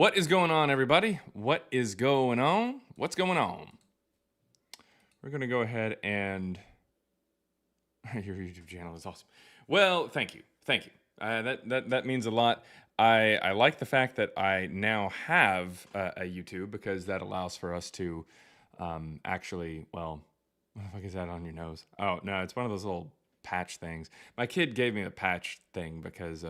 What is going on, everybody? What is going on? What's going on? We're going to go ahead and... Your YouTube channel is awesome. Well, thank you. Thank you. That means a lot. I like the fact that I now have a YouTube because that allows for us to actually, well, what the fuck is that on your nose? Oh, no, it's one of those little patch things. My kid gave me the patch thing because...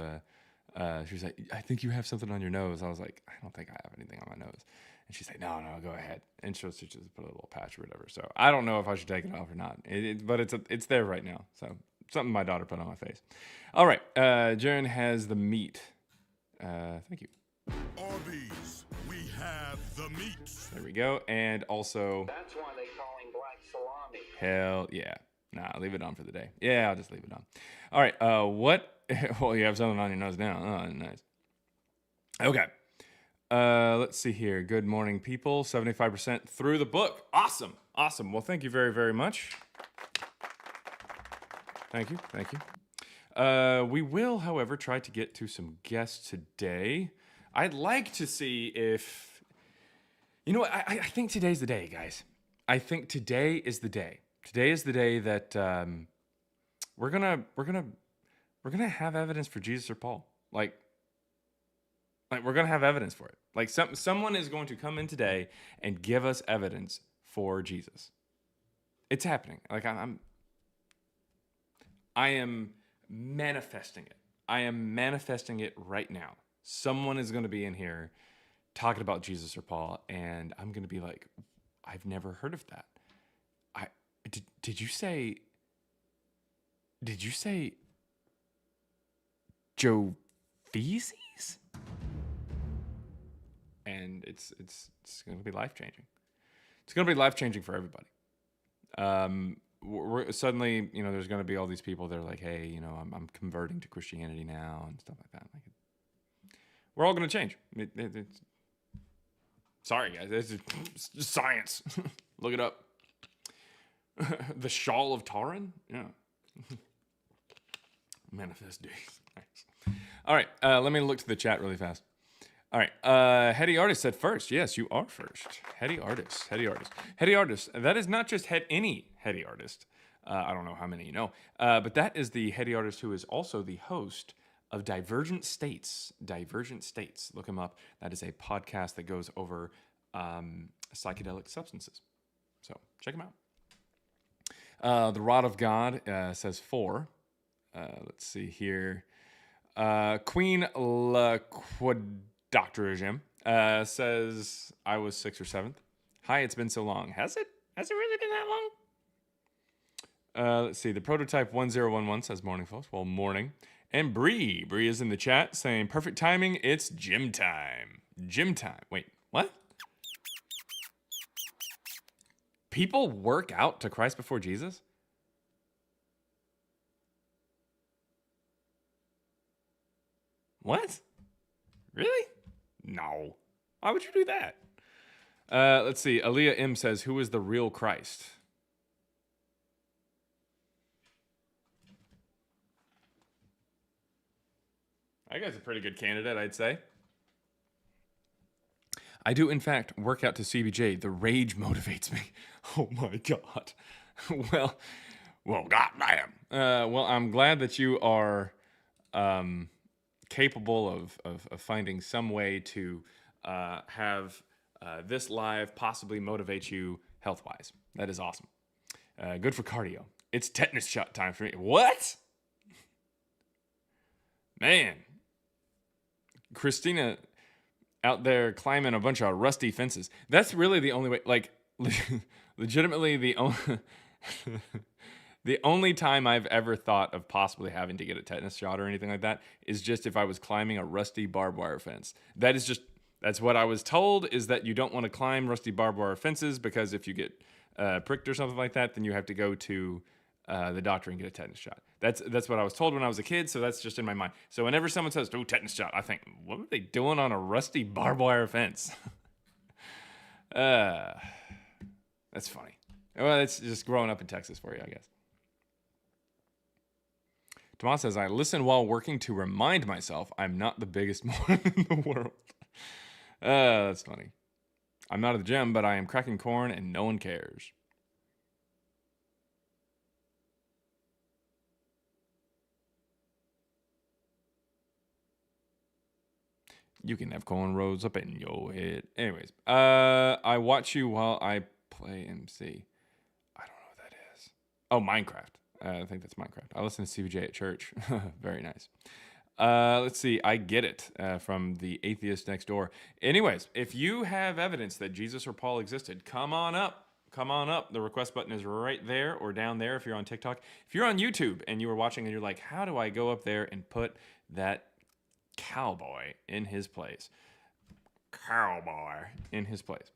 she was like, I think you have something on your nose. I was like, I don't think I have anything on my nose. And she's like, no, go ahead. And she'll just put a little patch or whatever. So I don't know if I should take it off or not. But it's there right now. So something my daughter put on my face. All right. Jaren has the meat. Thank you. Arby's, we have the meat. There we go. And also... That's why they call him Black Salami. Hell yeah. Nah, leave it on for the day. Yeah, I'll just leave it on. All right. What... Well, you have something on your nose now. Oh, nice. Okay. Let's see here. Good morning, people. 75% through the book. Awesome. Awesome. Well, thank you very, very much. Thank you. Thank you. We will, however, try to get to some guests today. I'd like to see if... You know what? I think today's the day, guys. I think today is the day. Today is the day that we're gonna have evidence for Jesus or Paul. Like we're gonna have evidence for it. Like someone is going to come in today and give us evidence for Jesus. It's happening. Like I am manifesting it. I am manifesting it right now. Someone is going to be in here talking about Jesus or Paul, and I'm going to be like, I've never heard of that. Did you say Joe Feces? And it's going to be life-changing. It's going to be life-changing for everybody. We're suddenly, there's going to be all these people that are like, hey, I'm converting to Christianity now and stuff like that. Like, we're all going to change. Sorry, guys. It's just science. Look it up. The Shawl of Taran? Yeah. Manifest days. Nice. All right. Let me look to the chat really fast. All right. Heady Artist said first. Yes, you are first. Heady Artist. That is not just any Heady Artist. I don't know how many you know. But that is the Heady Artist who is also the host of Divergent States. Divergent States. Look him up. That is a podcast that goes over psychedelic substances. So check him out. The Rod of God says 4. Let's see here. Queen LaQuadoctorajim says I was 6th or 7th. Hi, it's been so long. Has it? Has it really been that long? Let's see. The Prototype 1011 says morning, folks. Well, morning. And Bree is in the chat saying perfect timing. It's gym time. Gym time. Wait, what? People work out to Christ before Jesus? What? Really? No. Why would you do that? Let's see. Aaliyah M says, who is the real Christ? I guess a pretty good candidate, I'd say. I do, in fact, work out to CBJ. The rage motivates me. Oh, my God. well, goddamn. Well, I'm glad that you are capable of finding some way to have this live possibly motivate you health-wise. That is awesome. Good for cardio. It's tetanus shot time for me. What? Man. Christina... out there climbing a bunch of rusty fences. That's really the only way, like, legitimately the only time I've ever thought of possibly having to get a tetanus shot or anything like that is just if I was climbing a rusty barbed wire fence. That's what I was told, is that you don't want to climb rusty barbed wire fences because if you get pricked or something like that, then you have to go to the doctor and get a tetanus shot. That's what I was told when I was a kid, so that's just in my mind. So whenever someone says, oh, tetanus shot, I think, what are they doing on a rusty barbed wire fence? That's funny. Well, it's just growing up in Texas for you, I guess. Tomas says, I listen while working to remind myself I'm not the biggest moron in the world. That's funny. I'm not at the gym, but I am cracking corn and no one cares. You can have cornrows up in your head. Anyways, I watch you while I play MC. I don't know what that is. Oh, Minecraft. I think that's Minecraft. I listen to CBJ at church. Very nice. Let's see. I get it from the atheist next door. Anyways, if you have evidence that Jesus or Paul existed, come on up. Come on up. The request button is right there or down there if you're on TikTok. If you're on YouTube and you were watching and you're like, how do I go up there and put that cowboy in his place? Cowboy in his place.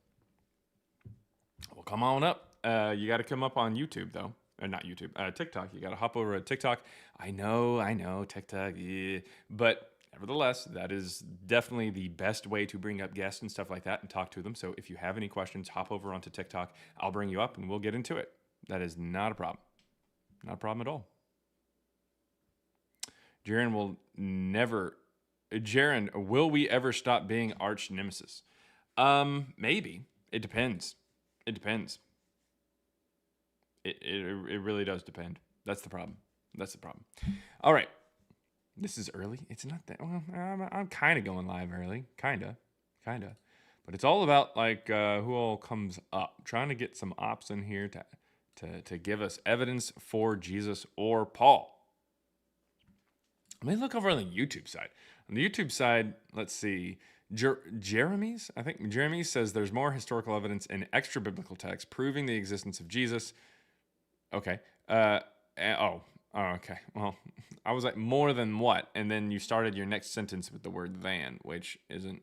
Well, come on up. You got to come up on YouTube, though. Or not YouTube, TikTok. You got to hop over to TikTok. I know, TikTok. Yeah. But nevertheless, that is definitely the best way to bring up guests and stuff like that and talk to them. So if you have any questions, hop over onto TikTok. I'll bring you up and we'll get into it. That is not a problem. Not a problem at all. Jaren, will we ever stop being arch nemesis? Maybe. It depends. It depends. It really does depend. That's the problem. All right. This is early. It's not that. Well, I'm kind of going live early. Kinda. But it's all about like who all comes up. Trying to get some ops in here to give us evidence for Jesus or Paul. Let me look over on the YouTube side. On the YouTube side, let's see. Jeremy's, I think Jeremy says there's more historical evidence in extra biblical texts proving the existence of Jesus. Okay. Okay. Well, I was like, more than what? And then you started your next sentence with the word than, which isn't.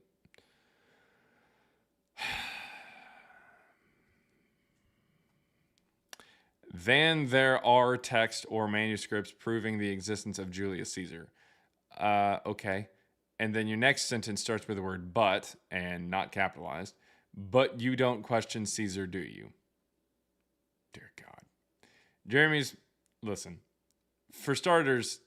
Than there are texts or manuscripts proving the existence of Julius Caesar. Okay. And then your next sentence starts with the word but and not capitalized. But you don't question Caesar, do you? Dear God. Jeremy's, listen, for starters,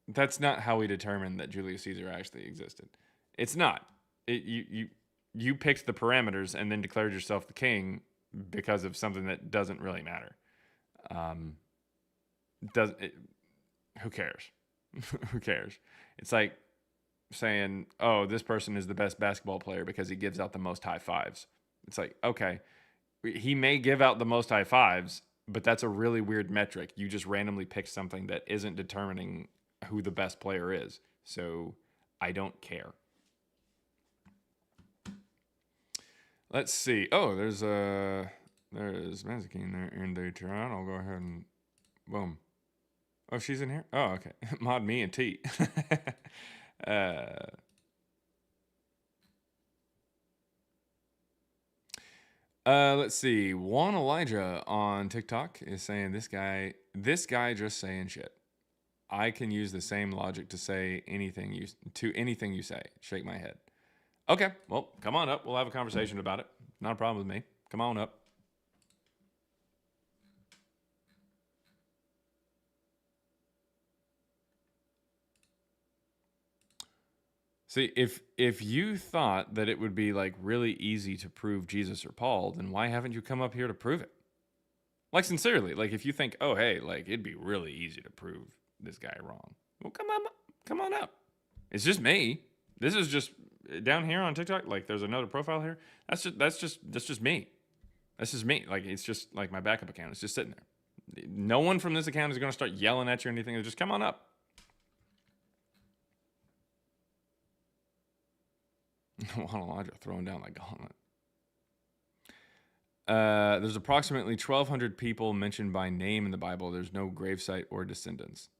that's not how we determined that Julius Caesar actually existed. It's not. You picked the parameters and then declared yourself the king because of something that doesn't really matter. Who cares? Who cares? It's like saying, oh, this person is the best basketball player because he gives out the most high fives. It's like, okay, he may give out the most high fives, but that's a really weird metric. You just randomly pick something that isn't determining who the best player is. So I don't care. Let's see. Oh, there's Mazikine there in the Toronto. I'll go ahead and boom. Oh, she's in here? Oh, okay. Mod me and T. Let's see. Juan Elijah on TikTok is saying this guy just saying shit. I can use the same logic to say anything you say. Shake my head. Okay, well, come on up. We'll have a conversation about it. Not a problem with me. Come on up. See, if you thought that it would be like really easy to prove Jesus or Paul, then why haven't you come up here to prove it? Like sincerely, like if you think, oh hey, like it'd be really easy to prove this guy wrong. Well, come on up. It's just me. This is just down here on TikTok. Like there's another profile here. That's just me. That's just me. Like it's just like my backup account. It's just sitting there. No one from this account is going to start yelling at you or anything. Just come on up. Juan Elijah throwing down like gauntlet. There's approximately 1,200 people mentioned by name in the Bible. There's no gravesite or descendants.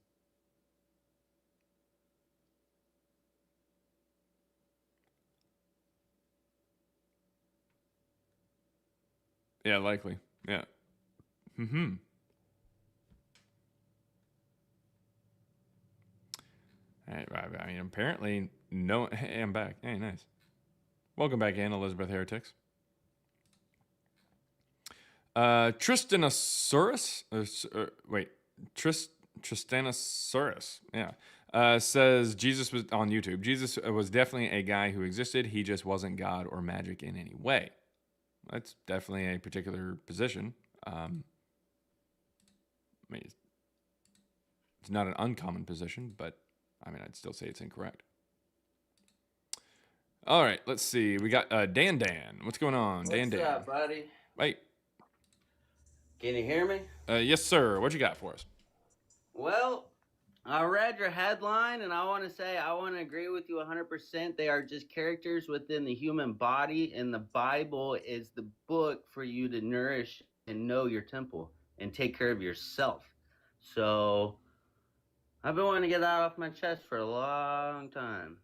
Yeah, likely. Yeah. I mean, apparently, no. Hey, I'm back. Hey, nice. Welcome back in, Elizabeth Heretics. Tristanosaurus? Tristanosaurus. Yeah. Says Jesus was on YouTube. Jesus was definitely a guy who existed. He just wasn't God or magic in any way. That's definitely a particular position. I mean, it's not an uncommon position, but I mean, I'd still say it's incorrect. All right, let's see. We got Dan. What's going on, Dan? What's up, buddy? Wait. Can you hear me? Yes, sir. What you got for us? Well, I read your headline, and I want to say I want to agree with you 100%. They are just characters within the human body, and the Bible is the book for you to nourish and know your temple and take care of yourself. So I've been wanting to get that off my chest for a long time.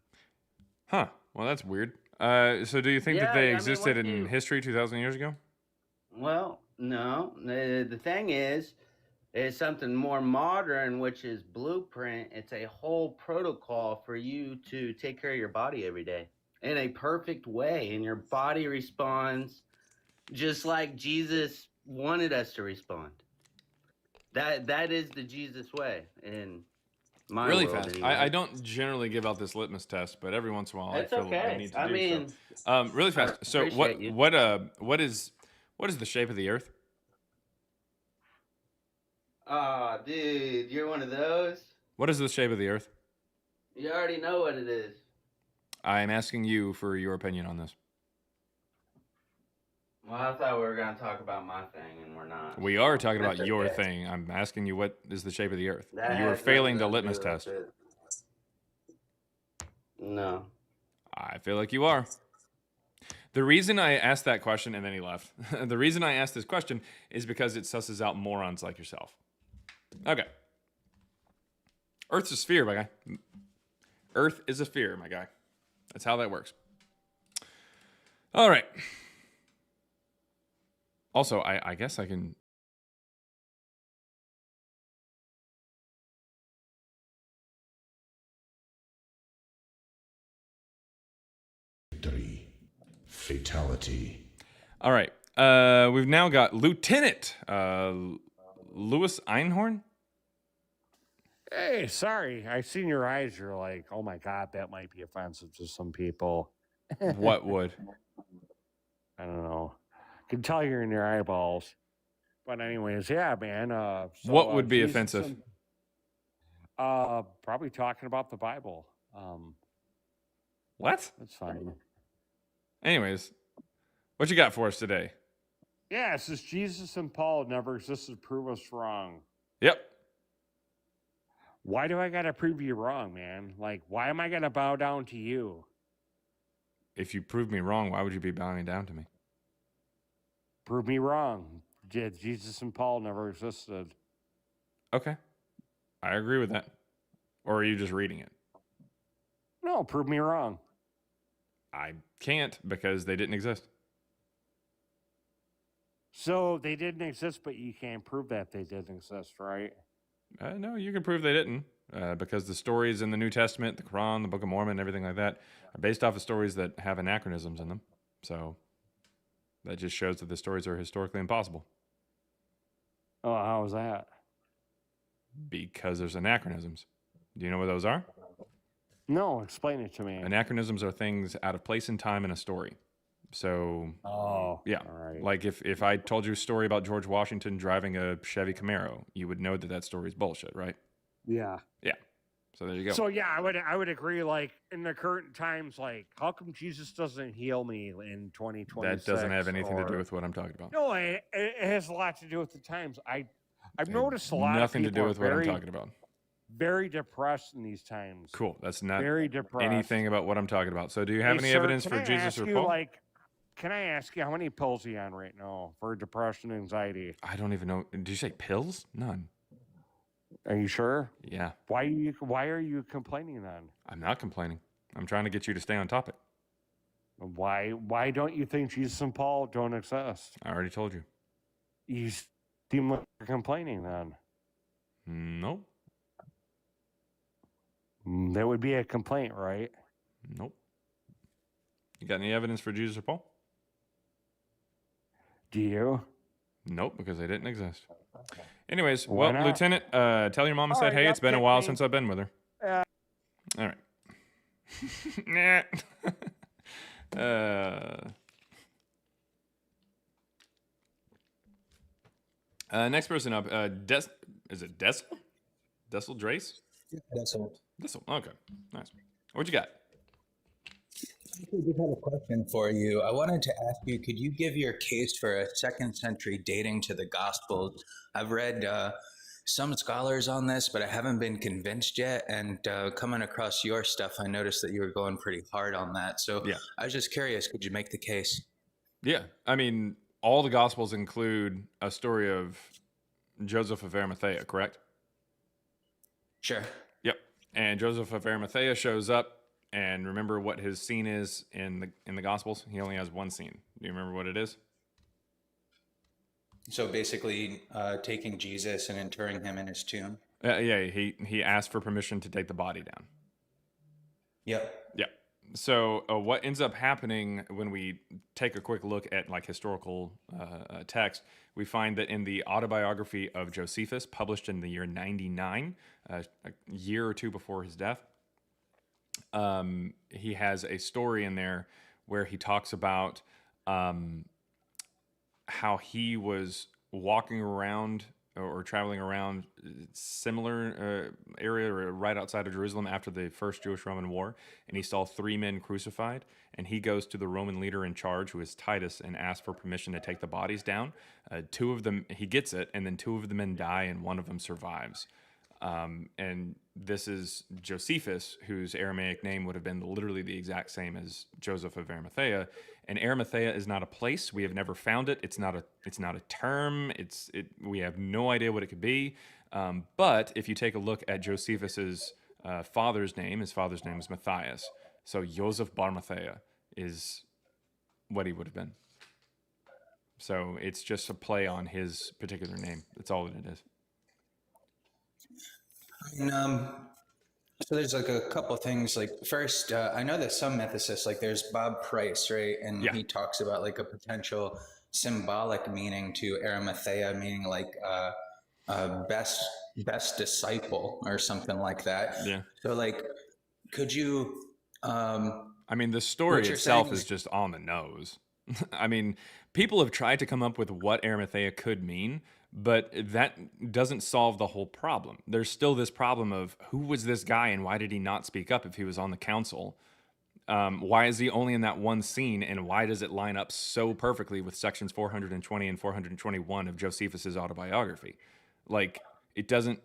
Huh. Well, that's weird. So do you think that Yeah, they I mean, existed what do in you- history 2,000 years ago? Well, no. The thing is something more modern, which is Blueprint. It's a whole protocol for you to take care of your body every day in a perfect way, and your body responds just like Jesus wanted us to respond. That is the Jesus way in my Really world, fast. anyway. I don't generally give out this litmus test, but every once in a while It's I feel I okay. need to I do mean, so. Really fast. So appreciate you. what is the shape of the Earth? oh, dude, you're one of those. What is the shape of the Earth? You already know what it is. I'm asking you for your opinion on this. Well, I thought we were going to talk about my thing, and we're not. We are talking about That's your okay. thing. I'm asking you what is the shape of the Earth. That You are has failing the nothing to litmus do test. with it. No. I feel like you are. The reason I asked that question, and then he left. The reason I asked this question is because it susses out morons like yourself. Okay. Earth's a sphere, my guy. Earth is a sphere, my guy. That's how that works. All right. Also, I guess I can... Victory. Fatality. All right. We've now got Lieutenant Louis Einhorn. Hey, sorry. I seen your eyes. You're like, oh my God, that might be offensive to some people. What would? I don't know. Can tell you're in your eyeballs. But anyways, yeah, man. What would be Jesus offensive? probably talking about the Bible. What? That's fine. Anyways, what you got for us today? Yeah, it says Jesus and Paul never existed to prove us wrong. Yep. Why do I gotta prove you wrong, man? Like, why am I gonna bow down to you? If you prove me wrong, why would you be bowing down to me? Prove me wrong. Jesus and Paul never existed. Okay. I agree with that. Or are you just reading it? No, prove me wrong. I can't because they didn't exist. So they didn't exist, but you can't prove that they didn't exist, right? No, you can prove they didn't because the stories in the New Testament, the Quran, the Book of Mormon, everything like that are based off of stories that have anachronisms in them. So that just shows that the stories are historically impossible Oh, how was that? because there's anachronisms. Do you know what those are? No, explain it to me. Anachronisms are things out of place and time in a story. So Oh, yeah, all right. like if I told you a story about George Washington driving a Chevy Camaro, you would know that that story is bullshit, right? Yeah. Yeah. So there you go. So yeah, I would agree. Like in the current times, like how come Jesus doesn't heal me in 2020? That doesn't have anything to do with what I'm talking about. No, it has a lot to do with the times. I've noticed a lot Nothing of to people do with are what I'm very, talking about. very depressed in these times. Cool. That's not Very depressed. anything about what I'm talking about. So do you have Hey, any sir, evidence can for I Jesus ask or you, Paul? Like, can I ask you how many pills are you on right now for depression and anxiety? I don't even know. Did you say pills? None. Are you sure? Yeah. Why are you complaining then? I'm not complaining. I'm trying to get you to stay on topic. Why don't you think Jesus and Paul don't exist? I already told you. You seem like you're complaining then. Nope. That would be a complaint, right? Nope. You got any evidence for Jesus or Paul? Do you? Nope, because they didn't exist. Anyways, Why well, not? Lieutenant, tell your mom I All said, right, hey, yep, it's been a kick while me. since I've been with her. All right. Nah. Next person up. Is it Dessel? Dessel Drace? That's all. Dessel. Okay. Nice. What you got? I just had a question for you. I wanted to ask you, could you give your case for a second century dating to the Gospels? I've read some scholars on this, but I haven't been convinced yet. And coming across your stuff, I noticed that you were going pretty hard on that. So Yeah. I was just curious, could you make the case? Yeah. I mean, all the Gospels include a story of Joseph of Arimathea, correct? Sure. Yep. And Joseph of Arimathea shows up, and remember what his scene is in the Gospels? He only has one scene. Do you remember what it is? So basically, taking Jesus and interring him in his tomb. Yeah, he asked for permission to take the body down. Yep. Yeah. So what ends up happening when we take a quick look at like historical text, we find that in the autobiography of Josephus, published in the year 99, a year or two before his death, he has a story in there where he talks about how he was walking around or traveling around similar area or right outside of Jerusalem after the first Jewish-Roman War, and he saw 3 men crucified, and he goes to the Roman leader in charge, who is Titus, and asks for permission to take the bodies down. 2 of them, he gets it, and then 2 of the men die, and 1 of them survives. And this is Josephus, whose Aramaic name would have been literally the exact same as Joseph of Arimathea. And Arimathea is not a place. We have never found it. It's not a term. We have no idea what it could be. But if you take a look at Josephus's father's name, his father's name is Matthias. So Joseph Bar Matthaea is what he would have been. So it's just a play on his particular name. That's all that it is. And, so there's like a couple things. Like first, I know that some ethicists, like there's Bob Price, right? And Yeah. he talks about like a potential symbolic meaning to Arimathea, meaning like best disciple or something like that. Yeah. So like, could you? I mean, the story What you're itself saying is is- just on the nose. I mean, people have tried to come up with what Arimathea could mean, but that doesn't solve the whole problem. There's still this problem of who was this guy and why did he not speak up if he was on the council? Why is he only in that one scene, and why does it line up so perfectly with sections 420 and 421 of Josephus's autobiography? Like, it doesn't.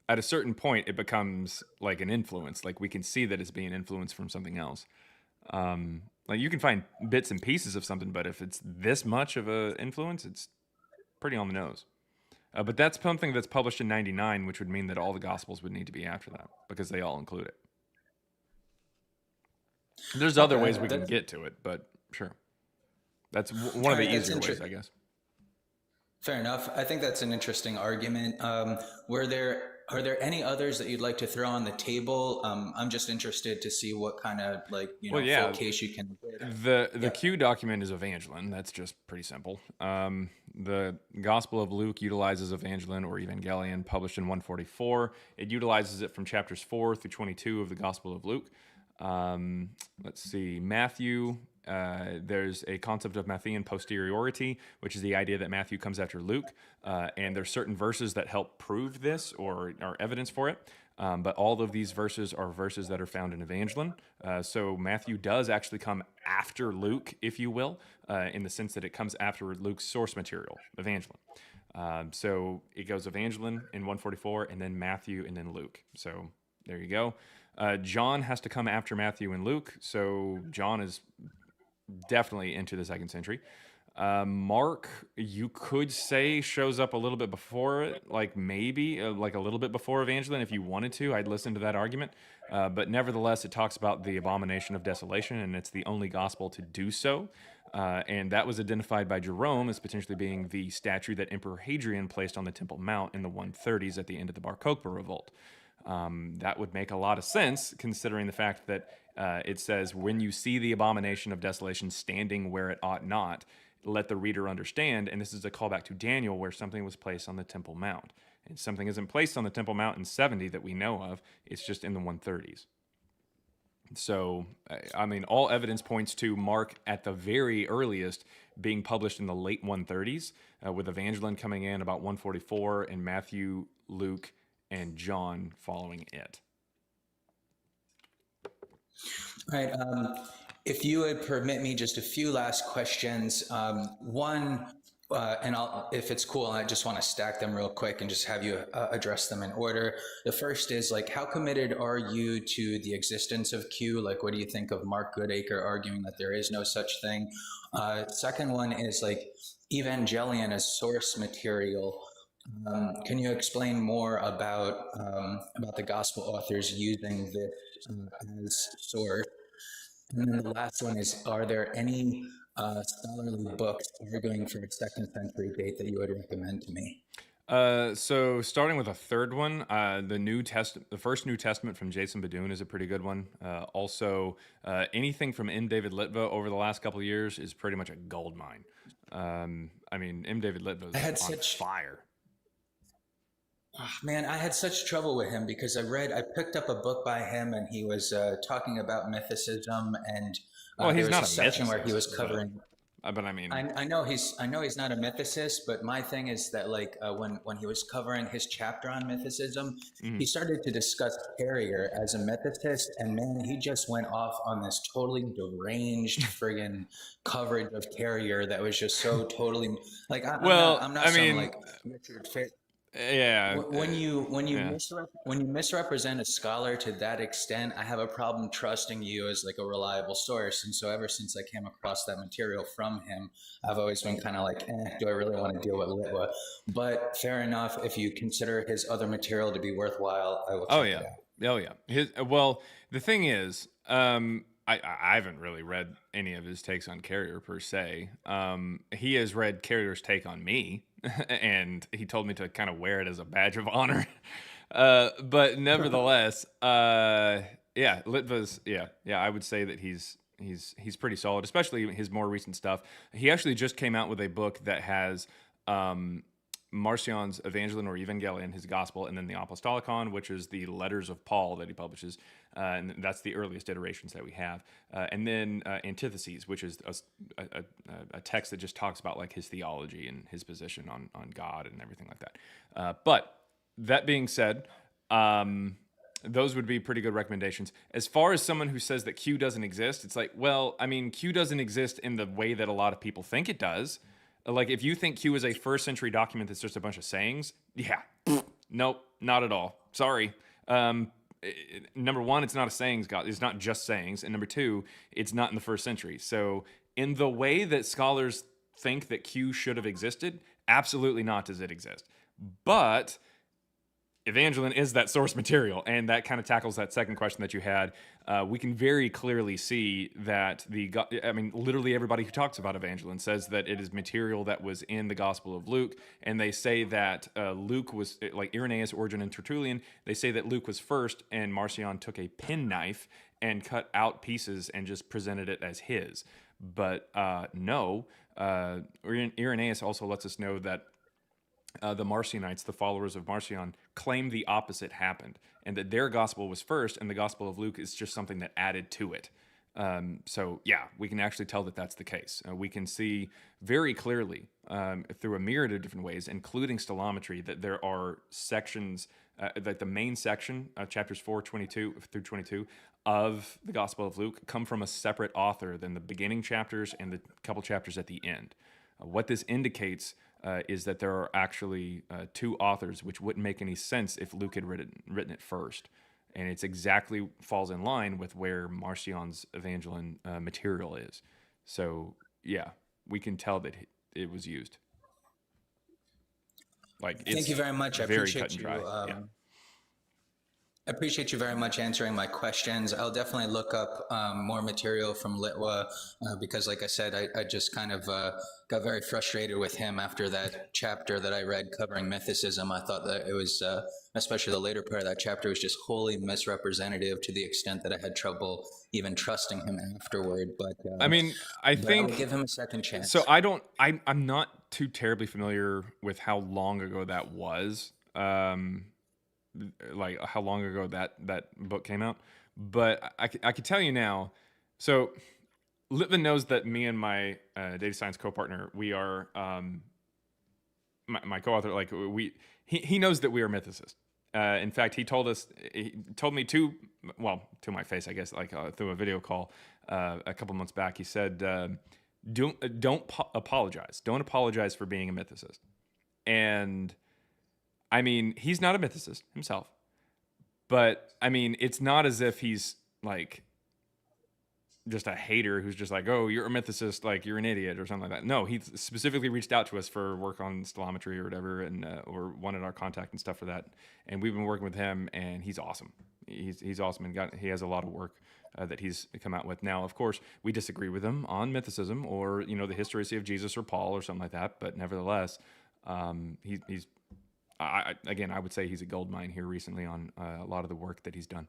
At a certain point, it becomes like an influence. Like, we can see that it's being influenced from something else. Like, you can find bits and pieces of something, but if it's this much of a influence, it's pretty on the nose. But that's something that's published in 99, which would mean that all the Gospels would need to be after that because they all include it. There's other ways we can get to it, but sure. That's one of the Alright, that's easier ways, inter- I guess. Fair enough. I think that's an interesting argument. Are there any others that you'd like to throw on the table? I'm just interested to see what kind of full case you can. The Q document is Evangeline. That's just pretty simple. The Gospel of Luke utilizes Evangeline or Evangelion, published in 144. It utilizes it from chapters 4 through 22 of the Gospel of Luke. Let's see, Matthew. There's a concept of Matthean posteriority, which is the idea that Matthew comes after Luke, and there's certain verses that help prove this or are evidence for it. But all of these verses are verses that are found in Evangeline. So Matthew does actually come after Luke, if you will, in the sense that it comes after Luke's source material, Evangeline. So it goes Evangeline in 144, and then Matthew, and then Luke. So there you go. John has to come after Matthew and Luke, so John is definitely into the 2nd century. Mark, you could say, shows up a little bit before it, like maybe like a little bit before Evangeline if you wanted to. I'd listen to that argument. But nevertheless, it talks about the abomination of desolation, and it's the only gospel to do so. And that was identified by Jerome as potentially being the statue that Emperor Hadrian placed on the Temple Mount in the 130s at the end of the Bar Kokhba revolt. That would make a lot of sense considering the fact that it says, when you see the abomination of desolation standing where it ought not, let the reader understand. And this is a callback to Daniel, where something was placed on the Temple Mount. and something isn't placed on the Temple Mount in 70 that we know of. It's just in the 130s. So, I mean, all evidence points to Mark at the very earliest being published in the late 130s, with Evangeline coming in about 144 and Matthew, Luke, and John following it. All right. If you would permit me just a few last questions. One, and if it's cool, I just want to stack them real quick and just have you address them in order. The first is like, how committed are you to the existence of Q? Like, what do you think of Mark Goodacre arguing that there is no such thing? Second one is like Evangelion as source material. Can you explain more about the gospel authors using this as source? And then the last one is, are there any scholarly books arguing for a second century date that you would recommend to me? So starting with a third one, the first New Testament from Jason Badoon is a pretty good one. Also, anything from M. David Litva over the last couple of years is pretty much a gold mine. I mean, M. David Litva is on fire. Oh, man, I had such trouble with him because I picked up a book by him and he was talking about mythicism, and well, he's there was not a a section where he was mythicist, covering. But I mean, I know he's not a mythicist, but my thing is that like when he was covering his chapter on mythicism, he started to discuss Carrier as a mythicist, and man, he just went off on this totally deranged friggin' coverage of Carrier that was just so totally like. I'm not some like Richard Fit. Yeah. When you misrepresent a scholar to that extent, I have a problem trusting you as like a reliable source. And so ever since I came across that material from him, I've always been kind of like, do I really want to deal with Litwa? But fair enough. If you consider his other material to be worthwhile, I will check it out. Oh yeah. Well, the thing is, I haven't really read any of his takes on Carrier per se. He has read Carrier's take on me, and he told me to kind of wear it as a badge of honor. But nevertheless, Litva's, I would say that he's pretty solid, especially his more recent stuff. He actually just came out with a book that has Marcion's Evangeline or Evangelion, his gospel, and then the Apostolicon, which is the letters of Paul that he publishes. And that's the earliest iterations that we have. And then Antitheses, which is a text that just talks about like his theology and his position on God and everything like that. But that being said, those would be pretty good recommendations. As far as someone who says that Q doesn't exist, it's like, well, I mean, Q doesn't exist in the way that a lot of people think it does. Like, if you think Q is a first century document that's just a bunch of sayings, nope, not at all. Sorry. Number one, it's not a sayings god. It's not just sayings. And number two, it's not in the first century. So in the way that scholars think that Q should have existed, absolutely not does it exist. But Evangeline is that source material, and that kind of tackles that second question that you had. We can very clearly see that literally everybody who talks about Evangeline says that it is material that was in the Gospel of Luke, and they say that Luke was, like Irenaeus, Origen, and Tertullian, they say that Luke was first, and Marcion took a penknife and cut out pieces and just presented it as his. But no, Irenaeus also lets us know that the Marcionites, the followers of Marcion, claim the opposite happened, and that their gospel was first, and the Gospel of Luke is just something that added to it. So yeah, we can actually tell that that's the case. We can see very clearly through a myriad of different ways, including stylometry, that there are sections, that the main section, chapters 4:22 through 22 of the Gospel of Luke, come from a separate author than the beginning chapters and the couple chapters at the end. What this indicates is that there are actually two authors, which wouldn't make any sense if Luke had written it first. And it's exactly falls in line with where Marcion's Evangeline material is. So, yeah, we can tell that it was used. Thank you very much. I appreciate you. I appreciate you very much answering my questions. I'll definitely look up more material from Litwa because, like I said, I just kind of got very frustrated with him after that chapter that I read covering mythicism. I thought that it was, especially the later part of that chapter, was just wholly misrepresentative to the extent that I had trouble even trusting him afterward. But I think I'll give him a second chance. So I'm not too terribly familiar with how long ago that was. like how long ago that book came out, but I could tell you now. So Litvin knows that me and my data science co-partner, we are my co-author. Like he knows that we are mythicists. In fact, he told me to my face, I guess, like through a video call a couple months back. He said, "Don't apologize. Don't apologize for being a mythicist." And I mean, he's not a mythicist himself, but I mean, it's not as if he's like just a hater who's just like, oh, you're a mythicist, like you're an idiot or something like that. No, he specifically reached out to us for work on stellometry or whatever, and or wanted our contact and stuff for that. And we've been working with him, and he's awesome. He's awesome, and he has a lot of work that he's come out with. Now, of course, we disagree with him on mythicism or the historicity of Jesus or Paul or something like that. But nevertheless, he's again, I would say he's a gold mine here recently on a lot of the work that he's done.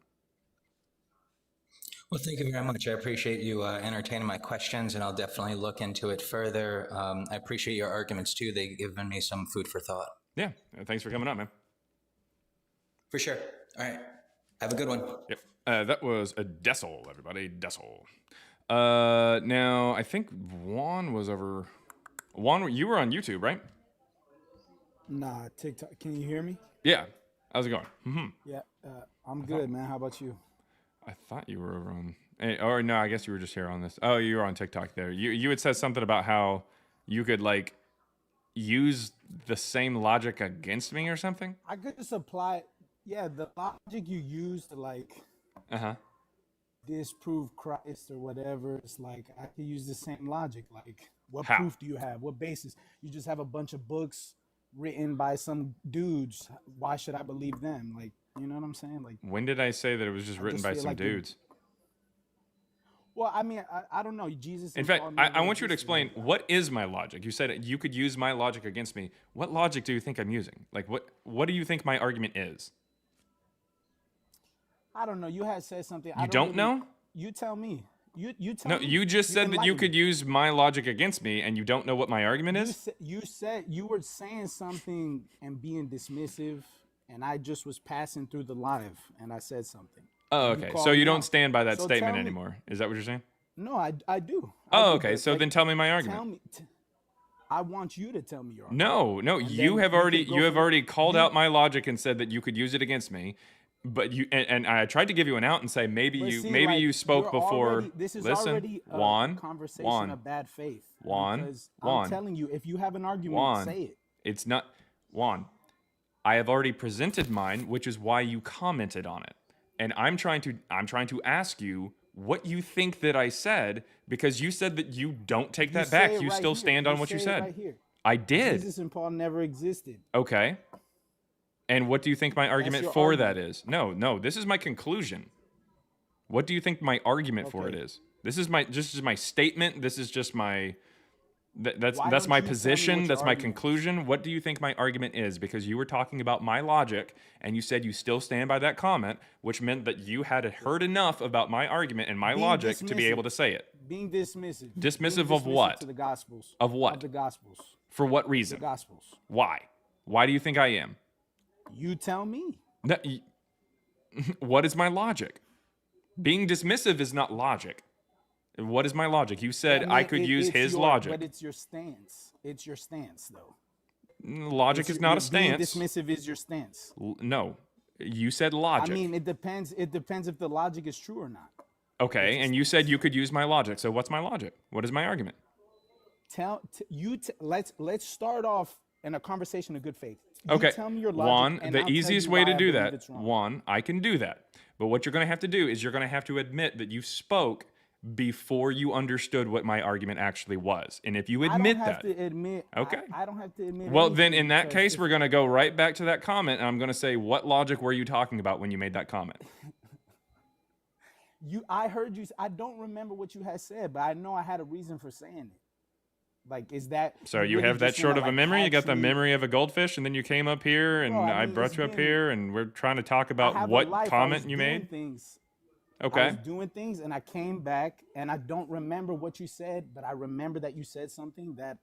Well, thank you very much. I appreciate you entertaining my questions, and I'll definitely look into it further. I appreciate your arguments, too. They've given me some food for thought. Yeah. Thanks for coming on, man. For sure. All right. Have a good one. Yep. That was a Dessel, everybody. Dessel. Now, I think Juan was over... Juan, you were on YouTube, right? Nah, TikTok. Can you hear me? Yeah. How's it going? Mm-hmm. Yeah, I'm good, man. How about you? I thought you were over on, or no, I guess you were just here on this. Oh, you were on TikTok there. You had said something about how you could like use the same logic against me or something. I could just apply, the logic you use to like disprove Christ or whatever. It's like I could use the same logic. Like, what How? proof do you have? What basis? You just have a bunch of books written by some dudes. Why should I believe them? Like, you know what I'm saying? Like, When did I say that it was just written by feel some like dudes? well, I mean, I don't know. Jesus. In fact, I want you to explain, what is my logic? You said you could use my logic against me. What logic do you think I'm using? Like, what do you think my argument is? I don't know. You had said something. You don't know? You tell me. You tell No, me. you just said that you enlighten could me. use my logic against me, and you don't know what my argument is? You said you were saying something and being dismissive, and I just was passing through the live, and I said something. Oh, You okay. called So you me don't out. stand by that So statement tell me- anymore. Is that what you're saying? No, I do. Oh, do, okay. but, So like, then tell me my tell argument. me. I want you to tell me your argument. No, And you then have we already can go you have from- already called you- out my logic and said that you could use it against me, but you and I tried to give you an out and say maybe But you see, maybe like, you spoke you're before. already- this is Listen, already a Juan, conversation Juan, of bad faith. Juan, because Juan. I'm telling you, if you have an argument, Juan, say it. it's not Juan. I have already presented mine, which is why you commented on it, and I'm trying to ask you what you think that I said, because you said that you don't take that say back. it You right still here. stand on what you say it said. right here. I did. Jesus and Paul never existed. Okay. And what do you think my argument your for argument. that is? No, this is my conclusion. What do you think my argument for it Okay. is? This is my statement. This is just my that's Why that's don't my you tell me position. what your That's my argument is? conclusion. What do you think my argument is? Because you were talking about my logic and you said you still stand by that comment, which meant that you had heard enough about my argument and my Being logic to be dismissive. able to say it. Being dismissive. Dismissive Being of what? To the Gospels. Of what? Of the Gospels. For what The reason? Gospels. Why? Why do you think I am? You tell me. No, what is my logic? Being dismissive is not logic. What is my logic? You said I I mean, could use it's his your- logic. But it's your stance. It's your stance, though. Logic It's is your- not a Being stance. dismissive is your stance. No, you said logic. I mean, it depends. It depends if the logic is true or not. Okay, and you said you could use my logic. So what's my logic? What is my argument? Let's start off in a conversation of good faith. You Okay, tell me your logic, Juan, and the I'll tell easiest you way why to I do believe that, it's wrong. Juan, I can do that. But what you're going to have to do is you're going to have to admit that you spoke before you understood what my argument actually was. And if you admit I don't have that, to admit. Okay. I don't have to admit. well, then anything in that because case, if- we're going to go right back to that comment, and I'm going to say, what logic were you talking about when you made that comment? I heard you. I don't remember what you had said, but I know I had a reason for saying it. Like, is that So you really have that just short wanna, of a like, memory? You got the catch me? memory of a goldfish, and then you came up here, and Bro, I I mean, brought it's you up been- here, and we're trying to talk I about have a what life. I comment was you doing made. Things. I Okay. was doing things, and I came back, and I don't remember what you said, but I remember that you said something that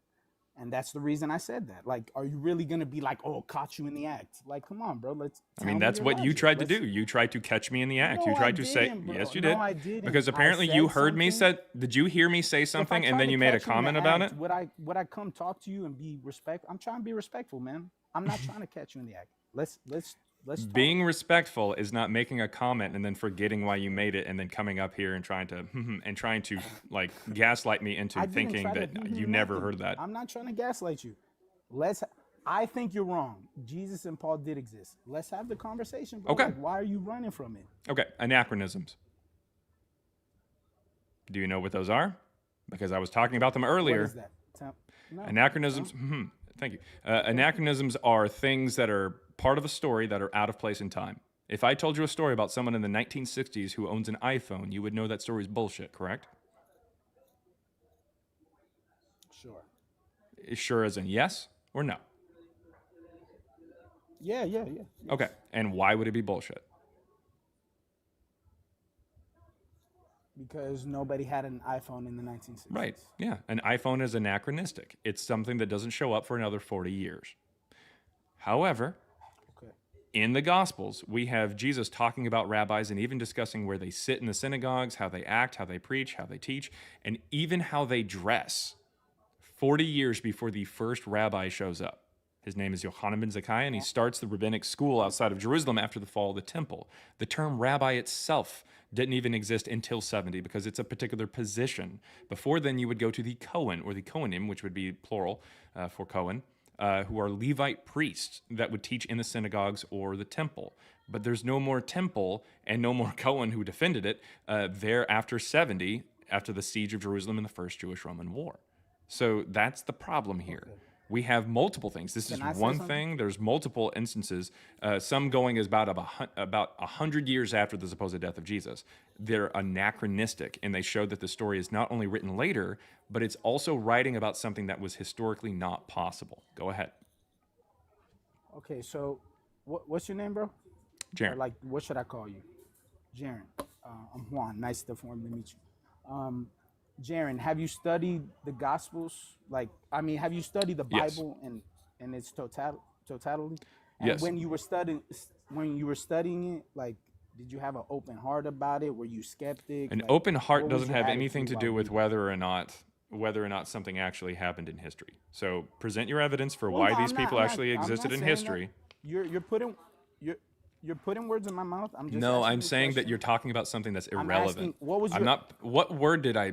And that's the reason I said that. Like, are you really gonna be like, oh, caught you in the act? Like, come on, bro. Let's. I mean, tell me that's your what you logic. tried to Let's. do. You tried to catch me in the act. You No, I tried to say, didn't, bro. yes, you No, did. I didn't. Because I apparently you said heard me something. did you hear me say If I something and try then to you made a catch you in the comment about act, it? would I come talk to you and be respect? I'm trying to be respectful, man. I'm not trying to catch you in the act. Let's talk. Being respectful is not making a comment and then forgetting why you made it and then coming up here and trying to like gaslight me into I didn't thinking try to that do you never nothing. heard that. I'm not trying to gaslight you. I think you're wrong. Jesus and Paul did exist. Let's have the conversation, bro. Okay. Like, why are you running from it? Okay, anachronisms. Do you know what those are? Because I was talking about them What earlier. is that? No. Anachronisms. Thank you. Anachronisms are things that are part of a story that are out of place in time. If I told you a story about someone in the 1960s who owns an iPhone, you would know that story is bullshit, correct? Sure. Sure as in yes or no? Yeah. Okay. And why would it be bullshit? Because nobody had an iPhone in the 1960s. Right. Yeah. An iPhone is anachronistic. It's something that doesn't show up for another 40 years. However, Okay. in the Gospels, we have Jesus talking about rabbis and even discussing where they sit in the synagogues, how they act, how they preach, how they teach, and even how they dress 40 years before the first rabbi shows up. His name is Yochanan ben Zakkai, and he starts the rabbinic school outside of Jerusalem after the fall of the temple. The term rabbi itself didn't even exist until 70 because it's a particular position. Before then, you would go to the Cohen or the Kohanim, which would be plural for Cohen, who are Levite priests that would teach in the synagogues or the temple. But there's no more temple and no more Cohen who defended it there after 70, after the siege of Jerusalem in the First Jewish-Roman War. So that's the problem here. We have multiple things. This is Can I say one something? thing. There's multiple instances, some going as about 100 years after the supposed death of Jesus. They're anachronistic, and they show that the story is not only written later, but it's also writing about something that was historically not possible. Go ahead. Okay, so what's your name, bro? Or Jaron. like, what should I call you? Jaron. I'm Juan. Nice to formally meet you. Jaron, have you studied the Gospels? Have you studied the Yes. Bible in its totality? And Yes. when you were studying it, like, did you have an open heart about it? Were you skeptic? An Like, open heart what was doesn't your have anything to attitude do while with reading? whether or not something actually happened in history. So present your evidence for Well, why no, these I'm not- people I'm not- actually I'm not existed in saying that. history. You're putting words in my mouth. I'm just No, asking I'm you a saying that question. you're talking about something that's I'm irrelevant. asking, what was I'm your- not. What word did I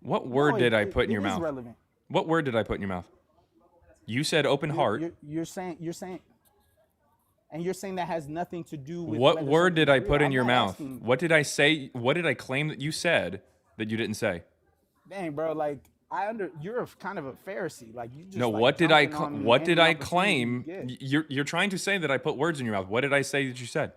No, put in your it mouth? is relevant. What word did I put in your mouth? You said open heart. You're saying, and you're saying that has nothing to do with What whether word did I something's put real. in your I'm not mouth? asking- What did I say? What did I claim that you said that you didn't say? Dang, bro, like you're kind of a Pharisee. Like you just No, like, what did I jumping on me what any did I opportunity claim? you get. You're trying to say that I put words in your mouth. What did I say that you said?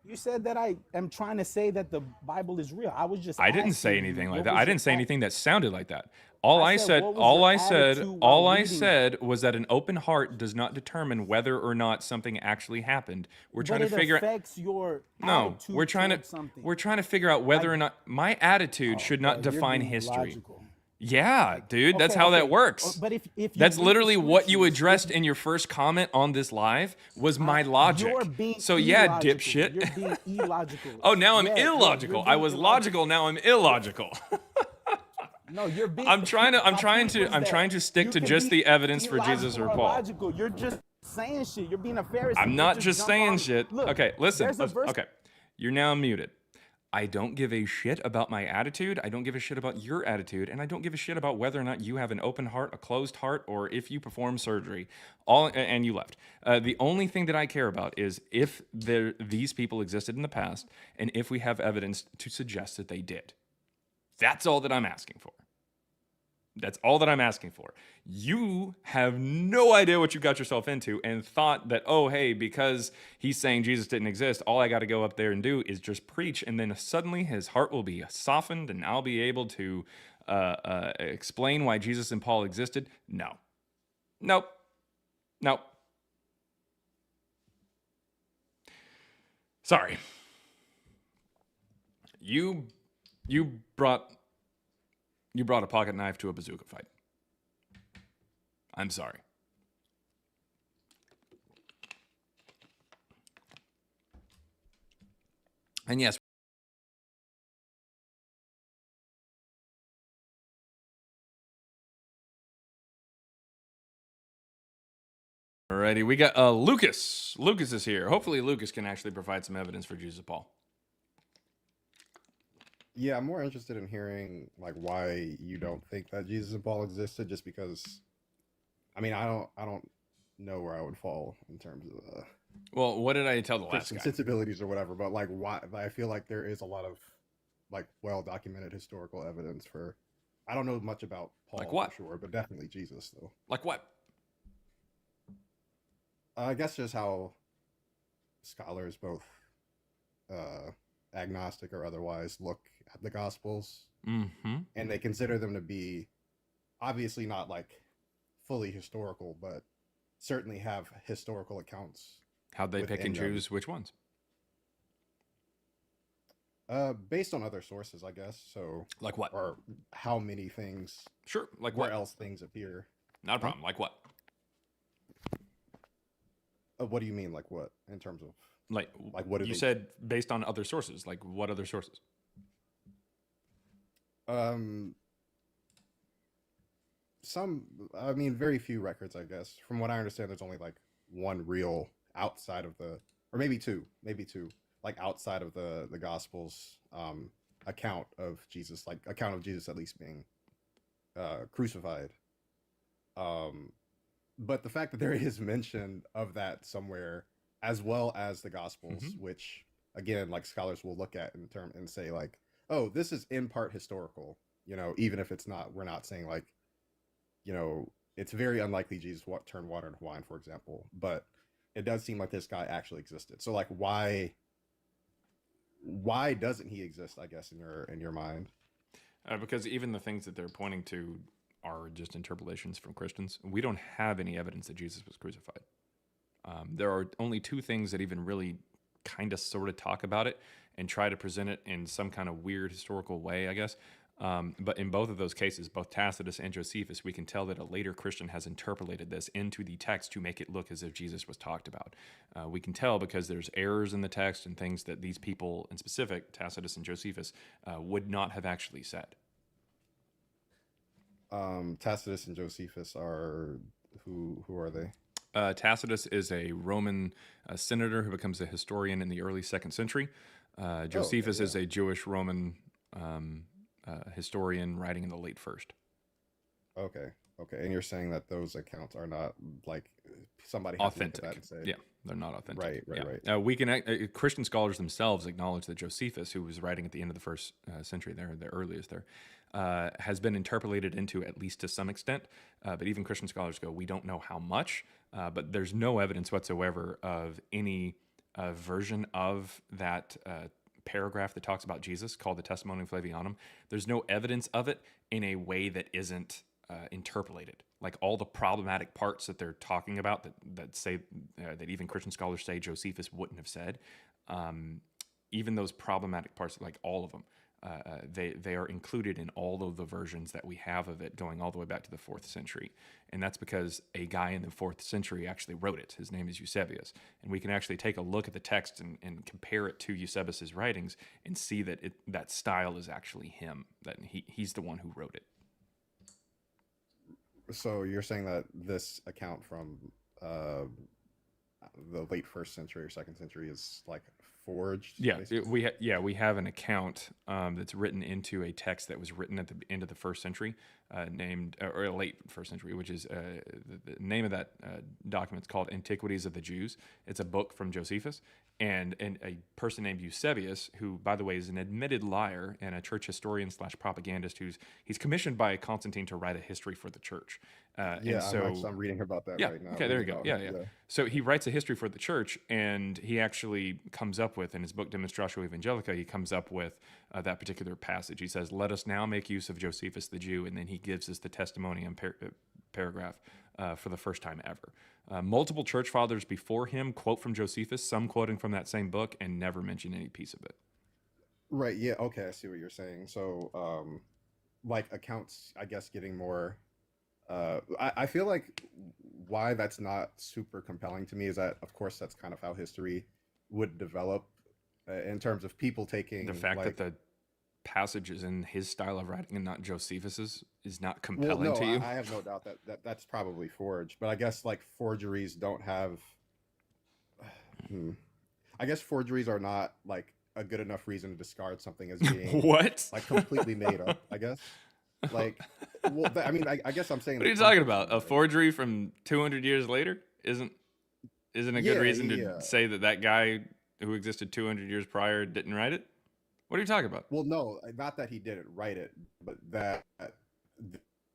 You said that I am trying to say that the Bible is real. I was just. I didn't say asking you, anything like what that. was I your didn't say at- anything that sounded like that. All I I said, said, what was all your I said, attitude all while I reading it? said was that an open heart does not determine whether or not something actually happened. We're trying But to it figure out. affects your No, attitude we're trying towards something. we're trying to figure out whether or not my attitude should not Bro, you're define being history. illogical. Yeah, dude, that's Okay, how okay. that works. But if you That's read the literally what you scriptures, addressed in your first comment on this live was my logic. You're being So yeah, illogical. dipshit. You're being illogical. Oh, now I'm Yeah, yeah, illogical. you're I being was illogical. logical, now I'm illogical. No, you're being. I'm trying my to point was I'm that trying to stick you to can just be the evidence for Jesus illogical or or Paul. logical. You're just saying shit. You're being a Pharisee. I'm You not just jump saying on- shit. Look, Okay, listen. there's a verse- Okay. You're now muted. I don't give a shit about my attitude. I don't give a shit about your attitude. And I don't give a shit about whether or not you have an open heart, a closed heart, or if you perform surgery. And you left. The only thing that I care about is if these people existed in the past and if we have evidence to suggest that they did. That's all that I'm asking for. That's all that I'm asking for. You have no idea what you got yourself into and thought that, oh, hey, because he's saying Jesus didn't exist, all I got to go up there and do is just preach. And then suddenly his heart will be softened and I'll be able to explain why Jesus and Paul existed. No. Nope. Nope. Sorry. You brought a pocket knife to a bazooka fight. I'm sorry. And yes, alrighty, we got Lucas. Lucas is here. Hopefully, Lucas can actually provide some evidence for Jesus of Paul. Yeah, I'm more interested in hearing like why you don't think that Jesus and Paul existed. Just because, I mean, I don't know where I would fall in terms of Well, what did I tell the last Christian guy? sensibilities or whatever. But like, why? I feel like there is a lot of like well documented historical evidence for. I don't know much about Paul Like what? for sure, but definitely Jesus though. Like what? I guess just how scholars, both agnostic or otherwise, look at the Gospels, Mm-hmm. and they consider them to be obviously not like fully historical, but certainly have historical accounts. How'd they pick Within and them. choose which ones? Based on other sources, I guess. So, Like what? or how many things, Sure. Like where what? else things appear. Not a problem. Like what? What do you mean? Like what? In terms of Like what do you they- said based on other sources. Like what other sources? some, I mean, very few records, I guess. From what I understand, there's only like one real outside of the, or maybe two, like outside of the Gospels, account of Jesus, like account of Jesus at least being crucified. But the fact that there is mention of that somewhere, as well as the Gospels, which again, like scholars will look at in term and say like, oh, this is in part historical, you know, even if it's not, we're not saying like, you know, it's very unlikely Jesus turned water into wine, for example, but it does seem like this guy actually existed. So like, why doesn't he exist? I guess in your mind. Because even the things that they're pointing to are just interpolations from Christians. We don't have any evidence that Jesus was crucified. There are only two things that even really kind of sort of talk about it and try to present it in some kind of weird historical way, I guess. But in both of those cases, both Tacitus and Josephus, we can tell that a later Christian has interpolated this into the text to make it look as if Jesus was talked about. We can tell because there's errors in the text and things that these people, in specific, Tacitus and Josephus, would not have actually said. Tacitus and Josephus are who are they? Tacitus is a Roman senator who becomes a historian in the early 2nd century. Josephus is a Jewish Roman historian writing in the late 1st. Okay. And you're saying that those accounts are not like somebody has to look at Authentic. that and say, Yeah, they're not authentic. Right. We can Christian scholars themselves acknowledge that Josephus, who was writing at the end of the 1st century, there, the earliest there, has been interpolated into at least to some extent. But even Christian scholars go, we don't know how much. But there's no evidence whatsoever of any version of that paragraph that talks about Jesus called the Testimonium Flavianum. There's no evidence of it in a way that isn't interpolated. Like all the problematic parts that they're talking about that say that even Christian scholars say Josephus wouldn't have said, even those problematic parts, like all of them, they are included in all of the versions that we have of it going all the way back to the 4th century. And that's because a guy in the 4th century actually wrote it. His name is Eusebius. And we can actually take a look at the text and compare it to Eusebius's writings and see that that style is actually him, that he's the one who wrote it. So you're saying that this account from the late 1st century or 2nd century is like forged? Yeah, we have an account that's written into a text that was written at the end of the 1st century, named or late 1st century, which is the name of that document is called Antiquities of the Jews. It's a book from Josephus, and a person named Eusebius, who, by the way, is an admitted liar and a church historian / propagandist he's commissioned by Constantine to write a history for the church. And so, I'm reading about that yeah, right now. okay, there you go. Yeah. So he writes a history for the church, and he actually comes up with, in his book Demonstratio Evangelica, he comes up with that particular passage. He says, "Let us now make use of Josephus the Jew," and then he gives us the testimonium paragraph for the first time ever. Multiple church fathers before him quote from Josephus, some quoting from that same book, and never mention any piece of it. Right. Yeah. Okay. I see what you're saying. So, like accounts, I guess, getting more I feel like why that's not super compelling to me is that, of course, that's kind of how history would develop in terms of people taking The fact like, that the passage is in his style of writing and not Josephus's is not well, compelling no, to you. I have no doubt that that's probably forged, but I guess like forgeries don't have. I guess forgeries are not like a good enough reason to discard something as being What? like completely made up. I guess. Like, well, I mean, I guess I'm saying. What the are you talking context about? of A it. forgery from 200 years later isn't a good Yeah, reason to yeah. say that guy who existed 200 years prior didn't write it? What are you talking about? Well, no, not that he didn't write it, but that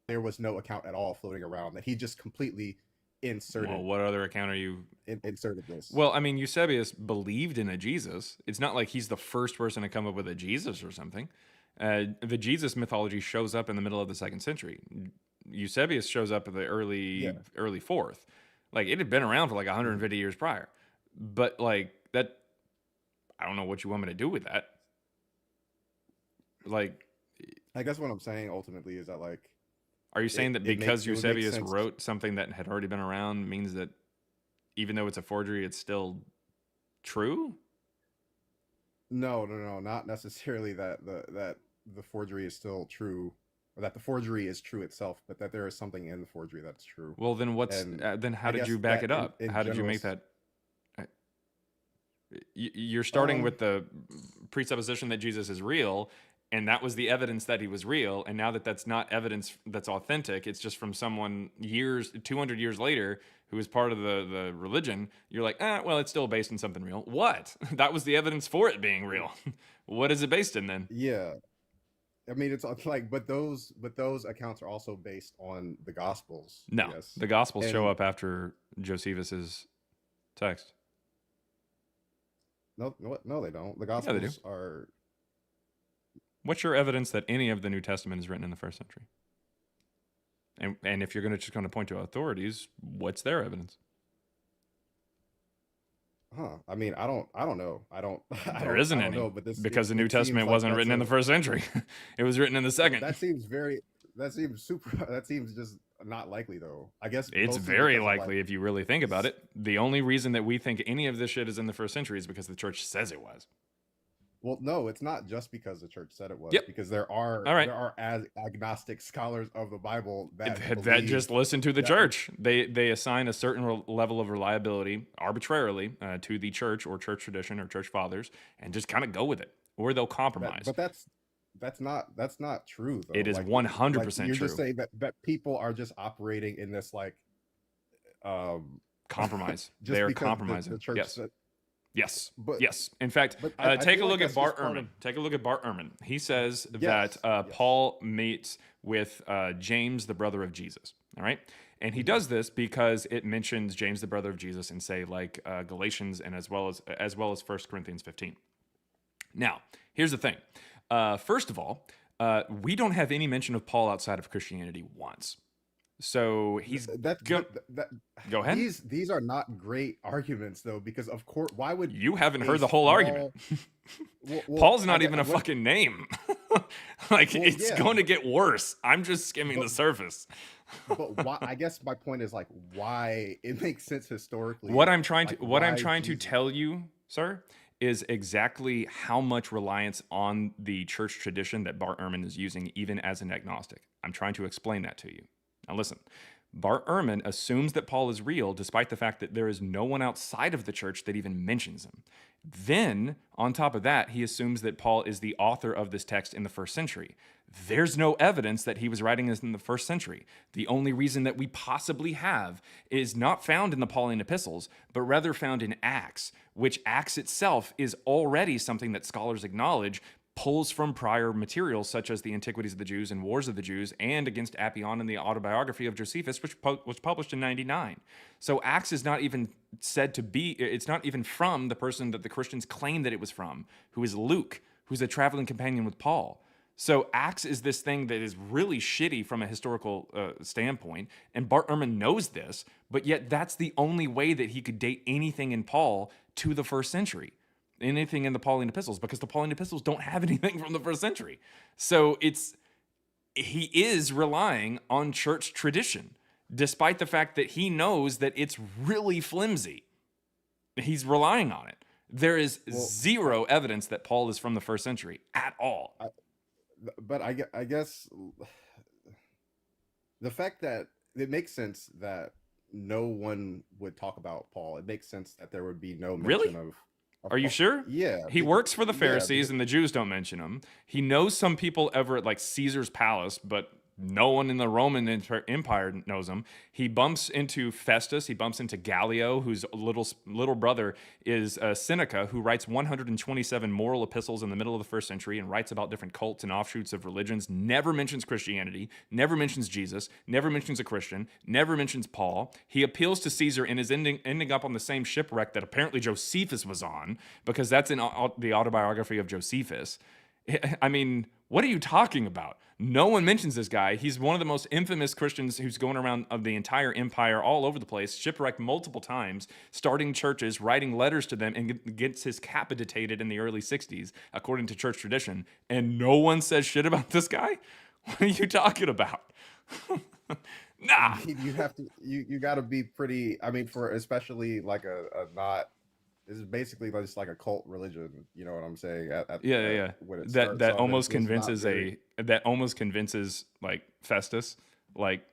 there was no account at all floating around. That he just completely inserted Well, what other account are you? inserted this. Well, I mean, Eusebius believed in a Jesus. It's not like he's the first person to come up with a Jesus or something. The Jesus mythology shows up in the middle of the 2nd century. Eusebius shows up in the early 4th. Like, it had been around for like 150 years prior. But like that, I don't know what you want me to do with that. Like, I guess what I'm saying ultimately is that like are you saying that it because makes- it would make Eusebius sense. wrote something that had already been around means that even though it's a forgery, it's still true? No, not necessarily that the forgery is still true, or that the forgery is true itself, but that there is something in the forgery that's true. Well, then what's And then how I did guess you back that it up? in How did you general make that? You're starting with the presupposition that Jesus is real, and that was the evidence that he was real. And now that that's not evidence that's authentic, it's just from someone 200 years later who is part of the religion. You're like, well, it's still based on something real. What? That was the evidence for it being real. What is it based in then? Yeah, I mean it's like, but those accounts are also based on the Gospels. No, yes. the Gospels show And- up after Josephus's text. No, they don't. The Yeah, they do. Gospels are. What's your evidence that any of the New Testament is written in the 1st century? And if you're just going to point to authorities, what's their evidence? I mean, I don't know. There isn't any, know, but this because the it New seems Testament like wasn't that's written in the 1st century. It was written in the 2nd. That seems super. That seems just not likely, though. I guess It's mostly very because of, likely if you really think about it. The only reason that we think any of this shit is in the 1st century is because the church says it was. Well, no, it's not just because the church said it was. Yep. Because there are All right. agnostic scholars of the Bible that That just listen to the that- church. They assign a certain level of reliability arbitrarily to the church or church tradition or church fathers, and just kind of go with it, or they'll compromise. But that's not true, though. It is Like, 100% You're true. just saying that people are just operating in this like Compromise. just They're because compromising. The church Yes. said, Yes. But- Yes. In fact, but I take a feel look like at that's Bart just part Ehrman. of- Take a look at Bart Ehrman. He says Yes, that yes. Paul meets with James, the brother of Jesus. All right. And he does this because it mentions James, the brother of Jesus, in say like Galatians and as well as 1 Corinthians 15. Now, here's the thing. First of all, we don't have any mention of Paul outside of Christianity once. So he's that, go- that go ahead. These are not great arguments, though, because of course, why would You haven't a heard the whole small- argument. Well, Paul's not I- even a what- fucking name. Like, Well, it's yeah. going to get worse. I'm just skimming the surface. But why? I guess my point is like why it makes sense historically. What I'm trying like, to what I'm why trying to Jesus- tell you, sir, is exactly how much reliance on the church tradition that Bart Ehrman is using, even as an agnostic. I'm trying to explain that to you. Now, listen. Bart Ehrman assumes that Paul is real despite the fact that there is no one outside of the church that even mentions him. Then, on top of that, he assumes that Paul is the author of this text in the 1st century. There's no evidence that he was writing this in the 1st century. The only reason that we possibly have is not found in the Pauline epistles, but rather found in Acts, which Acts itself is already something that scholars acknowledge pulls from prior materials such as the Antiquities of the Jews and Wars of the Jews and Against Appian and the Autobiography of Josephus, which was published in 99. So Acts is not even said to be, it's not even from the person that the Christians claim that it was from, who is Luke, who's a traveling companion with Paul. So Acts is this thing that is really shitty from a historical standpoint, and Bart Ehrman knows this, but yet that's the only way that he could date anything in Paul to the 1st century. Anything in the Pauline epistles, because the Pauline epistles don't have anything from the 1st century. So it's he is relying on church tradition, despite the fact that he knows that it's really flimsy. He's relying on it. There is zero evidence that Paul is from the first century at all. But I guess the fact that it makes sense that no one would talk about Paul. It makes sense that there would be no mention Really? of Are you Paul. sure? Yeah. He works for the Pharisees because- and the Jews don't mention him. He knows some people ever at like Caesar's palace, but no one in the Roman Empire knows him. He bumps into Festus. He bumps into Gallio, whose little brother is Seneca, who writes 127 moral epistles in the middle of the first century and writes about different cults and offshoots of religions. Never mentions Christianity. Never mentions Jesus. Never mentions a Christian. Never mentions Paul. He appeals to Caesar and is ending up on the same shipwreck that apparently Josephus was on, because that's in the autobiography of Josephus. I mean, what are you talking about? No one mentions this guy. He's one of the most infamous Christians who's going around of the entire empire all over the place, shipwrecked multiple times, starting churches, writing letters to them, and gets his capitated in the early 60s, according to church tradition. And no one says shit about this guy? What are you talking about? Nah. You have to you got to be pretty, I mean, for especially like a not, this is basically just like a cult religion, you know what I'm saying? Yeah. When it That starts that off, almost it's not convinces very- that almost convinces like Festus, like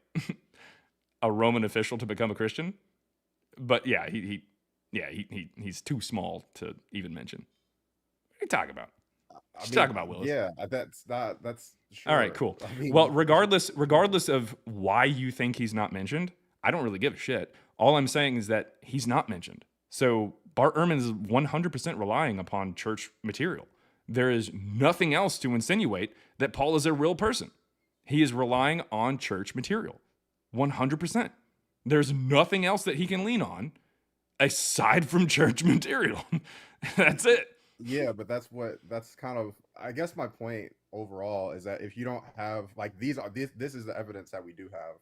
a Roman official, to become a Christian. But yeah, he's too small to even mention. What are you talking about? Just talk about Willis. Yeah, that's sure. All right, cool. I mean, Well, regardless of why you think he's not mentioned, I don't really give a shit. All I'm saying is that he's not mentioned. So Bart Ehrman is 100% relying upon church material. There is nothing else to insinuate that Paul is a real person. He is relying on church material, 100%. There's nothing else that he can lean on aside from church material. That's it. Yeah, but that's kind of, I guess my point overall is that if you don't have like this is the evidence that we do have.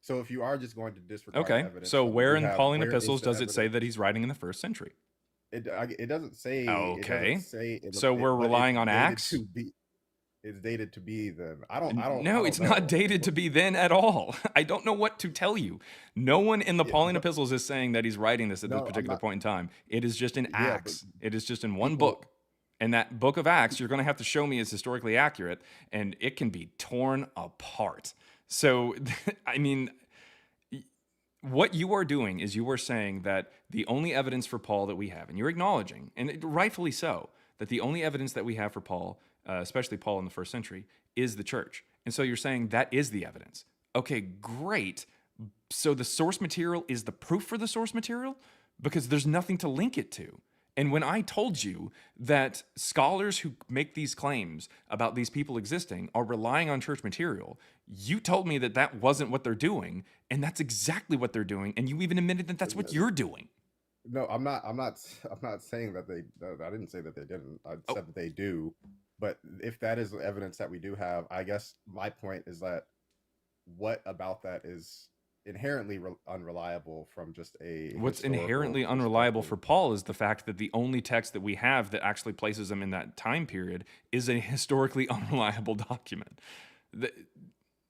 So if you are just going to disregard Okay. evidence, So that we where do in have, Pauline where is epistles the does it say evidence? that he's writing in the first century? It doesn't say. Okay. It doesn't say So we're but it's relying on dated Acts? to be- It's dated to be then. I don't. I No, don't it's know. not dated to be then at all. I don't know what to tell you. No one in the Pauline epistles is saying that he's writing this at No, this I'm particular not- point in time. It is just in Yeah, Acts. It is just in one people- book. And that book of Acts, you're going to have to show me is historically accurate, and it can be torn apart. So, I mean, what you are doing is you are saying that the only evidence for Paul that we have, and you're acknowledging, and rightfully so, that the only evidence that we have for Paul, especially Paul in the first century, is the church. And so you're saying that is the evidence. Okay, great. So the source material is the proof for the source material? Because there's nothing to link it to. And when I told you that scholars who make these claims about these people existing are relying on church material, you told me that that wasn't what they're doing, and that's exactly what they're doing, and you even admitted that that's what you're doing. No, I'm not saying that they. I didn't say that they didn't. I Oh. said that they do. But if that is evidence that we do have, I guess my point is that what about that is inherently unreliable from just a. What's historical inherently unreliable for perspective. Paul is the fact that the only text that we have that actually places him in that time period is a historically unreliable document.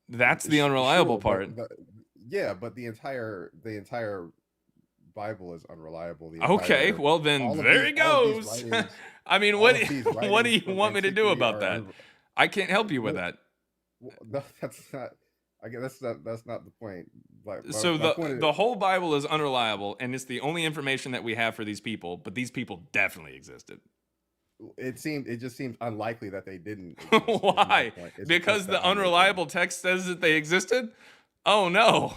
That's the unreliable Sure, part. yeah, but the entire Bible is unreliable. The Okay, entire- well then all of there he these- all of these goes. writings- I mean, all what of these what do writings you from want me to do antiquity about are that? unre- I can't help you with No, that. No, that's not. I guess that's not the point. Like, So my point the is- whole Bible is unreliable, and it's the only information that we have for these people. But these people definitely existed. it just seems unlikely that they didn't. exist, is my Why? point. It's Because just the that unreliable text says that they existed? Oh no.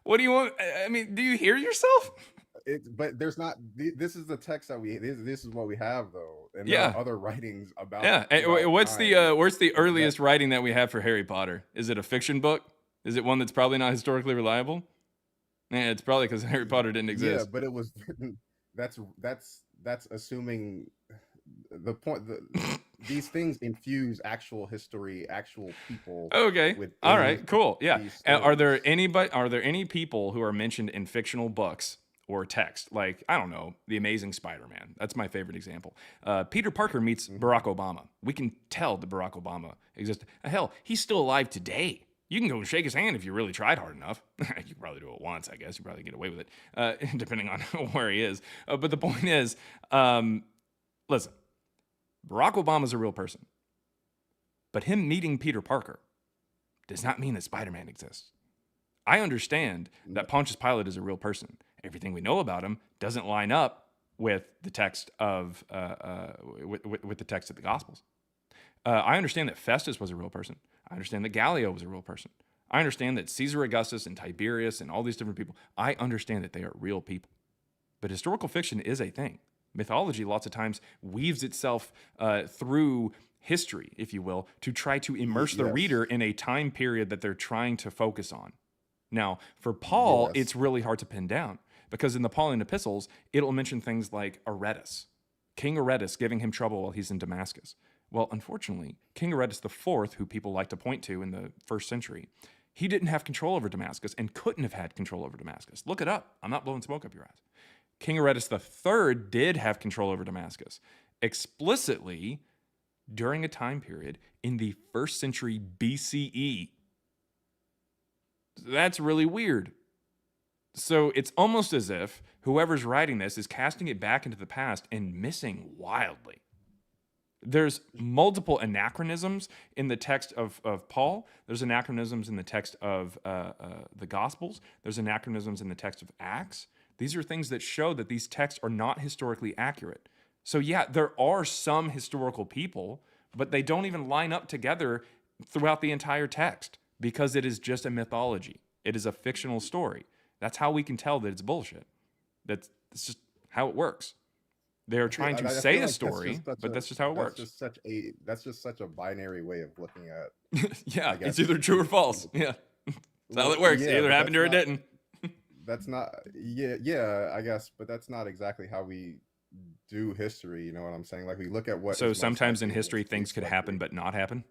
What do you want? I mean, do you hear yourself? But there's not. This is the text that we. This is what we have though, and Yeah. there are other writings about. Yeah. And throughout what's the time. where's the earliest writing that we have for Harry Potter? Is it a fiction book? Is it one that's probably not historically reliable? Yeah, it's probably because Harry Potter didn't Yeah, exist. but it was written. That's assuming the point. These things infuse actual history, actual people. Okay. within All right. Cool. Yeah. these Are there stories. any people who are mentioned in fictional books or a text, like, I don't know, The Amazing Spider-Man. That's my favorite example. Peter Parker meets Barack Obama. We can tell that Barack Obama exists. Hell, he's still alive today. You can go and shake his hand if you really tried hard enough. You could probably do it once, I guess. You probably get away with it, depending on where he is. But the point is, listen, Barack Obama's a real person. But him meeting Peter Parker does not mean that Spider-Man exists. I understand that Pontius Pilate is a real person. Everything we know about him doesn't line up with the text of with the text of the Gospels. I understand that Festus was a real person. I understand that Gallio was a real person. I understand that Caesar Augustus and Tiberius and all these different people, I understand that they are real people. But historical fiction is a thing. Mythology lots of times weaves itself through history, if you will, to try to immerse the reader in a time period that they're trying to focus on. Now, for Paul, it's really hard to pin down because in the Pauline epistles, it'll mention things like Aretas, King Aretas giving him trouble while he's in Damascus. Well, unfortunately, King Aretas IV, who people like to point to in the first century, he didn't have control over Damascus and couldn't have had control over Damascus. Look it up. I'm not blowing smoke up your ass. King Aretas III did have control over Damascus explicitly during a time period in the 1st century BCE. That's really weird. So it's almost as if whoever's writing this is casting it back into the past and missing wildly. There's multiple anachronisms in the text of Paul. There's anachronisms in the text of the Gospels. There's anachronisms in the text of Acts. These are things that show that these texts are not historically accurate. So yeah, there are some historical people, but they don't even line up together throughout the entire text because it is just a mythology. It is a fictional story. That's how we can tell that it's bullshit. That's just how it works. They're trying to say a story, but that's just how it works. That's just such a binary way of looking at. Yeah, it's either true or false. Yeah, that's how it works. It either happened or it didn't. That's not. Yeah, I guess, but that's not exactly how we do history. You know what I'm saying? Like we look at what. So sometimes in history, things could happen but not happen.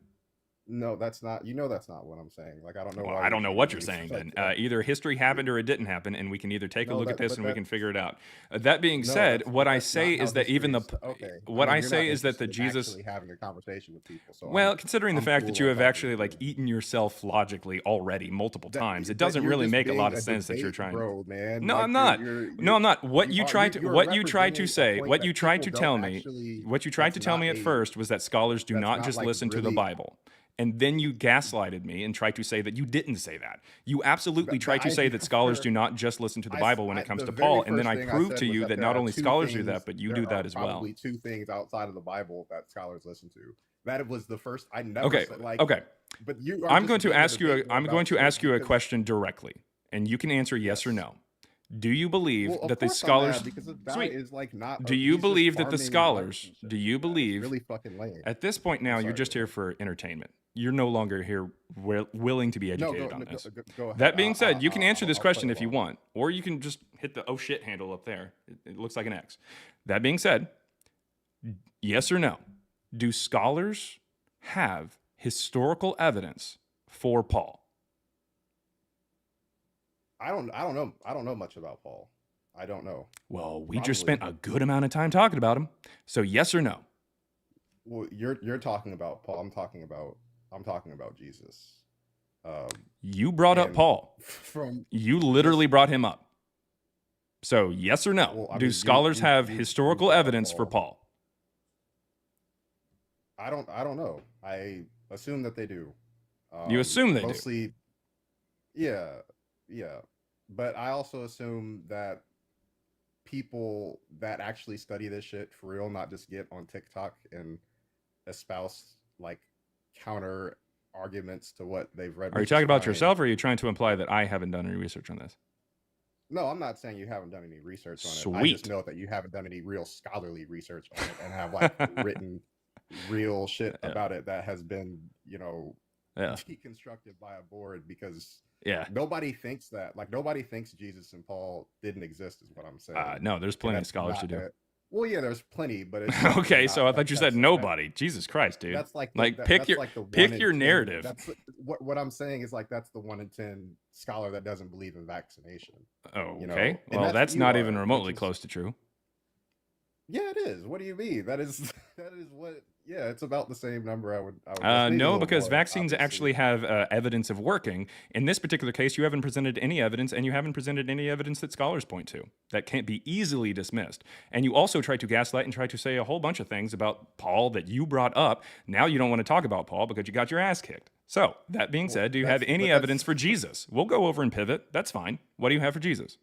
No, that's not. That's not what I'm saying. Like I don't know. Well, I don't know what you're saying then. Either history happened or it didn't happen, and we can either take a look at this and we can figure it out. That being said, what I say is that even the what I say is that the Jesus having a conversation with people. So well, considering the fact that you have actually like eaten yourself logically already multiple times, it doesn't really make a lot of sense that you're trying. Bro, man. No, I'm not. No, I'm not. What you tried to say, what you tried to tell me at first was that scholars do not just listen to the Bible. And then you gaslighted me and tried to say that you didn't say that. You absolutely tried to say that scholars do not just listen to the Bible when it comes to Paul. And then I proved to you that not only scholars do that, but you do that as well. Probably two things outside of the Bible that scholars listen to. That was the first. I never said like. Okay. But you. I'm going to ask you a question directly, and you can answer yes or no. Do you believe that the scholars? Is like not. Do you believe that the scholars? Do you believe? Really fucking lame. At this point now, you're just here for entertainment. You're no longer here willing to be educated on this. Go ahead. That being said, you can answer this question if you want, or you can just hit the oh shit handle up there. It looks like an X. That being said, yes or no? Do scholars have historical evidence for Paul? I don't know. I don't know much about Paul. I don't know. Well, we just spent a good amount of time talking about him. So yes or no? Well, you're talking about Paul. I'm talking about Jesus. You brought up Paul. You literally brought him up. So yes or no? Well, do scholars have historical evidence for Paul? I don't know. I assume that they do. You assume they do. Yeah. But I also assume that people that actually study this shit for real, not just get on TikTok and espouse like counter arguments to what they've read. Are you talking about yourself, or are you trying to imply that I haven't done any research on this? No, I'm not saying you haven't done any research on it. Sweet. I just know that you haven't done any real scholarly research on it and have like written real shit about it that has been, deconstructed by a board because nobody thinks that. Like nobody thinks Jesus and Paul didn't exist is what I'm saying. No, there's plenty of scholars who do. Well, yeah, there's plenty, but it's definitely Okay, so not I like thought you said nobody. Jesus Christ, dude. that's like Like the, pick that's your like the one pick in your 10 narrative. That's what I'm saying is like that's the 1 in 10 scholar that doesn't believe in vaccination. Oh, You know, okay. and Well, that's what you not are, even remotely which is- close to true. Yeah, it is. What do you mean? That is that is what. Yeah, it's about the same number. I would guess. Maybe a No, little because more, vaccines obviously. actually have evidence of working. In this particular case, you haven't presented any evidence, and you haven't presented any evidence that scholars point to that can't be easily dismissed. And you also try to gaslight and try to say a whole bunch of things about Paul that you brought up. Now you don't want to talk about Paul because you got your ass kicked. So, that being said, do you have any evidence for Jesus? We'll go over and pivot. That's fine. What do you have for Jesus?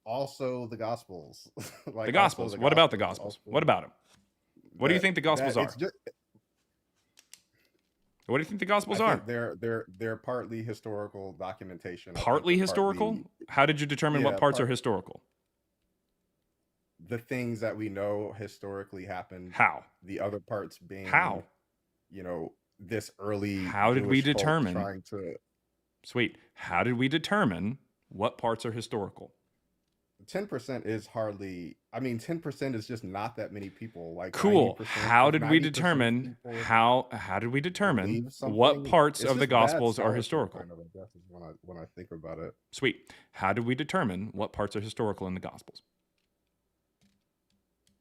Also, the Gospels. Like, The Gospels. What about the Gospels? also- What about them? What do you think the Gospels that are? it's just- What do you think the Gospels I are? think they're partly historical documentation. I think Partly they're historical? partly How did you determine what Yeah, parts are part- historical? the things that we know historically happened. How? The other parts being How? You know, this early. How did we Jewish folk determine- Trying to Sweet. How did we determine what parts are historical? 10% is hardly. I mean, 10% is just not that many people. Like Cool. 90%, How did we 90% of determine people how did we determine believe what something. parts It's of the just bad Gospels are scholarship, historical? kind of, I guess, is when I think about it. Sweet. How did we determine what parts are historical in the Gospels?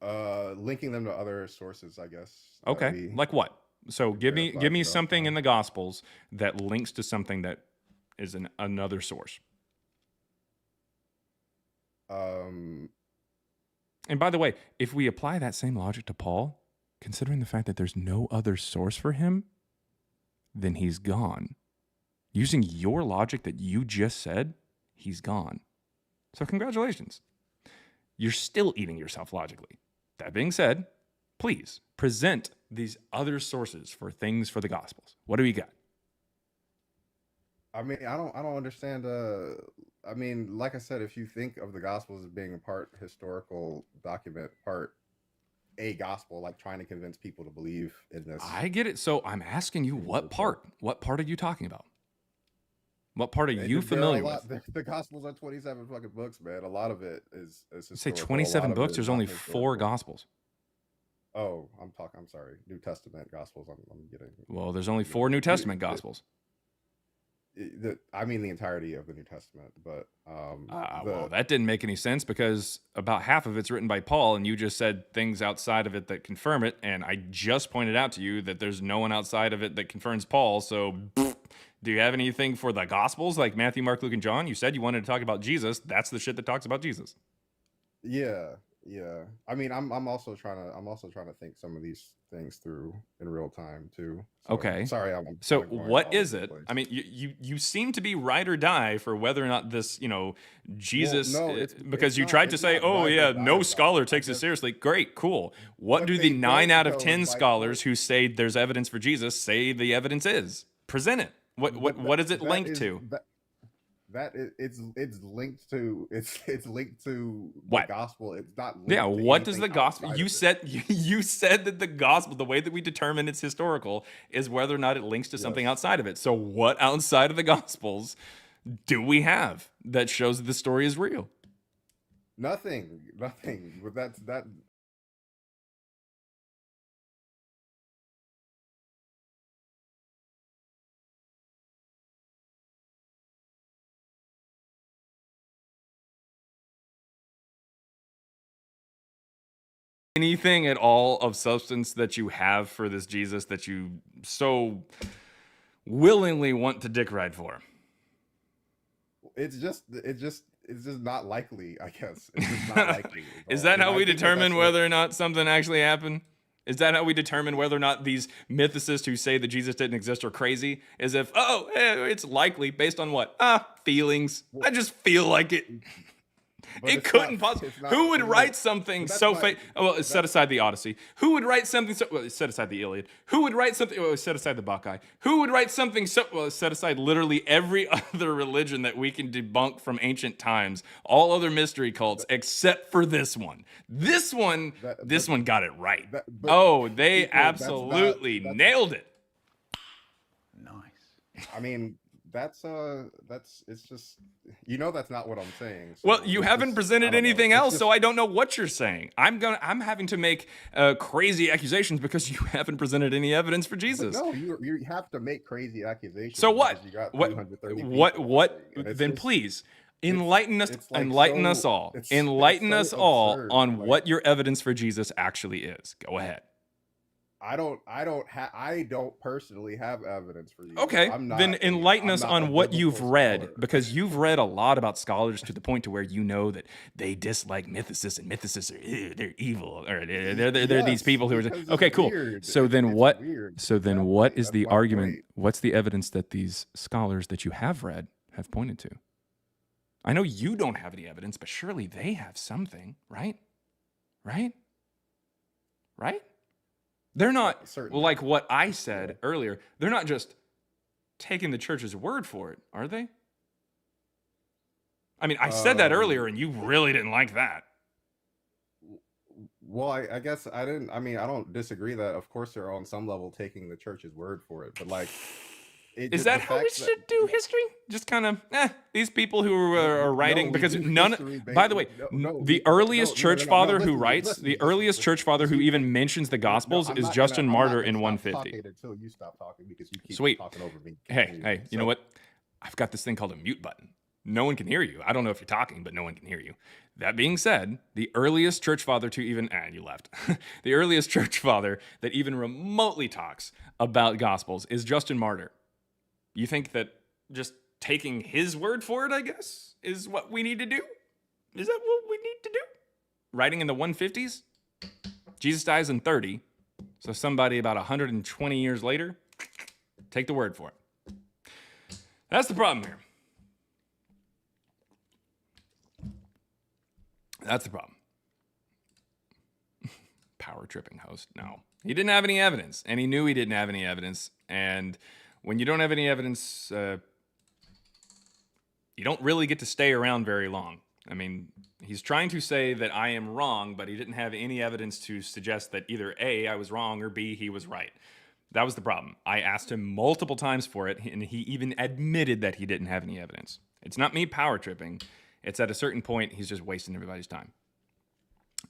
Linking them to other sources, I guess. that Okay. we- Like what? So give me verify give me without something in time. the Gospels that links to something that is another source. um And by the way, if we apply that same logic to Paul, considering the fact that there's no other source for him, then he's gone. Using your logic that you just said, he's gone. So congratulations. You're still eating yourself logically. That being said, please present these other sources for things for the Gospels. What do we got? I mean, I don't understand. I mean, like I said, if you think of the Gospels as being a part historical document, part a gospel, like trying to convince people to believe in this. I get it. So I'm asking you, what part? What part are you talking about? What part are There- you there are a familiar lot- with? The Gospels are 27 fucking books, man. A lot of it is You say historical, a lot 27 of it books. is There's not only 4 historical. Gospels. Oh, I'm sorry. New Testament Gospels. I'm getting. Well, there's only 4 New Testament Gospels. I mean the entirety of the New Testament, but Well, that didn't make any sense because about half of it's written by Paul, and you just said things outside of it that confirm it. And I just pointed out to you that there's no one outside of it that confirms Paul. So, do you have anything for the Gospels like Matthew, Mark, Luke, and John? You said you wanted to talk about Jesus. That's the shit that talks about Jesus. yeah. I mean, I'm also trying to think some of these things through in real time too. So, Okay. Sorry, I'm So going what all is over the it? place. I mean, you seem to be ride or die for whether or not this, Jesus, no, it's because you not- tried to it's say, not oh ride or yeah, die, no but scholar I takes it just- seriously. Great, cool. What What do they the 9 don't out of know 10 is, like, scholars who say there's evidence for Jesus say the evidence is? Present it. What is it linked to? It's linked to it's linked to What? the gospel. It's not. Linked Yeah, to what does the anything gospel? outside You of it. said you said that the gospel, the way that we determine it's historical, is whether or not it links to something Yes. outside of it. So, what outside of the gospels do we have that shows that the story is real? Nothing. But that. Anything at all of substance that you have for this Jesus that you so willingly want to dick ride for? It's just not likely. I guess it's just not likely. Is that And how I we think determine that's what- whether or not something actually happened? Is that how we determine whether or not these mythicists who say that Jesus didn't exist are crazy? As if, it's likely based on what? Feelings. I just feel like it. But It it's couldn't not- possibly. it's not- Who would it's write not- something but that's so not- fake? Oh, well, set aside the Odyssey. Who would write something so? Well, set aside the Iliad. Who would write something? Well, set aside the Bacchae. Who would write something so? Well, set aside literally every other religion that we can debunk from ancient times. All other mystery cults except for this one. This one got it right. but Oh, they people, that's not- absolutely that's- nailed it. Nice. I mean, that's it's just that's not what I'm saying. Well, So you it's haven't just, presented I don't know. anything It's else, just so I don't know what you're saying. I'm having to make crazy accusations because you haven't presented any evidence for but Jesus. no, you have to make crazy accusations So what? because you got What? 230 What? people What? watching, and it's Then just please it's enlighten us. it's like Enlighten us so all. it's Enlighten so us all absurd. on Like what your evidence for Jesus actually is. Go ahead. I don't personally have evidence for you. Okay, then enlighten us I'm not on a what you've biblical read, scholar. because you've read a lot about scholars to the point to where you know that they dislike mythicists, and mythicists are they're evil, or they're these Yes, people who are because okay, it's cool. weird. So then It's what? weird. So then what Exactly. is That's the my argument? point. What's the evidence that these scholars that you have read have pointed to? I know you don't have any evidence, but surely they have something, right? Right? Right? They're not Certainly. like what I said earlier. They're not just taking the church's word for it, are they? I mean, I said that earlier, and you really didn't like that. Well, I guess I didn't. I mean, I don't disagree that, of course, they're on some level taking the church's word for it. But like, Is that how we should do history? Just kind of, these people who are writing, because none. By the way, the earliest church father who writes, the earliest church father who even mentions the Gospels is Justin Martyr in 150. Until you stop talking because you keep Sweet. talking over me. Hey, you know what? I've got this thing called a mute button. No one can hear you. I don't know if you're talking, but no one can hear you. That being said, the earliest church father to even, you left. The earliest church father that even remotely talks about Gospels is Justin Martyr. You think that just taking his word for it, I guess, is what we need to do? Is that what we need to do? Writing in the 150s? Jesus dies in 30. So somebody about 120 years later, take the word for it. That's the problem here. That's the problem. Power tripping host. No. He didn't have any evidence, and he knew he didn't have any evidence. And when you don't have any evidence, you don't really get to stay around very long. I mean, he's trying to say that I am wrong, but he didn't have any evidence to suggest that either A, I was wrong, or B, he was right. That was the problem. I asked him multiple times for it, and he even admitted that he didn't have any evidence. It's not me power tripping. It's at a certain point, he's just wasting everybody's time.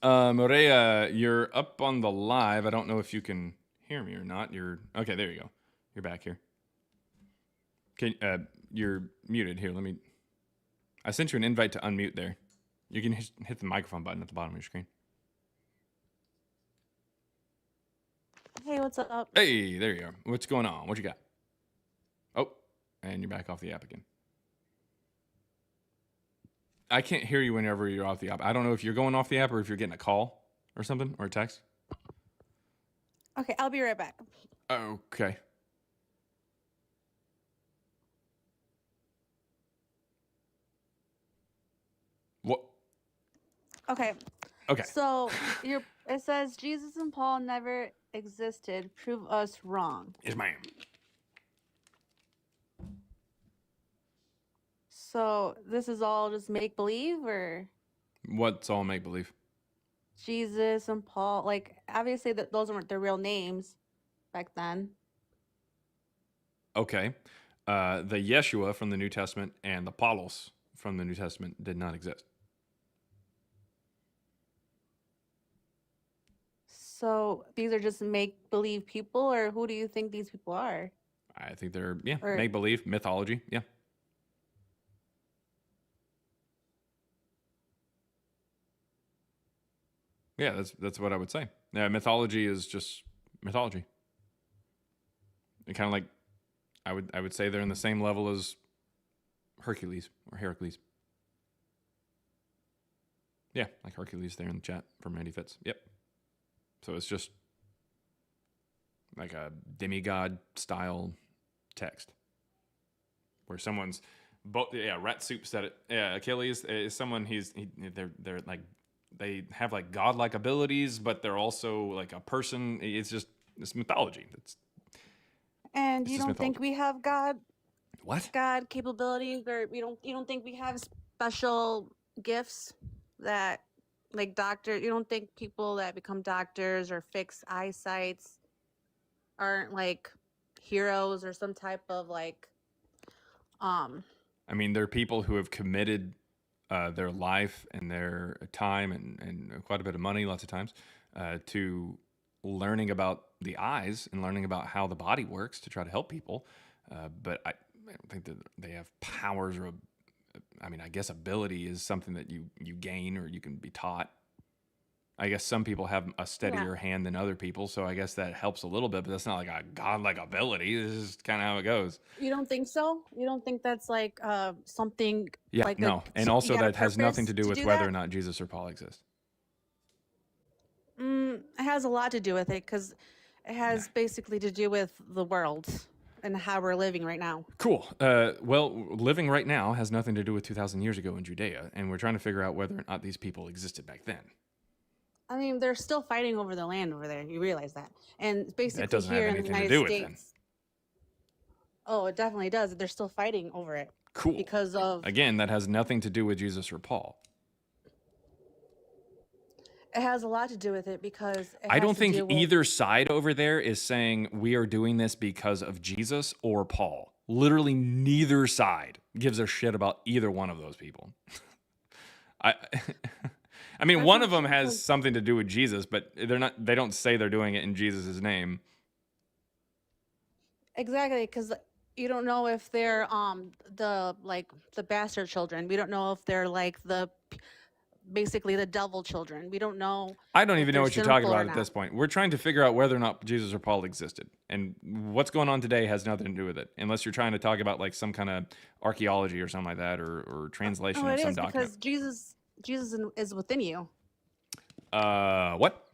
Morea, you're up on the live. I don't know if you can hear me or not. Okay, there you go. You're back here. You're muted. Here, I sent you an invite to unmute there. You can hit the microphone button at the bottom of your screen. Hey, what's up? Hey, there you are. What's going on? What you got? Oh, and you're back off the app again. I can't hear you whenever you're off the app. I don't know if you're going off the app or if you're getting a call or something, or a text. Okay, I'll be right back. Okay. What? Okay. Okay. So it says Jesus and Paul never existed. Prove us wrong. Yes, ma'am. So this is all just make believe, or What's all make believe? Jesus and Paul? Like, obviously that those weren't their real names back then. Okay. The Yeshua from the New Testament and the Paulos from the New Testament did not exist. So these are just make believe people, or who do you think these people are? I think they're Or- make believe, mythology. Yeah. Yeah, that's what I would say. Yeah, mythology is just mythology. And kind of like I would say they're in the same level as Hercules or Heracles. Yeah, like Hercules there in the chat from Randy Fitz. Yep. So it's just like a demigod style text where someone's Rat Soup said it. Yeah, Achilles is someone they're like they have like godlike abilities, but they're also like a person. It's mythology. And It's you just don't think we have God What? capabilities, or you don't think we have special gifts that, like, doctors? You don't think people that become doctors or fix eyesights aren't like heroes or some type of like I mean, there are people who have committed their life and their time and quite a bit of money, lots of times, to learning about the eyes and learning about how the body works to try to help people. But I don't think that they have powers or, I mean, I guess ability is something that you gain or you can be taught. I guess some people have a steadier hand than other people, so I guess that helps a little bit, but that's not like a godlike ability. This is kind of how it goes. You don't think so? You don't think that's like something Yeah, like no. And you also got a that has nothing to purpose do with whether that? or not Jesus or Paul exist. It has a lot to do with it because it has basically to do with the world and how we're living right now. Cool. Well, living right now has nothing to do with 2,000 years ago in Judea, and we're trying to figure out whether or not these people existed back then. I mean, they're still fighting over the land over there. You realize that? And basically doesn't have here in the anything to United do with it, then. States. Oh, it definitely does. They're still fighting over it. Cool. Because of Again, that has nothing to do with Jesus or Paul. it has a lot to do with it because it I has don't to think do with, either side over there is saying we are doing this because of Jesus or Paul. Literally neither side gives a shit about either one of those people. I mean, That's one not of them true, has 'cause- something to do with Jesus, but they don't say they're doing it in Jesus' name. exactly because you don't know if they're the bastard children. We don't know if they're like basically the devil children. We don't know. I don't if even know they're what you're talking sinful or about at this not. point. We're trying to figure out whether or not Jesus or Paul existed. And what's going on today has nothing to do with it, unless you're trying to talk about like some kind of archaeology or something like that, or translation Oh, of it some is document. because Jesus is within you. What?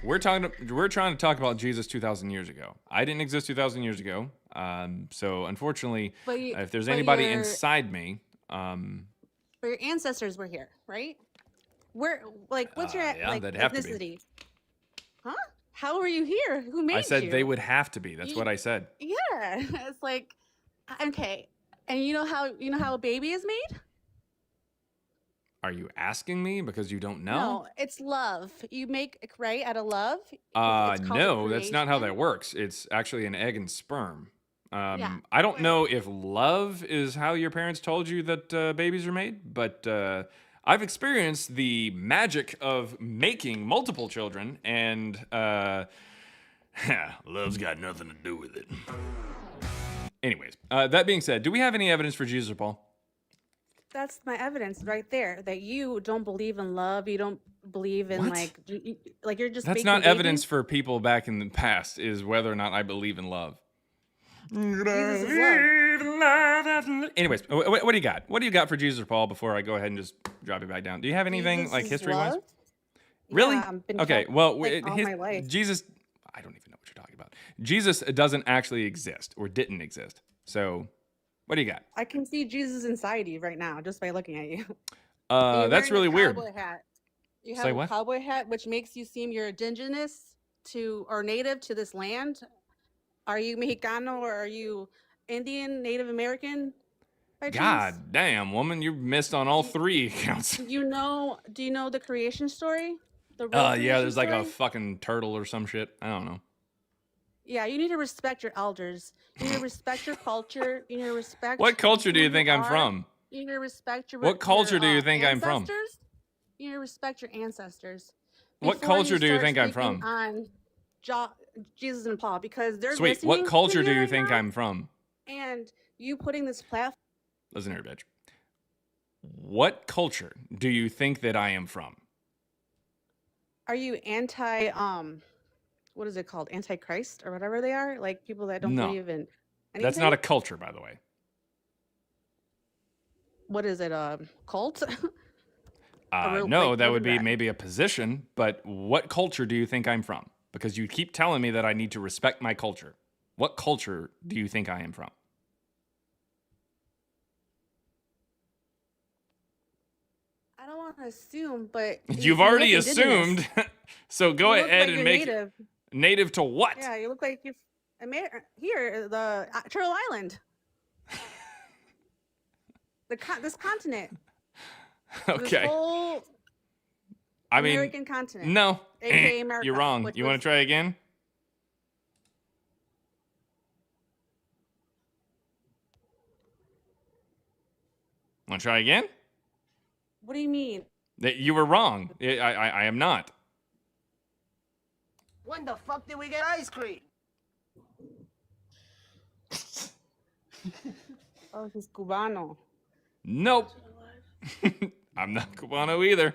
We're trying to talk about Jesus 2,000 years ago. I didn't exist 2,000 years ago. So unfortunately, But you, if there's but anybody your inside me, but your ancestors were here, right? Where what's your yeah, like they'd have to be. ethnicity? Huh? How were you here? Who made you? I said they would have to be. That's You- what I said. Yeah, it's like okay, and you know how a baby is made? Are you asking me because you don't know? No, it's love. You make right out of love. It's called No, that's not how creation. that works. It's actually an egg and sperm. Yeah, I don't but- know if love is how your parents told you that babies are made, but I've experienced the magic of making multiple children, and love's got nothing to do with it. Anyways, that being said, do we have any evidence for Jesus or Paul? That's my evidence right there that you don't believe in love. You don't believe in What? like you're just That's making not evidence babies. for people back in the past, is whether or not I believe in love. Jesus is love. Anyways, what do you got? What do you got for Jesus or Paul before I go ahead and just drop it back down? Do you have anything Jesus like is history-wise? love? Really? Yeah, I've been Okay, told, well, like, all my life. Jesus, I don't even know what you're talking about. Jesus doesn't actually exist or didn't exist. So, what do you got? I can see Jesus inside you right now just by looking at you. And you're That's wearing really a weird. cowboy hat. You have Say a what? cowboy hat, which makes you seem you're indigenous to or native to this land. Are you Mexicano or are you Indian, Native American? By chance? God damn, woman, you missed on all three accounts. Do you know the creation story? The real Yeah, creation there's like a story? fucking turtle or some shit. I don't know. Yeah, you need to respect your elders. You need to respect your culture. You need to respect What culture do who you think I'm are. from? You need to respect your What culture do you think I'm from? ancestors. You need to respect your ancestors. What before culture do you start think I'm speaking from? On Jesus and Paul, because they're Sweet. listening What culture to do you right think now, I'm from? And you putting this platform. Listen here, bitch. What culture do you think that I am from? Are you anti what is it called? Antichrist or whatever they are? Like people that don't No. believe in anything? That's not a culture, by the way. What is it? A cult? real- No, like, that what would is be that? maybe a position, but what culture do you think I'm from? Because you keep telling me that I need to respect my culture. What culture do you think I am from? I don't want to assume, but You've you already look indigenous. assumed. So go You look ahead like and you're make native. native to what? Yeah, you look like you're here, the Turtle Island. This continent. This Okay. whole I mean, American continent. no. AKA America, You're wrong. which You want was- to try again? Want to try again? What do you mean? That you were wrong. I am not. When the fuck did we get ice cream? Oh, he's Cubano. Nope. I'm not Cubano either.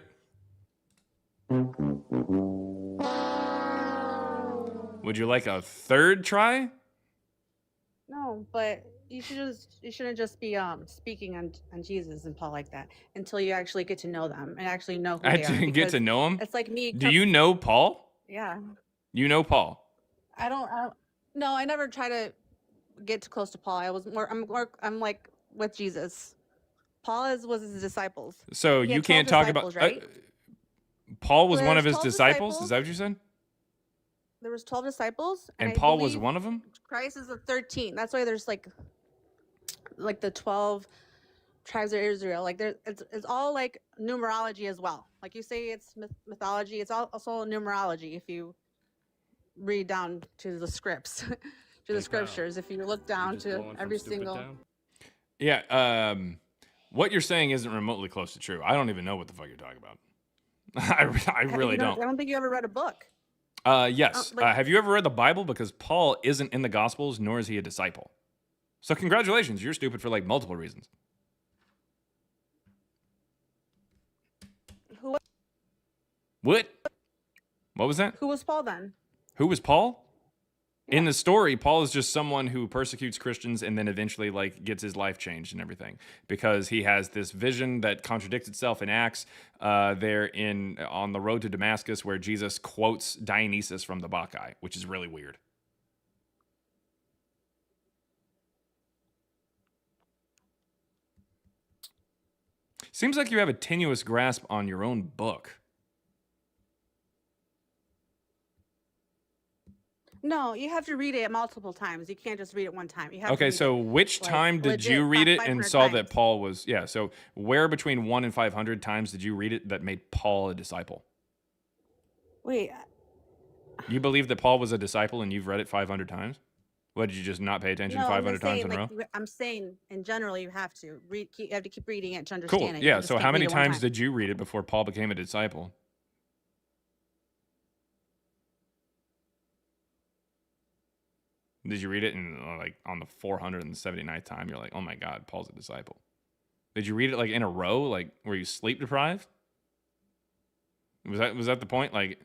Would you like a third try? No, but you shouldn't just be speaking on Jesus and Paul like that until you actually get to know them and actually know who I they are. didn't get to because know him. It's like me. Do you know Paul? Yeah. You know Paul. I don't. No, I never try to get too close to Paul. I'm like with Jesus. Paul was his disciples. So He you had 12 can't talk about. disciples, right? Paul was So one of there's his 12 disciples. disciples. Is that what you said? There was 12 disciples, And I Paul was believe one of them? Christ is the 13th. That's why there's like the 12 tribes of Israel. Like it's all like numerology as well. Like you say, it's mythology. It's also numerology. If you read down to the scripts, to the scriptures, if you look down to every single. Yeah. What you're saying isn't remotely close to true. I don't even know what the fuck you're talking about. I really don't. I don't think you ever read a book. Yes. like- Have you ever read the Bible? Because Paul isn't in the Gospels, nor is he a disciple. So congratulations, you're stupid for like multiple reasons. Who What? What was that? who was Paul then? Who was Paul? In Yeah. the story, Paul is just someone who persecutes Christians and then eventually like gets his life changed and everything because he has this vision that contradicts itself in Acts. There on the road to Damascus, where Jesus quotes Dionysus from the Bacchae, which is really weird. Seems like you have a tenuous grasp on your own book. No, you have to read it multiple times. You can't just read it one time. You have to Okay, read so it, which like, time did legit you read it 500 and saw that times. Paul was, yeah, so where between 1 and 500 times did you read it that made Paul a disciple? Wait, You believe that Paul was a disciple and you've read it 500 times? What, did you just not pay attention no, 500 times in a row? I'm saying in general you have to read. You have to keep reading it to Cool. understand it. You Yeah, just so can't how read many it one times time. did you read it before Paul became a disciple? Did you read it in like on the 479th time? You're like, oh my God, Paul's a disciple. Did you read it like in a row? Like, were you sleep deprived? Was that the point? Like,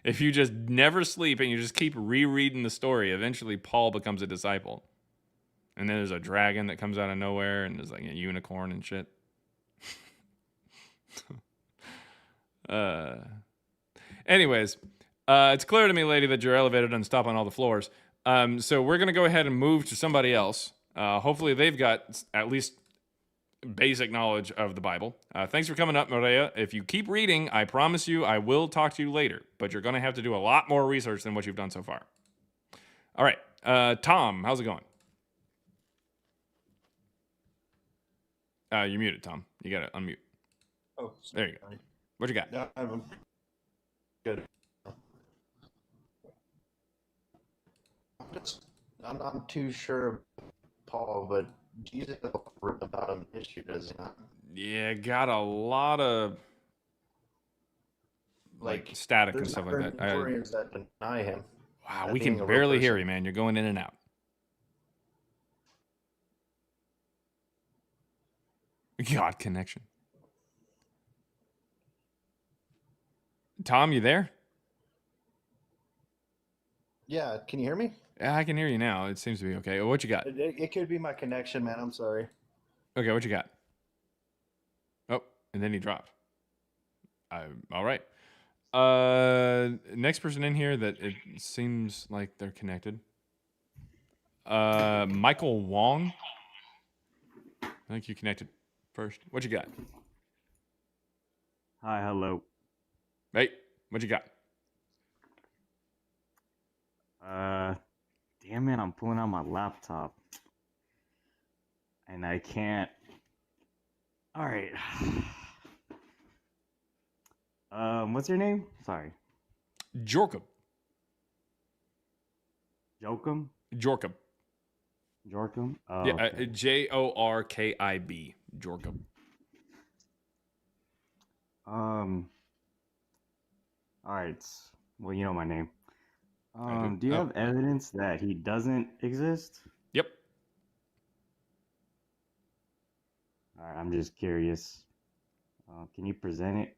if you just never sleep and you just keep rereading the story, eventually Paul becomes a disciple. And then there's a dragon that comes out of nowhere, and there's like a unicorn and shit. Anyways, it's clear to me, lady, that your elevator doesn't stop on all the floors. So we're going to go ahead and move to somebody else. Hopefully they've got at least basic knowledge of the Bible. Thanks for coming up, Maria. If you keep reading, I promise you I will talk to you later, but you're going to have to do a lot more research than what you've done so far. All right. Tom, how's it going? You're muted, Tom. You got to unmute. Oh, There you go. What you got? yeah, I'm good. I'm not too sure of Paul, but Jesus wrote about him in history, does he not? Yeah, got a lot of like static and There's stuff like that. historians that deny him. Wow, that we being can a real barely hear person. you, man. You're going in and out. God connection. Tom, you there? Yeah, can you hear me? Yeah, I can hear you now. It seems to be okay. What you got? It could be my connection, man. I'm sorry. Okay, what you got? Oh, and then he dropped. All right. Next person in here that it seems like they're connected. Michael Wong. I think you connected first. What you got? Hi, hello. Hey, what you got? Damn it, I'm pulling out my laptop. And I can't. Alright. What's your name? Sorry. Jorkum. Jokum? Jorkum. Jorkim? Oh, Yeah, okay. Jorkib. Jorkim. All right. Well, you know my name. I do. Do you Oh, have evidence that he doesn't exist? yep. All right, I'm just curious. Can you present it?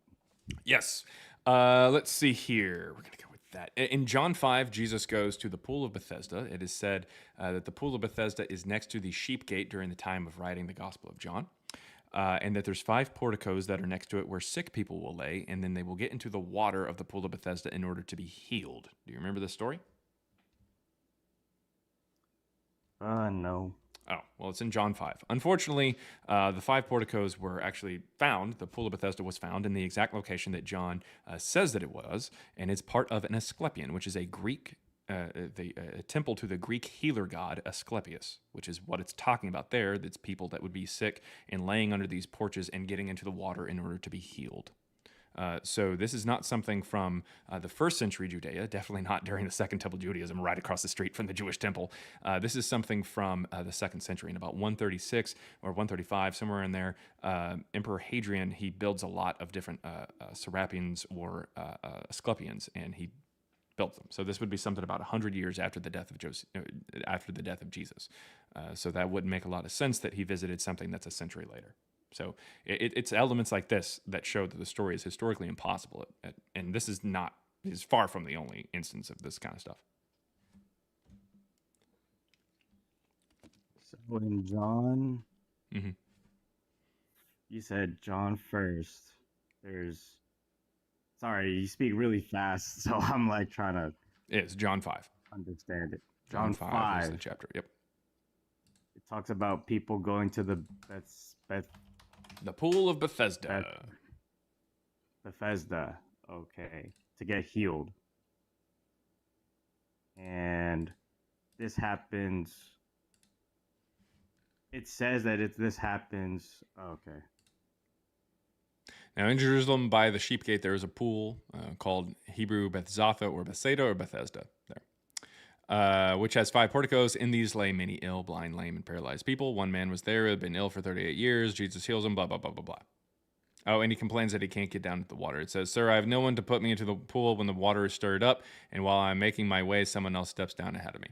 Yes. Let's see here. We're going to go with that. In John 5, Jesus goes to the Pool of Bethesda. It is said that the Pool of Bethesda is next to the sheep gate during the time of writing the Gospel of John. And that there's 5 porticos that are next to it where sick people will lay, and then they will get into the water of the Pool of Bethesda in order to be healed. Do you remember this story? No. Oh, well, it's in John 5. Unfortunately, the 5 porticos were actually found. The Pool of Bethesda was found in the exact location that John says that it was, and it's part of an Asclepion, which is a Greek, a temple to the Greek healer god Asclepius, which is what it's talking about there. That's people that would be sick and laying under these porches and getting into the water in order to be healed. So this is not something from the first century Judea, definitely not during the Second Temple Judaism, right across the street from the Jewish temple. This is something from the second century. In about 136 or 135, somewhere in there, Emperor Hadrian, he builds a lot of different Serapions or Asclepions, and he built them. So this would be something about 100 years after the death of Jesus. So that wouldn't make a lot of sense that he visited something that's a century later. So it's elements like this that show that the story is historically impossible, and this is far from the only instance of this kind of stuff. So in John, Mm-hmm. you said John first. Sorry, you speak really fast, so I'm like trying to. It's John 5. Understand it. John 5 is the chapter. Yep. It talks about people going to the the Pool of Bethesda. Bethesda, okay, to get healed. And this happens. It says that this happens. Okay. Now in Jerusalem, by the sheep gate, there is a pool called Hebrew Bethzatha or Bethsaida or Bethesda there, which has 5 porticos. In these lay many ill, blind, lame, and paralyzed people. One man was there, had been ill for 38 years. Jesus heals him, blah, blah, blah, blah, blah. Oh, and he complains that he can't get down to the water. It says, "Sir, I have no one to put me into the pool when the water is stirred up, and while I'm making my way, someone else steps down ahead of me."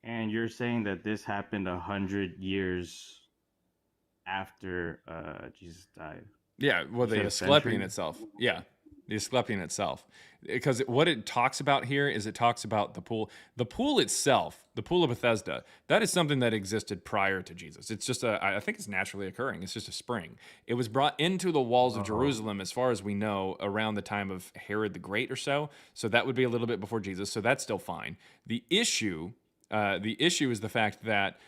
And you're saying that this happened 100 years after Jesus died? Yeah, well, the Asclepion itself. Yeah, the Asclepion itself. Because what it talks about here is it talks about the pool. The pool itself, the Pool of Bethesda, that is something that existed prior to Jesus. It's just I think it's naturally occurring. It's just a spring. It was brought into the walls of Jerusalem, as far as we know, around the time of Herod the Great or so. So that would be a little bit before Jesus. So that's still fine. The issue is the fact that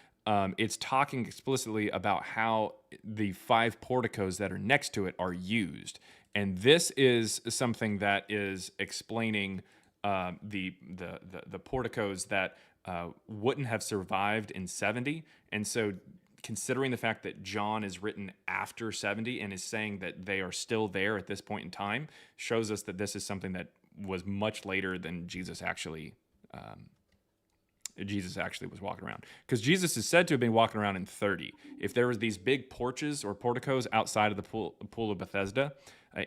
it's talking explicitly about how the 5 porticos that are next to it are used. And this is something that is explaining the porticos that wouldn't have survived in 70. And so considering the fact that John is written after 70 and is saying that they are still there at this point in time, shows us that this is something that was much later than Jesus actually was walking around, because Jesus is said to have been walking around in 30. If there was these big porches or porticos outside of the pool of Bethesda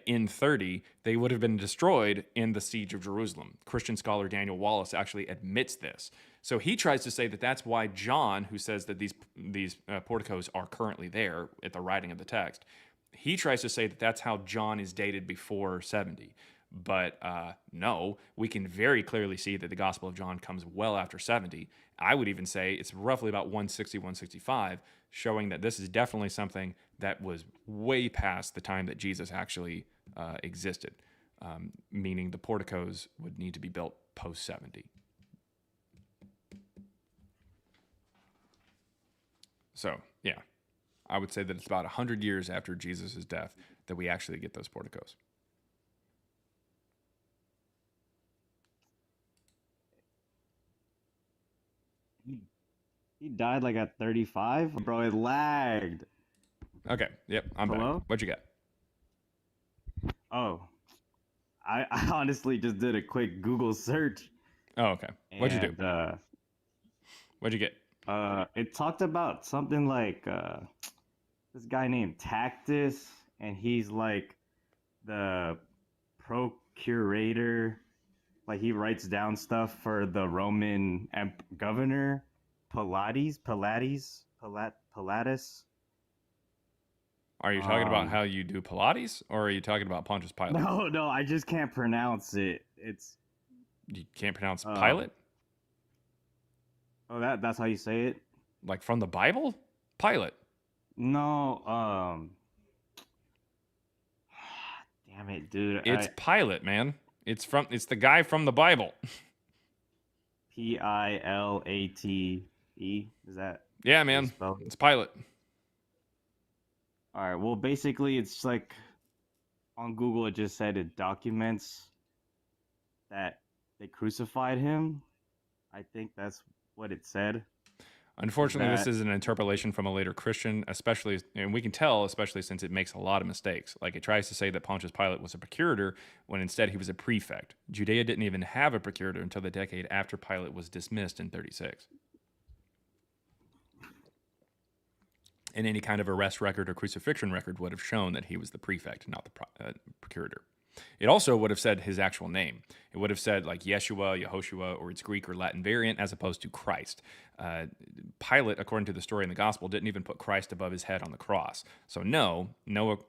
in 30, they would have been destroyed in the siege of Jerusalem. Christian scholar Daniel Wallace actually admits this. So he tries to say that that's why John, who says that these porticos are currently there at the writing of the text, he tries to say that that's how John is dated before 70. But no, we can very clearly see that the Gospel of John comes well after 70. I would even say it's roughly about 160, 165, showing that this is definitely something that was way past the time that Jesus actually existed, meaning the porticos would need to be built post 70. So, yeah, I would say that it's about 100 years after Jesus' death that we actually get those porticos. He died like at 35? Bro, it lagged. Okay, yep, I'm Hello? back. What'd you get? Oh, I honestly just did a quick Google search. Oh, okay. What'd you do? And, What'd you get? it talked about something like this guy named Tactus, and he's like the procurator. Like he writes down stuff for the Roman governor Pilatus. Are you talking about how you do Pilates, or are you talking about Pontius Pilate? No, I just can't pronounce it. You can't pronounce Pilate? Oh, that's how you say it? Like from the Bible? Pilate. No, damn it, dude. It's Pilate, man. It's the guy from the Bible. Pilate. Is that? Yeah, man. It's Pilate. All right. Well, basically, it's like on Google, it just said it documents that they crucified him. I think that's what it said. Unfortunately, this is an interpolation from a later Christian, especially, and we can tell, especially since it makes a lot of mistakes. Like it tries to say that Pontius Pilate was a procurator when instead he was a prefect. Judea didn't even have a procurator until the decade after Pilate was dismissed in 36. And any kind of arrest record or crucifixion record would have shown that he was the prefect, not the procurator. It also would have said his actual name. It would have said like Yeshua, Yehoshua, or its Greek or Latin variant, as opposed to Christ. Pilate, according to the story in the gospel, didn't even put Christ above his head on the cross. So no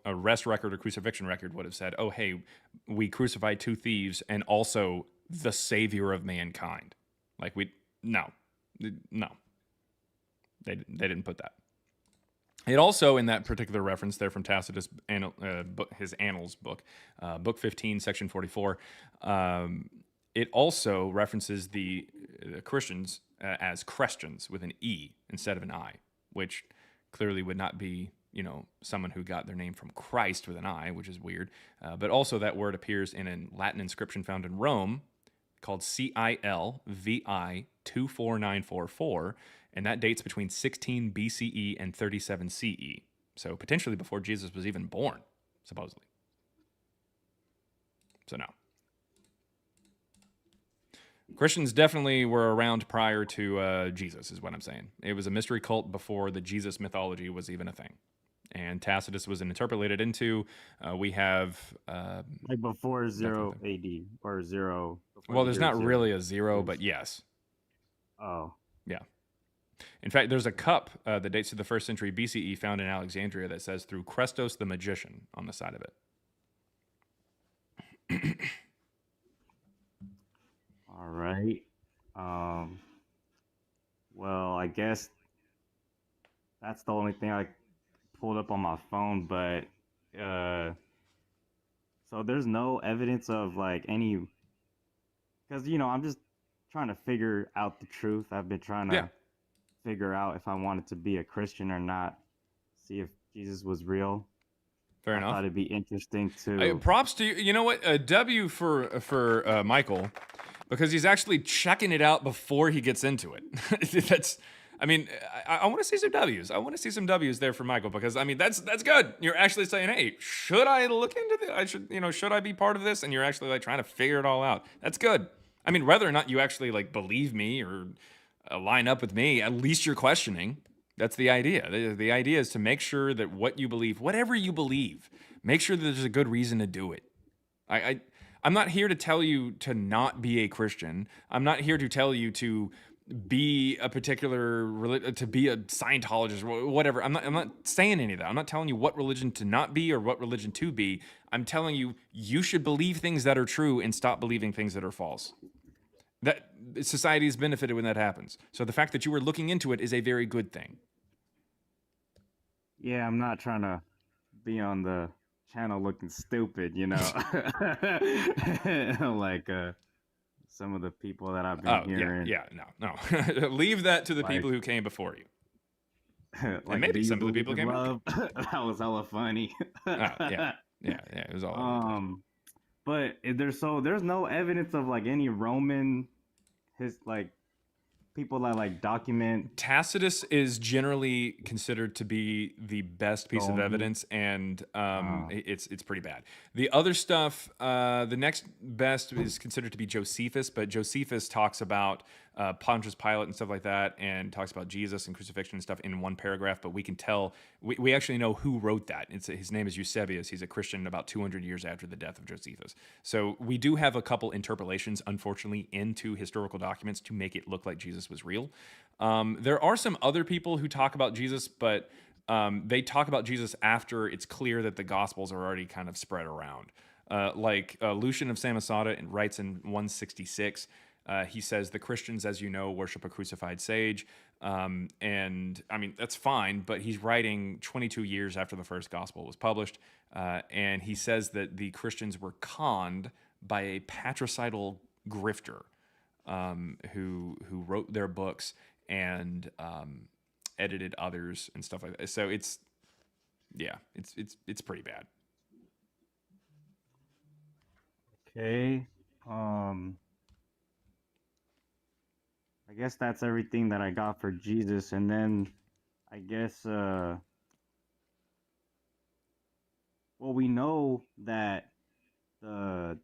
arrest record or crucifixion record would have said, oh, hey, we crucified 2 thieves and also the savior of mankind. Like no. They didn't put that. It also, in that particular reference there from Tacitus, his Annals book, book 15, section 44, it also references the Christians as Christians with an E instead of an I, which clearly would not be, someone who got their name from Christ with an I, which is weird. But also that word appears in a Latin inscription found in Rome called CILVI 24944, and that dates between 16 BCE and 37 CE. So potentially before Jesus was even born, supposedly. So no. Christians definitely were around prior to Jesus, is what I'm saying. It was a mystery cult before the Jesus mythology was even a thing. And Tacitus was interpolated into. We have... like before 0 AD, or 0... Well, there's not really a 0, but yes. Oh. Yeah. In fact, there's a cup that dates to the 1st century BCE found in Alexandria that says through Chrestos the magician on the side of it. All right. Well, I guess that's the only thing I pulled up on my phone, but so there's no evidence of like any, because I'm just trying to figure out the truth. I've been trying to figure out if I wanted to be a Christian or not, see if Jesus was real. Fair enough. I thought it'd be interesting to... props to you. You know what? A W for Michael, because he's actually checking it out before he gets into it. I want to see some W's. I want to see some W's there for Michael, because that's good. You're actually saying, hey, should I look into this? Should I be part of this? And you're actually like trying to figure it all out. That's good. Whether or not you actually like believe me or line up with me, at least you're questioning. That's the idea. The idea is to make sure that what you believe, whatever you believe, make sure that there's a good reason to do it. I'm not here to tell you to not be a Christian. I'm not here to tell you to be a particular, to be a Scientologist or whatever. I'm not saying any of that. I'm not telling you what religion to not be or what religion to be. I'm telling you, you should believe things that are true and stop believing things that are false. That society is benefited when that happens. So the fact that you were looking into it is a very good thing. Yeah, I'm not trying to be on the channel looking stupid, like some of the people that I've been hearing. No. Leave that to the people who came before you. Like, and maybe some of the people came love. That was hella funny. Yeah, it was all. But there's no evidence of like any Roman people that like document. Tacitus is generally considered to be the best piece of evidence, and it's pretty bad. The other stuff, the next best is considered to be Josephus, but Josephus talks about Pontius Pilate and stuff like that, and talks about Jesus and crucifixion and stuff in one paragraph, but we can tell, we actually know who wrote that. His name is Eusebius. He's a Christian about 200 years after the death of Josephus. So we do have a couple interpolations, unfortunately, into historical documents to make it look like Jesus was real. There are some other people who talk about Jesus, but they talk about Jesus after it's clear that the Gospels are already kind of spread around. Like Lucian of Samosata writes in 166, he says, the Christians, as you know, worship a crucified sage. And I mean, that's fine, but he's writing 22 years after the first gospel was published. And he says that the Christians were conned by a patricidal grifter who wrote their books and edited others and stuff like that. So it's pretty bad. Okay. I guess that's everything that I got for Jesus, and then I guess well, we know that the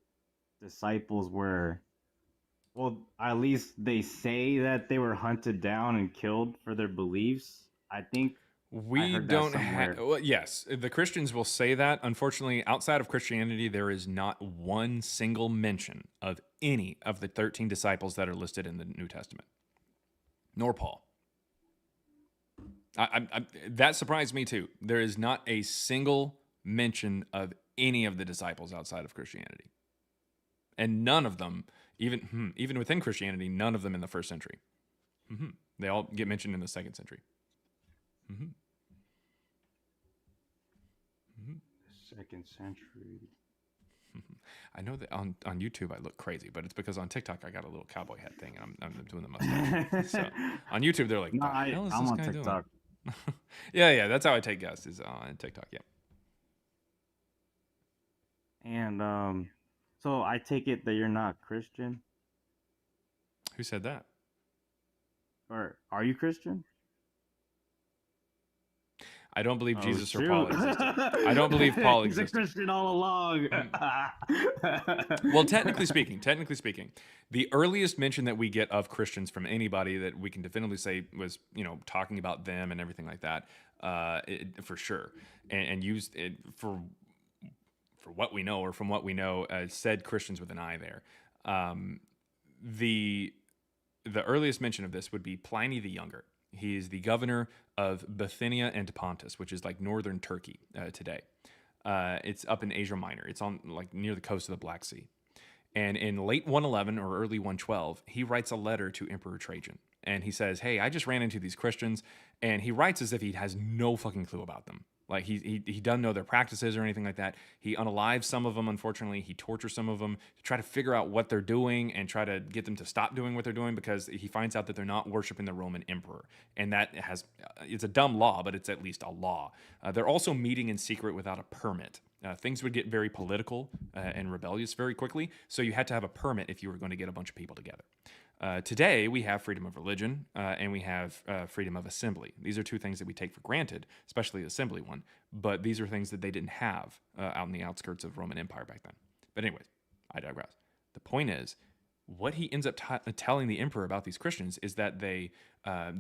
disciples were, well, at least they say that they were hunted down and killed for their beliefs. I think we don't have. Well, yes, the Christians will say that. Unfortunately, outside of Christianity, there is not one single mention of any of the 13 disciples that are listed in the New Testament, nor Paul. That surprised me too. There is not a single mention of any of the disciples outside of Christianity, and none of them, even within Christianity, none of them in the first century. They all get mentioned in the second century. Second century. I know that on YouTube I look crazy, but it's because on TikTok I got a little cowboy hat thing and I'm doing the mustache. So on YouTube they're like, No, "What the hell is I'm this on guy TikTok. doing?" yeah, that's how I take guests, is on TikTok. Yeah. And so I take it that you're not Christian, Who said that? or are you Christian? I don't believe Jesus or shoot. Paul existed. I don't believe Paul He's a existed. Christian all along. Well, technically speaking, the earliest mention that we get of Christians from anybody that we can definitively say was, talking about them and everything like that, for sure, and used it for what we know, or from what we know, said Christians with an I there. The earliest mention of this would be Pliny the Younger. He is the governor of Bithynia and Pontus, which is like northern Turkey today. It's up in Asia Minor. It's on like near the coast of the Black Sea. And in late 111 or early 112, he writes a letter to Emperor Trajan. And he says, hey, I just ran into these Christians. And he writes as if he has no fucking clue about them. Like he doesn't know their practices or anything like that. He unalives some of them, unfortunately. He tortures some of them to try to figure out what they're doing and try to get them to stop doing what they're doing, because he finds out that they're not worshiping the Roman emperor. And that it's a dumb law, but it's at least a law. They're also meeting in secret without a permit. Things would get very political and rebellious very quickly, so you had to have a permit if you were going to get a bunch of people together. Today, we have freedom of religion and we have freedom of assembly. These are two things that we take for granted, especially the assembly one, but these are things that they didn't have out in the outskirts of Roman Empire back then. But anyways, I digress. The point is, what he ends up telling the emperor about these Christians is that they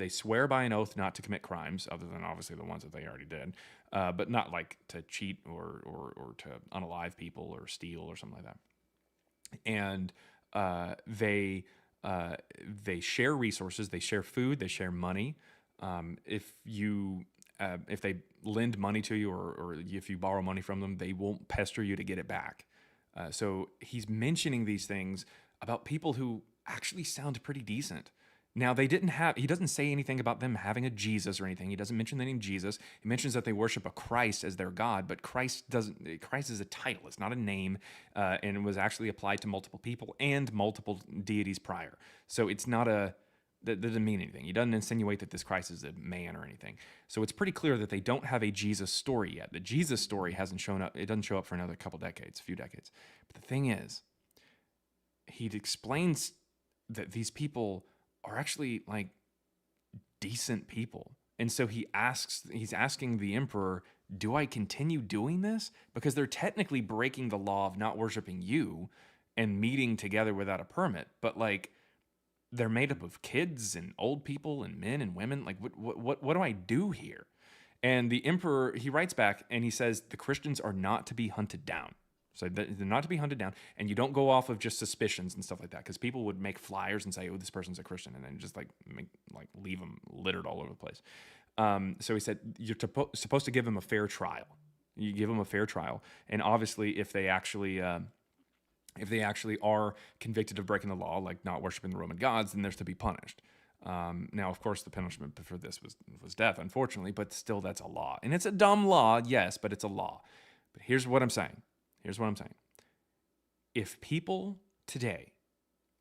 swear by an oath not to commit crimes, other than obviously the ones that they already did, but not like to cheat or to unalive people or steal or something like that. And they share resources, they share food, they share money. If they lend money to you or if you borrow money from them, they won't pester you to get it back. So he's mentioning these things about people who actually sound pretty decent. Now, he doesn't say anything about them having a Jesus or anything. He doesn't mention the name Jesus. He mentions that they worship a Christ as their God, but Christ is a title. It's not a name, and it was actually applied to multiple people and multiple deities prior. So it's not that doesn't mean anything. He doesn't insinuate that this Christ is a man or anything. So it's pretty clear that they don't have a Jesus story yet. The Jesus story hasn't shown up. It doesn't show up for another few decades. But the thing is, he explains that these people are actually like decent people. And so he's asking the emperor, do I continue doing this? Because they're technically breaking the law of not worshiping you and meeting together without a permit. But like, they're made up of kids and old people and men and women. Like, what do I do here? And the emperor, he writes back and he says, the Christians are not to be hunted down. So they're not to be hunted down. And you don't go off of just suspicions and stuff like that. Because people would make flyers and say, oh, this person's a Christian. And then just leave them littered all over the place. So he said, you're supposed to give them a fair trial. You give them a fair trial. And obviously, if they actually are convicted of breaking the law, like not worshiping the Roman gods, then they're to be punished. Now, of course, the punishment for this was death, unfortunately, but still that's a law. And it's a dumb law, yes, but it's a law. But here's what I'm saying. If people today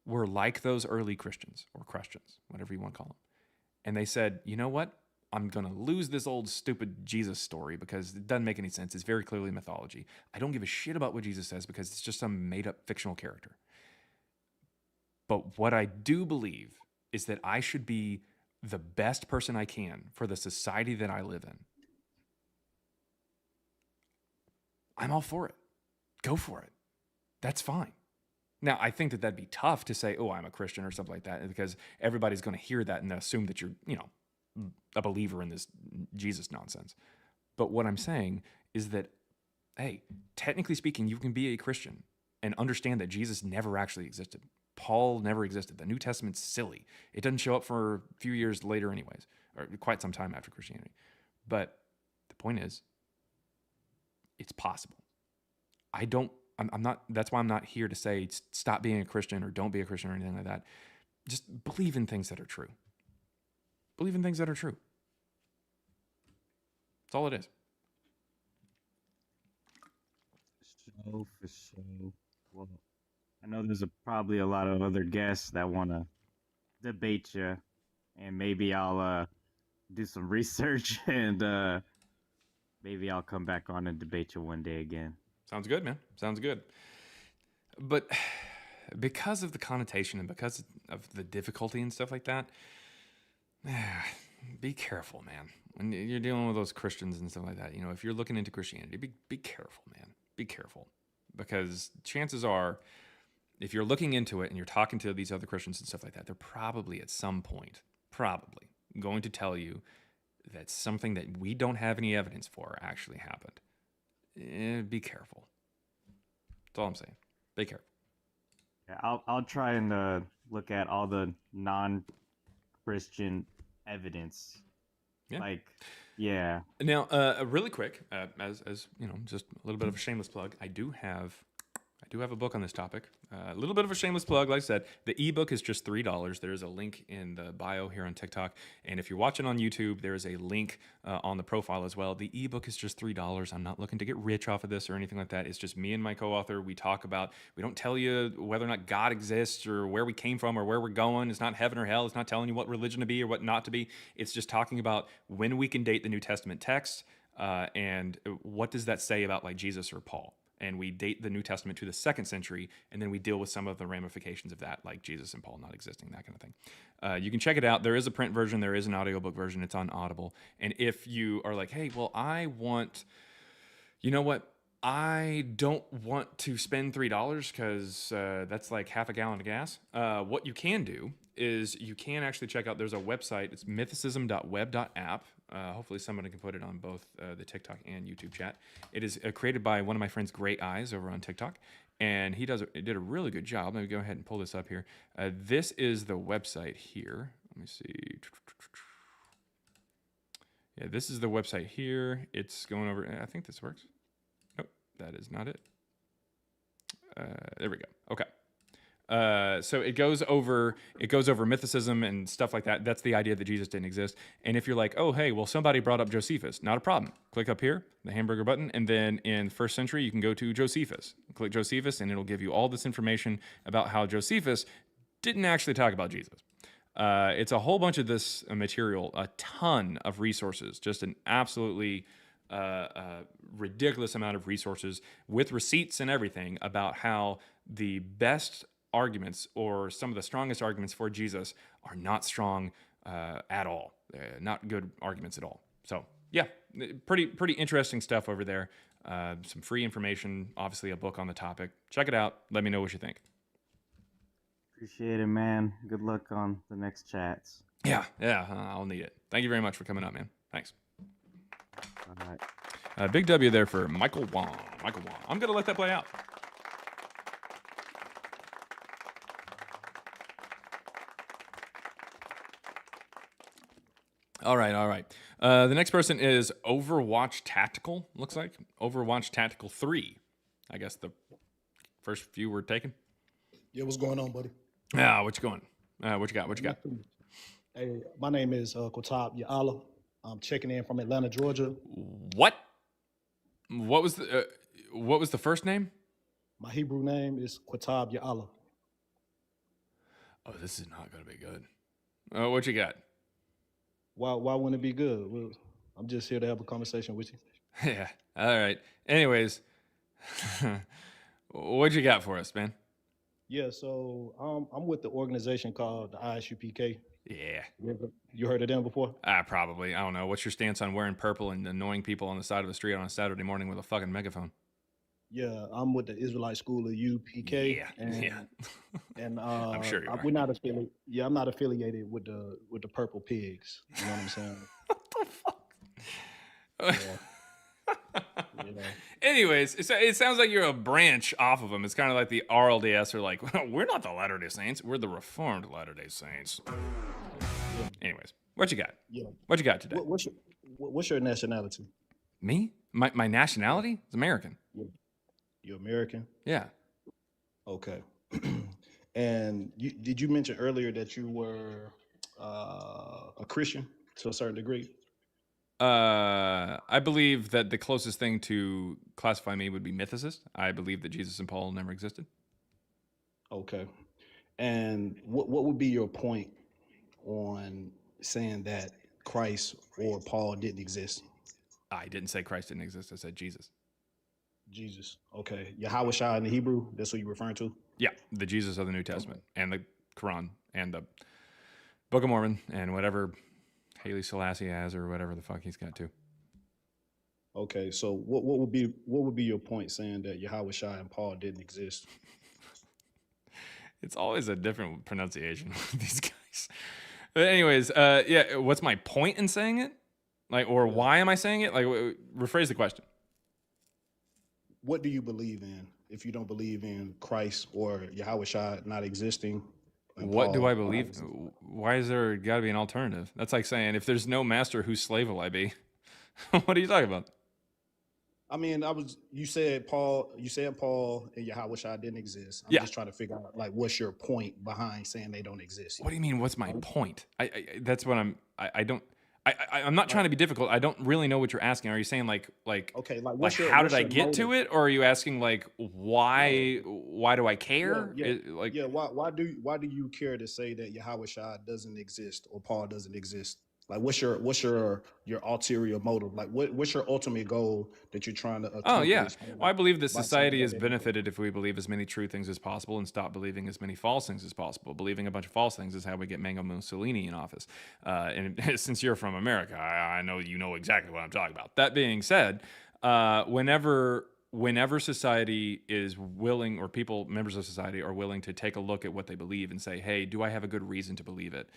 were like those early Christians or Christians, whatever you want to call them, and they said, you know what? I'm going to lose this old stupid Jesus story because it doesn't make any sense. It's very clearly mythology. I don't give a shit about what Jesus says because it's just some made up fictional character. But what I do believe is that I should be the best person I can for the society that I live in. I'm all for it. Go for it. That's fine. Now, I think that that'd be tough to say, oh, I'm a Christian or something like that, because everybody's going to hear that and assume that you're, a believer in this Jesus nonsense. But what I'm saying is that, hey, technically speaking, you can be a Christian and understand that Jesus never actually existed. Paul never existed. The New Testament's silly. It doesn't show up for a few years later anyways, or quite some time after Christianity. But the point is, it's possible. That's why I'm not here to say stop being a Christian or don't be a Christian or anything like that. Just believe in things that are true. Believe in things that are true. That's all it is. For so. Well, I know there's probably a lot of other guests that want to debate you, and maybe I'll do some research and maybe I'll come back on and debate you one day again. Sounds good, man. Sounds good. But because of the connotation and because of the difficulty and stuff like that, be careful, man. When you're dealing with those Christians and stuff like that, if you're looking into Christianity, be careful, man. Be careful. Because chances are, if you're looking into it and you're talking to these other Christians and stuff like that, they're probably at some point, going to tell you that something that we don't have any evidence for actually happened. Be careful. That's all I'm saying. Be careful. Yeah, I'll try and look at all the non-Christian evidence. Yeah. Now, really quick, as just a little bit of a shameless plug. I do have a book on this topic. A little bit of a shameless plug. Like I said, the ebook is just $3. There is a link in the bio here on TikTok. And if you're watching on YouTube, there is a link on the profile as well. The ebook is just $3. I'm not looking to get rich off of this or anything like that. It's just me and my co-author. We don't tell you whether or not God exists or where we came from or where we're going. It's not heaven or hell. It's not telling you what religion to be or what not to be. It's just talking about when we can date the New Testament text and what does that say about like Jesus or Paul. And we date the New Testament to the 2nd century, and then we deal with some of the ramifications of that, like Jesus and Paul not existing, that kind of thing. You can check it out. There is a print version. There is an audiobook version. It's on Audible. And if you are like, hey, well, I don't want to spend $3 because that's like half a gallon of gas. What you can do is you can actually check out, there's a website. It's mythicism.web.app. Hopefully somebody can put it on both the TikTok and YouTube chat. It is created by one of my friends, Great Eyes, over on TikTok. And he did a really good job. Let me go ahead and pull this up here. This is the website here. Let me see. Yeah, this is the website here. It's going over, I think this works. Nope, that is not it. There we go. Okay. So it goes over mythicism and stuff like that. That's the idea that Jesus didn't exist. And if you're like, oh, hey, well, somebody brought up Josephus, not a problem. Click up here, the hamburger button, and then in 1st century, you can go to Josephus. Click Josephus, and it'll give you all this information about how Josephus didn't actually talk about Jesus. It's a whole bunch of this material, a ton of resources, just an absolutely ridiculous amount of resources with receipts and everything about how the best arguments, or some of the strongest arguments for Jesus, are not strong at all. Not good arguments at all. So yeah, pretty interesting stuff over there. Some free information, obviously a book on the topic. Check it out. Let me know what you think. Appreciate it, man. Good luck on the next chats. Yeah, I'll need it. Thank you very much for coming up, man. Thanks. All right. Big W there for Michael Wong. I'm going to let that play out. All right. The next person is Overwatch Tactical, looks like. Overwatch Tactical 3. I guess the first few were taken. Yeah, what's going on, buddy? Yeah, what you got? Hey, my name is Qutab Ya'ala. I'm checking in from Atlanta, Georgia. What? What was the first name? My Hebrew name is Qutab Ya'ala. Oh, this is not going to be good. What you got? Why wouldn't it be good? Well, I'm just here to have a conversation with you. Yeah. All right. Anyways, what you got for us, man? Yeah, so I'm with the organization called the ISUPK. Yeah. You heard of them before? Probably. I don't know. What's your stance on wearing purple and annoying people on the side of the street on a Saturday morning with a fucking megaphone? Yeah, I'm with the Israelite School of UPK. Yeah. And I'm sure you are. we're not affiliated. Yeah, I'm not affiliated with the Purple Pigs. You know what I'm saying? What the fuck? Yeah. Anyways, it sounds like you're a branch off of them. It's kind of like the RLDS are like, we're not the Latter-day Saints. We're the Reformed Latter-day Saints. Yeah. Anyways, what you got? Yeah. What you got today? What's your nationality? Me? My nationality is American. Yeah. You're American? Yeah. Okay. And did you mention earlier that you were a Christian to a certain degree? I believe that the closest thing to classify me would be mythicist. I believe that Jesus and Paul never existed. Okay. And what would be your point on saying that Christ or Paul didn't exist? I didn't say Christ didn't exist. I said Jesus. Jesus. Okay. Yahweh Shai in the Hebrew, that's what you're referring to? Yeah, the Jesus of the New Testament and the Quran and the Book of Mormon and whatever Haile Selassie has or whatever the fuck he's got to. Okay, so what would be your point saying that Yahweh Shai and Paul didn't exist? It's always a different pronunciation with these guys. But anyways, yeah, what's my point in saying it? Like, or why am I saying it? Like, rephrase the question. What do you believe in if you don't believe in Christ or Yahweh Shai not existing? What do I believe? Why is there got to be an alternative? That's like saying, if there's no master, whose slave will I be? What are you talking about? I mean, you said Paul and Yahweh Shai didn't exist. I'm just trying to figure out, like, what's your point behind saying they don't exist? What do you mean? What's my point? That's what I'm not trying to be difficult. I don't really know what you're asking. Are you saying like okay, how did I get to it, or are you asking like why do I care? Why do you care to say that Yahweh Shai doesn't exist or Paul doesn't exist? Like, what's your ulterior motive? Like, what's your ultimate goal that you're trying to accomplish? Oh yeah, well, I believe that society is benefited if we believe as many true things as possible and stop believing as many false things as possible. Believing a bunch of false things is how we get Mango Mussolini in office. And since you're from America, I know you know exactly what I'm talking about. That being said, whenever society is willing, or members of society are willing to take a look at what they believe and say, hey, do I have a good reason to believe it?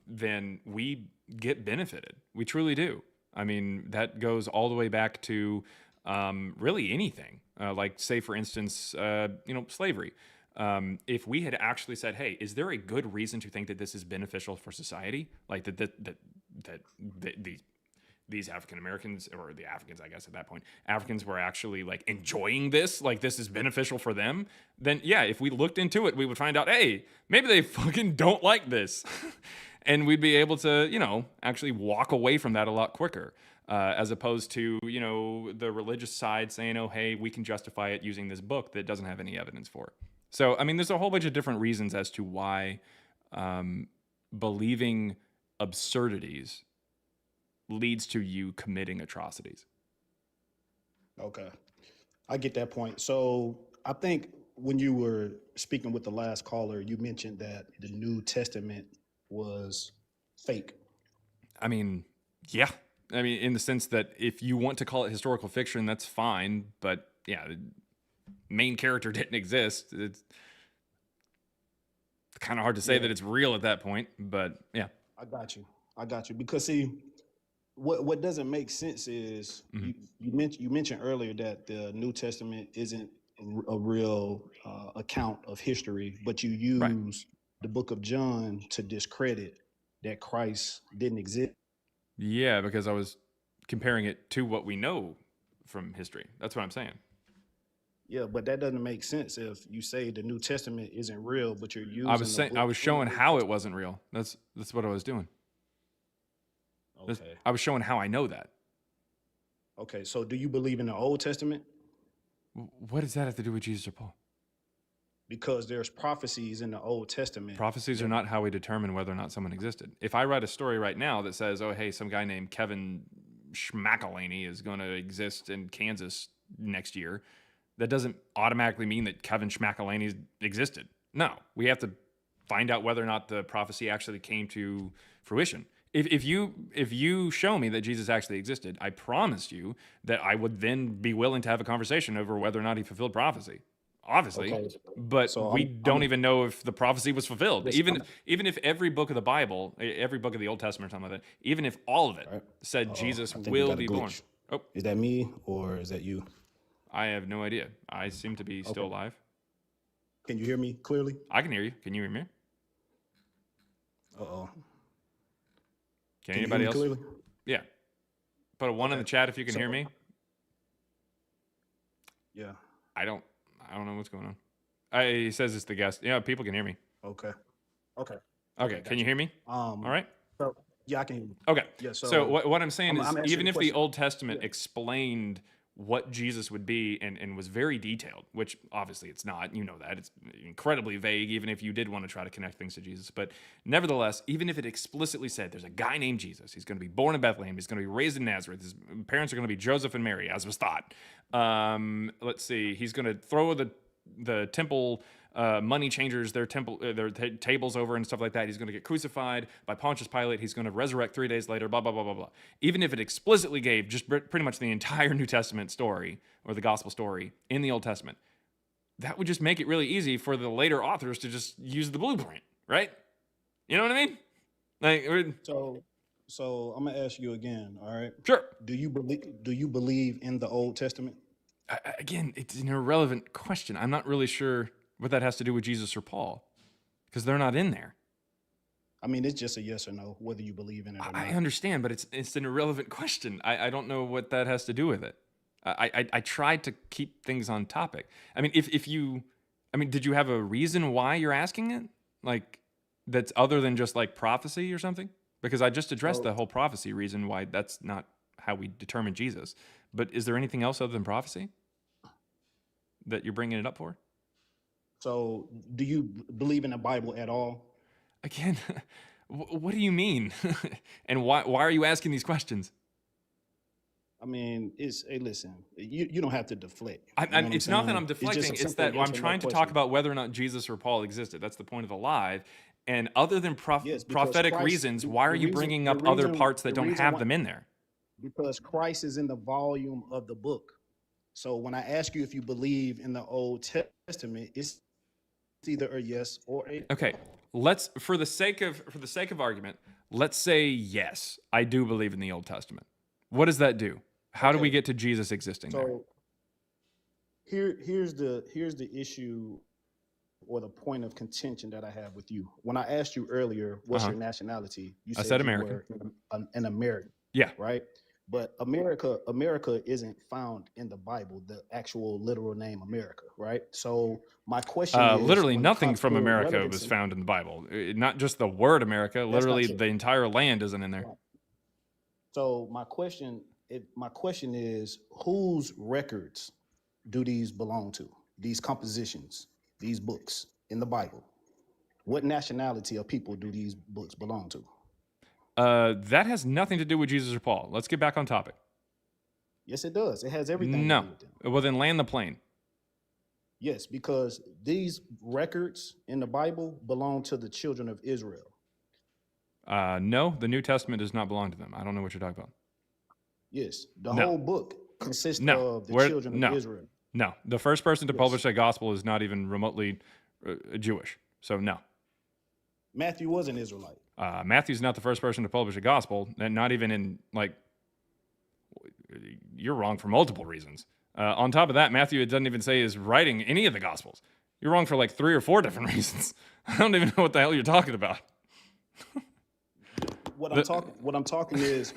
Then we get benefited. We truly do. I mean, that goes all the way back to really anything. Like, say, for instance, slavery. If we had actually said, hey, is there a good reason to think that this is beneficial for society? Like these African Americans, or the Africans, I guess at that point, Africans were actually like enjoying this, like this is beneficial for them, then yeah, if we looked into it, we would find out, hey, maybe they fucking don't like this. And we'd be able to, actually walk away from that a lot quicker, as opposed to, the religious side saying, oh, hey, we can justify it using this book that doesn't have any evidence for it. So, I mean, there's a whole bunch of different reasons as to why believing absurdities leads to you committing atrocities. Okay, I get that point. So I think when you were speaking with the last caller, you mentioned that the New Testament was fake. I mean, yeah. I mean, in the sense that if you want to call it historical fiction, that's fine. But yeah, the main character didn't exist. It's kind of hard to say that it's real at that point. But yeah. I got you. Because see, what doesn't make sense is you mentioned earlier that the New Testament isn't a real account of history, but you use the book of John to discredit that Christ didn't exist. Yeah, because I was comparing it to what we know from history. That's what I'm saying. Yeah, but that doesn't make sense if you say the New Testament isn't real, but you're using. I was showing how it wasn't real. That's what I was doing. Okay. I was showing how I know that. Okay, so do you believe in the Old Testament? What does that have to do with Jesus or Paul? Because there's prophecies in the Old Testament. Prophecies are not how we determine whether or not someone existed. If I write a story right now that says, oh, hey, some guy named Kevin Schmackalany is going to exist in Kansas next year, that doesn't automatically mean that Kevin Schmackalany existed. No, we have to find out whether or not the prophecy actually came to fruition. If you show me that Jesus actually existed, I promise you that I would then be willing to have a conversation over whether or not he fulfilled prophecy. Obviously, Okay. but So we I'm- don't even know if the prophecy was fulfilled. Listen, Even if every book of the Bible, every book of the Old Testament or something like that, even if all of it said Jesus I think we will got a be born. glitch. Oh, Is that me or is that you? I have no idea. I seem to be still alive. Can you hear me clearly? I can hear you. Can you hear me? Uh-oh. Can you hear anybody me else? clearly? Yeah. Put a 1 in the chat if you can So- hear me. Yeah. I don't know what's going on. He says it's the guest. Yeah, people can hear me. Okay. Okay. Okay, can you hear me? All right. So yeah, I can hear you. Okay. Yeah. So what I'm saying I'm is, answering even the if the question. Old Testament explained what Jesus would be and was very detailed, which obviously it's not, you know that. It's incredibly vague, even if you did want to try to connect things to Jesus. But nevertheless, even if it explicitly said there's a guy named Jesus, he's going to be born in Bethlehem, he's going to be raised in Nazareth, his parents are going to be Joseph and Mary, as was thought. Let's see, he's going to throw the temple money changers, their tables over and stuff like that. He's going to get crucified by Pontius Pilate. He's going to resurrect 3 days later, blah, blah, blah, blah, blah. Even if it explicitly gave just pretty much the entire New Testament story or the gospel story in the Old Testament, that would just make it really easy for the later authors to just use the blueprint, right? You know what I mean? Like, So I'm gonna ask you again. All right. Sure. Do you believe in the Old Testament? Again, it's an irrelevant question. I'm not really sure what that has to do with Jesus or Paul, because they're not in there. I mean, it's just a yes or no, whether you believe in it or not. I understand, but it's an irrelevant question. I don't know what that has to do with it. I tried to keep things on topic. I mean, did you have a reason why you're asking it? Like, that's other than just like prophecy or something? Because I just addressed the whole prophecy reason why that's not how we determine Jesus. But is there anything else other than prophecy that you're bringing it up for? So, do you believe in the Bible at all? Again, what do you mean? And why are you asking these questions? I mean, hey, listen, you don't have to deflect. It's not that I'm deflecting. It's that I'm trying to talk about whether or not Jesus or Paul existed. That's the point of the live. And other than prophetic Christ- reasons, why are the you reason- bringing the up other reason- parts that the don't reason have why- them in there? Because Christ is in the volume of the book. So when I ask you if you believe in the Old Testament, it's either a yes or a Okay, let's for the sake of argument, let's say yes, I do believe in the Old Testament. What does that do? How do we get to Jesus existing there? So here's the issue or the point of contention that I have with you. When I asked you earlier, what's your nationality? You I said you American. were an American. Yeah. Right. But America isn't found in the Bible, the actual literal name America, right? So my question is, Literally when it nothing comes from to America was relevancy- found in the Bible. Not just the word America. not Literally, true. the entire land isn't in there. So my question is, whose records do these belong to? These compositions, these books in the Bible. What nationality of people do these books belong to? That has nothing to do with Jesus or Paul. Let's get back on topic. Yes, it does. It has everything. to No. do with them. Well, then land the plane. Yes, because these records in the Bible belong to the children of Israel. No, the New Testament does not belong to them. I don't know what you're talking about. Yes, the No. whole book consists No. of the Where- children no. of Israel. No, the first person to Yes. publish a gospel is not even remotely Jewish. So no. Matthew was an Israelite. Matthew's not the first person to publish a gospel, and not even in like. You're wrong for multiple reasons. On top of that, Matthew, it doesn't even say is writing any of the gospels. You're wrong for like 3 or 4 different reasons. I don't even know what the hell you're talking about. What I'm talking is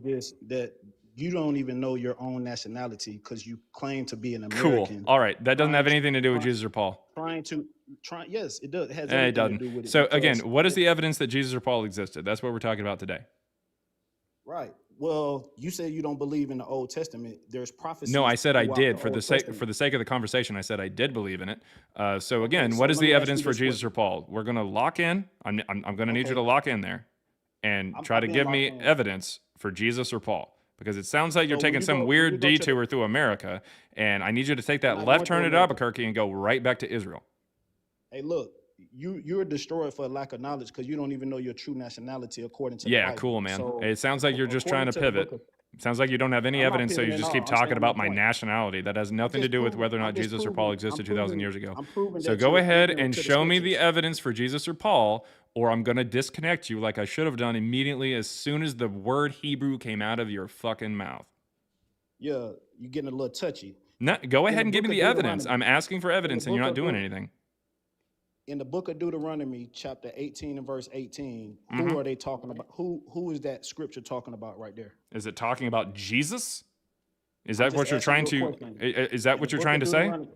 this, that you don't even know your own nationality because you claim to be an American. Cool. All right, that doesn't have anything to do with Jesus or Paul. Yes, it does. It has It everything doesn't. to do with it. So again, because- what is the evidence that Jesus or Paul existed? That's what we're talking about today. Right. Well, you say you don't believe in the Old Testament. There's prophecy. No, I said I did for the sake of the conversation. I said I did believe in it. So again, what is let me the ask evidence you for this Jesus or Paul? We're gonna lock in. I'm gonna need you to lock in there, and try to been give locked me in. evidence for Jesus or Paul, because it sounds like you're So when taking you some go- when weird you go to the- detour through America, and I need you to take that I'm not left going turn through at America. Albuquerque and go right back to Israel. Hey, look, you're destroyed for lack of knowledge because you don't even know your true nationality according to the Yeah, Bible. cool, man. So, It sounds like you're just trying to according to the pivot. book of- It sounds like you don't have any I'm not evidence, so you pivoting just at keep all. I'm talking saying about my my point. nationality. That has nothing to just do with proving- whether or I'm not just Jesus or Paul proving- existed I'm 2,000 proving- years ago. I'm proving So that go you're ahead ignorant and to the show me the scriptures. evidence for Jesus or Paul, or I'm going to disconnect you like I should have done immediately as soon as the word Hebrew came out of your fucking mouth. Yeah, you're getting a little touchy. No, go In ahead the and give me book the of evidence. Deuteronomy- I'm asking for evidence and you're book not of doing Deut- anything. In the book of Deuteronomy, chapter 18 and verse 18, Mhm. who are they talking about? Who is that scripture talking about right there? Is it talking about Jesus? Is I'm that what just you're asking trying you to? a question. Is that In what the you're book trying of to say? Deuteronomy-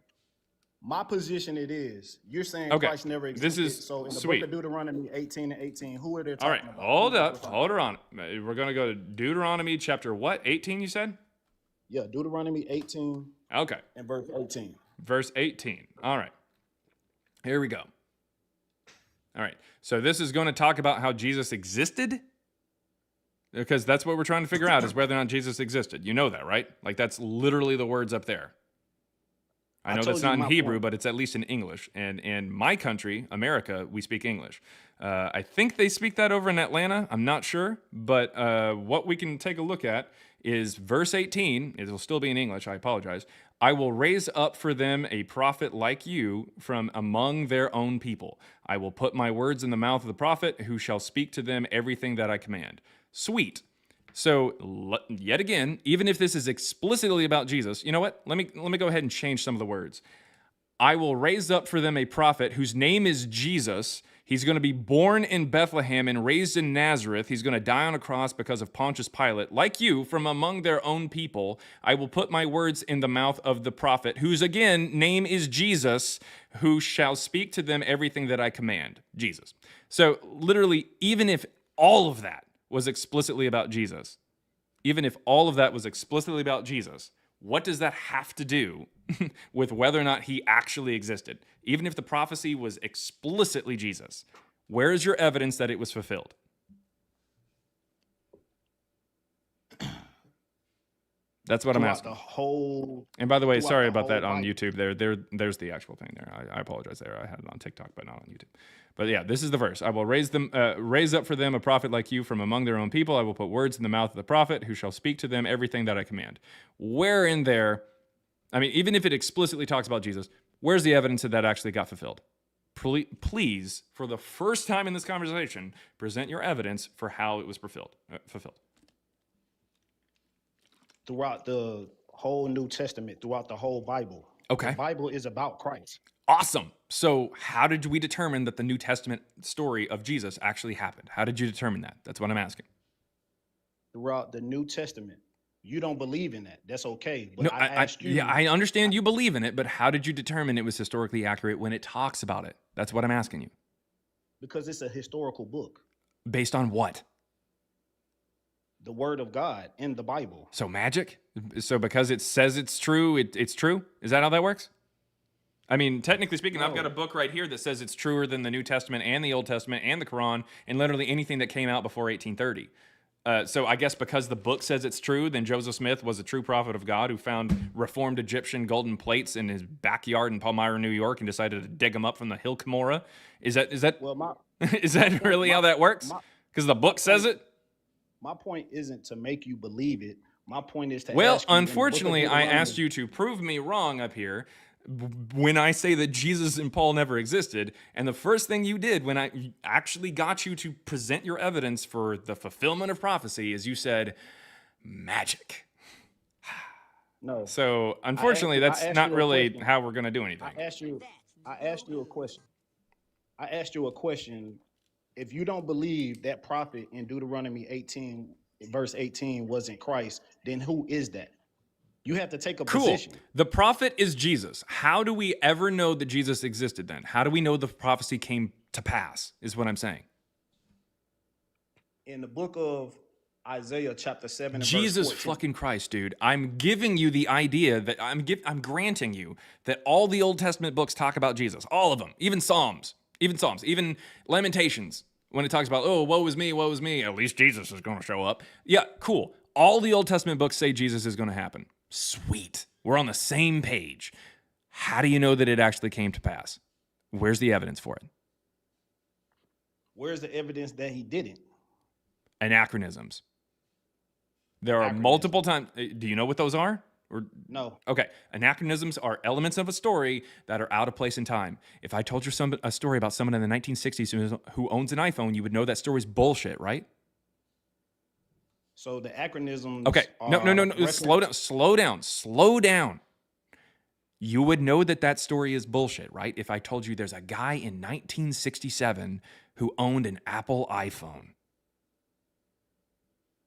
My position it is. You're saying Okay, Christ never this existed. is So in the sweet. book of Deuteronomy 18 and 18, who are they All talking right, about? hold up, hold her on. We're going to go to Deuteronomy chapter what? 18, you said? Yeah, Deuteronomy 18 Okay. and verse 18. Verse 18. All right. Here we go. All right. So this is going to talk about how Jesus existed? Because that's what we're trying to figure out is whether or not Jesus existed. You know that, right? Like that's literally the words up there. I know told that's you not in my Hebrew, point. but it's at least in English. And in my country, America, we speak English. I think they speak that over in Atlanta. I'm not sure. But what we can take a look at is verse 18. It'll still be in English. I apologize. I will raise up for them a prophet like you from among their own people. I will put my words in the mouth of the prophet who shall speak to them everything that I command. Sweet. So yet again, even if this is explicitly about Jesus, you know what? Let me go ahead and change some of the words. I will raise up for them a prophet whose name is Jesus. He's going to be born in Bethlehem and raised in Nazareth. He's going to die on a cross because of Pontius Pilate. Like you, from among their own people, I will put my words in the mouth of the prophet, whose again name is Jesus, who shall speak to them everything that I command. Jesus. So literally, even if all of that was explicitly about Jesus, what does that have to do with whether or not he actually existed? Even if the prophecy was explicitly Jesus, where is your evidence that it was fulfilled? That's what I'm Throughout asking. the whole. And by the way, throughout sorry the about that whole on Bible. YouTube. There's the actual thing there. I apologize there. I had it on TikTok, but not on YouTube. But yeah, this is the verse. I will raise up for them a prophet like you from among their own people. I will put words in the mouth of the prophet who shall speak to them everything that I command. Where in there, I mean, even if it explicitly talks about Jesus, where's the evidence that that actually got fulfilled? Please, for the first time in this conversation, present your evidence for how it was fulfilled. Throughout the whole New Testament, throughout the whole Bible. Okay. The Bible is about Christ. Awesome. So how did we determine that the New Testament story of Jesus actually happened? How did you determine that? That's what I'm asking. Throughout the New Testament. You don't believe in that. That's okay. But No, I asked you. yeah, I understand you believe in it, but how did you determine it was historically accurate when it talks about it? That's what I'm asking you. Because it's a historical book. Based on what? The word of God in the Bible. So magic? So because it says it's true, it's true? Is that how that works? I mean, technically speaking, I've got a book right here that says it's truer than the New Testament and the Old Testament and the Quran and literally anything that came out before 1830. So I guess because the book says it's true, then Joseph Smith was a true prophet of God who found reformed Egyptian golden plates in his backyard in Palmyra, New York, and decided to dig them up from the Hill Cumorah. Is that is that really how that works? Because the book says it. My point isn't to make you believe it. My point is to Well, ask you in the book of unfortunately, I Deuteronomy- asked you to prove me wrong up here when I say that Jesus and Paul never existed. And the first thing you did when I actually got you to present your evidence for the fulfillment of prophecy is you said, magic. No. So, unfortunately, I that's asked not you a really question. how we're going to do anything. I asked you a question. I asked you a question. If you don't believe that prophet in Deuteronomy 18, verse 18 wasn't Christ, then who is that? You have to take a Cool. position. The prophet is Jesus. How do we ever know that Jesus existed then? How do we know the prophecy came to pass, is what I'm saying. In the book of Isaiah chapter 7 and Jesus verse 14. fucking Christ, dude. I'm giving you the idea that I'm granting you that all the Old Testament books talk about Jesus. All of them. Even Psalms, even Lamentations. When it talks about, oh, woe is me, at least Jesus is going to show up. Yeah, cool. All the Old Testament books say Jesus is going to happen. Sweet. We're on the same page. How do you know that it actually came to pass? Where's the evidence for it? Where's the evidence that he didn't? Anachronisms. There are multiple times. Do you know what those are? Or No. Okay. Anachronisms are elements of a story that are out of place in time. If I told you a story about someone in the 1960s who owns an iPhone, you would know that story's bullshit, right? So the acronyms. Okay. No. Slow down. You would know that story is bullshit, right? If I told you there's a guy in 1967 who owned an Apple iPhone.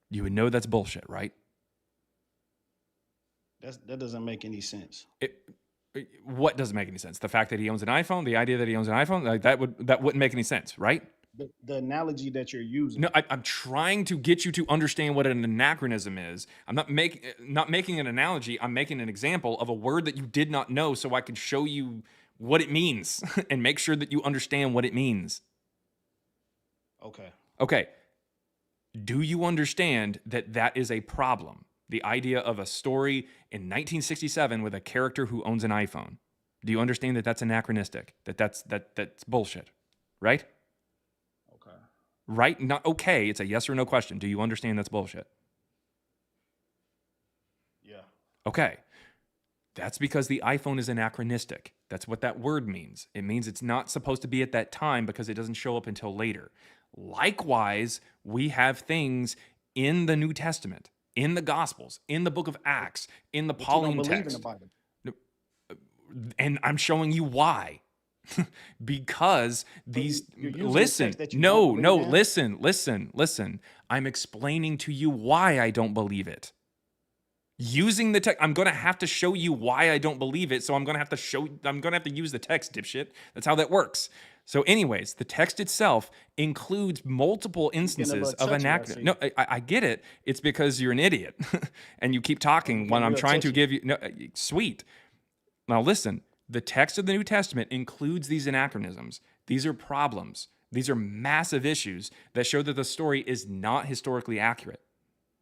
You would know that's bullshit, right? That doesn't make any sense. What doesn't make any sense? The fact that he owns an iPhone, the idea that he owns an iPhone, like that wouldn't make any sense, right? The analogy that you're using. No, I'm trying to get you to understand what an anachronism is. I'm not making an analogy. I'm making an example of a word that you did not know, so I can show you what it means and make sure that you understand what it means. Okay. Do you understand that is a problem? The idea of a story in 1967 with a character who owns an iPhone. Do you understand that that's anachronistic? That's bullshit, right? Okay. Right? Not okay. It's a yes or no question. Do you understand that's bullshit? Yeah. Okay. That's because the iPhone is anachronistic. That's what that word means. It means it's not supposed to be at that time because it doesn't show up until later. Likewise, we have things in the New Testament, in the Gospels, in the book of Acts, in the Pauline text. In the Bible. And I'm showing you why. Because these listen. Listen. I'm explaining to you why I don't believe it. Using the text, I'm going to have to show you why I don't believe it. So I'm going to have to use the text, dipshit. That's how that works. So anyways, the text itself includes multiple instances of anachronism. No, I get it. It's because you're an idiot and you keep talking when I'm trying to give you, no, sweet. Now listen, the text of the New Testament includes these anachronisms. These are problems. These are massive issues that show that the story is not historically accurate.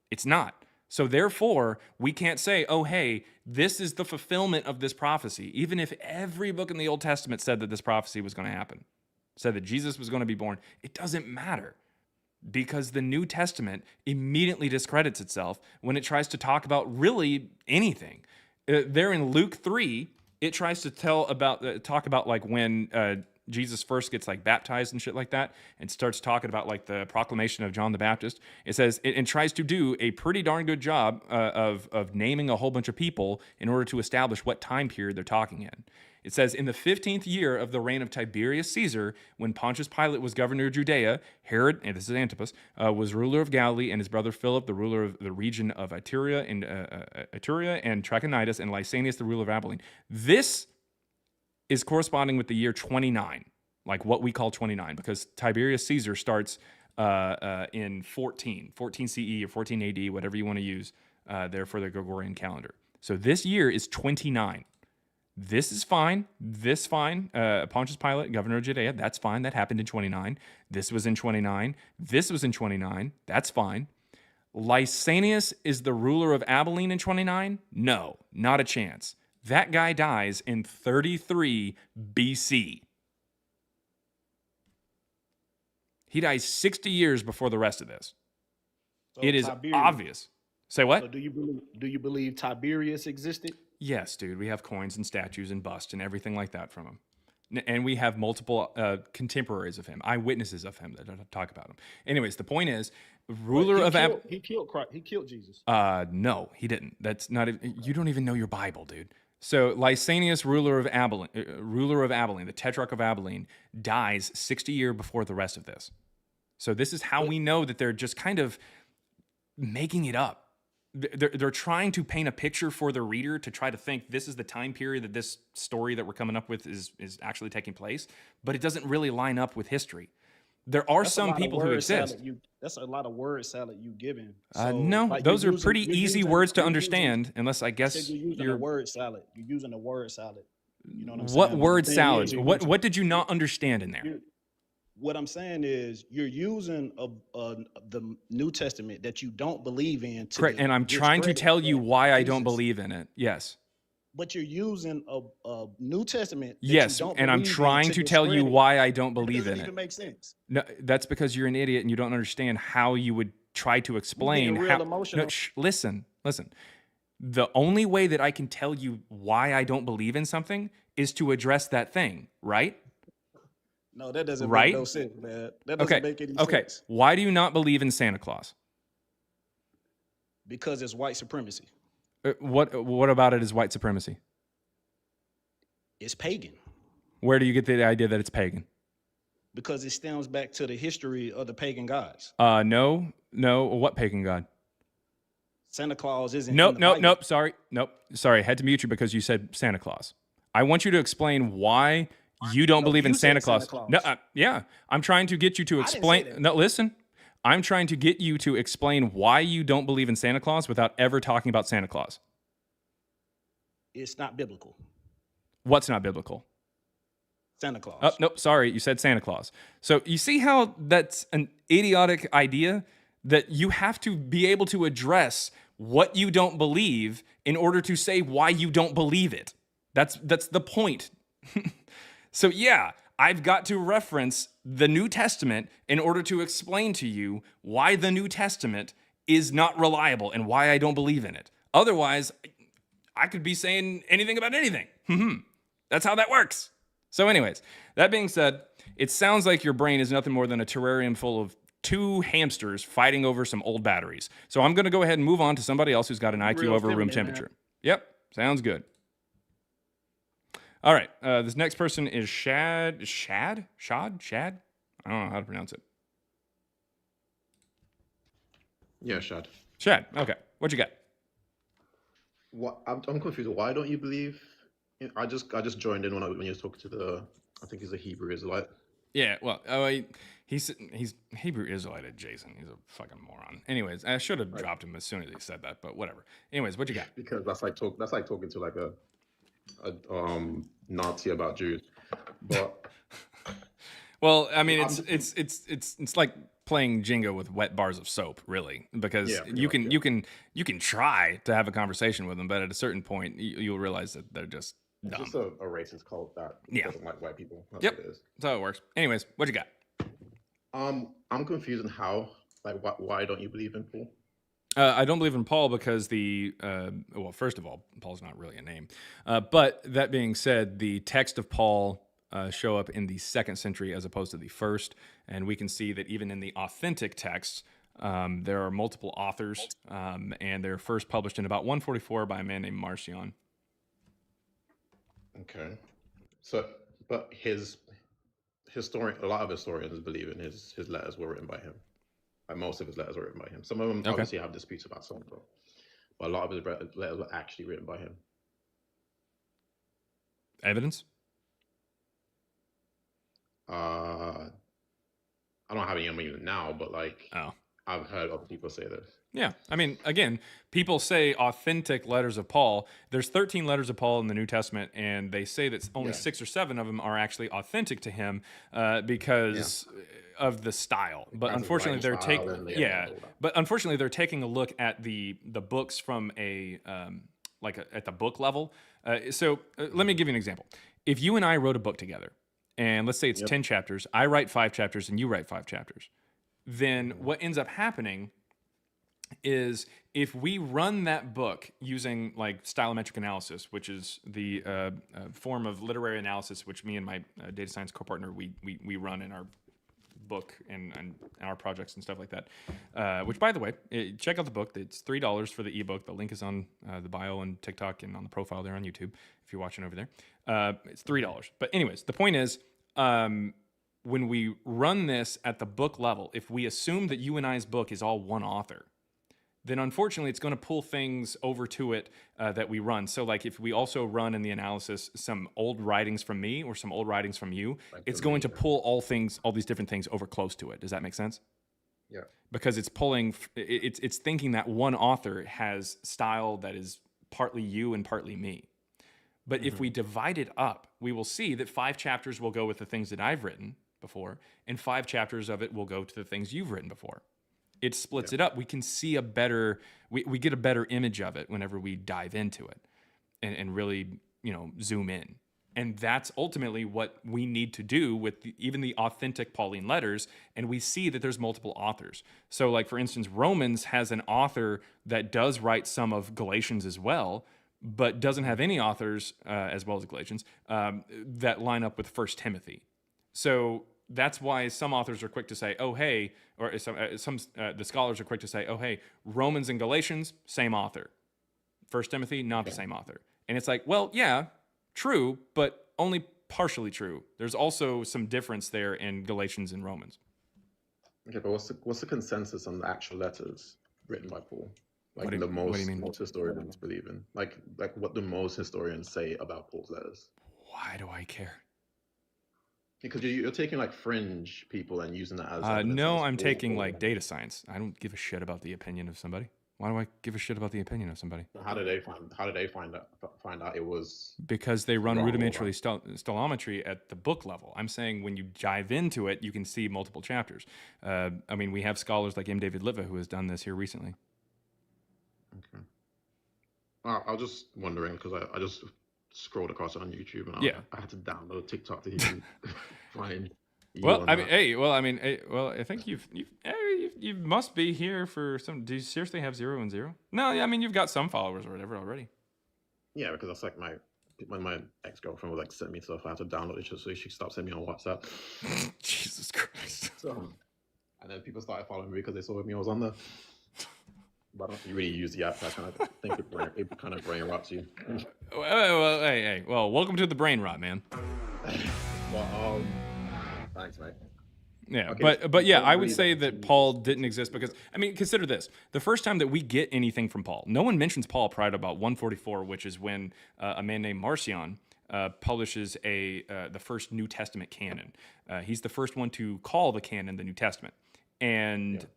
It's not. So therefore, we can't say, oh, hey, this is the fulfillment of this prophecy, even if every book in the Old Testament said that this prophecy was going to happen, said that Jesus was going to be born. It doesn't matter because the New Testament immediately discredits itself when it tries to talk about really anything. There in Luke 3, it tries to talk about like when Jesus first gets like baptized and shit like that and starts talking about like the proclamation of John the Baptist. It says it tries to do a pretty darn good job of naming a whole bunch of people in order to establish what time period they're talking in. It says, in the 15th year of the reign of Tiberius Caesar, when Pontius Pilate was governor of Judea, Herod, and this is Antipas, was ruler of Galilee, and his brother Philip, the ruler of the region of Iturea and Trachonitis, and Lysanias, the ruler of Abilene. This is corresponding with the year 29, like what we call 29, because Tiberius Caesar starts in 14 CE or 14 AD, whatever you want to use there for the Gregorian calendar. So this year is 29. This is fine. This fine. Pontius Pilate, governor of Judea, that's fine. That happened in 29. This was in 29. This was in 29. That's fine. Lysanias is the ruler of Abilene in 29? No, not a chance. That guy dies in 33 BC. He dies 60 years before the rest of this. So It is Tiberius- obvious. Say what? So do you believe Tiberius existed? Yes, dude. We have coins and statues and busts and everything like that from him. And we have multiple contemporaries of him, eyewitnesses of him that talk about him. Anyways, the point is, ruler of he killed Christ. He killed Jesus. no, he didn't. That's not. You don't even know your Bible, dude. So Lysanias, ruler of Abilene, the Tetrarch of Abilene, dies 60 years before the rest of this. So this is how we know that they're just kind of making it up. They're trying to paint a picture for the reader to try to think this is the time period that this story that we're coming up with is actually taking place, but it doesn't really line up with history. There are some people who exist. That's a lot of word salad you giving. No, like, those you're are pretty you're easy using- words to you're understand, unless I guess you're using a word salad. You're using a word salad. You know what I'm saying? What But the word thing salad? is, you're What using- what did you not understand in there? What I'm saying is you're using the New Testament that you don't believe in. Correct, and I'm trying to tell you why I don't believe in it. Yes. But you're using a New Testament. That Yes, you don't and I'm believe in trying to tell you discredit. why I don't It believe doesn't in even it. make sense. No, that's because you're an idiot and you don't understand how you would try to explain real how. emotional. No, listen. The only way that I can tell you why I don't believe in something is to address that thing, right? No, that doesn't Right? make no sense, man. That doesn't make any sense. Why do you not believe in Santa Claus? Because it's white supremacy. What about it is white supremacy? It's pagan. Where do you get the idea that it's pagan? Because it stems back to the history of the pagan gods. No. What pagan god? Santa Claus isn't. Nope. in the Bible. Sorry. I had to mute you because you said Santa Claus. I want you to explain why you don't believe in you said Santa Claus. Santa Claus. No, yeah. I'm trying to get you to I didn't say explain. that. No, listen. I'm trying to get you to explain why you don't believe in Santa Claus without ever talking about Santa Claus. It's not biblical. What's not biblical? Santa Claus. Oh, nope. Sorry. You said Santa Claus. So you see how that's an idiotic idea that you have to be able to address what you don't believe in order to say why you don't believe it. That's the point. So yeah, I've got to reference the New Testament in order to explain to you why the New Testament is not reliable and why I don't believe in it. Otherwise, I could be saying anything about anything. That's how that works. So anyways, that being said, it sounds like your brain is nothing more than a terrarium full of two hamsters fighting over some old batteries. So I'm going to go ahead and move on to somebody else who's got an IQ Real over room feminine, man. temperature. Yep, sounds good. All right, this next person is Shad? I don't know how to pronounce it. Yeah, Shad. Shad, okay. What you got? What I'm confused. Why don't you believe? I just joined in when you were talking to I think he's a Hebrew Israelite. Yeah, well, he's Hebrew Israelite, Jason. He's a fucking moron. Anyways, I should have dropped him as soon as he said that, but whatever. Anyways, what you got? Because that's like talking to like a Nazi about Jews. But well, I mean, it's like playing Jenga with wet bars of soap, really, because you can try to have a conversation with them, but at a certain point, you'll realize that they're just dumb. It's just a racist cult that doesn't like white people. That's Yep, what it is. that's how it works. Anyways, what you got? I'm confused on how. Like, why don't you believe in Paul? I don't believe in Paul because well, first of all, Paul's not really a name. But that being said, the text of Paul show up in the 2nd century as opposed to the 1st. And we can see that even in the authentic texts, there are multiple authors, and they're first published in about 144 by a man named Marcion. Okay. So, but a lot of historians believe in his letters were written by him. Like most of his letters were written by him. Some of them obviously have disputes about some, but a lot of his letters were actually written by him. Evidence? I don't have any on me now, but like, I've heard other people say this. Yeah, I mean, again, people say authentic letters of Paul. There's 13 letters of Paul in the New Testament, and they say that only 6 or 7 of them are actually authentic to him because of the style, but Kinds of unfortunately writing they're style taking and yeah, all that. but unfortunately they're taking a look at the books from a at the book level. Let me give you an example. If you and I wrote a book together, and let's say it's 10 chapters, I write 5 chapters and you write 5 chapters, then what ends up happening is if we run that book using like stylometric analysis, which is the form of literary analysis which me and my data science co-partner we run in our book and our projects and stuff like that. Which, by the way, check out the book. It's $3 for the ebook. The link is on the bio and TikTok and on the profile there on YouTube if you're watching over there. It's $3. But anyways, the point is, when we run this at the book level, if we assume that you and I's book is all one author, then unfortunately it's going to pull things over to it that we run. So like if we also run in the analysis some old writings from me or some old writings from you, it's going to pull all these different things over close to it. Does that make sense? Yeah. Because it's pulling, it's thinking that one author has style that is partly you and partly me. But if we divide it up, we will see that 5 chapters will go with the things that I've written before, and 5 chapters of it will go to the things you've written before. It splits it up. We can see we get a better image of it whenever we dive into it and really, zoom in. And that's ultimately what we need to do with even the authentic Pauline letters. And we see that there's multiple authors. So like, for instance, Romans has an author that does write some of Galatians as well, but doesn't have any authors, as well as Galatians, that line up with 1 Timothy. So that's why some authors are quick to say, oh, hey, or the scholars are quick to say, oh, hey, Romans and Galatians, same author. 1 Timothy, not the same author. And it's like, well, yeah, true, but only partially true. There's also some difference there in Galatians and Romans. Okay, but what's the consensus on the actual letters written by Paul? Like What do you mean? most historians believe in. Like what do most historians say about Paul's letters? Why do I care? Because you're taking like fringe people and using that as evidence no, as I'm Paul taking or- like data science. I don't give a shit about the opinion of somebody. Why do I give a shit about the opinion of somebody? How did they find out it was? Because they run wrong or rudimentary right? stylometry at the book level. I'm saying when you dive into it, you can see multiple chapters. I mean, we have scholars like M. David Liva who has done this here recently. Okay. I was just wondering because I just scrolled across it on YouTube and I had to download TikTok to even find. Well, I mean, I think you must be here for some. Do you seriously have 0 and 0? No, I mean, you've got some followers or whatever already. Yeah, because that's like when my ex-girlfriend would like send me stuff, I had to download it just so she stopped sending me on WhatsApp. Jesus Christ. So, and then people started following me because they saw me I was on there. But I don't really use the app. So I kind of think it kind of brain rots you. Well, welcome to the brain rot, man. Well, thanks, mate. Yeah, Okay, but yeah, don't I would read say it. that Paul didn't exist because, I mean, consider this. The first time that we get anything from Paul, no one mentions Paul prior to about 144, which is when a man named Marcion publishes the first New Testament canon. He's the first one to call the canon the New Testament. And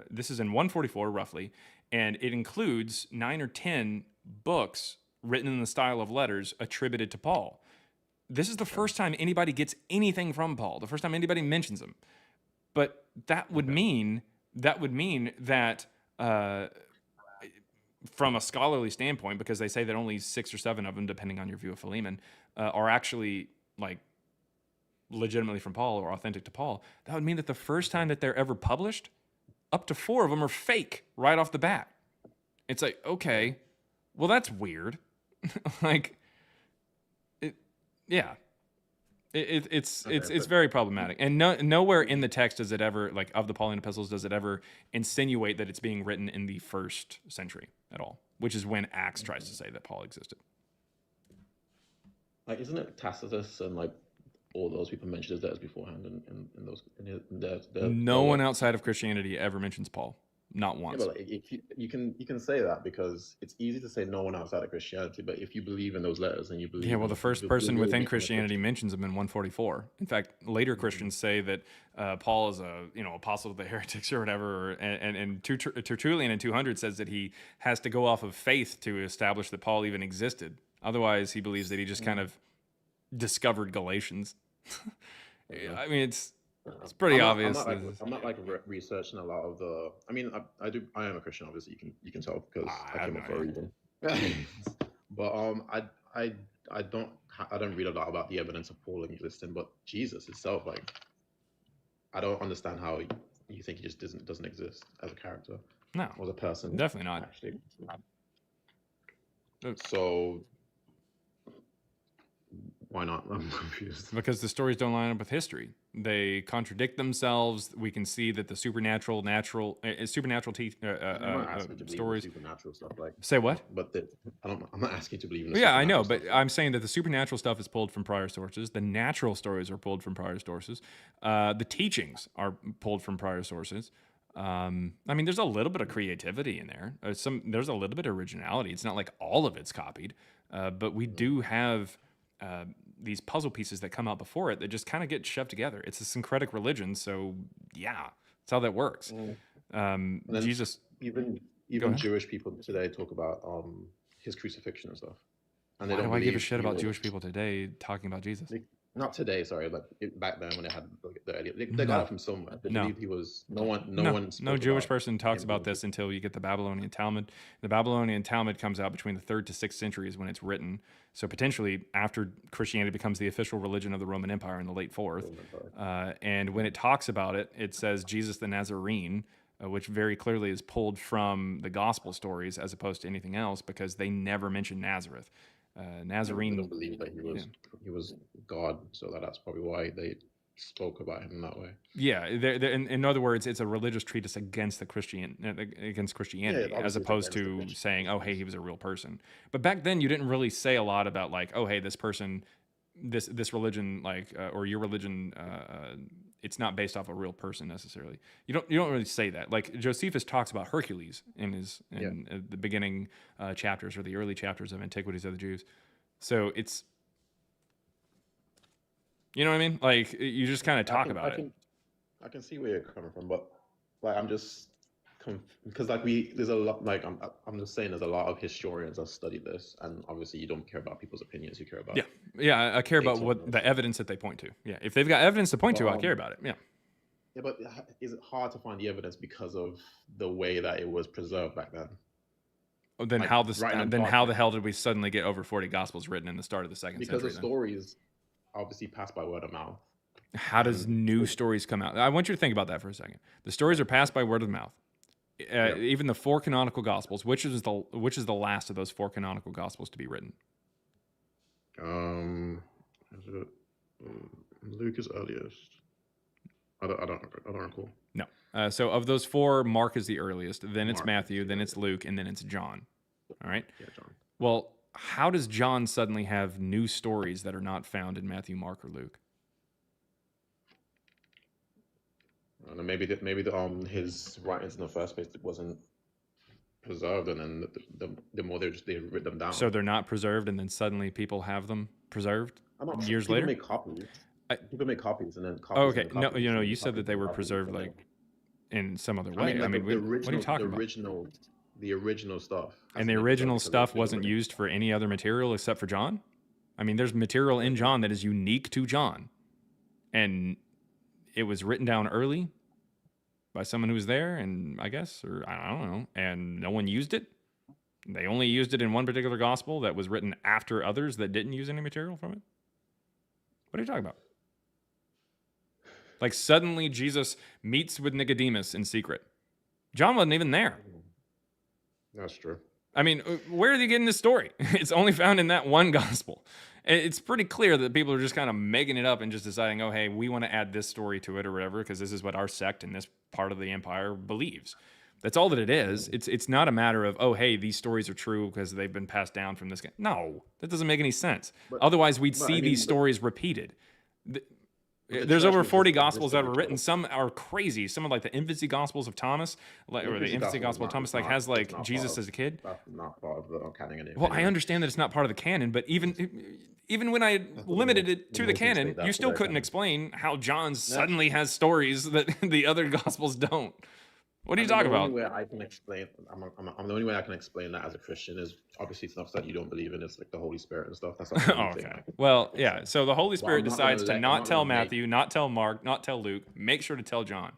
this is in 144, roughly, and it includes 9 or 10 books written in the style of letters attributed to Paul. This is the first time anybody gets anything from Paul, the first time anybody mentions him. But that would mean that from a scholarly standpoint, because they say that only 6 or 7 of them, depending on your view of Philemon, are actually like legitimately from Paul or authentic to Paul, that would mean that the first time that they're ever published, up to 4 of them are fake right off the bat. It's like, okay, well, that's weird. It's very problematic, and nowhere in the text does it ever, like, of the Pauline epistles, does it ever insinuate that it's being written in the 1st century at all, which is when Acts tries to say that Paul existed. Like, isn't it Tacitus and like all those people mentioned his letters beforehand, and No one outside of Christianity ever mentions Paul, not once. Yeah, but like, if you can say that because it's easy to say no one outside of Christianity, but if you believe in those letters and you believe, Yeah, well, the first person within Christianity mentions him in 144. In fact, later Christians say that Paul is a apostle to the heretics or whatever, and Tertullian in 200 says that he has to go off of faith to establish that Paul even existed. Otherwise, he believes that he just kind of discovered Galatians. I mean, It's pretty I'm obvious. not, I'm not like researching a lot of the. I mean, I do. I am a Christian, obviously. You can tell because I came up for a reason. But I don't read a lot about the evidence of Paul existing, but Jesus itself, like, I don't understand how you think he just doesn't exist as a character. No, as a person, definitely not. Actually, so why not? I'm confused. Because the stories don't line up with history. They contradict themselves. We can see that the supernatural stories. Supernatural stuff, like, say what? But I'm not asking you to believe in. Yeah, I know, but I'm saying that the supernatural stuff is pulled from prior sources. The natural stories are pulled from prior sources. The teachings are pulled from prior sources. I mean, there's a little bit of creativity in there. There's a little bit of originality. It's not like all of it's copied, but we do have these puzzle pieces that come out before it that just kind of get shoved together. It's a syncretic religion, so yeah, that's how that works. Jesus, even Jewish people today talk about his crucifixion and stuff. And why do I give a shit about Jewish people today talking about Jesus? Not today, sorry, but back then when they had they got it from somewhere. They believed he was no Jewish person talks about this until you get the Babylonian Talmud. The Babylonian Talmud comes out between the 3rd to 6th centuries when it's written. So potentially after Christianity becomes the official religion of the Roman Empire in the late 4th. And when it talks about it, it says Jesus the Nazarene, which very clearly is pulled from the gospel stories as opposed to anything else because they never mention Nazareth. Nazarene. I don't believe that he was God, so that's probably why they spoke about him that way. Yeah, in other words, it's a religious treatise against Christianity, as opposed to saying, "Oh, hey, he was a real person." But back then, you didn't really say a lot about like, "Oh, hey, this person, this religion, like, or your religion." It's not based off a real person necessarily. You don't really say that. Like Josephus talks about Hercules in the beginning chapters or the early chapters of Antiquities of the Jews. So it's, you know what I mean? Like you just kind of talk about it. I can see where you're coming from, but like I'm just because like there's a lot, like I'm just saying there's a lot of historians that study this, and obviously you don't care about people's opinions, you care about I care about what the evidence that they point to. Yeah, if they've got evidence to point to, I care about it. Yeah, but is it hard to find the evidence because of the way that it was preserved back then? Then like, how the hell did we suddenly get over 40 gospels written in the start of the 2nd century? Because the stories obviously pass by word of mouth. How does new stories come out? I want you to think about that for a second. The stories are passed by word of mouth. Even the 4 canonical gospels, which is the last of those 4 canonical gospels to be written? Is it Luke is earliest? I don't recall. No. So of those 4, Mark is the earliest. Then it's Matthew. Then it's Luke, and then it's John. All right. Yeah, John. Well, how does John suddenly have new stories that are not found in Matthew, Mark, or Luke? And maybe his writings in the first place wasn't preserved, and then the more they written them down. So they're not preserved, and then suddenly people have them preserved years later. Make copies. People make copies, and then copies. Oh, okay. No, you said that they were preserved like in some other way. What are you talking about? The original stuff. And the original stuff wasn't used for any other material except for John? I mean, there's material in John that is unique to John. And it was written down early by someone who was there, and I guess, or I don't know, and no one used it. They only used it in one particular gospel that was written after others that didn't use any material from it. What are you talking about? Like suddenly Jesus meets with Nicodemus in secret. John wasn't even there. That's true. I mean, where are they getting this story? It's only found in that one gospel. It's pretty clear that people are just kind of making it up and just deciding, oh, hey, we want to add this story to it or whatever, because this is what our sect in this part of the empire believes. That's all that it is. It's not a matter of, oh, hey, these stories are true because they've been passed down from this guy. No, that doesn't make any sense. Otherwise, we'd see these stories repeated. There's over 40 gospels that were written. Some are crazy. Some of like the infancy gospels of Thomas, or the infancy gospel of Thomas, like has like Jesus as a kid. That's not part of the canon. Well, I understand that it's not part of the canon, but even when I limited it to the canon, you still couldn't explain how John suddenly has stories that the other gospels don't. What are you talking about? The only way I can explain, the only way I can explain that as a Christian is obviously stuff that you don't believe in. It's like the Holy Spirit and stuff. That's not the only thing. Okay. Well, yeah. So the Holy Well, Spirit I'm not decides gonna to let- I'm not not tell gonna make- Matthew, not tell Mark, not tell Luke. Make sure to tell John.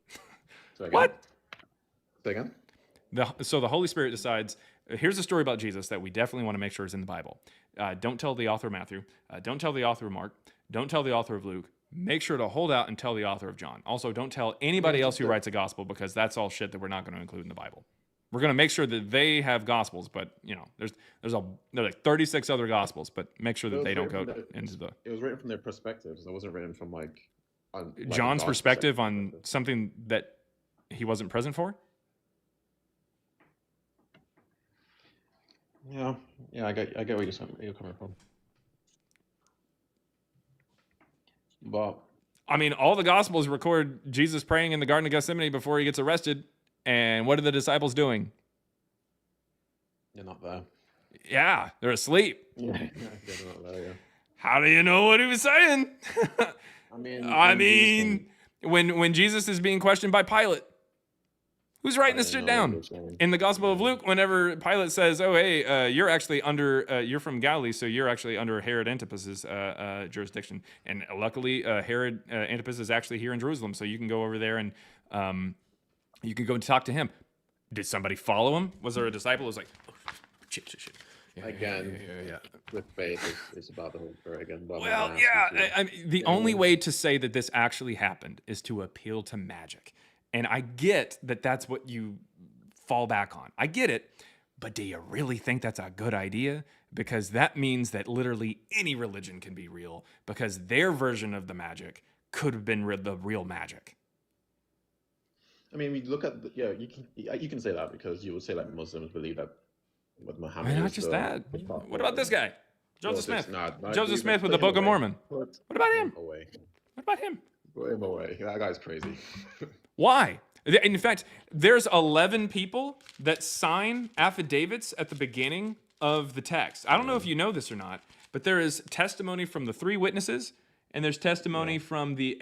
Say again? What? Say again? So the Holy Spirit decides. Here's a story about Jesus that we definitely want to make sure is in the Bible. Don't tell the author of Matthew. Don't tell the author of Mark. Don't tell the author of Luke. Make sure to hold out and tell the author of John. Also, don't tell anybody else who writes a gospel, because that's all shit that we're not going to include in the Bible. We're going to make sure that they have gospels, but there's like 36 other gospels, but make sure that they don't go into the. It was written from their perspectives. It wasn't written from like John's God's perspective on something that he wasn't present for. Yeah, I get where you're coming from. But I mean, all the Gospels record Jesus praying in the Garden of Gethsemane before he gets arrested. And what are the disciples doing? they're not there. Yeah, they're asleep. Yeah, they're not there. Yeah. How do you know what he was saying? I mean, when Jesus is being questioned by Pilate, who's writing this shit down? In the Gospel of Luke, whenever Pilate says, "Oh, hey, you're actually you're from Galilee, so you're actually under Herod Antipas's jurisdiction," and luckily, Herod Antipas is actually here in Jerusalem, so you can go over there and you can go and talk to him. Did somebody follow him? Was there a disciple who was like, oh, shit. Yeah, again, yeah. With faith, it's about the Holy Spirit again. But Well, yeah. I mean, the only way to say that this actually happened is to appeal to magic. And I get that that's what you fall back on. I get it. But do you really think that's a good idea? Because that means that literally any religion can be real, because their version of the magic could have been the real magic. I mean, we look at you can say that, because you would say like Muslims believe that with Muhammad. I mean, not is just the- that. the prophet. What about this guy? Joseph Joseph, Smith. not Joseph even Smith with put the him Book of away. Mormon. Put What about him? Away. What about him? Put him away. That guy's crazy. Why? In fact, there's 11 people that sign affidavits at the beginning of the text. I don't know if you know this or not, but there is testimony from the 3 witnesses, and there's testimony from the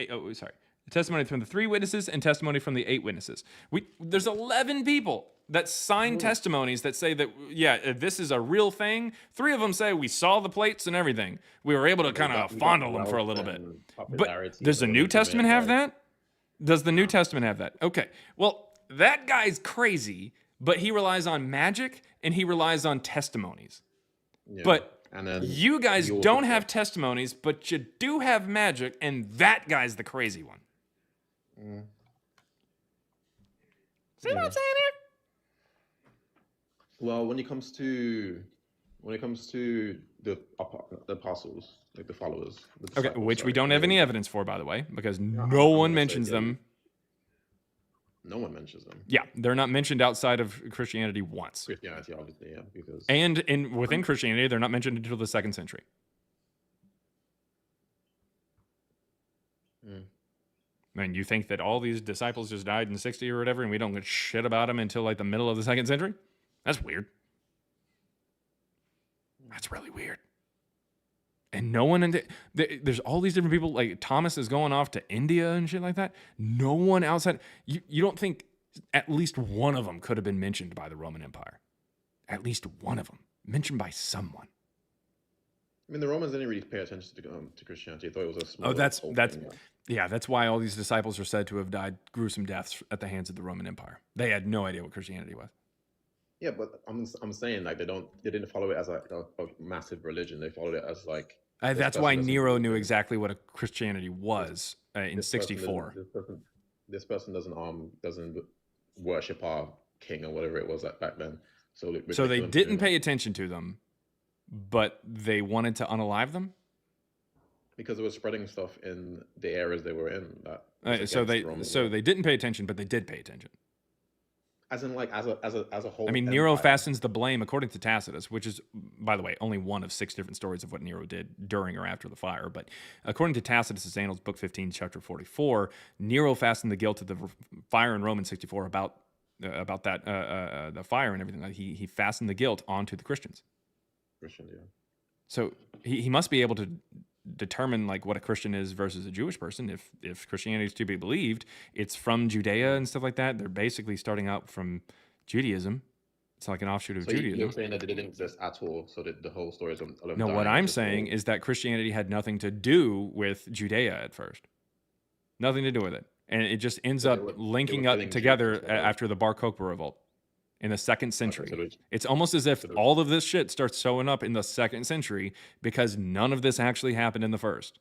testimony from the 3 witnesses and testimony from the 8 witnesses. There's 11 people that sign testimonies that say that, this is a real thing. 3 of them say we saw the plates and everything. We were able to kind of fondle them for a little bit. But does the New Testament have that? Does the New Testament have that? Okay. Well, that guy's crazy, but he relies on magic and he relies on testimonies. Yeah. But and then you guys you also don't say- have testimonies, but you do have magic, and that guy's the crazy one. See what I'm saying here? Well, when it comes to the apostles, like the followers, the Okay, disciples, which we sorry, don't have they- any evidence for, by the way, because no I'm one gonna say mentions yeah. them. No one mentions them. Yeah, they're not mentioned outside of Christianity once. Christianity, obviously, yeah, because And within Christianity, they're not mentioned until the 2nd century. Mm. I mean, you think that all these disciples just died in 60 or whatever, and we don't get shit about them until like the middle of the 2nd century? That's weird. That's really weird. And no one there's all these different people, like Thomas is going off to India and shit like that. No one outside. You don't think at least one of them could have been mentioned by the Roman Empire? At least one of them mentioned by someone. I mean, the Romans didn't really pay attention to Christianity. They thought it was a small. Oh, that's why all these disciples are said to have died gruesome deaths at the hands of the Roman Empire. They had no idea what Christianity was. Yeah, but I'm saying like they didn't follow it as a massive religion. They followed it as like. That's why Nero knew exactly what a Christianity was in this person 64. This person doesn't worship our king or whatever it was back then. So they didn't pay attention to them, but they wanted to unalive them. Because it was spreading stuff in the areas they were in. So they didn't pay attention, but they did pay attention. As in, like, as a whole. I mean, Nero fastens the blame, according to Tacitus, which is, by the way, only one of 6 different stories of what Nero did during or after the fire. But according to Tacitus' Annals, Book 15, Chapter 44, Nero fastened the guilt of the fire in Roman 64 about that the fire and everything. He fastened the guilt onto the Christians. Yeah. So he must be able to determine like what a Christian is versus a Jewish person. If Christianity is to be believed, it's from Judea and stuff like that. They're basically starting out from Judaism. It's like an offshoot of So Judaism. you're saying that it didn't exist at all, so that the whole story is No, what I'm saying is that Christianity had nothing to do with Judea at first. Nothing to do with it. And it just ends up linking up together after the Bar Kokhba revolt in the 2nd century. It's almost as if all of this shit starts showing up in the 2nd century because none of this actually happened in the 1st.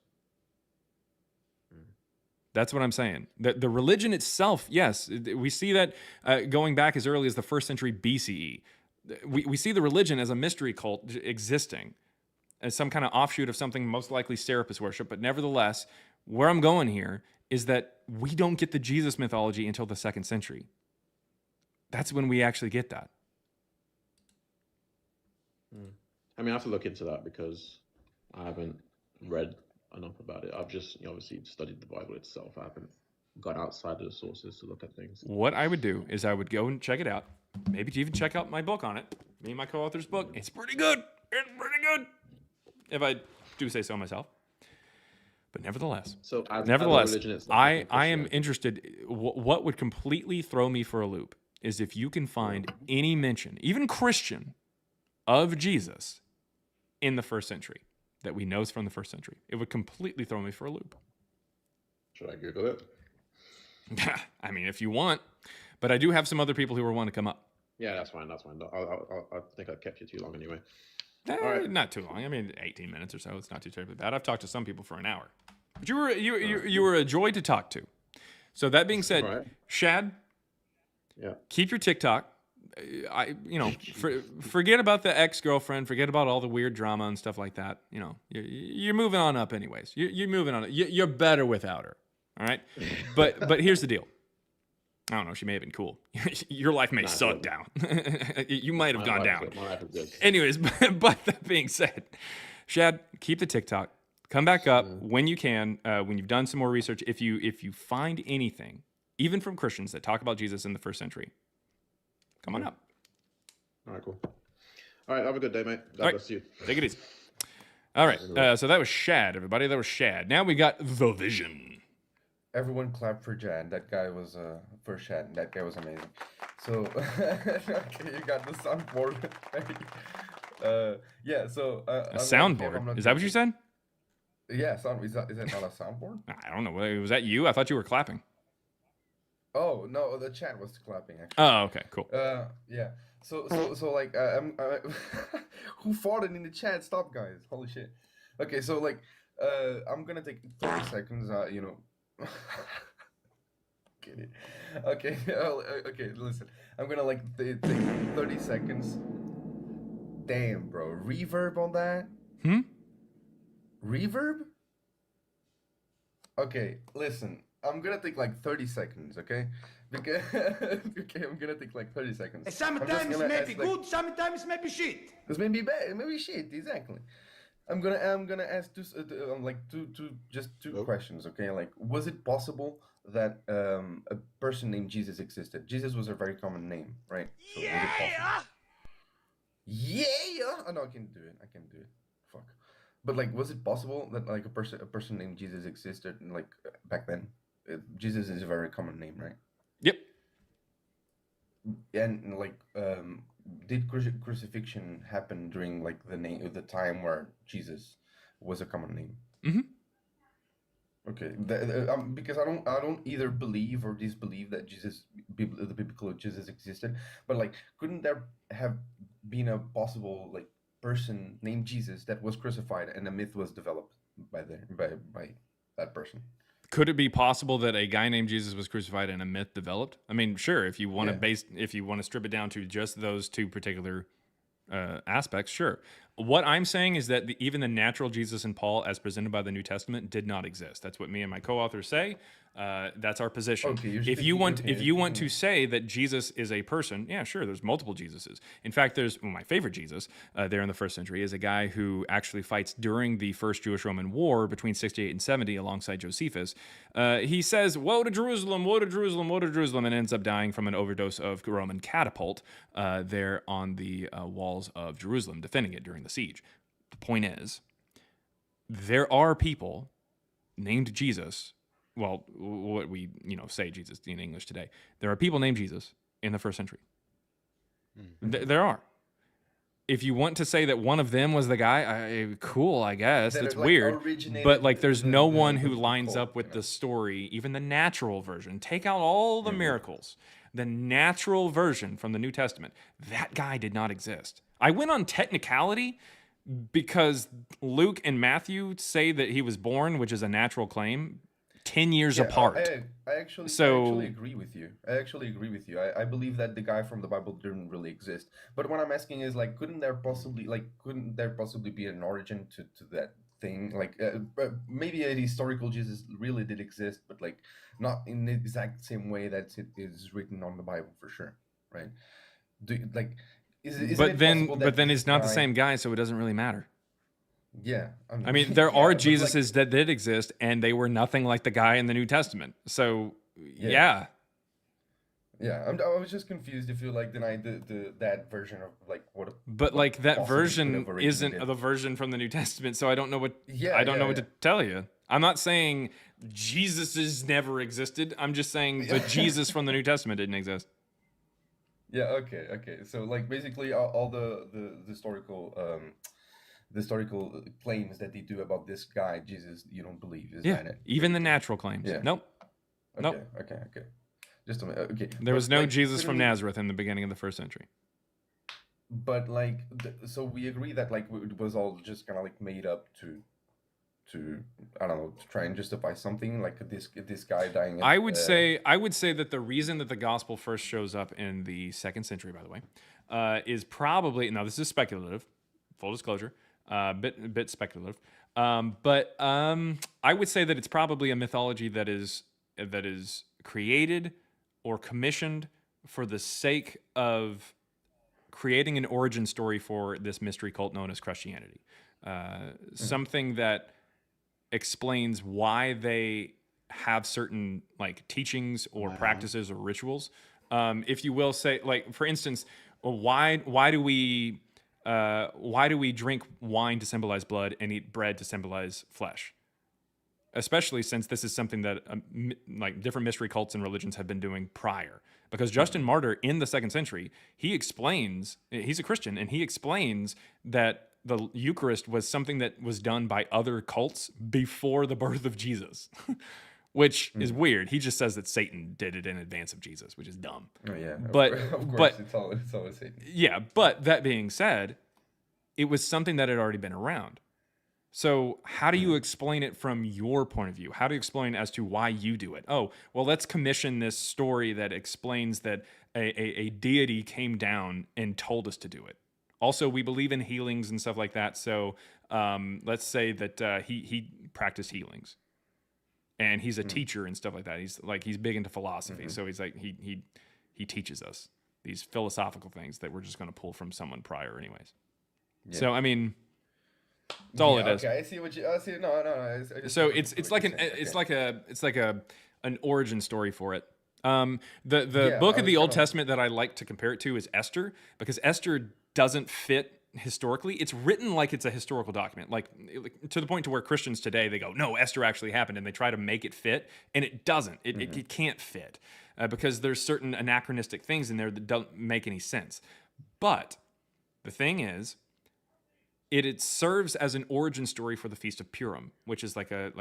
That's what I'm saying. The religion itself, yes, we see that going back as early as the 1st century BCE. We see the religion as a mystery cult existing, as some kind of offshoot of something most likely Serapis worship. But nevertheless, where I'm going here is that we don't get the Jesus mythology until the 2nd century. That's when we actually get that. I mean, I have to look into that because I haven't read enough about it. I've just obviously studied the Bible itself. I haven't gone outside of the sources to look at things. What I would do is I would go and check it out. Maybe even check out my book on it. Me and my co-author's book. It's pretty good. It's pretty good. If I do say so myself. But nevertheless, I am interested. What would completely throw me for a loop is if you can find any mention, even Christian, of Jesus in the 1st century that we know is from the 1st century. It would completely throw me for a loop. Should I Google it? I mean, if you want. But I do have some other people who are wanting to come up. Yeah, that's fine. That's fine. I think I kept you too long anyway. Not too long. I mean, 18 minutes or so. It's not too terribly bad. I've talked to some people for an hour. But you were a joy to talk to. So that being said, Shad, keep your TikTok. Forget about the ex-girlfriend. Forget about all the weird drama and stuff like that. You're moving on up anyways. You're moving on. You're better without her. All right. But here's the deal. I don't know. She may have been cool. Your life may suck down. You might have gone down. Anyways, but that being said, Shad, keep the TikTok. Come back up when you can, when you've done some more research. If you find anything, even from Christians that talk about Jesus in the 1st century, come on up. All right, cool. All right, have a good day, mate. God bless you. Take it easy. All right, so that was Shad, everybody. That was Shad. Now we got The Vision. Everyone clapped for Jan. That guy was for Shad. That guy was amazing. So okay, you got the soundboard. Yeah. So a soundboard. Is that what you said? Yeah. Sound. Is that not a soundboard? I don't know. Was that you? I thought you were clapping. Oh no, the chat was clapping actually. Oh, okay, cool. Yeah. So like, who farted in the chat? Stop, guys! Holy shit. Okay, so like, I'm gonna take 30 seconds. Get it? Okay. Okay. Listen, I'm gonna like take 30 seconds. Damn, bro. Reverb on that? Reverb? Okay. Listen, I'm gonna take like 30 seconds. Okay. Because okay, I'm gonna take like 30 seconds. Sometimes maybe good, sometimes maybe shit. This may be bad, maybe shit. Exactly. I'm gonna ask two questions. Okay, like, was it possible that a person named Jesus existed? Jesus was a very common name, right? So was it possible? Yeah. Oh no, I can do it. Fuck. But like, was it possible that like a person named Jesus existed like back then? Jesus is a very common name, right? Yep. And like, did crucifixion happen during like the time where Jesus was a common name? Mm-hmm. Okay, because I don't either believe or disbelieve that the biblical Jesus existed, but like, couldn't there have been a possible like person named Jesus that was crucified and a myth was developed by that person? Could it be possible that a guy named Jesus was crucified and a myth developed? I mean, sure. If you want to strip it down to just those two particular aspects, sure. What I'm saying is that even the natural Jesus and Paul, as presented by the New Testament, did not exist. That's what me and my co-authors say. That's our position. Okay, if you want to say that Jesus is a person, yeah, sure. There's multiple Jesuses. In fact, there's my favorite Jesus there in the 1st century is a guy who actually fights during the First Jewish-Roman War between 68 and 70 alongside Josephus. He says, "Woe to Jerusalem! Woe to Jerusalem! Woe to Jerusalem!" and ends up dying from an overdose of Roman catapult there on the walls of Jerusalem, defending it during the siege. The point is, there are people named Jesus. Well, what we say Jesus in English today. There are people named Jesus in the first century. There are. If you want to say that one of them was the guy, cool, I guess. That It's like weird. originated But like there's no one who the lines cult, up with the story, even the natural version. Take out all the miracles. The natural version from the New Testament, that guy did not exist. I went on technicality because Luke and Matthew say that he was born, which is a natural claim, 10 years apart. I actually agree with you. I believe that the guy from the Bible didn't really exist. But what I'm asking is like, couldn't there possibly be an origin to that thing? Like maybe a historical Jesus really did exist, but like not in the exact same way that it is written on the Bible for sure, right? But then it's not the same guy, so it doesn't really matter. Yeah, I mean, there are but, Jesuses that did exist, and they were nothing like the guy in the New Testament. So, yeah. Yeah, I was just confused if you like denied that version of like what. But like that possibly version could have originated. isn't the version from the New Testament, so I don't know what Yeah, I don't know yeah, what to tell you. I'm not saying Jesuses never existed. I'm just saying the Jesus from the New Testament didn't exist. Yeah. Okay. So like basically all the historical claims that they do about this guy Jesus, you don't believe, is that it? Even the natural claims. Yeah. Nope. Okay, Nope. Okay. Just a minute. Okay. There was no like, Jesus from couldn't- Nazareth in the beginning of the first century. But like, so we agree that like it was all just kind of like made up to I don't know, to try and justify something like this guy dying. I would say that the reason that the gospel first shows up in the second century, by the way, is probably, now this is speculative, full disclosure, bit speculative, but I would say that it's probably a mythology that is created or commissioned for the sake of creating an origin story for this mystery cult known as Christianity. Something that explains why they have certain like teachings or practices or rituals. If you will say, like, for instance, why do we drink wine to symbolize blood and eat bread to symbolize flesh? Especially since this is something that like different mystery cults and religions have been doing prior. Because Justin Martyr in the second century, he explains, he's a Christian, and he explains that the Eucharist was something that was done by other cults before the birth of Jesus, which is weird. He just says that Satan did it in advance of Jesus, which is dumb. Oh yeah, but of course, but it's always Satan. Yeah, but that being said, it was something that had already been around. So how do you explain it from your point of view? How do you explain as to why you do it? Oh, well, let's commission this story that explains that a deity came down and told us to do it. Also, we believe in healings and stuff like that. So let's say that he practiced healings, and he's a teacher and stuff like that. He's big into philosophy. So he's like he teaches us these philosophical things that we're just going to pull from someone prior, anyways. Yeah. So I mean, that's all it is. Okay, I see what you. I see. No. So it's like an origin story for it. The book of the Old Testament that I like to compare it to is Esther, because Esther doesn't fit historically. It's written like it's a historical document, like to the point to where Christians today, they go, no, Esther actually happened, and they try to make it fit, and it doesn't. It can't fit because there's certain anachronistic things in there that don't make any sense. But the thing is, it serves as an origin story for the Feast of Purim, which is like a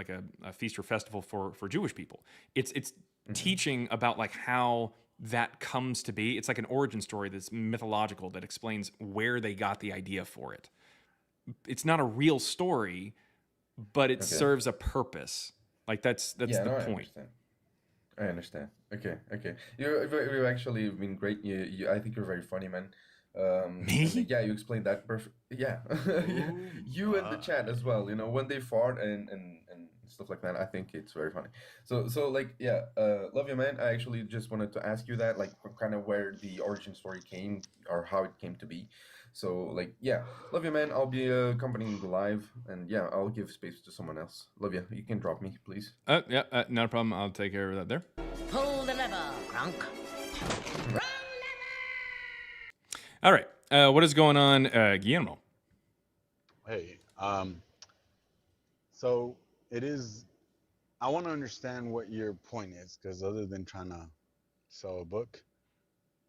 feast or festival for Jewish people. It's teaching about like how that comes to be. It's like an origin story that's mythological that explains where they got the idea for it. It's not a real story, but it serves a purpose. Like that's the point. I understand. Okay. You've actually been great. I think you're very funny, man. Me? Yeah, you explained that perfect. Yeah, you and the chat as well. You know, when they fart and stuff like that, I think it's very funny. So like, yeah, love you, man. I actually just wanted to ask you that, like, kind of where the origin story came or how it came to be. So like, yeah, love you, man. I'll be accompanying the live, and yeah, I'll give space to someone else. Love you. You can drop me, please. Yeah, not a problem. I'll take care of that there. Pull the lever, Gronk. All right. What is going on, Guillermo? Hey, So it is. I want to understand what your point is, because other than trying to sell a book,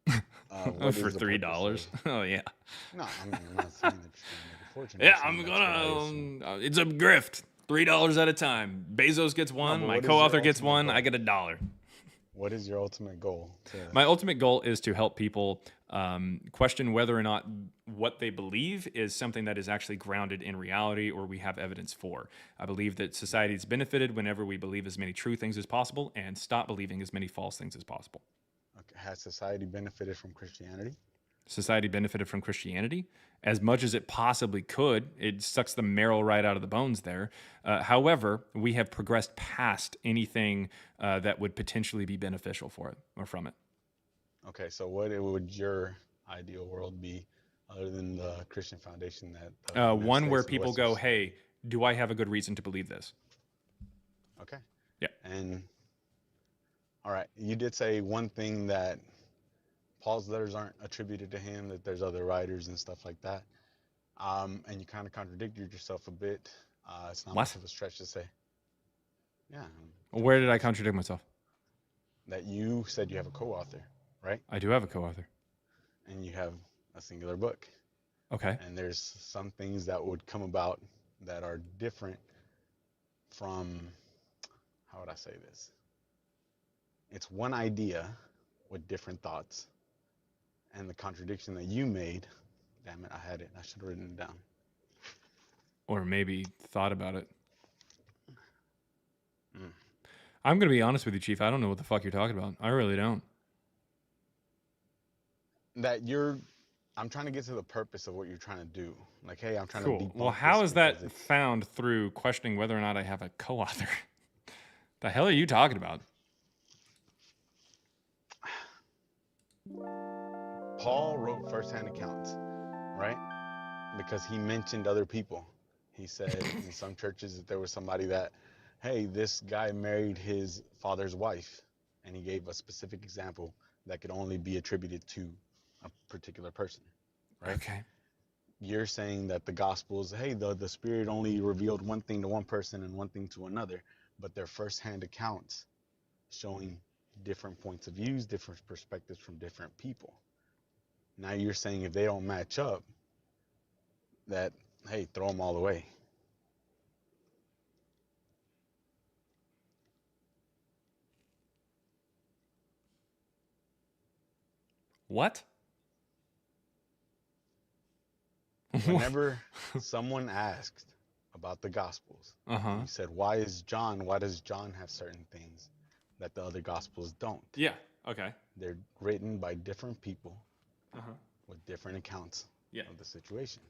what For is the purpose $3? of- Oh yeah. No, I mean, I'm not saying that you're trying to make a fortune. Yeah, saying I'm that's what I assume. gonna. It's a grift. $3 at a time. Bezos gets one. but My what is your co-author gets ultimate one. I goal? get $1. What is your ultimate goal? My ultimate goal is to help people question whether or not what they believe is something that is actually grounded in reality or we have evidence for. I believe that society is benefited whenever we believe as many true things as possible and stop believing as many false things as possible. Okay. Has society benefited from Christianity? Society benefited from Christianity as much as it possibly could. It sucks the marrow right out of the bones there. However, we have progressed past anything that would potentially be beneficial for it or from it. Okay, so what would your ideal world be other than the Christian foundation that the United One States where and the people Western go, hey, do I have a good reason to believe this? Okay. Yeah. And all right, you did say one thing that Paul's letters aren't attributed to him, that there's other writers and stuff like that. And you kind of contradicted yourself a bit. It's not What? much of a stretch to say. Yeah. Where did I contradict myself? That you said you have a co-author, right? I do have a co-author. And you have a singular book. Okay. And there's some things that would come about that are different from, how would I say this? It's one idea with different thoughts. And the contradiction that you made, damn it, I had it. I should have written it down. Or maybe thought about it. Mm. I'm going to be honest with you, Chief. I don't know what the fuck you're talking about. I really don't. That I'm trying to get to the purpose of what you're trying to do. Like, hey, I'm trying to Cool. debunk Well, how this is that because it's- found through questioning whether or not I have a co-author? The hell are you talking about? Paul wrote firsthand accounts, right? Because he mentioned other people. He said in some churches that there was somebody that, hey, this guy married his father's wife. And he gave a specific example that could only be attributed to a particular person, right? Okay. You're saying that the Gospels, hey, the Spirit only revealed one thing to one person and one thing to another, but they're firsthand accounts showing different points of views, different perspectives from different people. Now you're saying if they don't match up, that, hey, throw them all away. What? Whenever someone asked about the Gospels, you said, why does John have certain things that the other Gospels don't? Yeah. Okay. They're written by different people Uh-huh. with different accounts of the situation.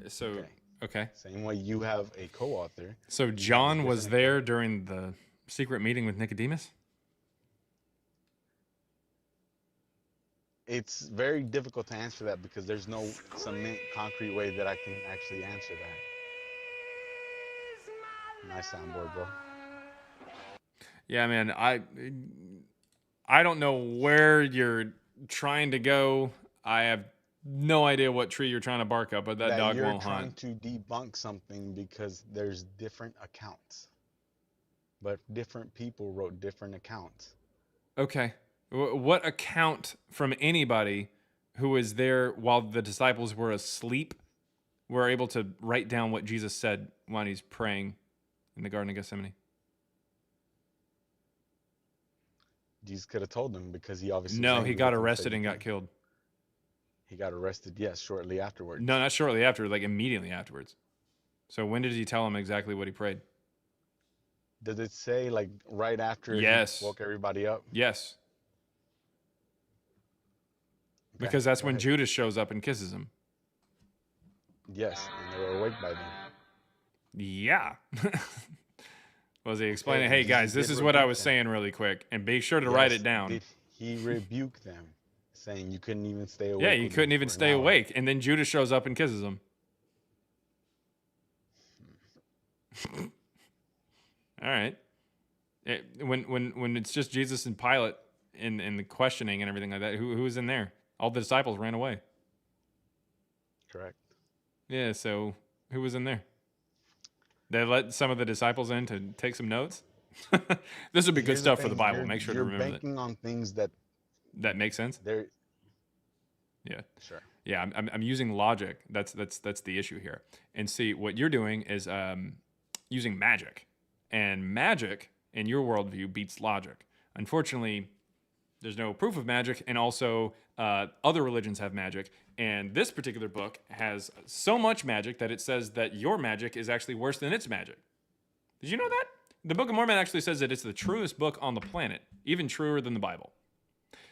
So, okay. Same way you have a co-author. So John was there during the secret meeting with Nicodemus? It's very difficult to answer that because there's no cement concrete way that I can actually answer that. Nice soundboard, bro. Yeah, man. I don't know where you're trying to go. I have no idea what tree you're trying to bark up, but that dog you're won't trying hunt. to debunk something because there's different accounts. But different people wrote different accounts. Okay. What account from anybody who was there while the disciples were asleep were able to write down what Jesus said when he's praying in the Garden of Gethsemane? Jesus could have told them because he obviously... No, he got arrested and got killed. He got arrested, yes, shortly afterwards. No, not shortly after, like immediately afterwards. So when did he tell him exactly what he prayed? Does it say like right after Yes. he woke everybody up? Yes. Okay, Because that's go when ahead. Judas shows up and kisses him. Yes, and they were awake by then. Yeah. Was he explaining, Okay, hey and guys, Jesus this did is what I rebuke was them. saying really quick, and be sure to write Yes, it down. Did he rebuke them, saying you couldn't even stay awake? Yeah, you with couldn't me even for an stay hour? awake, and then Judas shows up and kisses him. All right. When it's just Jesus and Pilate in the questioning and everything like that, who was in there? All the disciples ran away. Correct. Yeah, so who was in there? They let some of the disciples in to take some notes. This would be good Here's the stuff for the thing, Bible. Make sure to you're remember that. banking on things that Make sense. they're Yeah. sure. Yeah, I'm using logic. That's the issue here. And see, what you're doing is using magic, and magic in your worldview beats logic. Unfortunately, there's no proof of magic, and also other religions have magic. And this particular book has so much magic that it says that your magic is actually worse than its magic. Did you know that? The Book of Mormon actually says that it's the truest book on the planet, even truer than the Bible.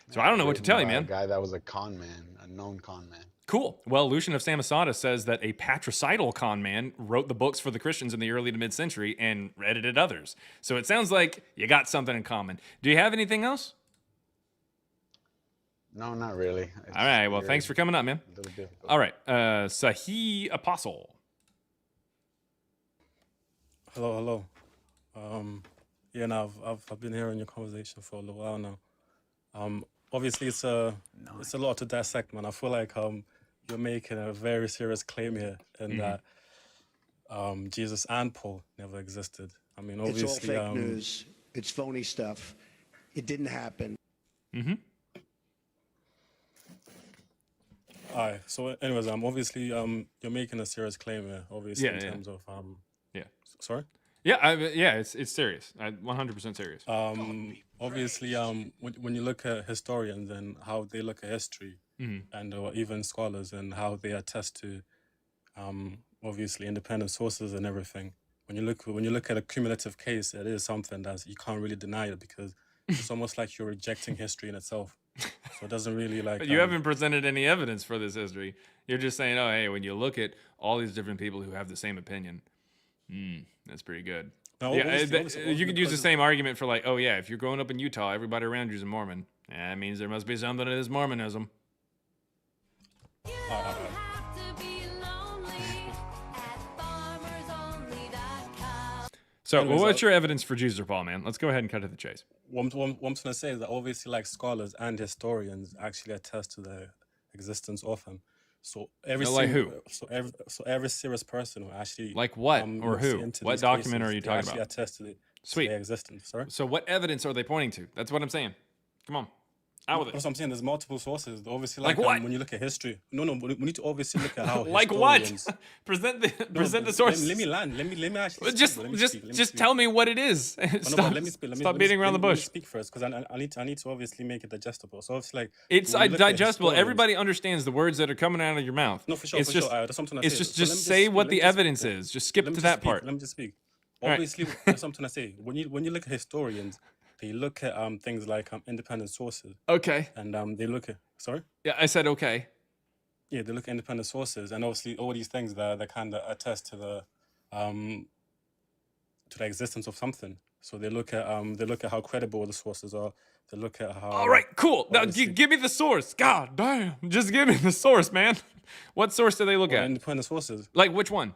So I don't know what to tell you, man. A guy that was a con man, a known con man. Cool. Well, Lucian of Samosata says that a patricidal con man wrote the books for the Christians in the early to mid-century and edited others. So it sounds like you got something in common. Do you have anything else? No, not really. All right. Well, thanks for coming up, man. A little difficult. All right. Sahih Apostle. Hello. Yeah, now I've been hearing your conversation for a little while now. Obviously it's a lot to dissect, man. I feel like you're making a very serious claim here, in that Jesus and Paul never existed. I mean, obviously, it's all fake news. It's phony stuff. It didn't happen. Mm-hmm. All right. So, anyways, obviously, you're making a serious claim here. Obviously, in terms of Yeah. Sorry. Yeah. It's serious. 100% serious. Obviously, when you look at historians and how they look at history, and or even scholars and how they attest to, obviously independent sources and everything. When you look at a cumulative case, it is something that you can't really deny it, because it's almost like you're rejecting history in itself. So it doesn't really like. But you haven't presented any evidence for this history. You're just saying, oh, hey, when you look at all these different people who have the same opinion, that's pretty good. No, Yeah, obviously, you could use the same argument for like, oh yeah, if you're growing up in Utah, everybody around you is a Mormon. That means there must be something to this Mormonism. So, Anyways, what's your evidence for Jesus or Paul, man? Let's go ahead and cut to the chase. What I'm trying to say is that obviously, like, scholars and historians actually attest to the existence of him. So Like who? So every serious person who actually Like what or looks who? into What these document cases, are you they talking actually about? attest to the Sweet. their existence. Sorry. So, what evidence are they pointing to? That's what I'm saying. Come on, out with That's it. what I'm saying. There's multiple sources. Obviously, Like like what? when you look at history. No, we need to obviously look at how Like what? historians. present the No, present the but sources. Let me land. Let me actually. Well, just speak, let me just speak, let me just speak. tell me what it is. Oh, no, Stop, but let me speak. stop beating around the Let me bush. speak first, because I need to obviously make it digestible. So it's like It's when you look at digestible. historians- Everybody understands the words that are coming out of your mouth. No, for sure. It's for just sure. That's something I it's say. just So let me say speak, what let the me just evidence speak. is. Just skip Let me to just that speak, part. Let me just speak. All right. Obviously, there's something I say. When you look at historians, they look at things like independent sources. Okay. And they look at Yeah, I said okay. Yeah, they look at independent sources, and obviously all these things that kind of attest to the existence of something. So they look at how credible the sources are. They look at how. All right, cool. Now give me the source. God damn. Just give me the source, man. What source do they look at? Independent sources. Like which one?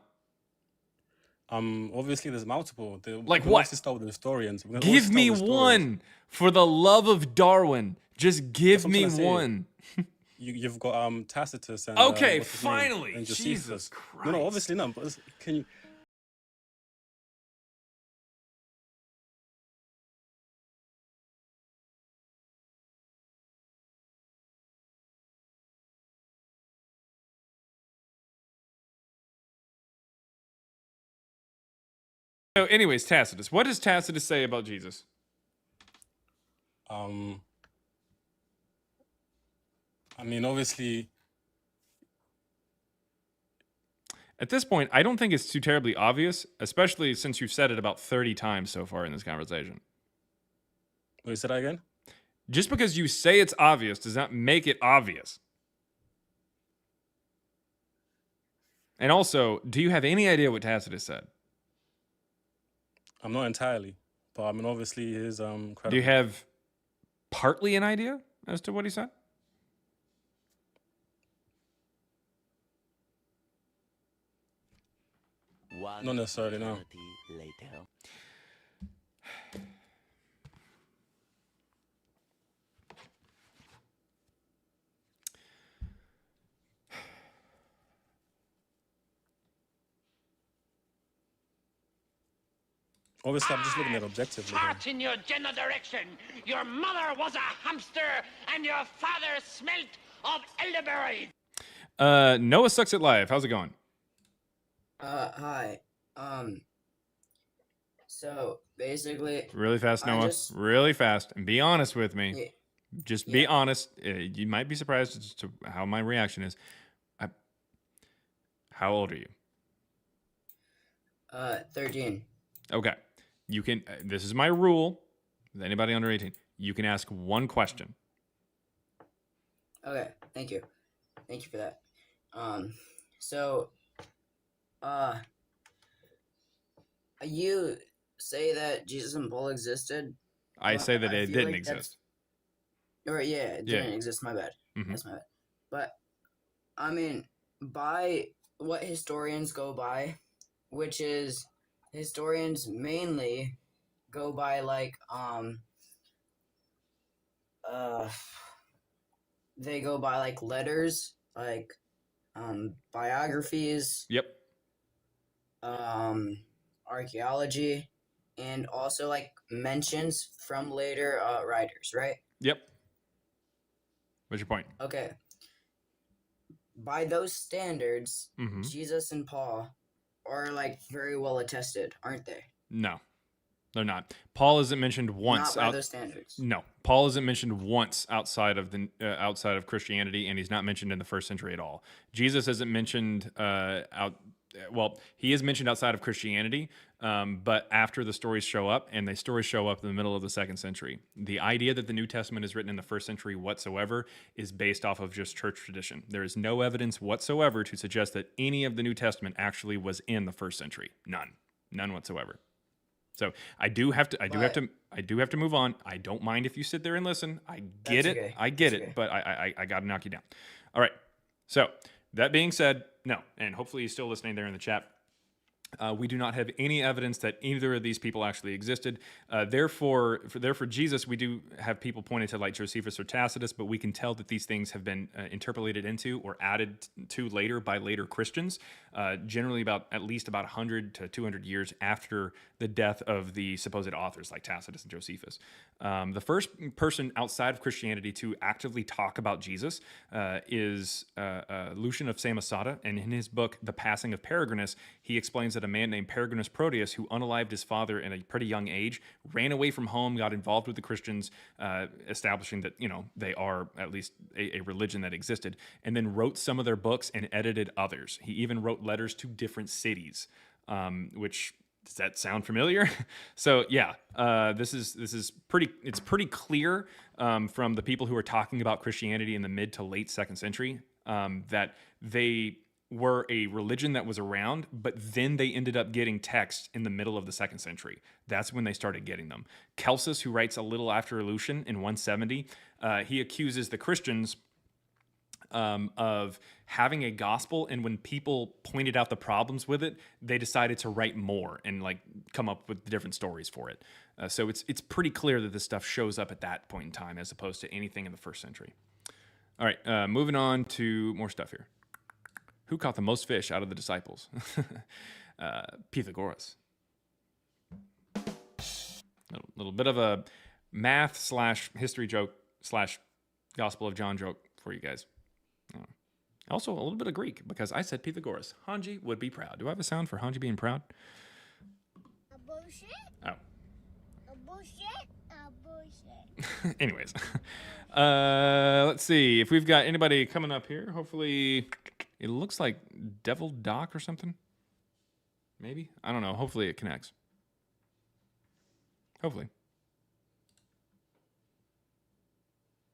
Obviously there's multiple. Like we can what? obviously start with the historians. We can Give always start me with historians. one. For the love of Darwin. Just give That's what I'm me trying to say. one. You've got Tacitus and Okay, what's his name? finally. And Jesus Josephus. No, Christ. obviously not. But can you? So anyways, Tacitus. What does Tacitus say about Jesus? I mean, obviously. At this point, I don't think it's too terribly obvious, especially since you've said it about 30 times so far in this conversation. Wait, say that again? Just because you say it's obvious does not make it obvious. And also, do you have any idea what Tacitus said? I'm not entirely, but I mean, obviously, his credible. Do you have partly an idea as to what he said? Not necessarily, no. Later. obviously I'm just looking at it objectively. Here. Fart in your general direction. Your mother was a hamster, and your father smelt of elderberry. Noah Sucks at Life. How's it going? Hi. So basically, Really fast, Noah. Really fast. And be honest with me. Yeah. Just be honest. You might be surprised as to how my reaction is. How old are you? 13. Okay. You can. This is my rule. With anybody under 18, you can ask one question. Okay, thank you for that. So, you say that Jesus and Paul existed. I say that it feel didn't like exist. Or it didn't exist. My bad. Mhm. That's my bad. But I mean, by what historians go by, which is historians mainly go by like they go by like letters, like biographies. Yep. Archaeology, and also like mentions from later writers, right? Yep. What's your point? Okay. By those standards, Mhm. Jesus and Paul are like very well attested, aren't they? No, they're not. Paul isn't mentioned once. Not by those standards. No, Paul isn't mentioned once outside of Christianity, and he's not mentioned in the first century at all. Jesus isn't mentioned Well, he is mentioned outside of Christianity, but after the stories show up, and the stories show up in the middle of the second century. The idea that the New Testament is written in the first century whatsoever is based off of just church tradition. There is no evidence whatsoever to suggest that any of the New Testament actually was in the first century. None whatsoever. So I do have to move on. I don't mind if you sit there and listen. I get That's it. okay. I get That's it, okay. but I got to knock you down. All right. So that being said, no, and hopefully you're still listening there in the chat. We do not have any evidence that either of these people actually existed. Therefore, for Jesus, we do have people pointed to like Josephus or Tacitus, but we can tell that these things have been interpolated into or added to later by later Christians, generally at least about 100 to 200 years after the death of the supposed authors like Tacitus and Josephus. The first person outside of Christianity to actively talk about Jesus is Lucian of Samosata, and in his book, The Passing of Peregrinus, he explains that a man named Peregrinus Proteus, who unalived his father in a pretty young age, ran away from home, got involved with the Christians, establishing that, they are at least a religion that existed, and then wrote some of their books and edited others. He even wrote letters to different cities, which... Does that sound familiar? So yeah, this is pretty clear from the people who are talking about Christianity in the mid to late second century that they were a religion that was around, but then they ended up getting texts in the middle of the second century. That's when they started getting them. Celsus, who writes a little after Lucian in 170, he accuses the Christians of having a gospel, and when people pointed out the problems with it, they decided to write more and like come up with different stories for it. So it's pretty clear that this stuff shows up at that point in time as opposed to anything in the first century. All right, moving on to more stuff here. Who caught the most fish out of the disciples? Pythagoras. A little bit of a math / history joke / Gospel of John joke for you guys. Also, a little bit of Greek, because I said Pythagoras. Hanji would be proud. Do I have a sound for Hanji being proud? A bullshit. Oh. A bullshit. A bullshit. Anyways. Let's see if we've got anybody coming up here. Hopefully, it looks like Devil Doc or something. Maybe? I don't know. Hopefully it connects. Hopefully.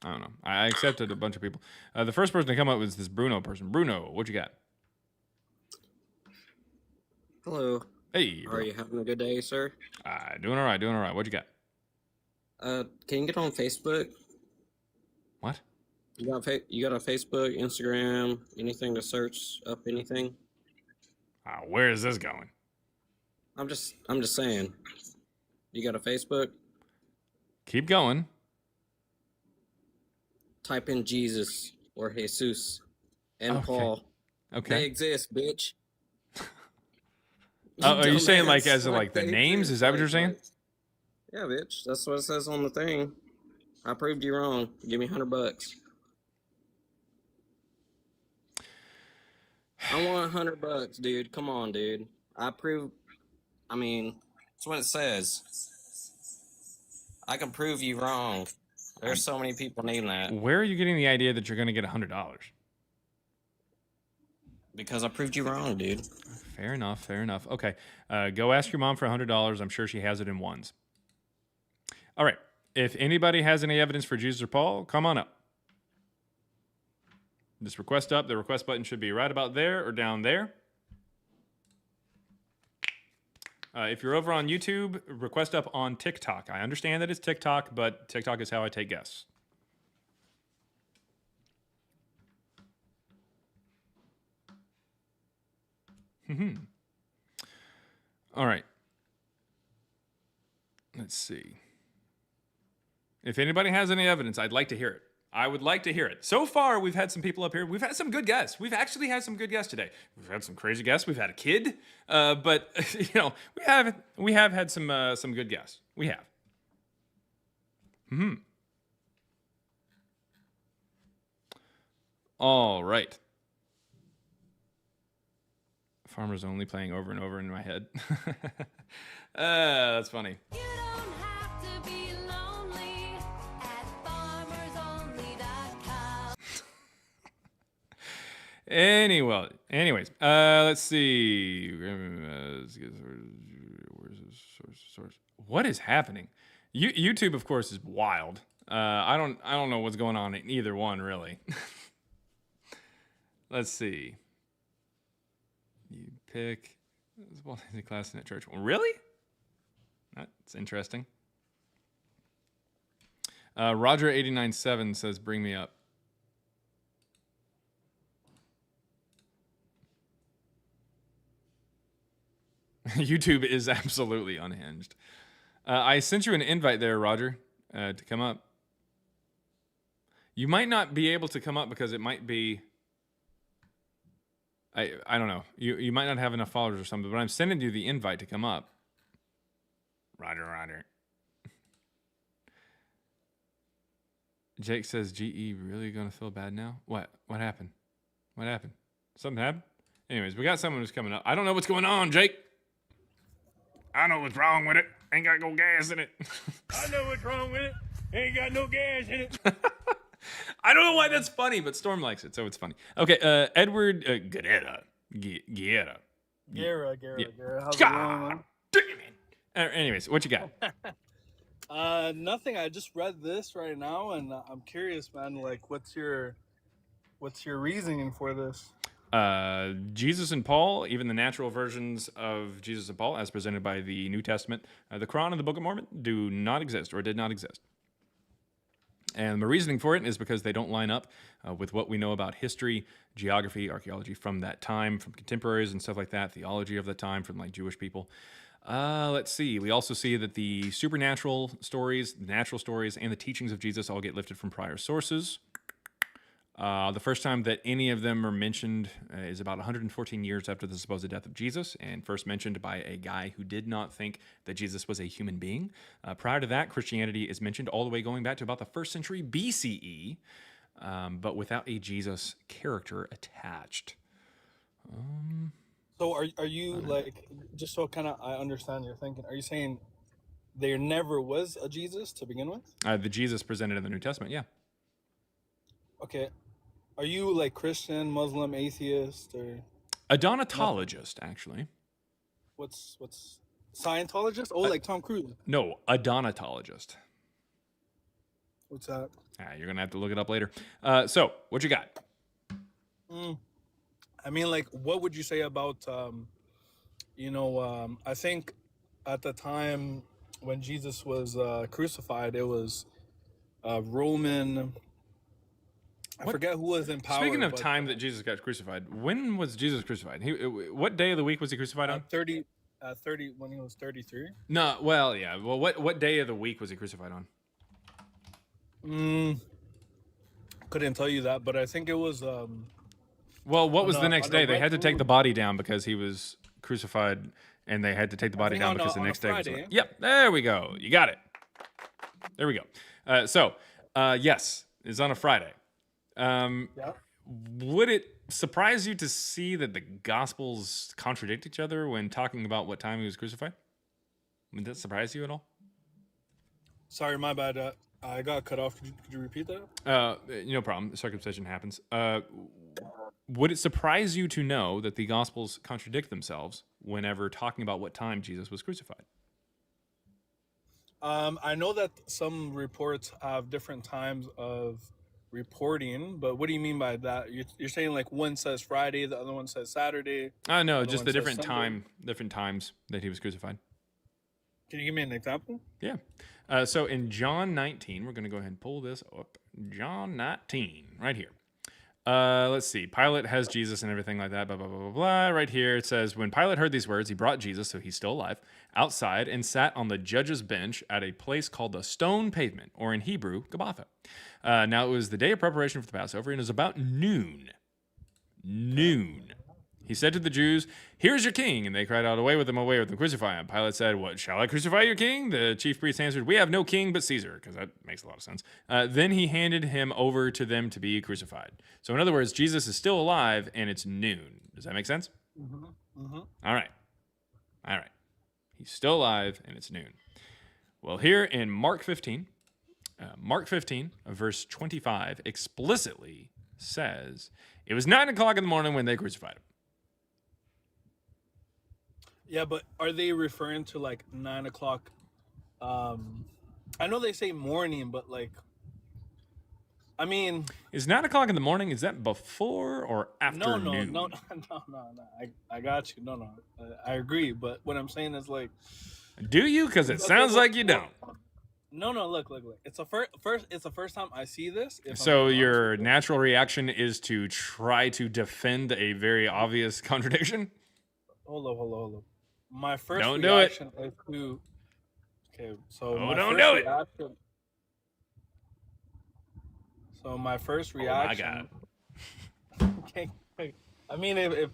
I don't know. I accepted a bunch of people. The first person to come up was this Bruno person. Bruno, what you got? Hello. Hey. Are you having a good day, sir? Doing all right. What you got? Can you get on Facebook? What? You got a Facebook, Instagram, anything to search up anything? Where is this going? I'm just saying. You got a Facebook? Keep going. Type in Jesus or Jesus and Okay. Paul. Okay. They exist, bitch. Are you saying like Dumbass. as in, like the names? Is that what you're saying? Yeah, bitch. That's what it says on the thing. I proved you wrong. Give me $100. I want $100, dude. Come on, dude. I mean, that's what it says. I can prove you wrong. There's so many people needing that. Where are you getting the idea that you're going to get $100? Because I proved you wrong, dude. Fair enough. Fair enough. Okay. Go ask your mom for $100. I'm sure she has it in ones. All right. If anybody has any evidence for Jesus or Paul, come on up. Just request up. The request button should be right about there or down there. If you're over on YouTube, request up on TikTok. I understand that it's TikTok, but TikTok is how I take guests. All right. Let's see. If anybody has any evidence, I'd like to hear it. I would like to hear it. So far, we've had some people up here. We've had some good guests. We've actually had some good guests today. We've had some crazy guests. We've had a kid, but you know, we have had some good guests. We have. All right. Farmers Only playing over and over in my head. That's funny. Anyways, let's see. Where's the source? What is happening? YouTube, of course, is wild. I don't know what's going on in either one, really. Let's see. You pick the class in a church. Really? That's interesting. Roger897 says, "Bring me up." YouTube is absolutely unhinged. I sent you an invite there, Roger, to come up. You might not be able to come up because it might be... I don't know. You might not have enough followers or something, but I'm sending you the invite to come up. Roger. Jake says, GE really going to feel bad now? What happened? What happened? Something happened? Anyways, we got someone who's coming up. I don't know what's going on, Jake. I know what's wrong with it. Ain't got no gas in it. I know what's wrong with it. Ain't got no gas in it. I don't know why that's funny, but Storm likes it, so it's funny. Okay, Edward Guerra. Guerra. How's it going, man? Anyways, what you got? Nothing. I just read this right now, and I'm curious, man. Like, what's your reasoning for this? Jesus and Paul, even the natural versions of Jesus and Paul, as presented by the New Testament, the Quran and the Book of Mormon, do not exist or did not exist. And the reasoning for it is because they don't line up with what we know about history, geography, archaeology from that time, from contemporaries and stuff like that, theology of the time from like Jewish people. Let's see. We also see that the supernatural stories, the natural stories, and the teachings of Jesus all get lifted from prior sources. The first time that any of them are mentioned is about 114 years after the supposed death of Jesus, and first mentioned by a guy who did not think that Jesus was a human being. Prior to that, Christianity is mentioned all the way going back to about the 1st century BCE, but without a Jesus character attached. So are you like, just so kind of I understand your thinking, are you saying there never was a Jesus to begin with? The Jesus presented in the New Testament, yeah. Okay. Are you like Christian, Muslim, atheist, or a Donatologist, actually? What's Scientologist? Oh, like Tom Cruise. No, a Donatologist. What's that? You're gonna have to look it up later. So, what you got? I mean, like, what would you say about, I think at the time when Jesus was crucified, it was Roman. I forget who was in power. Speaking of time that Jesus got crucified, when was Jesus crucified? What day of the week was he crucified on? 30 when he was 33. No, well, yeah. Well, what day of the week was he crucified on? Couldn't tell you that, but I think it was. Well, what was the next day? They had to take the body down because he was crucified and they had to take the body think down on because a- the on a next day was. Friday. Yep, there we go. You got it. There we go. Yes, it's on a Friday. Yeah. Would it surprise you to see that the Gospels contradict each other when talking about what time he was crucified? Would that surprise you at all? Sorry, my bad. I got cut off. Could you repeat that? No problem. Circumcision happens. Would it surprise you to know that the Gospels contradict themselves whenever talking about what time Jesus was crucified? I know that some reports have different times of reporting, but what do you mean by that? You're saying like one says Friday, the other one says Saturday. No, other just one the says different Sunday. different times that he was crucified. Can you give me an example? Yeah. So in John 19, we're going to go ahead and pull this up. John 19, right here. Let's see. Pilate has Jesus and everything like that. Blah, blah, blah, blah, blah. Right here it says, when Pilate heard these words, he brought Jesus, so he's still alive, outside and sat on the judge's bench at a place called the Stone Pavement, or in Hebrew, Gabbatha. Now it was the day of preparation for the Passover, and it was about noon. Noon. He said to the Jews, "Here's your king." And they cried out, away with him, crucify him. Pilate said, "What, shall I crucify your king?" The chief priests answered, "We have no king but Caesar," because that makes a lot of sense. Then he handed him over to them to be crucified. So in other words, Jesus is still alive, and it's noon. Does that make sense? All right. He's still alive, and it's noon. Well, here in Mark 15, verse 25, explicitly says, it was 9 o'clock in the morning when they crucified him. Yeah, but are they referring to like 9 o'clock? I know they say morning, but like, I mean, Is 9 o'clock in the morning, is that before or after no. noon? I got you. No. I agree, but what I'm saying is like, Do you? Because it sounds like you don't. No. Look. It's the first time I see this. if I'm So being your natural reaction is to try to defend a very obvious contradiction? Hold up. My first Don't do it. reaction is to. Okay, so Oh, my don't first do it. reaction. So my first Oh my reaction. Okay, I mean, if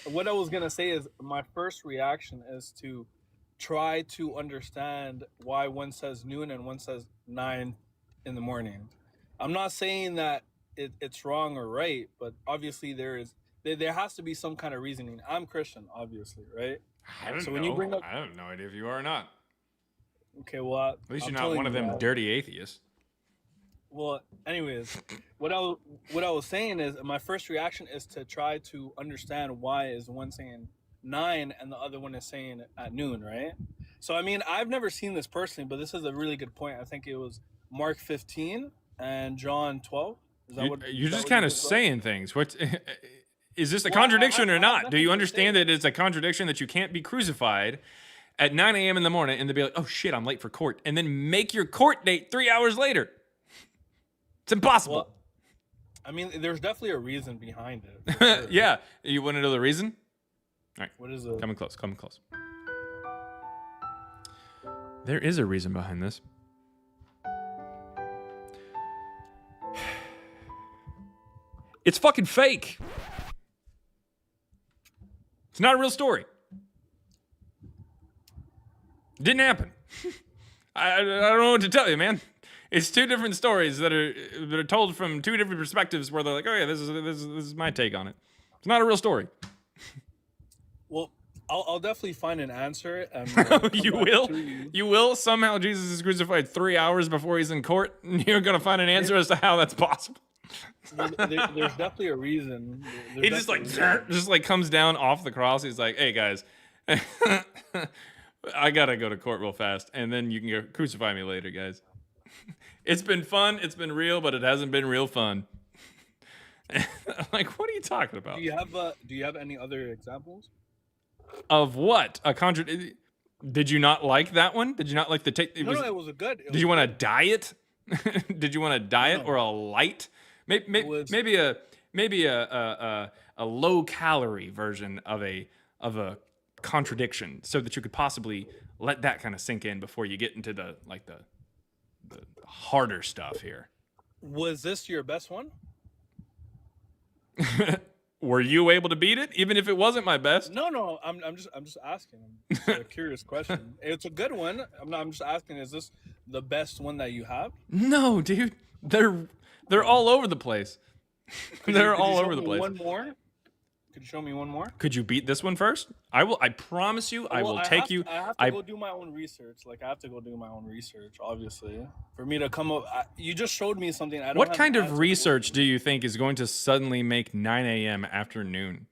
what I was gonna say is my first reaction is to try to understand why one says noon and one says 9 in the morning. I'm not saying that it's wrong or right, but obviously there has to be some kind of reasoning. I'm Christian, obviously, right? I don't So know. when you bring up, I have no idea if you are or not. okay, well, At least you're not one of them dirty atheists. Well, anyways, what I was saying is my first reaction is to try to understand why is one saying 9 and the other one is saying at noon, right? So I mean, I've never seen this personally, but this is a really good point. I think it was Mark 15 and John 12. Is that what You're is that just what kind you of just wrote? saying things. What is this a Well, contradiction I or have not? Do nothing you to understand say. that it's a contradiction that you can't be crucified at 9 a.m. in the morning and then be like, "Oh shit, I'm late for court," and then make your court date 3 hours later? It's impossible. Well, I mean, there's definitely a reason behind it. for sure. Yeah, you want to know the reason? All right, What is it? coming close. There is a reason behind this. It's fucking fake. It's not a real story. It didn't happen. I don't know what to tell you, man. It's two different stories that are told from two different perspectives where they're like, "Oh yeah, this is my take on it." It's not a real story. Well, I'll definitely find an answer. And You will? You will? Somehow Jesus is crucified 3 hours before he's in court, and you're going to find an answer as to how that's possible. There's definitely a reason. There's He just like comes down off the cross. He's like, "Hey guys, I gotta go to court real fast, and then you can go crucify me later, guys. It's been fun. It's been real, but it hasn't been real fun." Like, what are you talking about? Do you have any other examples? Of what? Did you not like that one? Did you not like the take? No, it was a good. Did you want a diet? Did you want a diet or a light? Maybe a low calorie version of a contradiction, so that you could possibly let that kind of sink in before you get into the harder stuff here. Was this your best one? Were you able to beat it, even if it wasn't my best? No. I'm just asking. It's a curious question. It's a good one. I'm just asking. Is this the best one that you have? No, dude. They're all over the place. They're all over the place. One more. Could you show me one more? Could you beat this one first? I will. I promise you. I will take you. I have to go do my own research. Like I have to go do my own research. obviously, for me to come up. You just showed me something. I don't. What kind of research do you think is going to suddenly make 9 a.m. afternoon?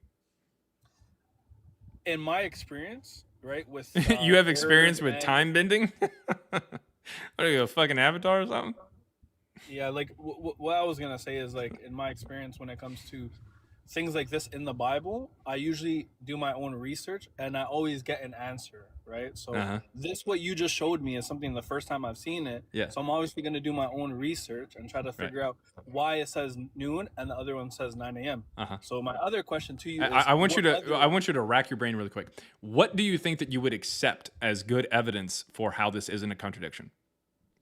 In my experience, right? With you have experience errors with and- time bending? What are you, a fucking avatar or something? Yeah, like what I was gonna say is like in my experience when it comes to things like this in the Bible, I usually do my own research and I always get an answer, right? So this what you just showed me is something the first time I've seen it. Yeah. So I'm obviously gonna do my own research and try to figure out why it says noon and the other one says 9 a.m. So my other question to you is I want you what to. I want you to rack your brain really quick. What do you think that you would accept as good evidence for how this isn't a contradiction?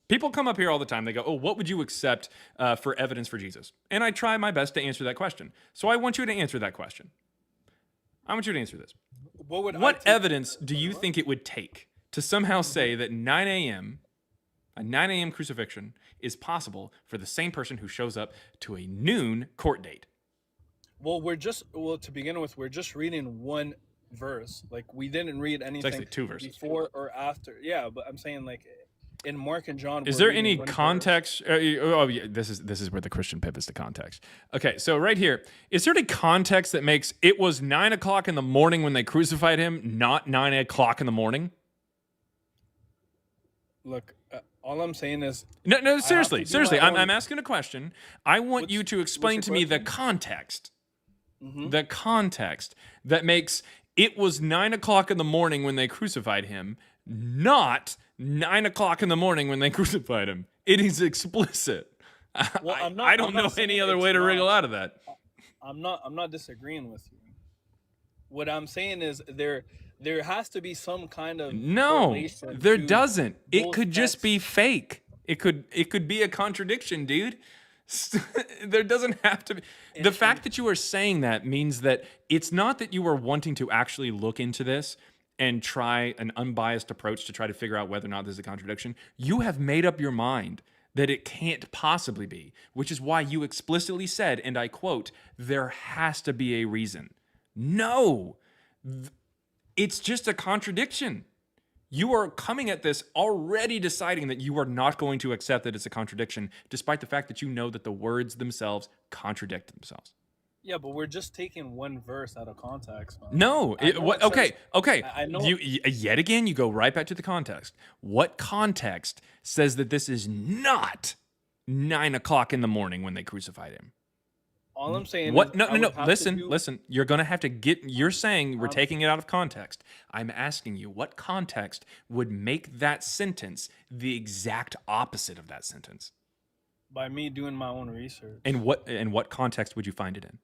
People come up here all the time. They go, "Oh, what would you accept for evidence for Jesus?" And I try my best to answer that question. So I want you to answer that question. I want you to answer this. What evidence do you think it would take to somehow say that 9 a.m., a 9 a.m. crucifixion, is possible for the same person who shows up to a noon court date? Well, to begin with, we're just reading one verse. Like we didn't read anything actually two verses. before or after. Yeah, but I'm saying like in Mark and John. Is there any context? Oh, yeah, this is where the Christian pivots to context. Okay, so right here, is there any context that makes it was 9 o'clock in the morning when they crucified him, not 9 o'clock in the morning? Look, all I'm saying is no. Seriously, I'm asking a question. I want you to explain to me the context, the context that makes it was 9 o'clock in the morning when they crucified him, not 9 o'clock in the morning when they crucified him. It is explicit. Well, I don't know any other way to wriggle out of that. I'm not disagreeing with you. What I'm saying is there has to be some kind of No, correlation there to doesn't. It both could just texts. be fake. It could be a contradiction, dude. There doesn't have to be. The fact that you are saying that means that it's not that you are wanting to actually look into this and try an unbiased approach to try to figure out whether or not there's a contradiction. You have made up your mind that it can't possibly be, which is why you explicitly said, and I quote, "There has to be a reason." No, it's just a contradiction. You are coming at this already deciding that you are not going to accept that it's a contradiction, despite the fact that you know that the words themselves contradict themselves. Yeah, but we're just taking one verse out of context. Man. No. I know it says- Okay. I know. Yet again, you go right back to the context. What context says that this is not 9 o'clock in the morning when they crucified him? All I'm saying What? is No. I would have to do- Listen. You're going to have to get. You're saying we're taking it out of context. I'm asking you, what context would make that sentence the exact opposite of that sentence? by me doing my own research. And what context would you find it in?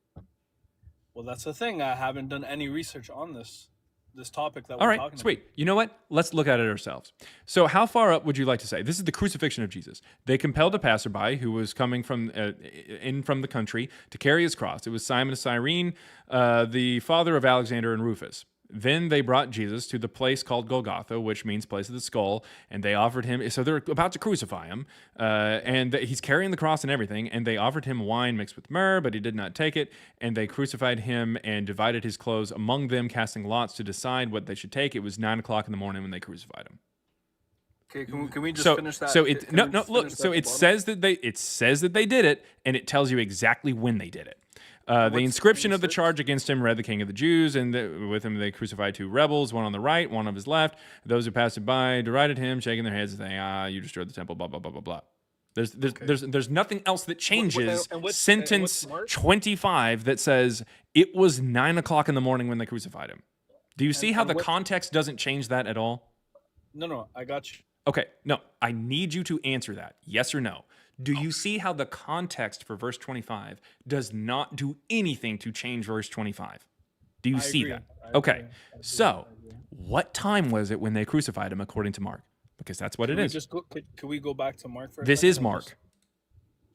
Well, that's the thing. I haven't done any research on this topic that All we're right, talking sweet. You know what? Let's look at it ourselves. So how far up would you like to say? This is the crucifixion of Jesus. They compelled a passerby who was coming from the country to carry his cross. It was Simon of Cyrene, the father of Alexander and Rufus. Then they brought Jesus to the place called Golgotha, which means place of the skull, and they offered him, so they're about to crucify him, and he's carrying the cross and everything, and they offered him wine mixed with myrrh, but he did not take it, and they crucified him and divided his clothes among them, casting lots to decide what they should take. It was 9 o'clock in the morning when they crucified him. Okay, can we just finish that? So Can we just look. finish So that it bottom? says that they did it, and it tells you exactly when they did it. The inscription of the charge against him read, "The King of the Jews," and with him they crucified two rebels, one on the right, one on his left. Those who passed by derided him, shaking their heads and saying, "Ah, you destroyed the temple." Blah blah blah blah blah. There's nothing else that changes sentence 25 that says it was 9 o'clock in the morning when they crucified him. Do you see how the context doesn't change that at all? No, I got you. Okay, no, I need you to answer that, yes or no. Do you see how the context for verse 25 does not do anything to change verse 25? Do you see that? Okay, so what time was it when they crucified him according to Mark? Because that's what it is. Could we go back to Mark for a This second is and Mark.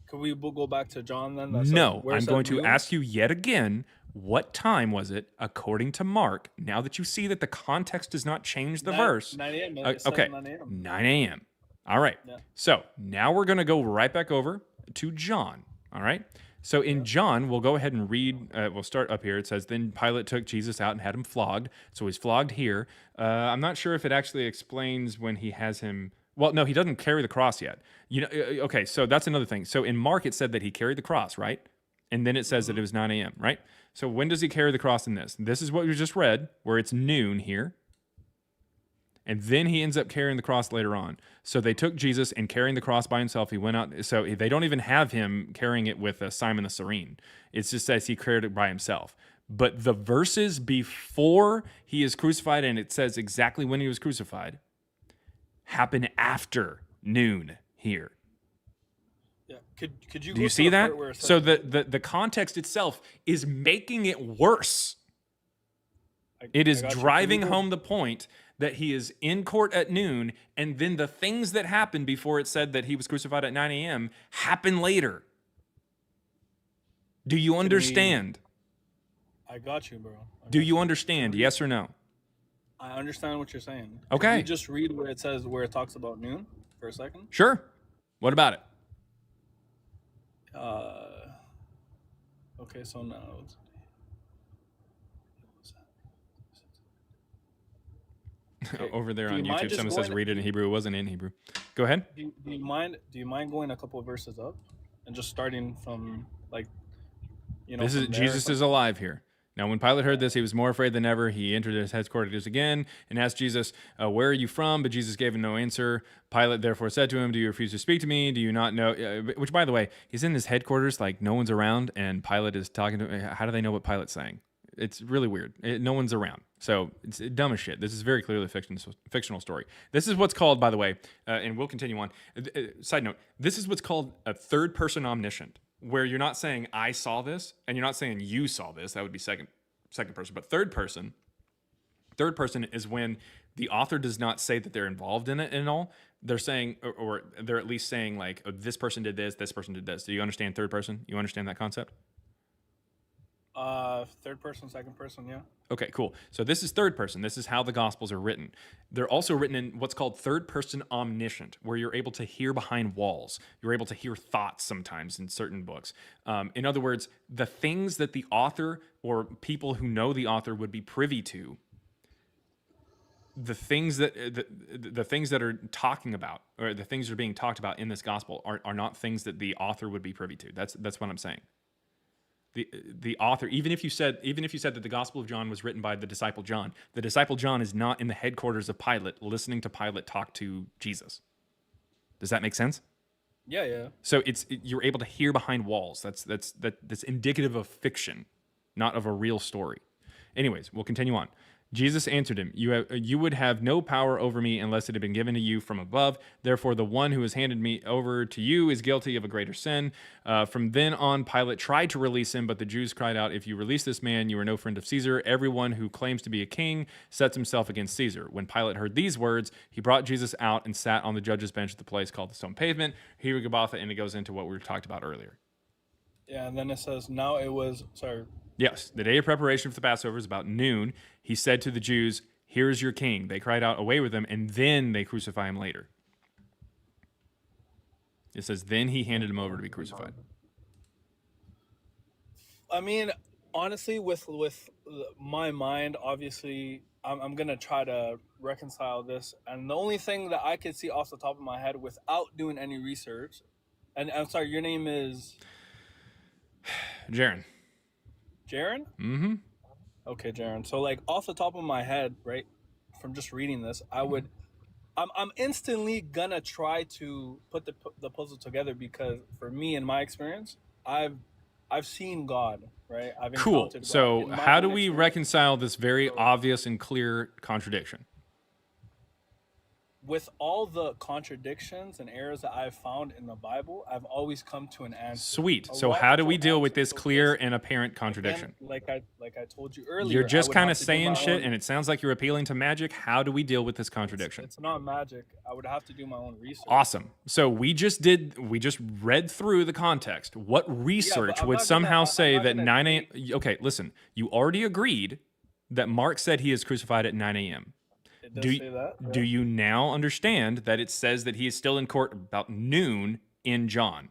could we go back to John then? No, I'm going to ask you yet again, What time was it according to Mark? Now that you see that the context does not change the 9 verse. 9 a.m. Okay, 9 a.m. 9 a.m. All right. Yeah. So now we're going to go right back over to John. All right. So in John, we'll go ahead and read. We'll start up here. It says, then Pilate took Jesus out and had him flogged. So he's flogged here. I'm not sure if it actually explains when he has him. Well, no, he doesn't carry the cross yet. You know. Okay, so that's another thing. So in Mark, it said that he carried the cross, right? And then it says that it was 9 a.m., right? So when does he carry the cross in this? This is what we just read, where it's noon here. And then he ends up carrying the cross later on. So they took Jesus and carrying the cross by himself. He went out. So they don't even have him carrying it with Simon the Cyrene. It just says he carried it by himself. But the verses before he is crucified, and it says exactly when he was crucified, happen after noon here. Yeah. Could you? Do go you to see the that? part where it So says- the context itself is making it worse. It is I got you. Can driving you go- home the point that he is in court at noon, and then the things that happened before it said that he was crucified at 9 a.m. happen later. Do you understand? I got you, bro. Do you understand? Yes or no? I understand what you're saying. Okay. Can you just read where it says where it talks about noon for a second? Sure. What about it? Okay, so now it's Over there Do on you mind YouTube, just someone says going- read it in Hebrew. It wasn't in Hebrew. Go ahead. Do you mind going a couple of verses up and just starting from like, This is from there or Jesus is something? alive here. Now, when Pilate heard this, he was more afraid than ever. He entered his headquarters again and asked Jesus, "Where are you from?" But Jesus gave him no answer. Pilate therefore said to him, "Do you refuse to speak to me? Do you not know?" Which, by the way, he's in his headquarters, like no one's around, and Pilate is talking to him. How do they know what Pilate's saying? It's really weird. No one's around. So it's dumb as shit. This is very clearly a fictional story. This is what's called, by the way, and we'll continue on. Side note, this is what's called a third person omniscient, where you're not saying I saw this, and you're not saying you saw this. That would be second person. But third person is when the author does not say that they're involved in it and all. They're saying, or they're at least saying like, oh, this person did this person did this. Do you understand third person? You understand that concept? Third person, second person, yeah. Okay, cool. So this is third person. This is how the Gospels are written. They're also written in what's called third person omniscient, where you're able to hear behind walls. You're able to hear thoughts sometimes in certain books. In other words, the things that the author or people who know the author would be privy to, the things that the things that are talking about, or the things that are being talked about in this gospel are not things that the author would be privy to. That's what I'm saying. The author, even if you said that the Gospel of John was written by the disciple John is not in the headquarters of Pilate listening to Pilate talk to Jesus. Does that make sense? Yeah. So you're able to hear behind walls. That's indicative of fiction, not of a real story. Anyways, we'll continue on. Jesus answered him, you would have no power over me unless it had been given to you from above. Therefore, the one who has handed me over to you is guilty of a greater sin. From then on, Pilate tried to release him, but the Jews cried out, if you release this man, you are no friend of Caesar. Everyone who claims to be a king sets himself against Caesar. When Pilate heard these words, he brought Jesus out and sat on the judge's bench at the place called the Stone Pavement, here Gabbatha, and it goes into what we talked about earlier. Yeah, and then it says, now it was, sorry. Yes, the day of preparation for the Passover is about noon. He said to the Jews, here's your king. They cried out, away with him, and then they crucify him later. It says, then he handed him over to be crucified. I mean, honestly, with my mind, obviously, I'm going to try to reconcile this. And the only thing that I could see off the top of my head without doing any research, and I'm sorry, your name is? Jaron. Jaron? Mm-hmm. Okay, Jaron. So, like, off the top of my head, right, from just reading this, I'm instantly gonna try to put the puzzle together, because for me, in my experience, I've seen God, right? I've Cool. encountered God So in my how do own we experience. reconcile this very obvious and clear contradiction? with all the contradictions and errors that I've found in the Bible, I've always come to an answer. Sweet. A So how do we logical deal with answer. this So clear this, and apparent again, contradiction? like I told you earlier, You're I just would kind have of to do saying my shit, own. and it sounds like you're appealing to magic. How do we deal with this contradiction? It's not magic. I would have to do my own research. Awesome. So we just read through the context. What research I'm would not somehow gonna- say I'm not that gonna 9 a.m. Okay, listen. You already agreed that Mark said he is crucified at 9 a.m. It does say that. Do you now understand that it says that he is still in court about noon in John?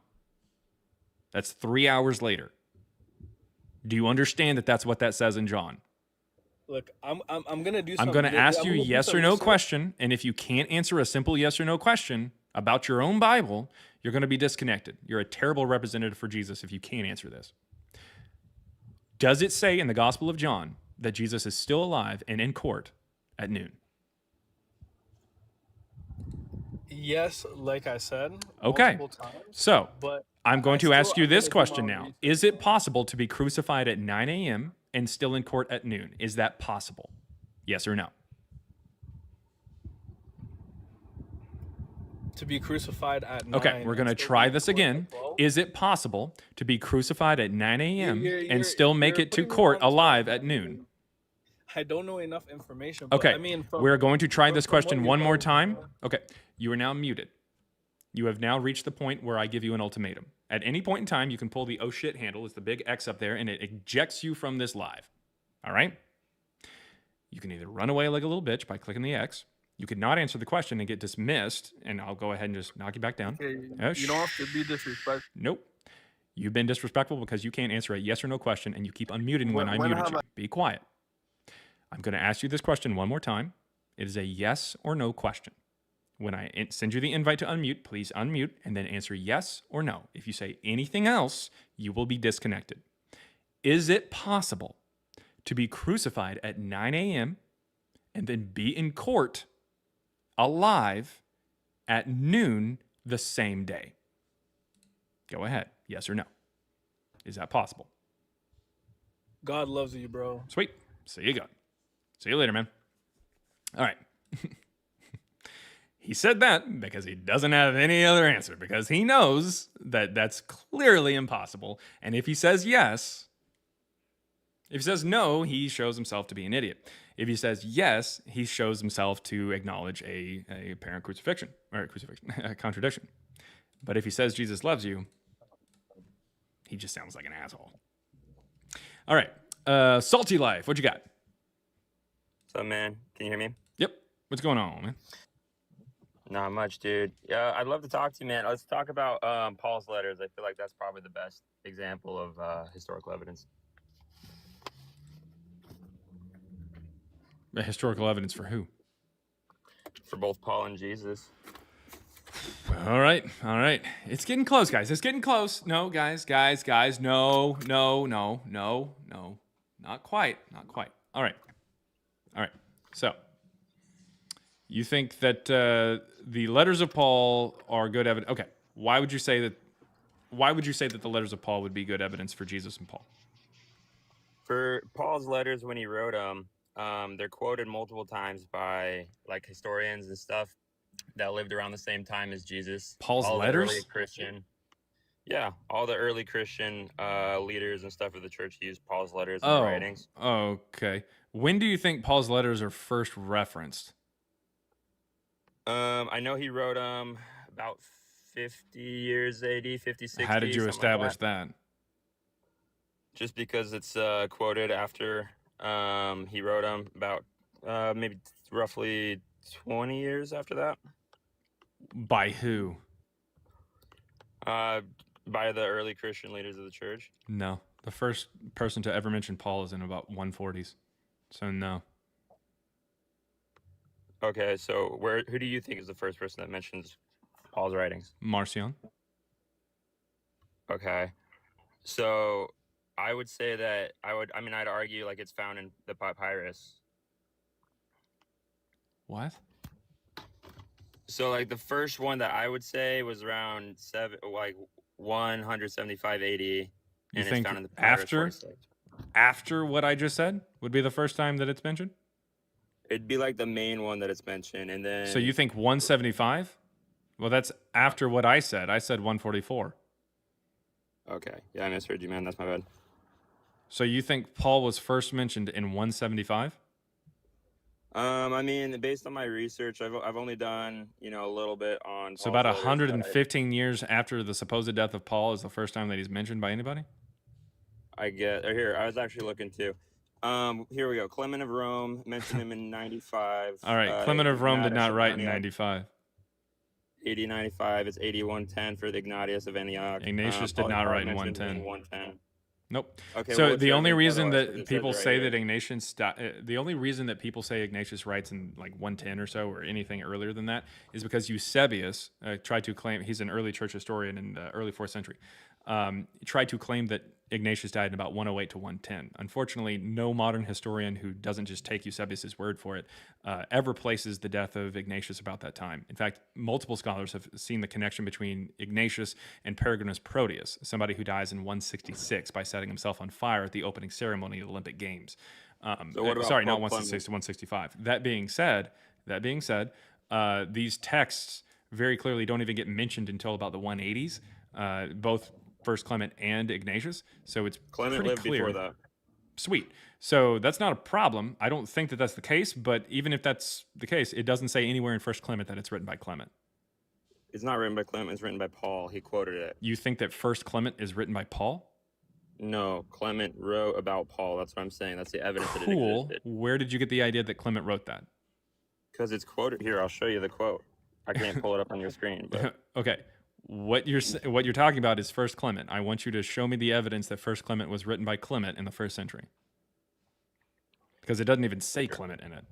That's 3 hours later. Do you understand that that's what that says in John? Look, I'm gonna do. I'm going to ask you a yes or no question, and if you can't answer a simple yes or no question about your own Bible, you're going to be disconnected. You're a terrible representative for Jesus if you can't answer this. Does it say in the Gospel of John that Jesus is still alive and in court at noon? Yes, like I said. Okay. multiple times, So but I'm going to ask you I'm this gonna do question my now. own Is it possible to be crucified at 9 a.m. and still in court at noon? Is that possible? Yes or no? to be crucified at 9. Okay, we're going to and still try be in this court at again. 12. Is it possible to be crucified at 9 a.m. You're- and still make you're it to putting me court on to- alive at noon? I don't know enough information. But Okay, I mean, we're going to try this from what question you're one more telling me, time. Okay, you are now muted. You have now reached the point where I give you an ultimatum. At any point in time, you can pull the oh shit handle. It's the big X up there, and it ejects you from this live. All right? You can either run away like a little bitch by clicking the X. You could not answer the question and get dismissed, and I'll go ahead and just knock you back down. Okay, Oh, you don't have to be disrespectful. Nope. You've been disrespectful because you can't answer a yes or no question, and you keep unmuting when I muted you. Be quiet. I'm going to ask you this question one more time. It is a yes or no question. When I send you the invite to unmute, please unmute and then answer yes or no. If you say anything else, you will be disconnected. Is it possible to be crucified at 9 a.m. and then be in court alive at noon the same day? Go ahead. Yes or no? Is that possible? God loves you, bro. Sweet. See you, God. See you later, man. All right. He said that because he doesn't have any other answer, because he knows that that's clearly impossible. And if he says yes, if he says no, he shows himself to be an idiot. If he says yes, he shows himself to acknowledge a apparent contradiction. But if he says Jesus loves you, he just sounds like an asshole. All right. Salty Life, what you got? What's up, man? Can you hear me? Yep. What's going on, man? Not much, dude. Yeah, I'd love to talk to you, man. Let's talk about Paul's letters. I feel like that's probably the best example of historical evidence. Historical evidence for who? For both Paul and Jesus. All right. It's getting close, guys. It's getting close. No, guys. No. Not quite. All right. So, you think that the letters of Paul are good evidence? Okay. Why would you say that the letters of Paul would be good evidence for Jesus and Paul? For Paul's letters, when he wrote them, they're quoted multiple times by like historians and stuff that lived around the same time as Jesus. Paul's all letters? The early Christian, yeah, all the early Christian leaders and stuff of the church used Paul's letters and writings. Okay. When do you think Paul's letters are first referenced? I know he wrote about 50 years AD, 50, 60. How did you something establish like that? Just because it's quoted after he wrote them, about maybe roughly 20 years after that. By who? By the early Christian leaders of the church. No. The first person to ever mention Paul is in about 140s. So no. Okay, so who do you think is the first person that mentions Paul's writings? Marcion. Okay. So I would say that I'd argue like it's found in the papyrus. What? So like the first one that I would say was around 175 AD, You and it's think found in the papyrus after 46. what I just said would be the first time that it's mentioned? It'd be like the main one that it's mentioned, and then. So you think 175? Well, that's after what I said. I said 144. Okay. Yeah, I misheard you, man. That's my bad. So you think Paul was first mentioned in 175? I mean, based on my research, I've only done a little bit on. So about Paul's letters, but 115 years after the supposed death of Paul is the first time that he's mentioned by anybody? I get here. I was actually looking too. Here we go. Clement of Rome mentioned him in 95. All right, Clement of Rome did not write in Antioch, 95. 8095. It's 8110 for the Ignatius of Antioch. Ignatius did not Polycarp write in mentioned 110. 110. Nope. Okay, So well, what's the your only argument reason otherwise? 'Cause that it says people it right say here. that Ignatius, the only reason that people say Ignatius writes in like 110 or so, or anything earlier than that, is because Eusebius tried to claim, he's an early church historian in the early 4th century, tried to claim that Ignatius died in about 108 to 110. Unfortunately, no modern historian who doesn't just take Eusebius' word for it ever places the death of Ignatius about that time. In fact, multiple scholars have seen the connection between Ignatius and Peregrinus Proteus, somebody who dies in 166 by setting himself on fire at the opening ceremony of the Olympic Games. So what about Sorry, not Pope 166 to 165. That being said, these texts very clearly don't even get mentioned until about the 180s, both First Clement and Ignatius. So it's Clement pretty lived clear. before that. Sweet. So that's not a problem. I don't think that that's the case, but even if that's the case, it doesn't say anywhere in First Clement that it's written by Clement. It's not written by Clement. It's written by Paul. He quoted it. You think that First Clement is written by Paul? No, Clement wrote about Paul. That's what I'm saying. That's the evidence that it Cool. existed. Where did you get the idea that Clement wrote that? Because it's quoted here. I'll show you the quote. I can't pull it up on your screen, but Okay. What you're talking about is First Clement. I want you to show me the evidence that First Clement was written by Clement in the 1st century. Because it doesn't even say Clement in it.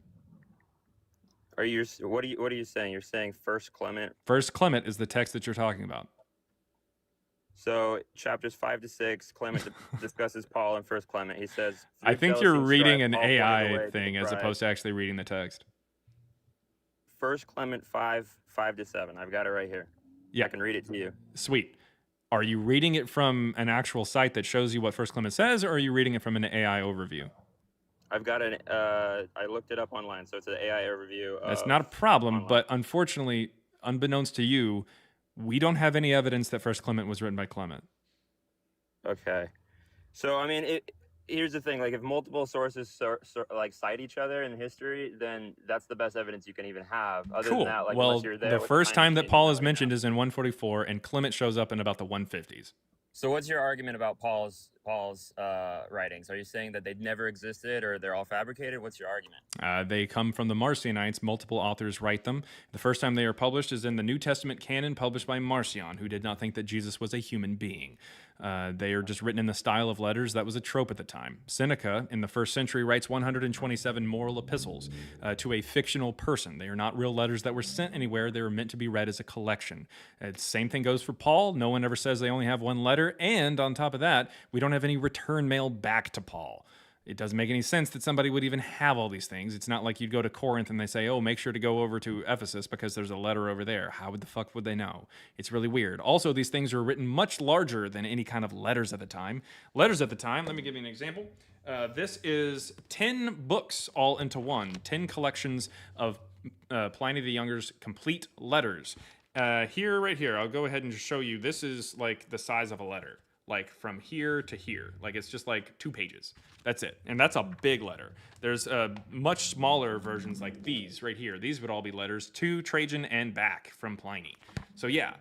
what are you saying? You're saying First Clement. First Clement is the text that you're talking about. So chapters 5 to 6, Clement discusses Paul in First Clement. He says, I think "Through you're jealousy reading and an strife, Paul pointed the way AI to thing the as bride." opposed to actually reading the text. First Clement 5 to 7. I've got it right here. Yeah. I can read it to you. Sweet. Are you reading it from an actual site that shows you what First Clement says, or are you reading it from an AI overview? I've got an. I looked it up online, so it's an AI overview. That's not a problem, but unfortunately, unbeknownst to you, we don't have any evidence that First Clement was written by Clement. Okay. So I mean, here's the thing: like, if multiple sources like cite each other in history, then that's the best evidence you can even have. Other Cool. than that, like, Well, unless you're there the with first time time that machine, Paul you is don't mentioned is in 144, and Clement shows up in about the 150s. So what's your argument about Paul's writings? Are you saying that they never existed or they're all fabricated? What's your argument? They come from the Marcionites. Multiple authors write them. The first time they are published is in the New Testament canon published by Marcion, who did not think that Jesus was a human being. They are just written in the style of letters that was a trope at the time. Seneca, in the 1st century, writes 127 moral epistles to a fictional person. They are not real letters that were sent anywhere. They were meant to be read as a collection. Same thing goes for Paul. No one ever says they only have one letter. And on top of that, we don't have any return mail back to Paul. It doesn't make any sense that somebody would even have all these things. It's not like you'd go to Corinth and they say, oh, make sure to go over to Ephesus because there's a letter over there. How the fuck would they know? It's really weird. Also, these things were written much larger than any kind of letters at the time. Letters at the time, let me give you an example. This is 10 books all into one, 10 collections of Pliny the Younger's complete letters. Right here, I'll go ahead and just show you. This is like the size of a letter. Like from here to here. Like it's just like 2 pages. That's it. And that's a big letter. There's much smaller versions like these right here. These would all be letters to Trajan and back from Pliny. So yeah,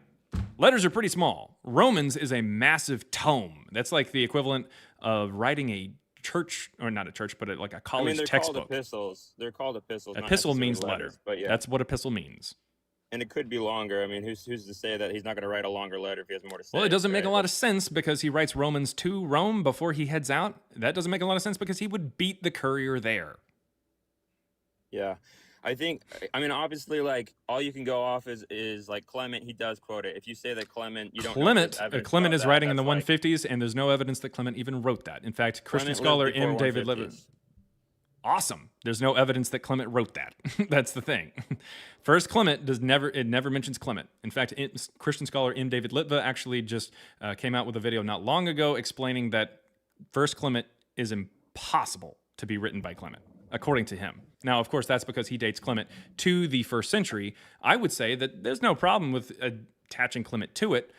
letters are pretty small. Romans is a massive tome. That's like the equivalent of writing a church, or not a church, but like a college they're textbook. called epistles. They're called epistles. not Epistle necessarily means letters, letter. But yeah. That's what epistle means. And it could be longer. I mean, who's to say that he's not going to write a longer letter if he has more to say? Well, it doesn't make a right? lot of sense because he writes Romans to Rome before he heads out. That doesn't make a lot of sense because he would beat the courier there. Yeah. I mean, obviously, like, all you can go off is like Clement. He does quote it. If you say that Clement, you don't. Clement is writing in the 150s, and there's no evidence that Clement even wrote that. In fact, Christian scholar M. David Liver. Awesome. There's no evidence that Clement wrote that. That's the thing. First Clement never mentions Clement. In fact, Christian scholar M. David Litva actually just came out with a video not long ago explaining that First Clement is impossible to be written by Clement. according to him. Now, of course, that's because he dates Clement to the 1st century. I would say that there's no problem with attaching Clement to it,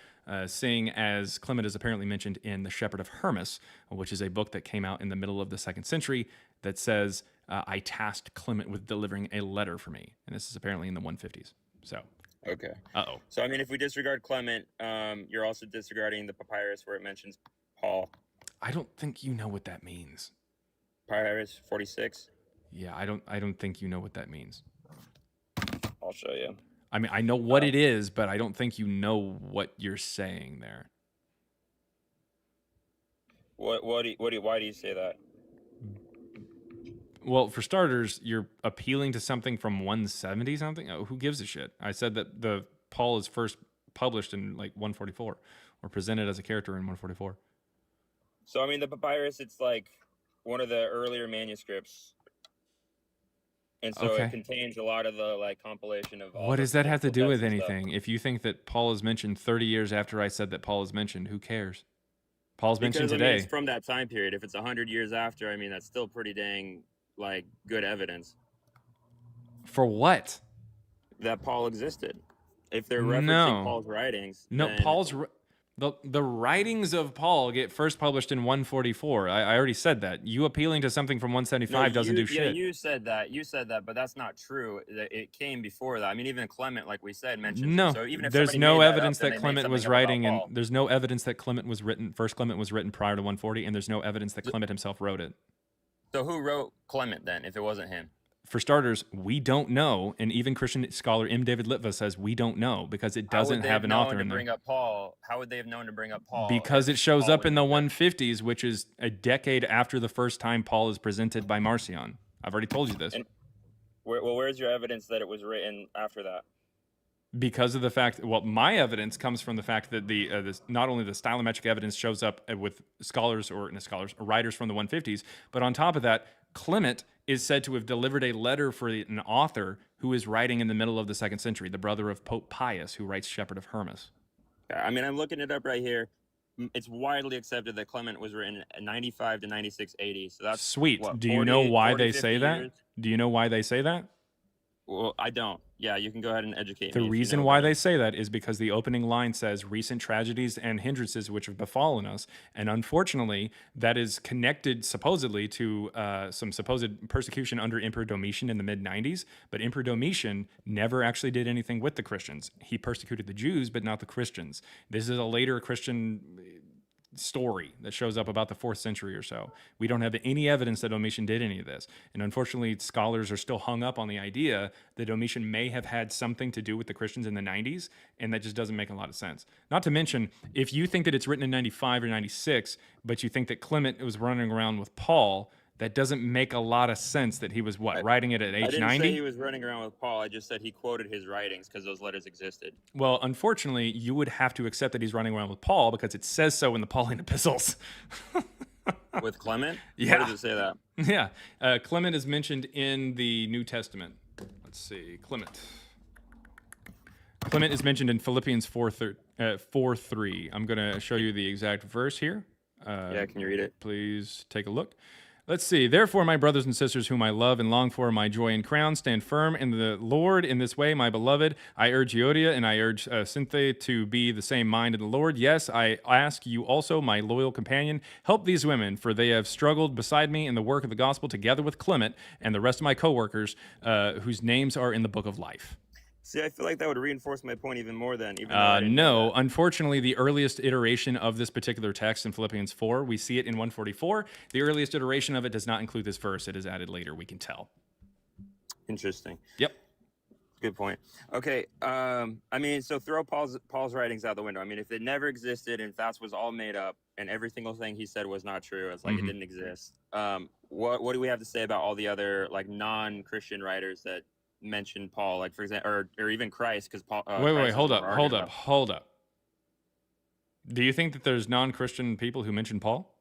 seeing as Clement is apparently mentioned in The Shepherd of Hermas, which is a book that came out in the middle of the 2nd century that says, I tasked Clement with delivering a letter for me. And this is apparently in the 150s. So. Okay. Uh-oh. So, I mean, if we disregard Clement, you're also disregarding the papyrus where it mentions Paul. I don't think you know what that means. Papyrus 46. Yeah, I don't think you know what that means. I'll show you. I mean, I know what it is, but I don't think you know what you're saying there. Why do you say that? Well, for starters, you're appealing to something from 170 something. Oh, who gives a shit? I said that the Paul is first published in like 144, or presented as a character in 144. So, I mean, the papyrus, it's like one of the earlier manuscripts. And so Okay. it contains a lot of the like compilation of all What the does that have to do with texts and stuff. anything? If you think that Paul is mentioned 30 years after I said that Paul is mentioned, who cares? Paul's mentioned Because, I mean, today. it's from that time period. If it's 100 years after, I mean, that's still pretty dang like good evidence For what? that Paul existed. If they're referencing No. Paul's writings, No, then the writings of Paul get first published in 144. I already said that. You appealing to something from 175 doesn't do Yeah, shit. you said that. You said that, but that's not true. It came before that. I mean, even Clement, like we said, mentions it. No, So even if there's somebody no made that up, evidence then that they made Clement was something up about writing, and Paul. there's no evidence that Clement was written. First Clement was written prior to 140, and there's no evidence that Clement himself wrote it. So who wrote Clement then, if it wasn't him? For starters, we don't know, and even Christian scholar M. David Litva says we don't know because it How would doesn't they have an known author to in bring there. up Paul? How would they have known to bring up Paul? Because if it shows Paul up was in the 150s, which is a decade after the first time Paul is presented by Marcion. I've already told you this. And where's your evidence that it was written after that? Because of the fact, well, my evidence comes from the fact that not only the stylometric evidence shows up with writers from the 150s, but on top of that, Clement is said to have delivered a letter for an author who is writing in the middle of the 2nd century, the brother of Pope Pius, who writes Shepherd of Hermas. I mean, I'm looking it up right here. It's widely accepted that Clement was written in 95 to 96 AD. So that's Sweet. what, Do you know 40, why 40, they 50 say that? years? Do you know why they say that? Well, I don't. Yeah, you can go ahead and educate The me. if you reason know why about it. they say that is because the opening line says recent tragedies and hindrances which have befallen us. And unfortunately, that is connected supposedly to some supposed persecution under Emperor Domitian in the mid-90s. But Emperor Domitian never actually did anything with the Christians. He persecuted the Jews, but not the Christians. This is a later Christian story that shows up about the 4th century or so. We don't have any evidence that Domitian did any of this. And unfortunately, scholars are still hung up on the idea that Domitian may have had something to do with the Christians in the 90s, and that just doesn't make a lot of sense. Not to mention, if you think that it's written in 95 or 96, but you think that Clement was running around with Paul, that doesn't make a lot of sense that he was, writing it at I age didn't 90? say he was running around with Paul. I just said he quoted his writings because those letters existed. Well, unfortunately, you would have to accept that he's running around with Paul because it says so in the Pauline epistles. With Clement? Yeah. Where does it say that? Yeah. Clement is mentioned in the New Testament. Let's see. Clement is mentioned in Philippians 4:3. I'm going to show you the exact verse here. Yeah, can you read it? Please take a look. Let's see. Therefore, my brothers and sisters, whom I love and long for, my joy and crown, stand firm in the Lord in this way, my beloved. I urge Euodia and I urge Syntyche to be the same mind in the Lord. Yes, I ask you also, my loyal companion, help these women, for they have struggled beside me in the work of the gospel, together with Clement and the rest of my co-workers, whose names are in the book of life. See, I feel like that would reinforce my point even more then. Even though I didn't know No, unfortunately, the earliest iteration of this particular text in Philippians 4, we see it in 144. The earliest iteration of it does not include this verse. It is added later, we can tell. Interesting. Yep. Good point. Okay. I mean, so throw Paul's writings out the window. I mean, if it never existed and if that was all made up and every single thing he said was not true, it's like it didn't exist. What do we have to say about all the other like non-Christian writers that mention Paul, like for example, or even Christ, because Paul. Wait, hold up. Do you think that there's non-Christian people who mention Paul?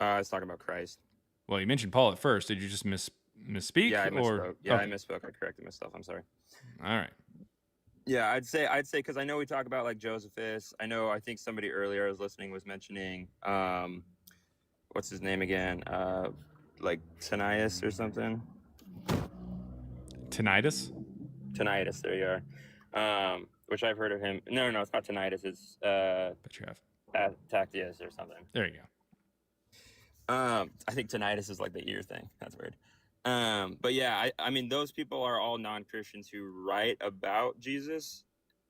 I was talking about Christ. Well, you mentioned Paul at first. Did you just misspeak? Yeah, I misspoke. Or Yeah, okay. I misspoke. I corrected myself. I'm sorry. All right. Yeah, I'd say because I know we talk about like Josephus. I think somebody earlier I was listening was mentioning what's his name again? like Tinnitus or something. Tinnitus. Tinnitus. There you are. Which I've heard of him. No, it's not tinnitus. It's Bet you have. Tactius or something. There you go. I think tinnitus is like the ear thing. That's weird. But yeah, I mean, those people are all non-Christians who write about Jesus.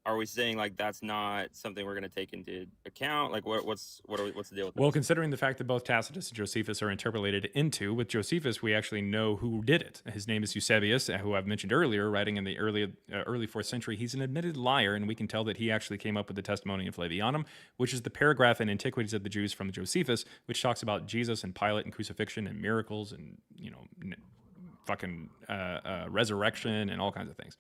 Are we saying like that's not something we're going to take into account? Like, what's the deal with that? Well, considering the fact that both Tacitus and Josephus are interpolated into, with Josephus, we actually know who did it. His name is Eusebius, who I've mentioned earlier, writing in the early 4th century. He's an admitted liar, and we can tell that he actually came up with the Testimonium Flavianum, which is the paragraph in Antiquities of the Jews from Josephus, which talks about Jesus and Pilate and crucifixion and miracles and, fucking resurrection and all kinds of things.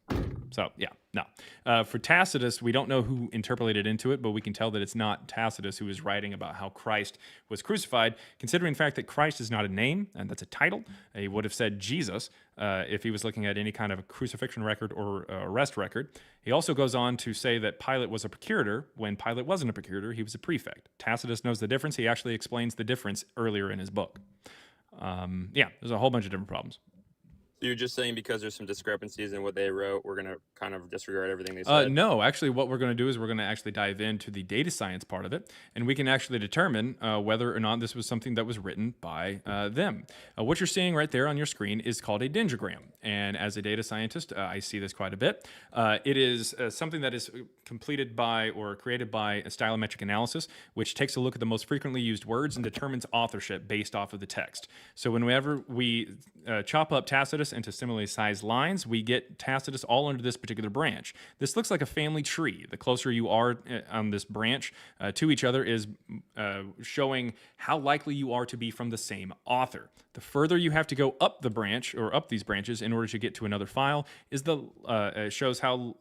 So yeah, no. For Tacitus, we don't know who interpolated into it, but we can tell that it's not Tacitus who is writing about how Christ was crucified, considering the fact that Christ is not a name, and that's a title. He would have said Jesus if he was looking at any kind of a crucifixion record or arrest record. He also goes on to say that Pilate was a procurator when Pilate wasn't a procurator, he was a prefect. Tacitus knows the difference. He actually explains the difference earlier in his book. Yeah, there's a whole bunch of different problems. So you're just saying because there's some discrepancies in what they wrote, we're going to kind of disregard everything they said? No, actually, what we're going to do is we're going to actually dive into the data science part of it, and we can actually determine whether or not this was something that was written by them. What you're seeing right there on your screen is called a dendrogram, and as a data scientist, I see this quite a bit. It is something that is completed by or created by a stylometric analysis, which takes a look at the most frequently used words and determines authorship based off of the text. So whenever we chop up Tacitus into similarly sized lines, we get Tacitus all under this particular branch. This looks like a family tree. The closer you are on this branch to each other is showing how likely you are to be from the same author. The further you have to go up the branch or up these branches in order to get to another file is shows how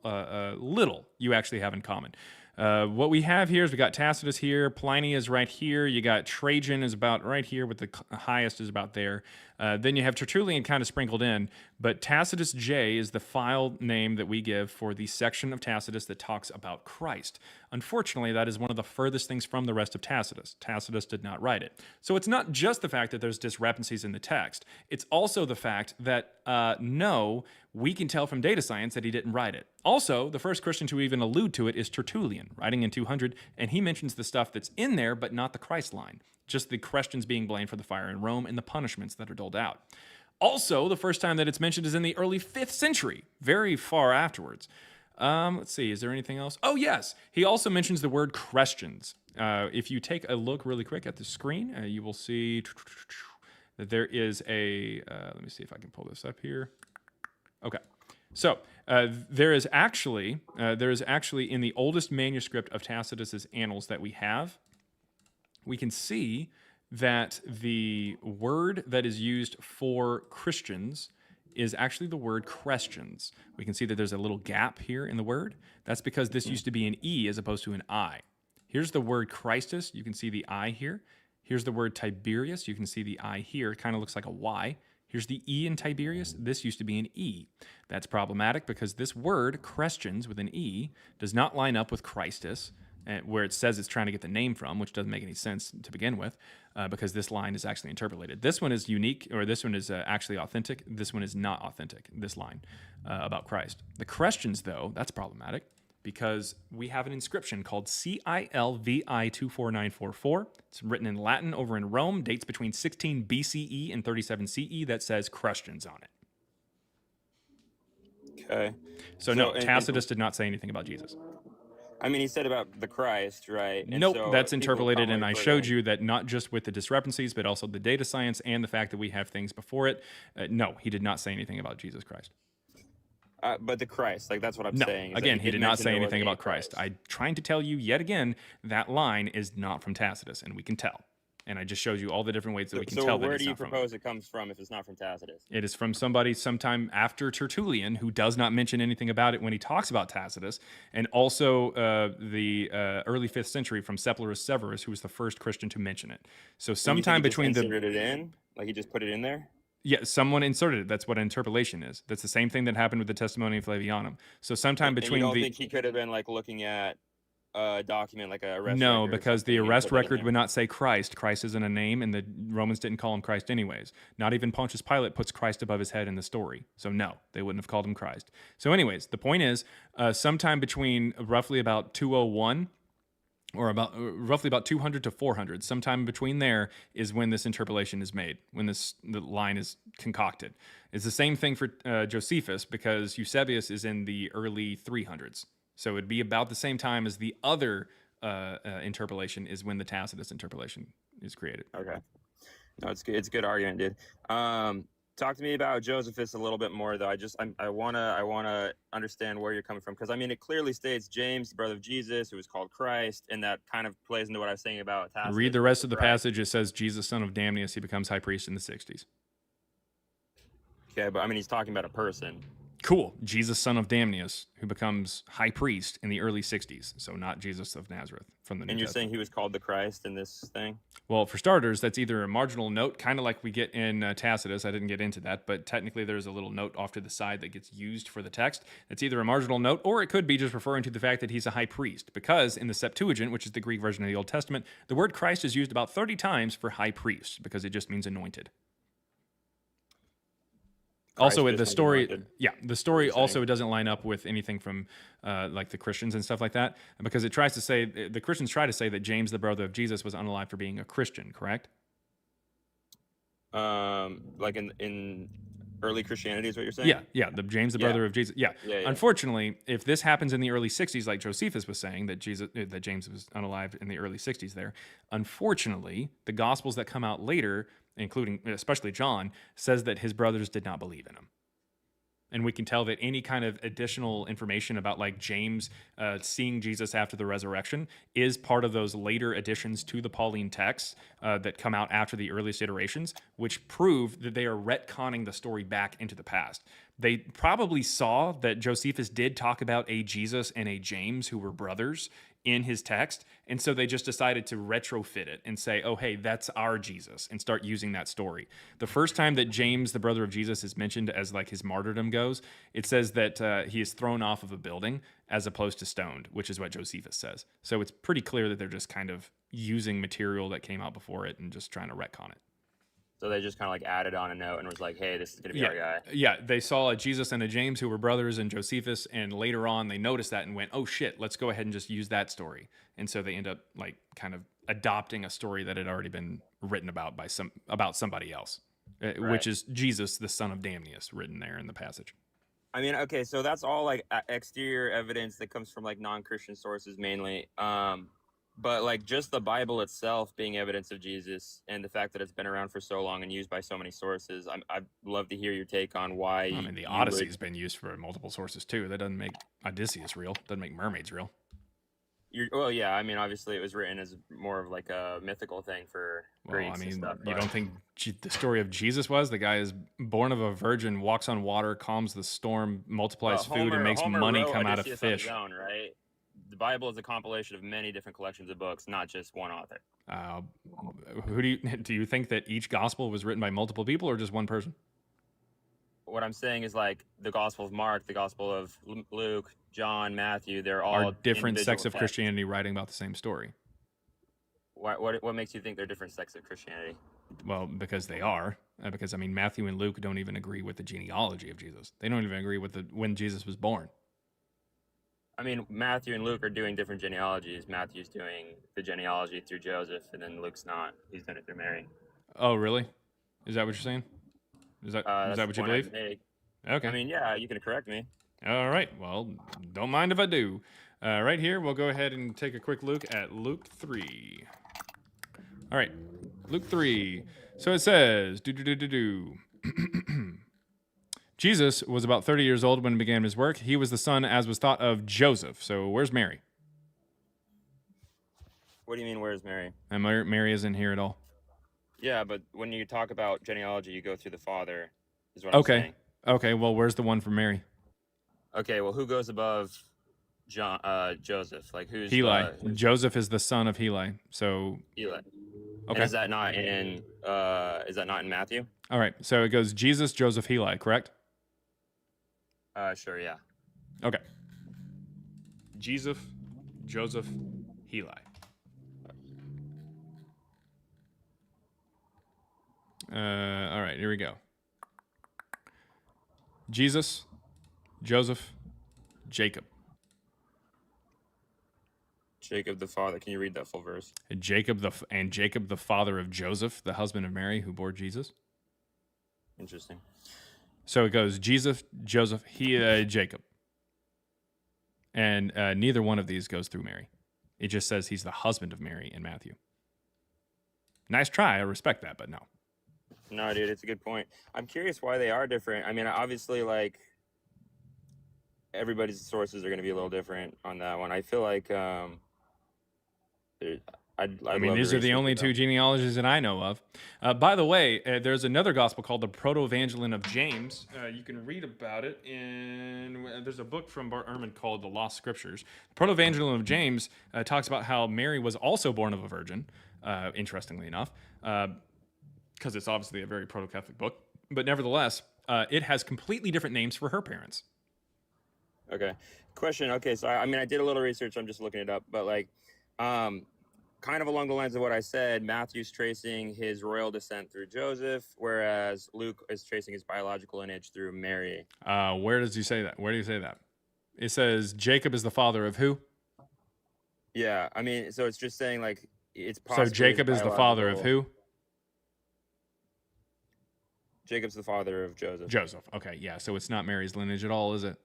little you actually have in common. What we have here is we got Tacitus here, Pliny is right here, you got Trajan is about right here with the highest is about there. Then you have Tertullian kind of sprinkled in, but Tacitus J is the file name that we give for the section of Tacitus that talks about Christ. Unfortunately, that is one of the furthest things from the rest of Tacitus. Tacitus did not write it. So it's not just the fact that there's discrepancies in the text. It's also the fact that, no, we can tell from data science that he didn't write it. Also, the first Christian to even allude to it is Tertullian, writing in 200, and he mentions the stuff that's in there, but not the Christ line. Just the Christians being blamed for the fire in Rome and the punishments that are doled out. Also, the first time that it's mentioned is in the early 5th century, very far afterwards. Let's see, is there anything else? Oh, yes. He also mentions the word Christians. If you take a look really quick at the screen, you will see that there is a, let me see if I can pull this up here. Okay. So there is actually in the oldest manuscript of Tacitus's Annals that we have, we can see that the word that is used for Christians is actually the word Christians. We can see that there's a little gap here in the word. That's because this used to be an E as opposed to an I. Here's the word Christus. You can see the I here. Here's the word Tiberius. You can see the I here. It kind of looks like a Y. Here's the E in Tiberius. This used to be an E. That's problematic because this word, Christians, with an E, does not line up with Christus, where it says it's trying to get the name from, which doesn't make any sense to begin with, because this line is actually interpolated. This one is unique, or this one is actually authentic. This one is not authentic, this line about Christ. The Christians, though, that's problematic, because we have an inscription called CILVI 24944. It's written in Latin over in Rome, dates between 16 BCE and 37 CE, that says Christians on it. Okay. So no, Tacitus did not say anything about Jesus. I mean, he said about the Christ, right? And nope, so that's people interpolated, and I probably showed put you that not just with the discrepancies, but also the data science and the fact that we have things before it. No, he did not say anything about Jesus Christ. but the Christ, like that's what I'm No, saying. is that again, he did not mention say there was anything a about Christ. I'm trying to tell you yet again that line is not from Tacitus, and we can tell. And I just showed you all the different ways that we can tell that where it's do you not from. propose it comes from if it's not from Tacitus? It is from somebody sometime after Tertullian, who does not mention anything about it when he talks about Tacitus, and also the early 5th century from Sepulus Severus, who was the first Christian to mention it. So sometime between the inserted it in, like he just put it in there. Yeah, someone inserted it. That's what interpolation is. That's the same thing that happened with the Testimonium Flavianum. So sometime And between you don't the think he could have been like looking at document, like a arrest No, record or because the something, and arrest put that in record there? would not say Christ. Christ isn't a name, and the Romans didn't call him Christ anyways. Not even Pontius Pilate puts Christ above his head in the story. So no, they wouldn't have called him Christ. So anyways, the point is, sometime between roughly about 201 or about roughly about 200 to 400, sometime between there is when this interpolation is made, when the line is concocted. It's the same thing for Josephus, because Eusebius is in the early 300s. So it'd be about the same time as the other interpolation is when the Tacitus interpolation is created. Okay. No, it's good. It's a good argument, dude. Talk to me about Josephus a little bit more, though. I wanna understand where you're coming from, because I mean, it clearly states James, the brother of Jesus, who was called Christ, and that kind of plays into what I was saying about Tacitus. Read the rest of the passage. It says Jesus, son of Damnius, he becomes high priest in the 60s. Okay, but I mean, he's talking about a person. Cool. Jesus, son of Damnius, who becomes high priest in the early 60s. So not Jesus of Nazareth from the New And you're Testament. saying he was called the Christ in this thing? Well, for starters, that's either a marginal note, kind of like we get in Tacitus. I didn't get into that, but technically there's a little note off to the side that gets used for the text. It's either a marginal note, or it could be just referring to the fact that he's a high priest, because in the Septuagint, which is the Greek version of the Old Testament, the word Christ is used about 30 times for high priest, because it just means anointed. Also, Christ the just story, anointed. yeah, the story also doesn't line up with anything from like the Christians and stuff like that, because it tries to say, the Christians try to say that James, the brother of Jesus, was unalive for being a Christian, correct? Like in early Christianity is what you're saying? Yeah, the James, the brother of Jesus. Yeah. Unfortunately, if this happens in the early 60s, like Josephus was saying, that James was unalived in the early 60s there, unfortunately, the Gospels that come out later, including especially John, says that his brothers did not believe in him. And we can tell that any kind of additional information about like James seeing Jesus after the resurrection is part of those later additions to the Pauline texts that come out after the earliest iterations, which prove that they are retconning the story back into the past. They probably saw that Josephus did talk about a Jesus and a James who were brothers in his text, and so they just decided to retrofit it and say, oh, hey, that's our Jesus, and start using that story. The first time that James, the brother of Jesus, is mentioned as like his martyrdom goes, it says that he is thrown off of a building as opposed to stoned, which is what Josephus says. So it's pretty clear that they're just kind of using material that came out before it and just trying to retcon it. So they just kind of like added on a note and was like, hey, this is going to be our guy. Yeah, they saw a Jesus and a James who were brothers and Josephus, and later on they noticed that and went, oh shit, let's go ahead and just use that story. And so they end up like kind of adopting a story that had already been written about by somebody else, which is Jesus, the son of Damnius, written there in the passage. I mean, okay, so that's all like exterior evidence that comes from like non-Christian sources mainly. But like just the Bible itself being evidence of Jesus, and the fact that it's been around for so long and used by so many sources, I'd love to hear your take on why. I mean, the Odyssey's been used for multiple sources too. That doesn't make Odysseus real. Doesn't make mermaids real. Well, yeah. I mean, obviously, it was written as more of like a mythical thing for Greeks and stuff. You don't think the story of Jesus was? The guy is born of a virgin, walks on water, calms the storm, multiplies food, and makes money come out of fish. On his own, right? The Bible is a compilation of many different collections of books, not just one author. Who do you think that each gospel was written by multiple people or just one person? What I'm saying is like the Gospel of Mark, the Gospel of Luke, John, Matthew, they're all different sects of texts. Christianity writing about the same story. What makes you think they're different sects of Christianity? Well, because they are. Because I mean, Matthew and Luke don't even agree with the genealogy of Jesus. They don't even agree with when Jesus was born. I mean, Matthew and Luke are doing different genealogies. Matthew's doing the genealogy through Joseph, and then Luke's not. He's doing it through Mary. Oh, really? Is that what you're saying? Is that what you believe? Okay. I mean, yeah, you can correct me. All right. Well, don't mind if I do. Right here, we'll go ahead and take a quick look at Luke 3. All right. Luke 3. So it says, Jesus was about 30 years old when he began his work. He was the son, as was thought, of Joseph. So where's Mary? What do you mean, where's Mary? And Mary isn't here at all. Yeah, but when you talk about genealogy, you go through the father, is what I'm saying. Okay, well, where's the one for Mary? Okay, well, who goes above Joseph? Like, who's Heli. Joseph is the son of Heli. So Heli. Okay. And is that not in Matthew? All right. So it goes Jesus, Joseph, Heli, correct? Sure, yeah. Okay. Jesus, Joseph, Heli. All right, here we go. Jesus, Joseph, Jacob. Jacob the father. Can you read that full verse? Jacob the father of Joseph, the husband of Mary, who bore Jesus. Interesting. So it goes Jesus, Joseph, Jacob. And neither one of these goes through Mary. It just says he's the husband of Mary in Matthew. Nice try. I respect that, but no. No, dude, it's a good point. I'm curious why they are different. I mean, obviously, like, everybody's sources are going to be a little different on that one. I feel like I mean, these are the only two genealogies that I know of. By the way, there's another gospel called the Proto-Evangelion of James. You can read about it there's a book from Bart Ehrman called The Lost Scriptures. The Proto-Evangelion of James talks about how Mary was also born of a virgin, interestingly enough, because it's obviously a very proto-Catholic book. But nevertheless, it has completely different names for her parents. Okay. Question. Okay, so I mean, I did a little research. I'm just looking it up, but like, kind of along the lines of what I said, Matthew's tracing his royal descent through Joseph, whereas Luke is tracing his biological lineage through Mary. Where does he say that? Where do you say that? It says Jacob is the father of who? Yeah, I mean, so it's just saying like it's possible. So Jacob is the father of who? Jacob's the father of Joseph. Joseph. Okay, yeah. So it's not Mary's lineage at all, is it?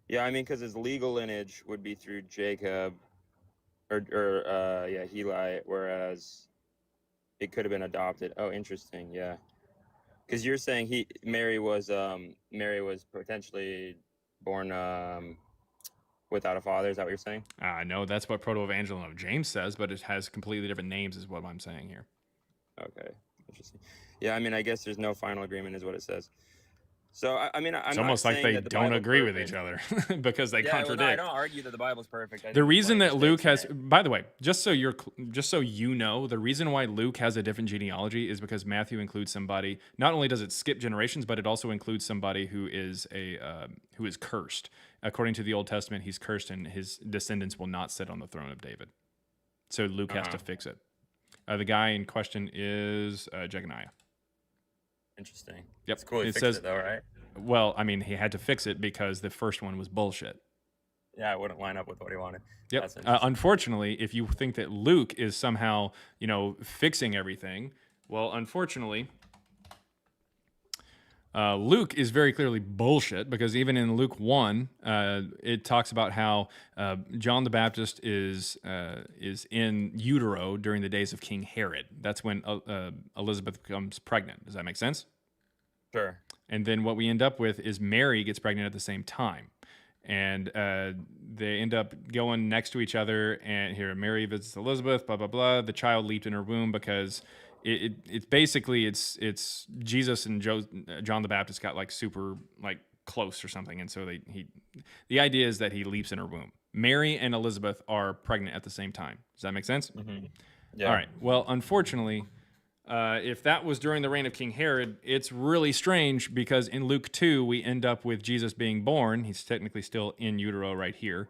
Yeah, I mean, because his legal lineage would be through Jacob, Heli, whereas it could have been adopted. Oh, interesting. Yeah, because you're saying Mary was potentially born without a father. Is that what you're saying? No, that's what Proto-Evangelion of James says, but it has completely different names, is what I'm saying here. Okay, interesting. Yeah, I mean, I guess there's no final agreement, is what it says. So I mean, it's almost like they don't agree with each other because they contradict. Well, no, I don't argue that the Bible's perfect. The reason that Luke has, by the way, just so you know, the reason why Luke has a different genealogy is because Matthew includes somebody. Not only does it skip generations, but it also includes somebody who is cursed. According to the Old Testament, he's cursed, and his descendants will not sit on the throne of David. So Luke has to fix it. The guy in question is Jeconiah. Interesting. Yep. It's cool. He fixed it though, right? Well, I mean, he had to fix it because the first one was bullshit. Yeah, it wouldn't line up with what he wanted. Yep. Unfortunately, if you think that Luke is somehow, fixing everything, well, unfortunately, Luke is very clearly bullshit, because even in Luke 1, it talks about how John the Baptist is in utero during the days of King Herod. That's when Elizabeth becomes pregnant. Does that make sense? Sure. And then what we end up with is Mary gets pregnant at the same time. And they end up going next to each other. And here, Mary visits Elizabeth, blah, blah, blah. The child leaped in her womb because it's basically Jesus and John the Baptist got like super like close or something. And so the idea is that he leaps in her womb. Mary and Elizabeth are pregnant at the same time. Does that make sense? Mm-hmm. Yeah. All right. Well, unfortunately, if that was during the reign of King Herod, it's really strange because in Luke 2, we end up with Jesus being born. He's technically still in utero right here.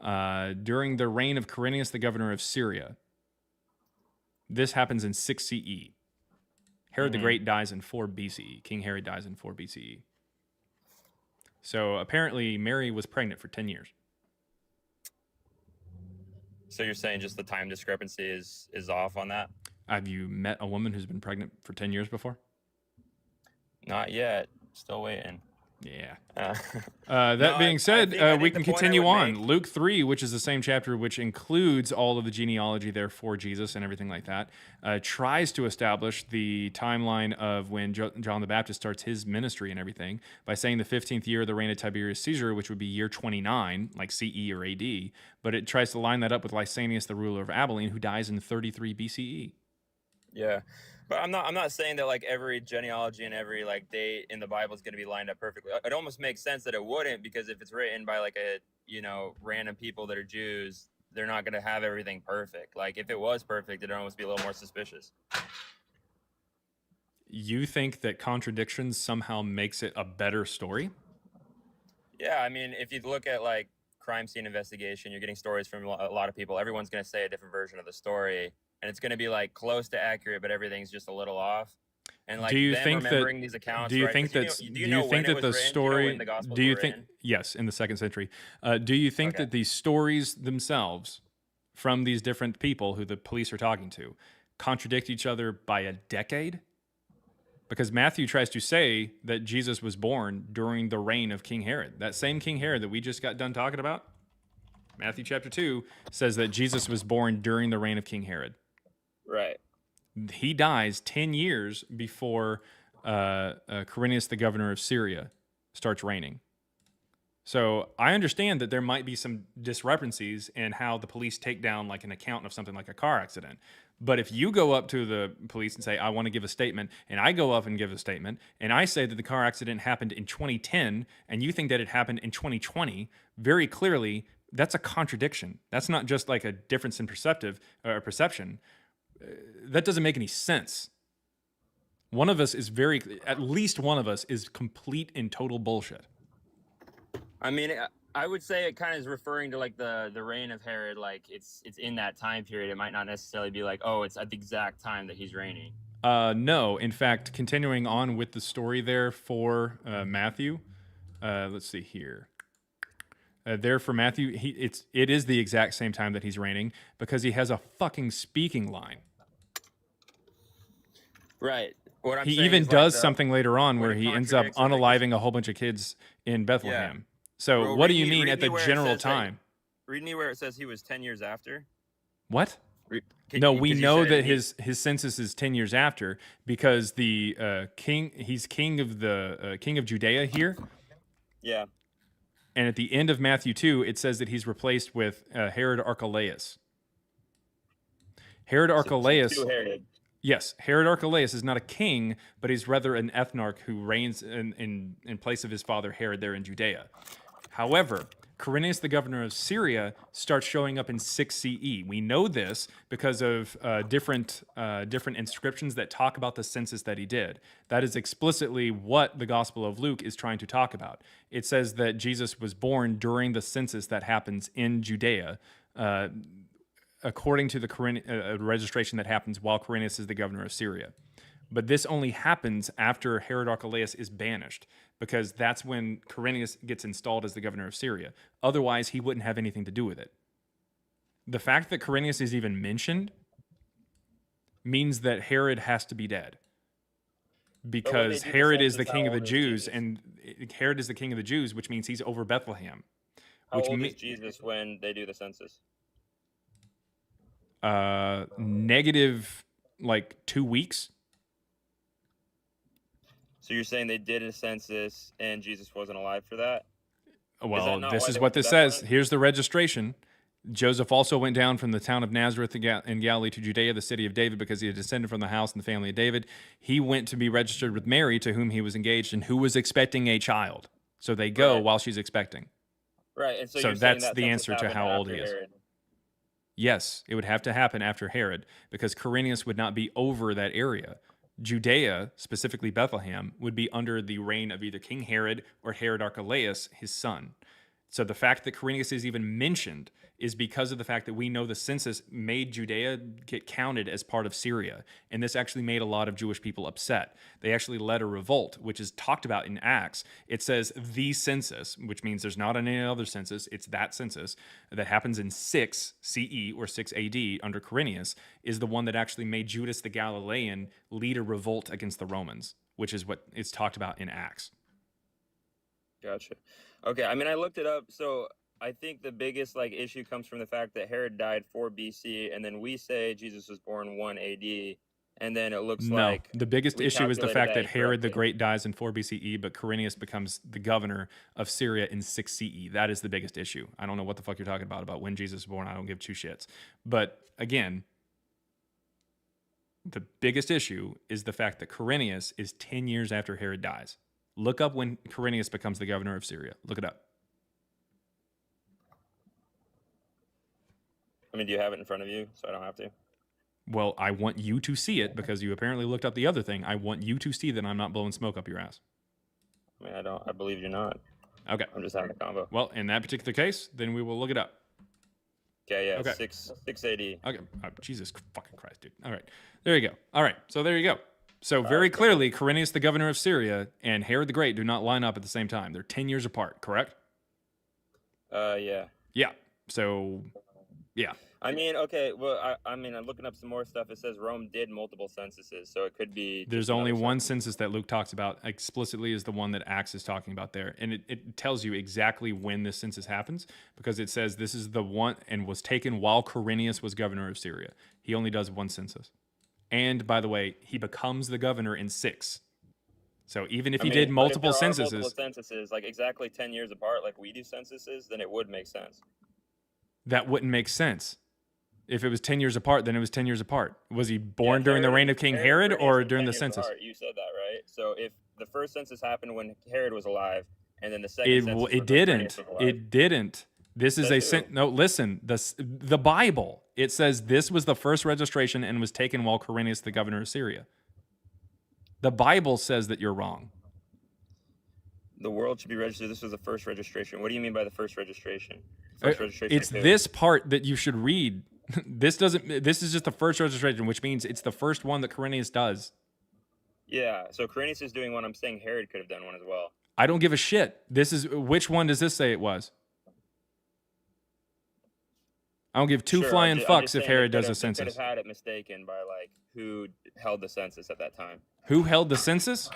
During the reign of Quirinius, the governor of Syria. This happens in 6 CE. Herod the Great dies in 4 BCE. King Herod dies in 4 BCE. So apparently Mary was pregnant for 10 years. So you're saying just the time discrepancy is off on that? Have you met a woman who's been pregnant for 10 years before? Not yet. Still waiting. Yeah. That being said, we can continue on. Luke 3, which is the same chapter, which includes all of the genealogy there for Jesus and everything like that, tries to establish the timeline of when John the Baptist starts his ministry and everything by saying the 15th year of the reign of Tiberius Caesar, which would be year 29, like CE or AD. But it tries to line that up with Lysanias, the ruler of Abilene, who dies in 33 BCE. Yeah. But I'm not saying that like every genealogy and every like date in the Bible is going to be lined up perfectly. It almost makes sense that it wouldn't, because if it's written by like random people that are Jews, they're not going to have everything perfect. Like if it was perfect, it'd almost be a little more suspicious. You think that contradictions somehow makes it a better story? Yeah, I mean, if you look at like crime scene investigation. You're getting stories from a lot of people. Everyone's going to say a different version of the story, and it's going to be like close to accurate, but everything's just a little off. And like, do you them think remembering that? these accounts, Do you right? think 'Cause that? do Do you you know think when that it the was written? Do you know story? when the Gospels Do you were think? written? Yes, in the 2nd century. Do you think that these stories themselves, from these different people who the police are talking to, contradict each other by a decade? Because Matthew tries to say that Jesus was born during the reign of King Herod. That same King Herod that we just got done talking about. Matthew chapter 2 says that Jesus was born during the reign of King Herod. Right. He dies 10 years before Quirinius, the governor of Syria, starts reigning. So I understand that there might be some discrepancies in how the police take down like an account of something like a car accident. But if you go up to the police and say, I want to give a statement, and I go up and give a statement, and I say that the car accident happened in 2010, and you think that it happened in 2020, very clearly, that's a contradiction. That's not just like a difference in perception. That doesn't make any sense. One of us is at least one of us is complete and total bullshit. I mean, I would say it kind of is referring to like the reign of Herod. Like it's in that time period. It might not necessarily be like, oh, it's at the exact time that he's reigning. No, in fact, continuing on with the story there for Matthew. Let's see here. There for Matthew, it is the exact same time that he's reigning because he has a fucking speaking line. Right. What I'm He saying even is, does like, something later on where it he ends up contradicts, like, unaliving a whole bunch of kids in Bethlehem. So Well, what do read you me- mean read at me the where it general says that- time? Read me where it says he was 10 years after. What? Can No, you- we 'cause you know said that he- his census is 10 years after because the he's king of Judea here. Yeah. And at the end of Matthew 2, it says that he's replaced with Herod Archelaus. Herod Archelaus. To Herod. Yes, Herod Archelaus is not a king, but he's rather an ethnarch who reigns in place of his father Herod there in Judea. However, Quirinius, the governor of Syria, starts showing up in 6 CE. We know this because of different inscriptions that talk about the census that he did. That is explicitly what the Gospel of Luke is trying to talk about. It says that Jesus was born during the census that happens in Judea, according to the registration that happens while Quirinius is the governor of Syria. But this only happens after Herod Archelaus is banished, because that's when Quirinius gets installed as the governor of Syria. Otherwise, he wouldn't have anything to do with it. The fact that Quirinius is even mentioned means that Herod has to be dead. Because do the Herod is the census, king how of the old is Jews, Jesus? and Herod is the king of the Jews, which means he's over Bethlehem. How Which old is Jesus when they do the census? negative like 2 weeks. So you're saying they did a census and Jesus wasn't alive for that? Well, not this why is they what went to this says. Bethlehem? Here's the registration. Joseph also went down from the town of Nazareth in Galilee to Judea, the city of David, because he had descended from the house and the family of David. He went to be registered with Mary, to whom he was engaged and who was expecting a child. So they go while she's expecting. Right, and so, So you're saying that's that the census answer to happened how old he after is. Herod. Yes, it would have to happen after Herod, because Quirinius would not be over that area. Judea, specifically Bethlehem, would be under the reign of either King Herod or Herod Archelaus, his son. So the fact that Quirinius is even mentioned is because of the fact that we know the census made Judea get counted as part of Syria. And this actually made a lot of Jewish people upset. They actually led a revolt, which is talked about in Acts. It says the census, which means there's not any other census. It's that census that happens in 6 CE or 6 AD under Quirinius is the one that actually made Judas the Galilean lead a revolt against the Romans, which is what is talked about in Acts. Gotcha. Okay, I mean, I looked it up. So I think the biggest issue comes from the fact that Herod died 4 BC, and then we say Jesus was born 1 AD, and then it looks No, like the biggest we issue is the calculated fact that Herod the incorrectly. Great dies in 4 BCE, but Quirinius becomes the governor of Syria in 6 CE. That is the biggest issue. I don't know what the fuck you're talking about when Jesus was born. I don't give two shits. But again, the biggest issue is the fact that Quirinius is 10 years after Herod dies. Look up when Quirinius becomes the governor of Syria. Look it up. I mean, do you have it in front of you so I don't have to? Well, I want you to see it because you apparently looked up the other thing. I want you to see that I'm not blowing smoke up your ass. I mean, I believe you're not. Okay. I'm just having a combo. Well, in that particular case, then we will look it up. Okay, yeah, Okay. 6 AD. Okay. Jesus fucking Christ, dude. All right. There you go. All right. So there you go. So very clearly, Quirinius, the governor of Syria, and Herod the Great do not line up at the same time. They're 10 years apart, correct? Yeah. Yeah. So, yeah. I mean, okay. Well, I mean, I'm looking up some more stuff. It says Rome did multiple censuses, so it could be. There's just only another one census that Luke talks about explicitly is the one that Acts is talking about there. And it tells you exactly when this census happens because it says this is the one and was taken while Quirinius was governor of Syria. He only does one census. And by the way, he becomes the governor in 6. So even if I he mean, did but if multiple there are censuses, multiple censuses, like exactly 10 years apart, like we do censuses, then it would make sense. that wouldn't make sense. If it was 10 years apart, then it was 10 years apart. Was he born during the reign of King Herod Quirinius or was during 10 the years census? apart. You said that, right? So if the first census happened when Herod was alive, and then the second census was when It didn't. Quirinius was alive. It didn't. This is no. Listen, the Bible. It says this was the first registration and was taken while Quirinius, the governor of Syria. The Bible says that you're wrong. The world should be registered. This was the first registration. What do you mean by the first registration? First registration. It's this part that you should read. This is just the first registration, which means it's the first one that Quirinius does. Yeah. So Quirinius is doing one. I'm saying Herod could have done one as well. I don't give a shit. Which one does this say it was? I don't give two Sure, flying I'm fucks just if saying Herod they does a could have- They census. could have had it mistaken by like who held the census at that time. Who held the census?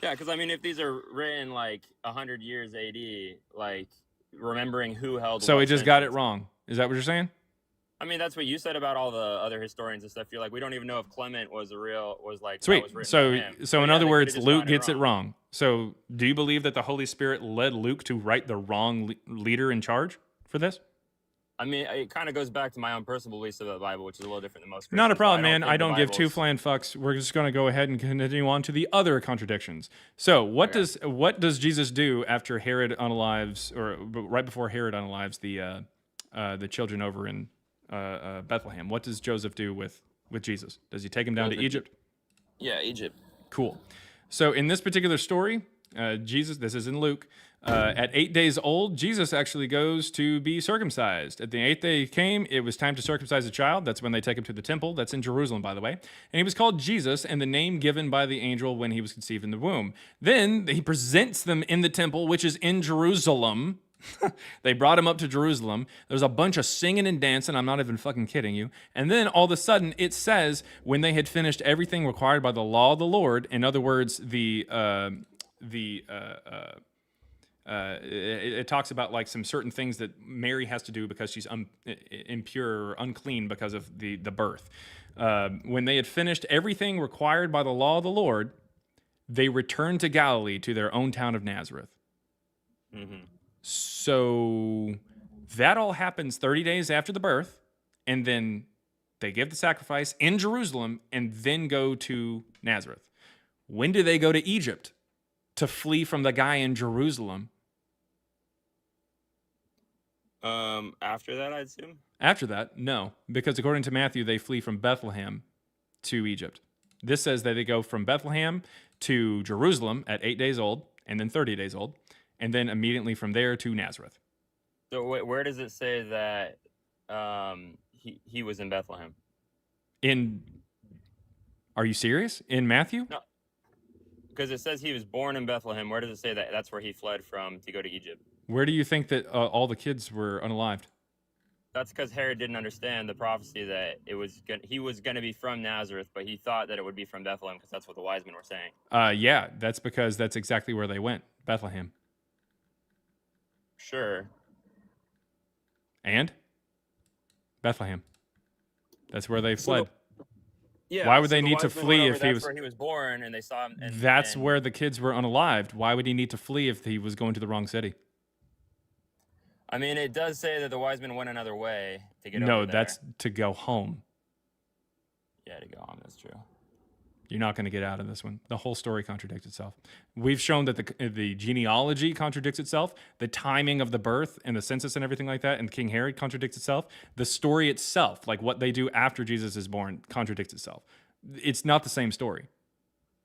Yeah, because I mean, if these are written like 100 years AD, like remembering who held. So what he just got it census- wrong. Is that what you're saying? I mean, that's what you said about all the other historians and stuff. You're like, we don't even know if Clement was like. that Sweet. was written So, by him. so But in yeah, other they words, could've just Luke gotten gets it wrong. So, do you believe that the Holy Spirit led Luke to write the wrong leader in charge for this? I mean, it kind of goes back to my own personal beliefs of the Bible, which is a little different than most. Not a Christians, but problem, man. think I the don't give two Bible's- flying fucks. We're just going to go ahead and continue on to the other contradictions. So, what does Jesus do after Herod unalives, or right before Herod unalives the children over in Bethlehem? What does Joseph do with Jesus? Does he take him down to Joseph- Egypt? Yeah, Egypt. Cool. So in this particular story, Jesus, this is in Luke, at 8 days old, Jesus actually goes to be circumcised. At the 8th day he came, it was time to circumcise a child. That's when they take him to the temple. That's in Jerusalem, by the way. And he was called Jesus, and the name given by the angel when he was conceived in the womb. Then he presents them in the temple, which is in Jerusalem. They brought him up to Jerusalem. There's a bunch of singing and dancing. I'm not even fucking kidding you. And then all of a sudden it says when they had finished everything required by the law of the Lord, in other words, it talks about like some certain things that Mary has to do because she's impure or unclean because of the birth. When they had finished everything required by the law of the Lord, they returned to Galilee to their own town of Nazareth. Mm-hmm. So that all happens 30 days after the birth, and then they give the sacrifice in Jerusalem and then go to Nazareth. When do they go to Egypt to flee from the guy in Jerusalem? After that, I'd assume. After that, no, because according to Matthew, they flee from Bethlehem to Egypt. This says that they go from Bethlehem to Jerusalem at 8 days old and then 30 days old, and then immediately from there to Nazareth. So where does it say that he was in Bethlehem? Are you serious? In Matthew? No, because it says he was born in Bethlehem. Where does it say that that's where he fled from to go to Egypt? Where do you think that all the kids were unalived? That's because Herod didn't understand the prophecy that he was going to be from Nazareth, but he thought that it would be from Bethlehem because that's what the wise men were saying. Yeah, that's because that's exactly where they went, Bethlehem. Sure. And? Bethlehem. That's where they fled. Yeah. Why would so they the need to wise men flee went over, if he that's was... where he was born, and they saw him. That's where the kids were unalived. Why would he need to flee if he was going to the wrong city? I mean, it does say that the wise men went another way to get over No, there. that's to go home. Yeah, to go home. That's true. You're not going to get out of this one. The whole story contradicts itself. We've shown that the genealogy contradicts itself. The timing of the birth and the census and everything like that, and King Herod contradicts itself. The story itself, like what they do after Jesus is born, contradicts itself. It's not the same story.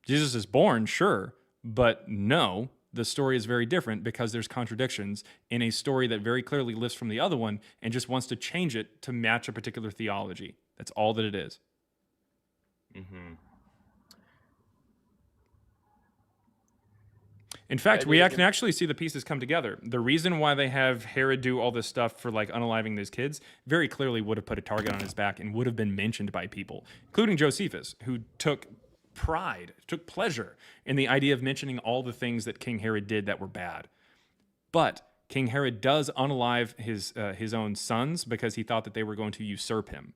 Jesus is born, sure, but no, the story is very different because there's contradictions in a story that very clearly lifts from the other one and just wants to change it to match a particular theology. That's all that it is. Mm-hmm. In fact, we can actually see the pieces come together. The reason why they have Herod do all this stuff for like unaliving these kids very clearly would have put a target on his back and would have been mentioned by people, including Josephus, who took pleasure in the idea of mentioning all the things that King Herod did that were bad. But King Herod does unalive his own sons because he thought that they were going to usurp him.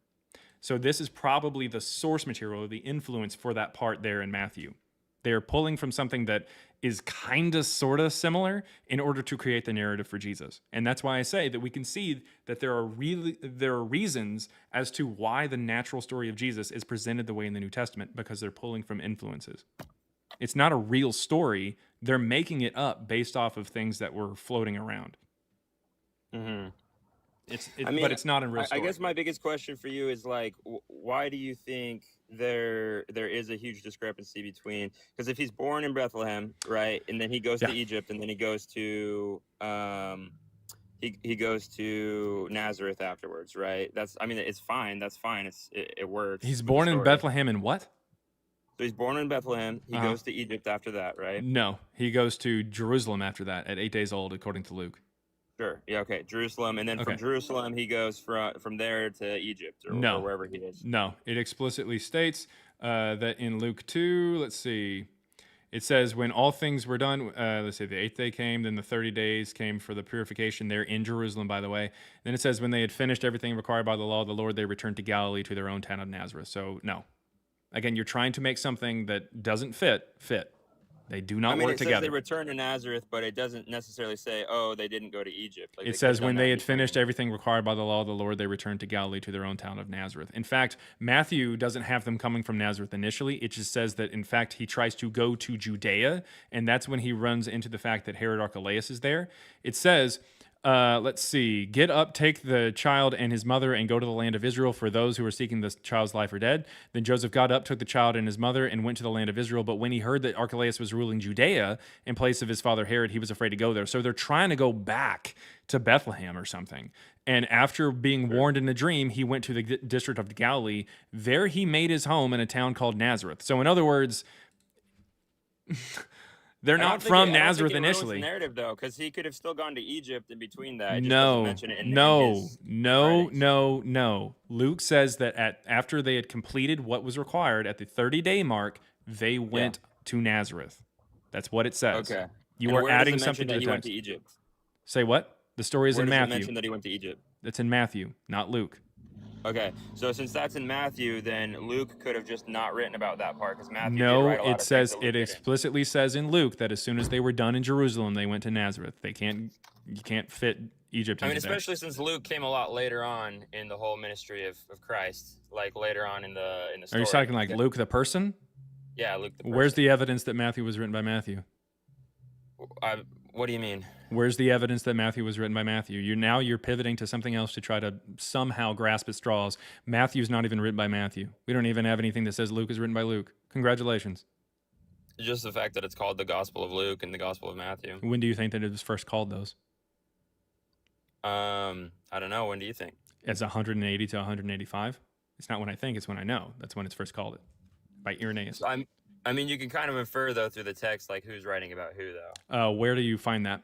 So this is probably the source material, the influence for that part there in Matthew. They're pulling from something that is kind of sort of similar in order to create the narrative for Jesus. And that's why I say that we can see that there are reasons as to why the natural story of Jesus is presented the way in the New Testament, because they're pulling from influences. It's not a real story. They're making it up based off of things that were floating around. Mm-hmm. But it's not a real story. I guess my biggest question for you is like, why do you think there is a huge discrepancy between, because if he's born in Bethlehem, right, and then he goes to Egypt, and then he goes to he goes to Nazareth afterwards, right? It's fine. That's fine. It works. He's born in Bethlehem and what? So he's born in Bethlehem. He goes to Egypt after that, right? No, he goes to Jerusalem after that at 8 days old, according to Luke. Sure. Yeah. Okay. Jerusalem, and then from Jerusalem he goes from there to Egypt or wherever he is. No, it explicitly states that in Luke 2. Let's see. It says when all things were done. Let's say the 8th day came, then the 30 days came for the purification there in Jerusalem. By the way, then it says when they had finished everything required by the law of the Lord, they returned to Galilee to their own town of Nazareth. So no, again, you're trying to make something that doesn't fit. They do not work it together. Says they returned to Nazareth, but it doesn't necessarily say, oh, they didn't go to Egypt. It says when they had finished everything required by the law of the Lord, they returned to Galilee to their own town of Nazareth. In fact, Matthew doesn't have them coming from Nazareth initially. It just says that, in fact, he tries to go to Judea, and that's when he runs into the fact that Herod Archelaus is there. It says, let's see, get up, take the child and his mother and go to the land of Israel, for those who are seeking the child's life are dead. Then Joseph got up, took the child and his mother and went to the land of Israel. But when he heard that Archelaus was ruling Judea in place of his father Herod, he was afraid to go there. So they're trying to go back to Bethlehem or something. And after being warned in a dream, he went to the district of Galilee. There he made his home in a town called Nazareth. So in other words, they're not from Nazareth initially. The narrative though, because he could have still gone to Egypt in between that. No. Luke says that after they had completed what was required at the 30-day mark, they went to Nazareth. That's what it says. Okay. You are adding something to the text. He went to Egypt? Say what? The story is in Matthew. Where does it mention that he went to Egypt? It's in Matthew, not Luke. Okay, so since that's in Matthew, then Luke could have just not written about that part because Matthew. No, it says it explicitly says in Luke that as soon as they were done in Jerusalem, they went to Nazareth. You can't fit Egypt. Especially since Luke came a lot later on in the whole ministry of Christ, like later on in the story. Are you talking like Luke the person? Yeah, Luke the person. Where's the evidence that Matthew was written by Matthew? What do you mean? Where's the evidence that Matthew was written by Matthew? You're pivoting to something else to try to somehow grasp at straws. Matthew's not even written by Matthew. We don't even have anything that says Luke is written by Luke. Congratulations. Just the fact that it's called the Gospel of Luke and the Gospel of Matthew. When do you think that it was first called those? I don't know. When do you think? It's 180 to 185. It's not when I think, it's when I know. That's when it's first called it. By Irenaeus. So you can kind of infer though through the text, like who's writing about who though. Where do you find that?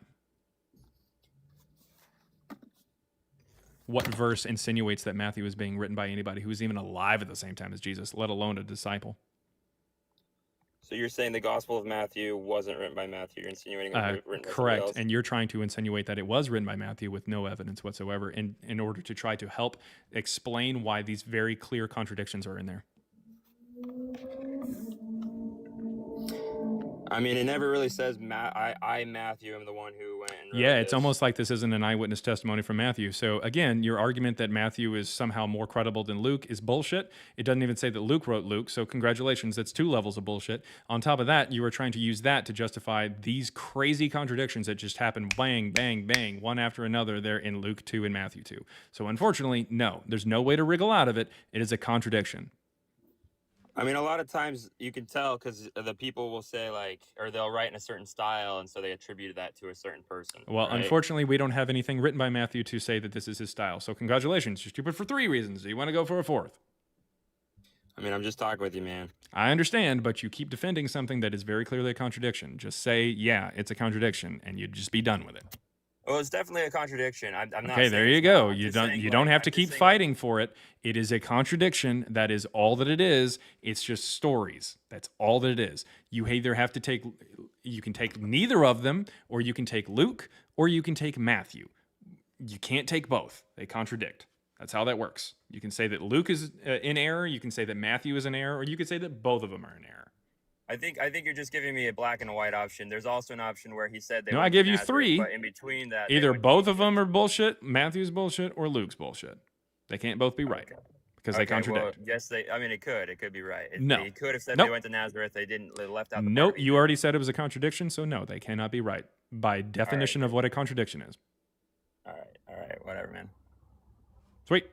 What verse insinuates that Matthew is being written by anybody who was even alive at the same time as Jesus, let alone a disciple? So you're saying the Gospel of Matthew wasn't written by Matthew? You're insinuating it was written by correct, somebody else? and you're trying to insinuate that it was written by Matthew with no evidence whatsoever in order to try to help explain why these very clear contradictions are in there. It never really says I Matthew am the one who went and wrote it's almost like this isn't an eyewitness testimony from Matthew. So again, your argument that Matthew is somehow more credible than Luke is bullshit. It doesn't even say that Luke wrote Luke, so congratulations, that's 2 levels of bullshit. On top of that, you are trying to use that to justify these crazy contradictions that just happen bang, bang, bang, one after another there in Luke 2 and Matthew 2. So unfortunately, no, there's no way to wriggle out of it. It is a contradiction. I mean, a lot of times you can tell because the people will say like, or they'll write in a certain style, and so they attribute that to a certain person. Well, right? unfortunately, we don't have anything written by Matthew to say that this is his style. So congratulations. You're stupid for 3 reasons. Do you want to go for a 4th? I mean, I'm just talking with you, man. I understand, but you keep defending something that is very clearly a contradiction. Just say, yeah, it's a contradiction, and you'd just be done with it. Well, it's definitely a contradiction. I'm not. Okay, there saying you it's not. go. I'm You just don't saying, you don't like, have to I'm just keep saying, fighting for it. It is a contradiction. That is all that it is. It's just stories. That's all that it is. You either have to take, you can take neither of them, or you can take Luke, or you can take Matthew. You can't take both. They contradict. That's how that works. You can say that Luke is in error. You can say that Matthew is in error, or you could say that both of them are in error. I think you're just giving me a black and a white option. There's also an option where he said they. No, went I to give you Nazareth, 3. But in between that, they Either went to both of them are bullshit, Matthew's bullshit, or Luke's bullshit. They can't both be right because they contradict. Well, yes, they. I mean, it could be right. No. He could have said Nope. they went to Nazareth. They didn't. They left out the Nope, part. you already said it was a contradiction, so no, they cannot be right by definition of what a contradiction is. All right, whatever, man. Sweet.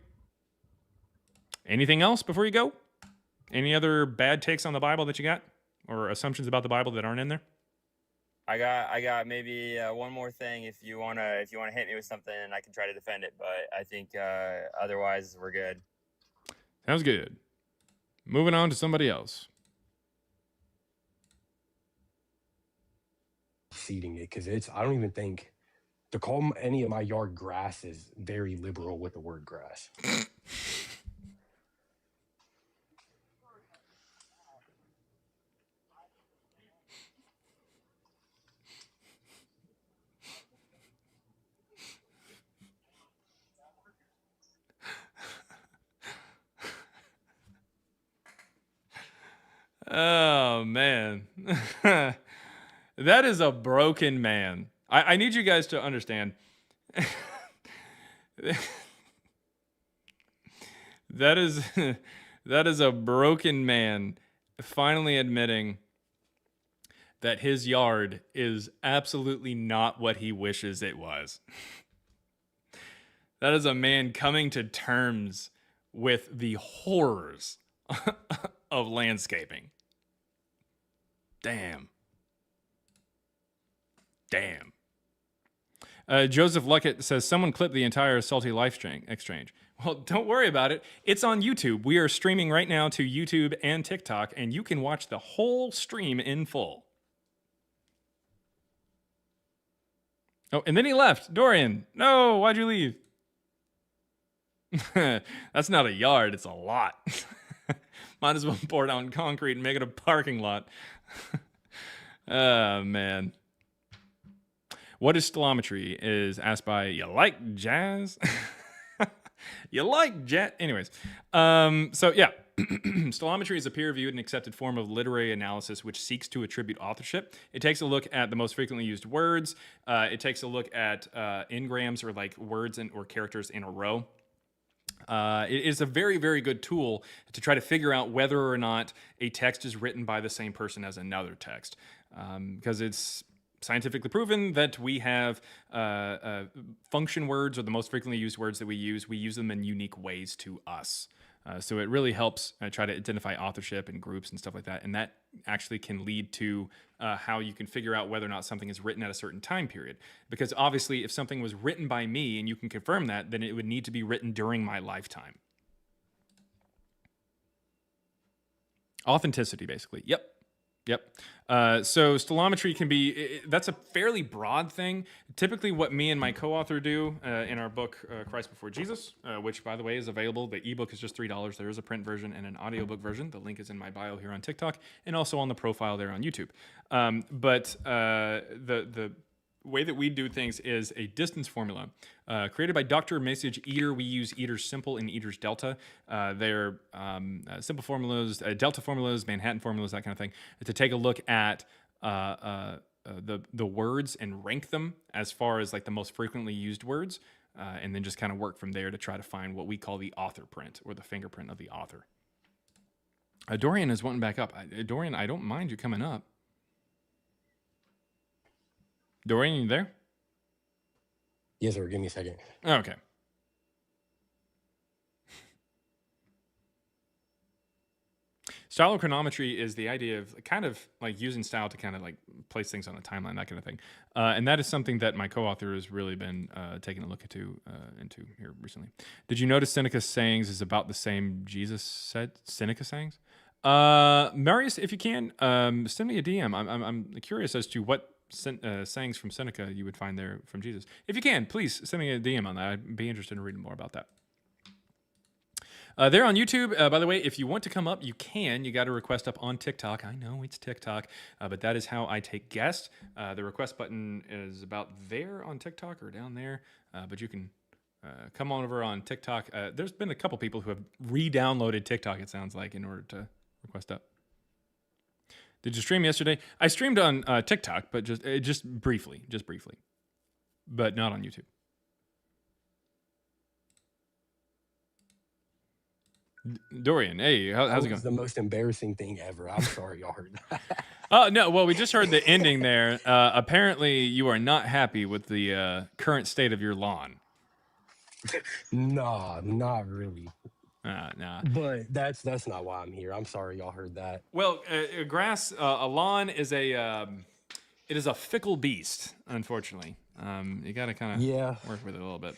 Anything else before you go? Any other bad takes on the Bible that you got, or assumptions about the Bible that aren't in there? I got maybe one more thing. If you wanna hit me with something, I can try to defend it. But I think otherwise we're good. Sounds good. Moving on to somebody else. Seeding it because I don't even think to call any of my yard grass is very liberal with the word grass. Oh, man. That is a broken man. I need you guys to understand. That is a broken man finally admitting that his yard is absolutely not what he wishes it was. That is a man coming to terms with the horrors of landscaping. Damn. Joseph Luckett says, someone clip the entire Salty Life exchange. Well, don't worry about it. It's on YouTube. We are streaming right now to YouTube and TikTok, and you can watch the whole stream in full. Oh, and then he left. Dorian, no, why'd you leave? That's not a yard, it's a lot. Might as well pour it out in concrete and make it a parking lot. Oh, man. What is stilometry? Is asked by You Like Jazz? You like jazz? Anyways. So, yeah. Stilometry is a peer-reviewed and accepted form of literary analysis which seeks to attribute authorship. It takes a look at the most frequently used words. It takes a look at n-grams, or like words or characters in a row. It is a very, very good tool to try to figure out whether or not a text is written by the same person as another text. Because it's scientifically proven that we have function words, or the most frequently used words that we use them in unique ways to us. So it really helps try to identify authorship and groups and stuff like that. And that actually can lead to how you can figure out whether or not something is written at a certain time period. Because obviously, if something was written by me and you can confirm that, then it would need to be written during my lifetime. Authenticity, basically. Yep. So stilometry can be, that's a fairly broad thing. Typically what me and my co-author do in our book, Christ Before Jesus, which by the way is available. The ebook is just $3. There is a print version and an audiobook version. The link is in my bio here on TikTok and also on the profile there on YouTube. But the way that we do things is a distance formula created by Dr. Message Eater. We use Eater's Simple and Eater's Delta. They're simple formulas, delta formulas, Manhattan formulas, that kind of thing, to take a look at the words and rank them as far as like the most frequently used words, and then just kind of work from there to try to find what we call the author print, or the fingerprint of the author. Dorian is wanting back up. Dorian, I don't mind you coming up. Dorian, you there? Yes, sir. Give me a second. Okay. Style chronometry is the idea of kind of like using style to kind of like place things on a timeline, that kind of thing. And that is something that my co-author has really been taking a look into here recently. Did you notice Seneca's sayings is about the same Jesus said? Seneca sayings? Marius, if you can, send me a DM. I'm curious as to what sayings from Seneca you would find there from Jesus. If you can, please send me a DM on that. I'd be interested in reading more about that. They're on YouTube. By the way, if you want to come up, you can. You got to request up on TikTok. I know it's TikTok, but that is how I take guests. The request button is about there on TikTok or down there, but you can come on over on TikTok. There's been a couple people who have re-downloaded TikTok, it sounds like, in order to request up. Did you stream yesterday? I streamed on TikTok, but just briefly, but not on YouTube. Dorian, hey, how's it going? It's the most embarrassing thing ever. I'm sorry y'all heard that. Oh, no. Well, we just heard the ending there. Apparently, you are not happy with the current state of your lawn. Nah, not really. Nah. But that's not why I'm here. I'm sorry y'all heard that. Well, grass, a lawn is it is a fickle beast, unfortunately. You got to kind of work with it a little bit.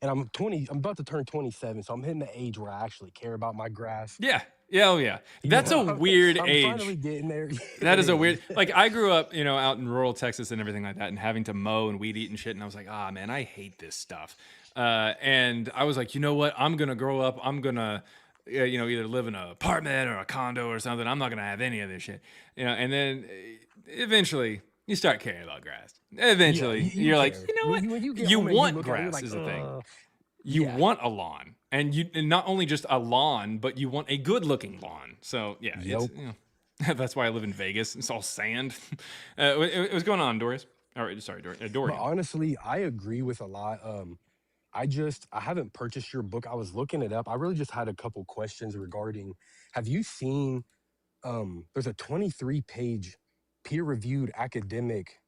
And I'm about to turn 27, so I'm hitting the age where I actually care about my grass. Yeah. Oh yeah. That's a weird age. I'm finally getting there. That is a weird, like I grew up, out in rural Texas and everything like that, and having to mow and weed eat and shit. And I was like, man, I hate this stuff. And I was like, you know what? I'm going to grow up. I'm going to, either live in an apartment or a condo or something. I'm not going to have any of this shit, and then eventually you start caring about grass. Eventually, you're like, you know what? You want grass is the thing. You want a lawn, and not only just a lawn, but you want a good-looking lawn. So yeah, that's why I live in Vegas. It's all sand. What's going on, Doris? All right, sorry, Dorian. But honestly, I agree with a lot. I haven't purchased your book. I was looking it up. I really just had a couple questions regarding. Have you seen? There's a 23-page peer-reviewed academic.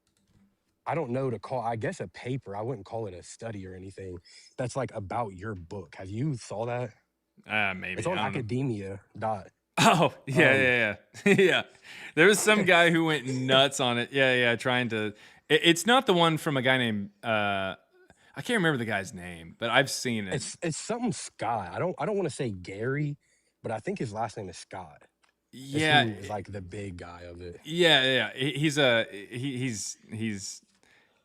I don't know to call, I guess a paper. I wouldn't call it a study or anything. That's like about your book. Have you saw that? Maybe. It's on academia. Oh, yeah. Yeah. There was some guy who went nuts on it. Yeah. Trying to, it's not the one from a guy named, I can't remember the guy's name, but I've seen it. It's something Scott. I don't want to say Gary, but I think his last name is Scott. Yeah. He's like the big guy of it. Yeah.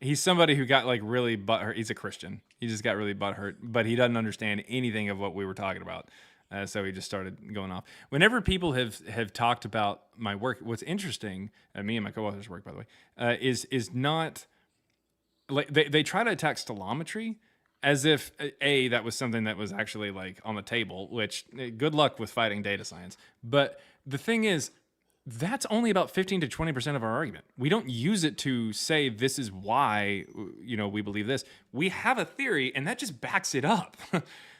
He's somebody who got like really butthurt. He's a Christian. He just got really butthurt, but he doesn't understand anything of what we were talking about. So he just started going off. Whenever people have talked about my work, what's interesting, me and my co-author's work, by the way, is not like they try to attack stellometry as if that was something that was actually like on the table, which good luck with fighting data science. But the thing is, that's only about 15 to 20% of our argument. We don't use it to say this is why, we believe this. We have a theory, and that just backs it up.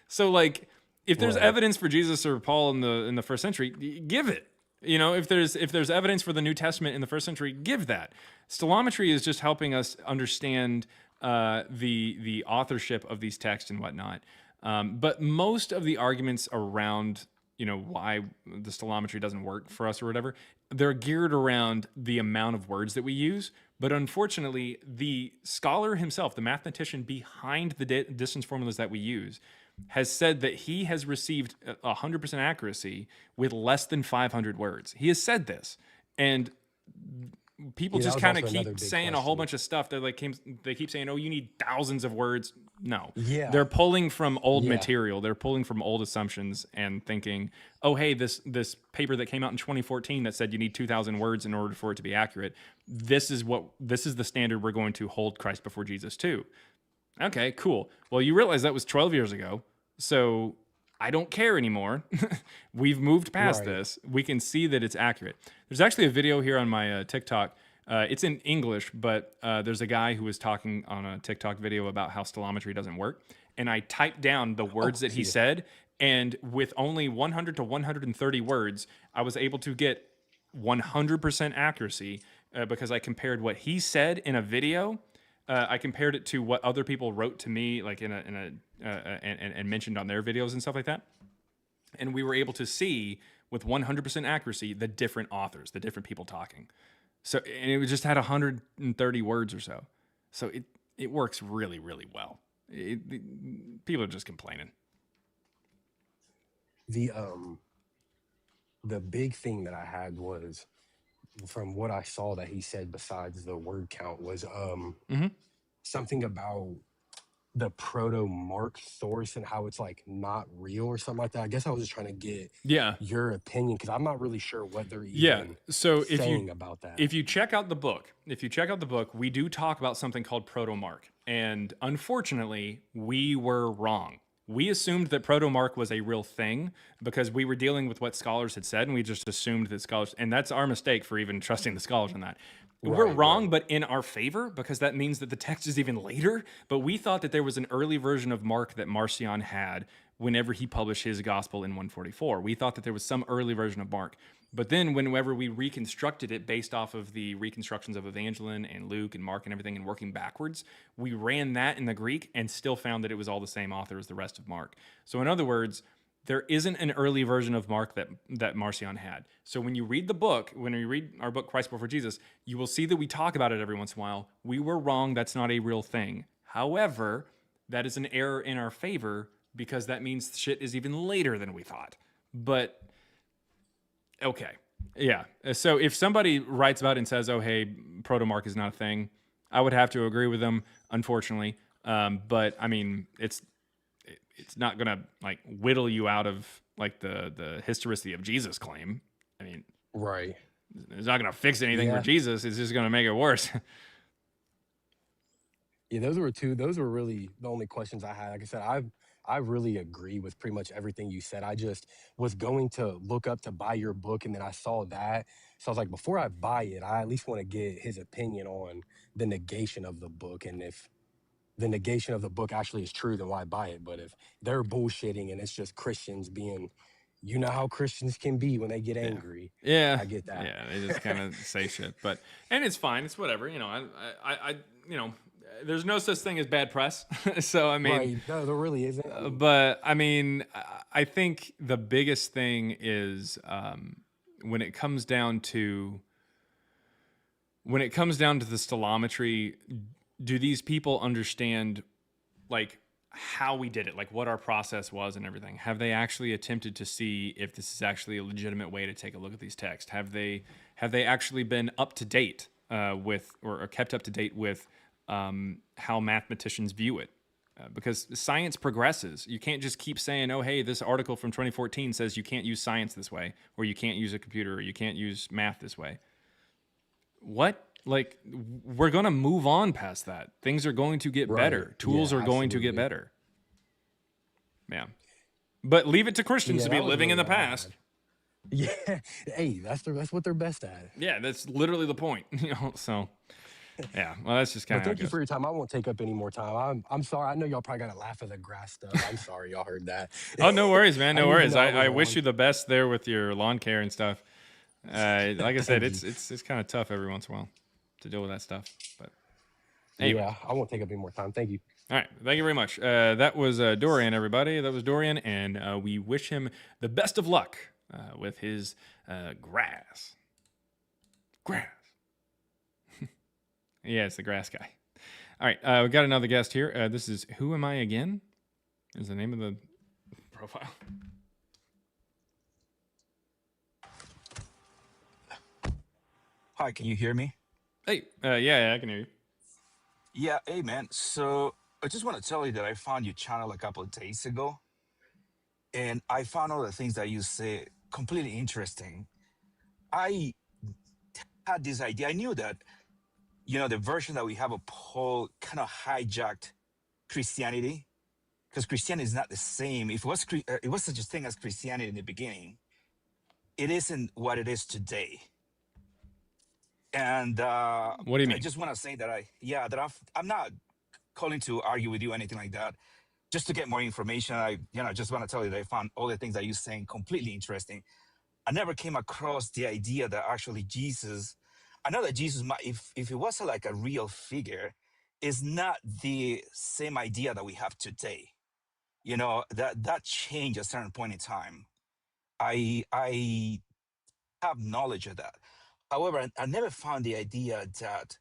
So, like, if there's evidence for Jesus or Paul in the first century, give it. If there's evidence for the New Testament in the first century, give that. Stellometry is just helping us understand the authorship of these texts and whatnot. But most of the arguments around why the stellometry doesn't work for us or whatever, they're geared around the amount of words that we use. But unfortunately, the scholar himself, the mathematician behind the distance formulas that we use, has said that he has received 100% accuracy with less than 500 words. He has said this. And people just kind of keep saying a whole bunch of stuff. They keep saying, "Oh, you need thousands of words." No, they're pulling from old material. They're pulling from old assumptions and thinking, "Oh, hey, this paper that came out in 2014 that said you need 2,000 words in order for it to be accurate. This is the standard we're going to hold Christ before Jesus to." Okay, cool. Well, you realize that was 12 years ago, so I don't care anymore. We've moved past this. We can see that it's accurate. There's actually a video here on my TikTok. It's in English, but there's a guy who was talking on a TikTok video about how stellometry doesn't work. And I typed down the words that he said. And with only 100 to 130 words, I was able to get 100% accuracy because I compared what he said in a video. I compared it to what other people wrote to me, like and mentioned on their videos and stuff like that. And we were able to see with 100% accuracy the different authors, the different people talking. So, and it just had 130 words or so. So it works really, really well. People are just complaining. The big thing that I had was, from what I saw that he said besides the word count, was something about the proto Mark Thorson and how it's like not real or something like that. I guess I was just trying to get your opinion, because I'm not really sure what they're even so saying about that. If you check out the book, we do talk about something called proto Mark, and unfortunately, we were wrong. We assumed that proto Mark was a real thing because we were dealing with what scholars had said, and we just assumed that scholars, and that's our mistake for even trusting the scholars on that. We're wrong, but in our favor, because that means that the text is even later. But we thought that there was an early version of Mark that Marcion had whenever he published his gospel in 144. We thought that there was some early version of Mark. But then whenever we reconstructed it based off of the reconstructions of Evangeline and Luke and Mark and everything and working backwards, we ran that in the Greek and still found that it was all the same author as the rest of Mark. So in other words, there isn't an early version of Mark that Marcion had. So when you read the book, when you read our book, Christ Before Jesus, you will see that we talk about it every once in a while. We were wrong. That's not a real thing. However, that is an error in our favor because that means shit is even later than we thought. But okay. Yeah. So if somebody writes about it and says, oh, hey, proto-Mark is not a thing, I would have to agree with them, unfortunately. But I mean, it's not going to like whittle you out of like the historicity of Jesus claim. I mean, right. It's not going to fix anything for Jesus. It's just going to make it worse. Yeah, those were really the only questions I had. Like I said, I really agree with pretty much everything you said. I just was going to look up to buy your book, and then I saw that. So I was like, before I buy it, I at least want to get his opinion on the negation of the book. And if the negation of the book actually is true, then why buy it? But if they're bullshitting and it's just Christians being, you know how Christians can be when they get angry. Yeah. I get that. Yeah, they just kind of say shit. But and it's fine. It's whatever. You know, I you know, there's no such thing as bad press. So I mean, right. No, there really isn't. But I mean, I think the biggest thing is when it comes down to the stylometry, do these people understand like how we did it, like what our process was and everything? Have they actually attempted to see if this is actually a legitimate way to take a look at these texts? Have they actually been up to date with or kept up to date with how mathematicians view it? Because science progresses. You can't just keep saying, oh, hey, this article from 2014 says you can't use science this way, or you can't use a computer, or you can't use math this way. What? Like, we're going to move on past that. Things are going to get better. Tools are going to get better. Yeah. But leave it to Christians to be living in the past. Yeah. Hey, that's what they're best at. Yeah, that's literally the point. You know, so yeah. Well, that's just kind of. Thank you for your time. I won't take up any more time. I'm sorry. I know y'all probably got to laugh at the grass stuff. I'm sorry y'all heard that. Oh, no worries, man. No worries. I wish you the best there with your lawn care and stuff. Like I said, it's kind of tough every once in a while to deal with that stuff. But anyway. Yeah, I won't take up any more time. Thank you. All right. Thank you very much. That was Dorian, everybody. That was Dorian, and we wish him the best of luck with his grass. Yeah, it's the grass guy. All right. We got another guest here. This is Who Am I Again? Is the name of the profile. Hi, can you hear me? Hey, yeah, I can hear you. Yeah, hey man. So I just want to tell you that I found your channel a couple of days ago, and I found all the things that you say completely interesting. I had this idea. I knew that, you know, the version that we have of Paul kind of hijacked Christianity, because Christianity is not the same. If it was such a thing as Christianity in the beginning, it isn't what it is today. And what do you mean? I just want to say that I'm not calling to argue with you or anything like that. Just to get more information, I just want to tell you that I found all the things that you're saying completely interesting. I never came across the idea that actually Jesus, I know that Jesus might, if it was like a real figure, is not the same idea that we have today. You know, that changed at a certain point in time. I have knowledge of that. However, I never found the idea that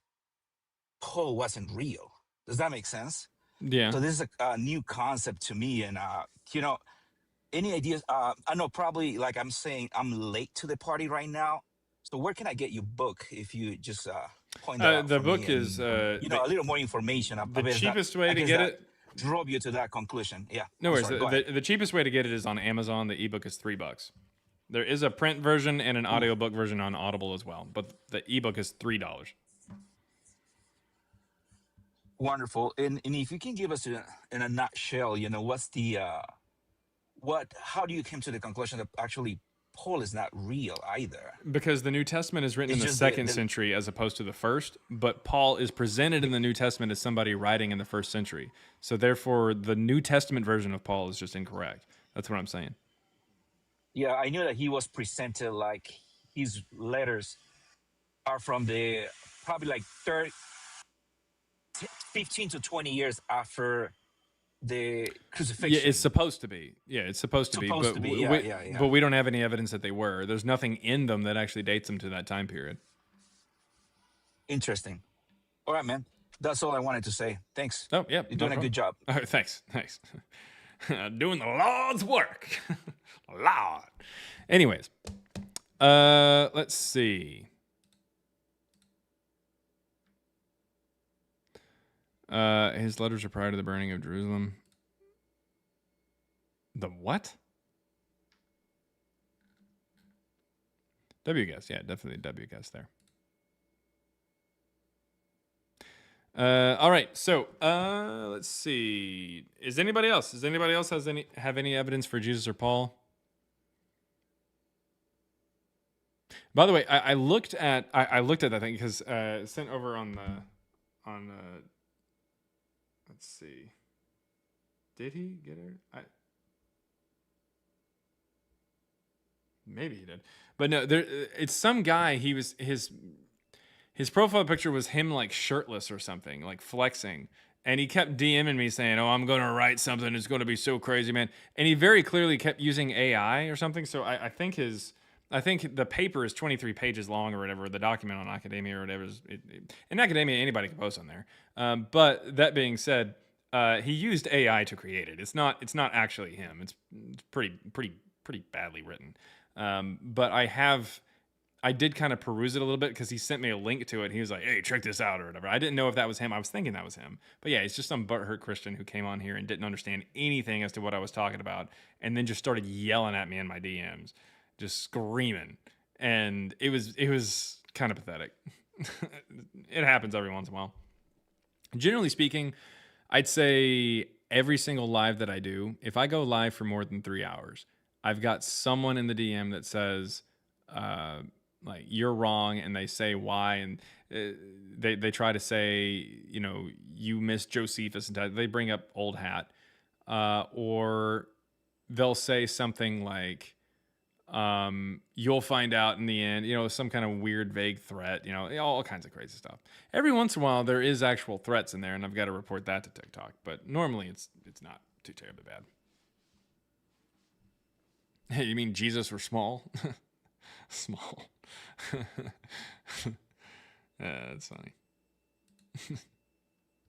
Paul wasn't real. Does that make sense? Yeah. So this is a new concept to me, and you know, any ideas? I know probably like I'm saying I'm late to the party right now. So where can I get your book if you just point that out The for me book is and you know a little more information? the cheapest way I to guess get that it. drove you to that conclusion. Yeah. No I'm worries. sorry. Go ahead. The cheapest way to get it is on Amazon. The ebook is $3. There is a print version and an audiobook version on Audible as well, but the ebook is $3. Wonderful. And if you can give us in a nutshell, you know, what's the how do you come to the conclusion that actually Paul is not real either? Because the New Testament is written in It's the just second century as opposed to the first, but Paul is presented in the New Testament as somebody writing in the first century. So therefore, the New Testament version of Paul is just incorrect. That's what I'm saying. Yeah, I knew that he was presented like his letters are from the probably like 15 to 20 years after the crucifixion. Yeah, it's supposed to be. Yeah, it's supposed to be. Supposed But to be, yeah. but we don't have any evidence that they were. There's nothing in them that actually dates them to that time period. Interesting. All right, man. That's all I wanted to say. Thanks. Oh, yeah. You're doing a good job. All right, thanks. Doing the Lord's work. Lord. Anyways, let's see. His letters are prior to the burning of Jerusalem. The what? W guess, yeah, definitely W guess there. All right, so let's see. Does anybody else have any evidence for Jesus or Paul? By the way, I looked at that thing because sent over on let's see. Did he get her? Maybe he did, but no. It's some guy. His profile picture was him like shirtless or something, like flexing, and he kept DMing me saying, "Oh, I'm gonna write something. It's gonna be so crazy, man." And he very clearly kept using AI or something. So I think the paper is 23 pages long or whatever. The document on Academia or whatever in Academia, anybody can post on there. But that being said, he used AI to create it. It's not actually him. It's pretty badly written. But I did kind of peruse it a little bit because he sent me a link to it. He was like, "Hey, check this out," or whatever. I didn't know if that was him. I was thinking that was him. But yeah, he's just some butthurt Christian who came on here and didn't understand anything as to what I was talking about, and then just started yelling at me in my DMs, just screaming. And it was kind of pathetic. It happens every once in a while. Generally speaking, I'd say every single live that I do, if I go live for more than 3 hours, I've got someone in the DM that says, like, "You're wrong," and they say why, and they try to say, you know, "You missed Josephus," and they bring up old hat, or they'll say something like, "You'll find out in the end," you know, some kind of weird, vague threat, you know, all kinds of crazy stuff. Every once in a while, there is actual threats in there, and I've got to report that to TikTok, but normally it's not too terribly bad. Hey, you mean Jesus were small? Small. That's funny.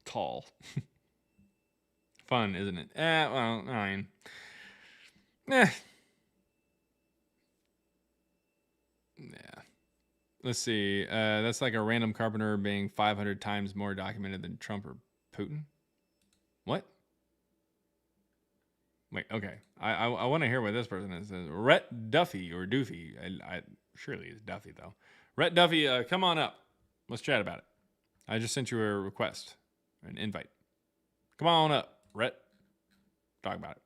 Tall. Fun, isn't it? Well, I mean, yeah. Let's see. That's like a random carpenter being 500 times more documented than Trump or Putin. What? Wait, okay. I want to hear what this person is. Rhett Duffy or Doofy. I surely it's Duffy though. Rhett Duffy, come on up. Let's chat about it. I just sent you a request, an invite. Come on up, Rhett. Talk about it.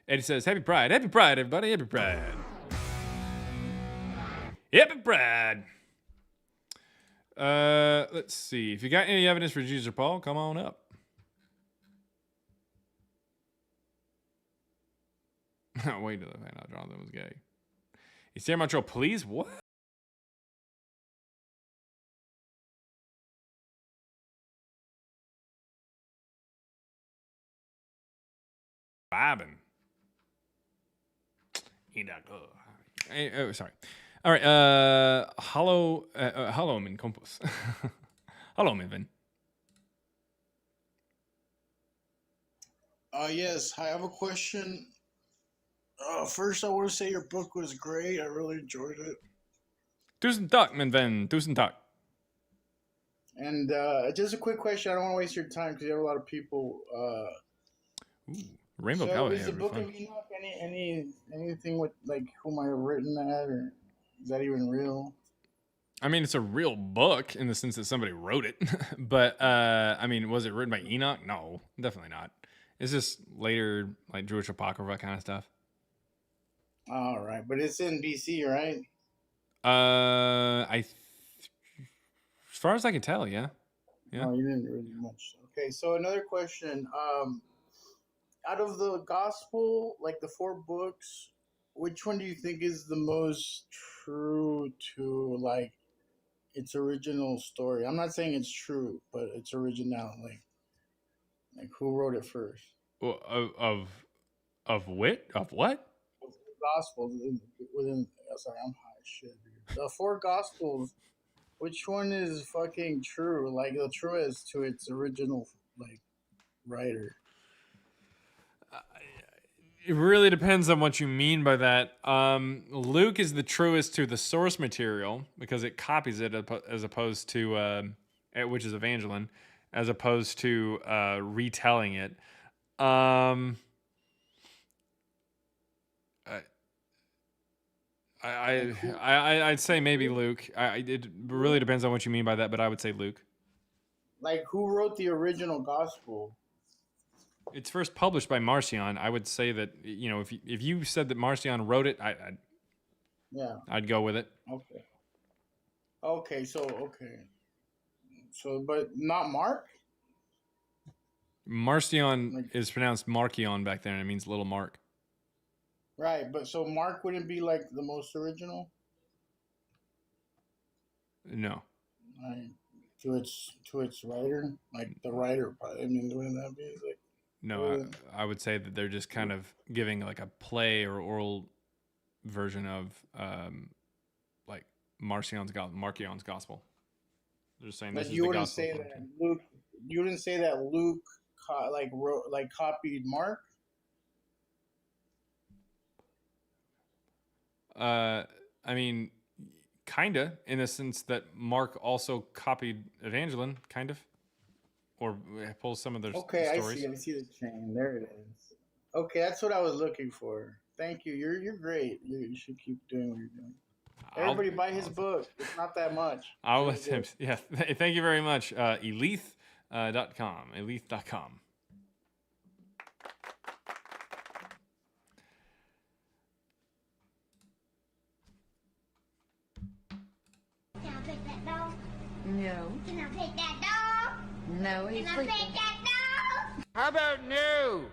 Eddie says, "Happy Pride, everybody, happy Pride, happy Pride." Let's see. If you got any evidence for Jesus or Paul, come on up. Wait till I find out Jonathan was gay. Is Sarah Montreal, please? What? Vibing. Ain't that good? Oh, sorry. All right. Hello, min kompis. Hello, min vän. Yes. Hi, I have a question. First, I want to say your book was great. I really enjoyed it. Tusen tack, min vän. Tusen tack. And just a quick question. I don't want to waste your time because you have a lot of people. Rainbow so Cowboy. is the Book of Enoch anything with like who might have written that, or is that even real? I mean, it's a real book in the sense that somebody wrote it, but I mean, was it written by Enoch? No, definitely not. It's just later, like Jewish apocrypha kind of stuff. All right, but it's in BC, right? As far as I can tell, yeah. Oh, you didn't really much. Okay, so another question. Out of the gospel, like the 4 books, which one do you think is the most true to like its original story? I'm not saying it's true, but its original, like who wrote it first? Well, of wit? Of what? Gospels within. Sorry, I'm high as shit, dude. The 4 gospels. Which one is fucking true? Like the truest to its original like writer? It really depends on what you mean by that. Luke is the truest to the source material because it copies it as opposed to, which is Evangeline, as opposed to retelling it. I'd say maybe Luke. It really depends on what you mean by that, but I would say Luke. Like who wrote the original gospel? It's first published by Marcion. I would say that if you said that Marcion wrote it, I'd go with it. Okay. So, but not Mark. Marcion is pronounced Markion back there, and it means little Mark. Right, but so Mark wouldn't be like the most original. No. Right. To its writer, like the writer. I mean, wouldn't that be like? No, I would say that they're just kind of giving like a play or oral version of like Marcion's gospel. They're just saying this is the gospel. You wouldn't say that Luke copied Mark. I mean, kinda, in the sense that Mark also copied Evangeline, kind of, or pulls some of their stories. I see the chain. There it is. Okay, that's what I was looking for. Thank you. You're great. You should keep doing what you're doing. Everybody buy his book. It's not that much. I'll let him. Yeah, thank you very much. Elith.com. Elith.com. No. Can I pet that dog? No, he's Can I sleeping. pet that dog? How about no?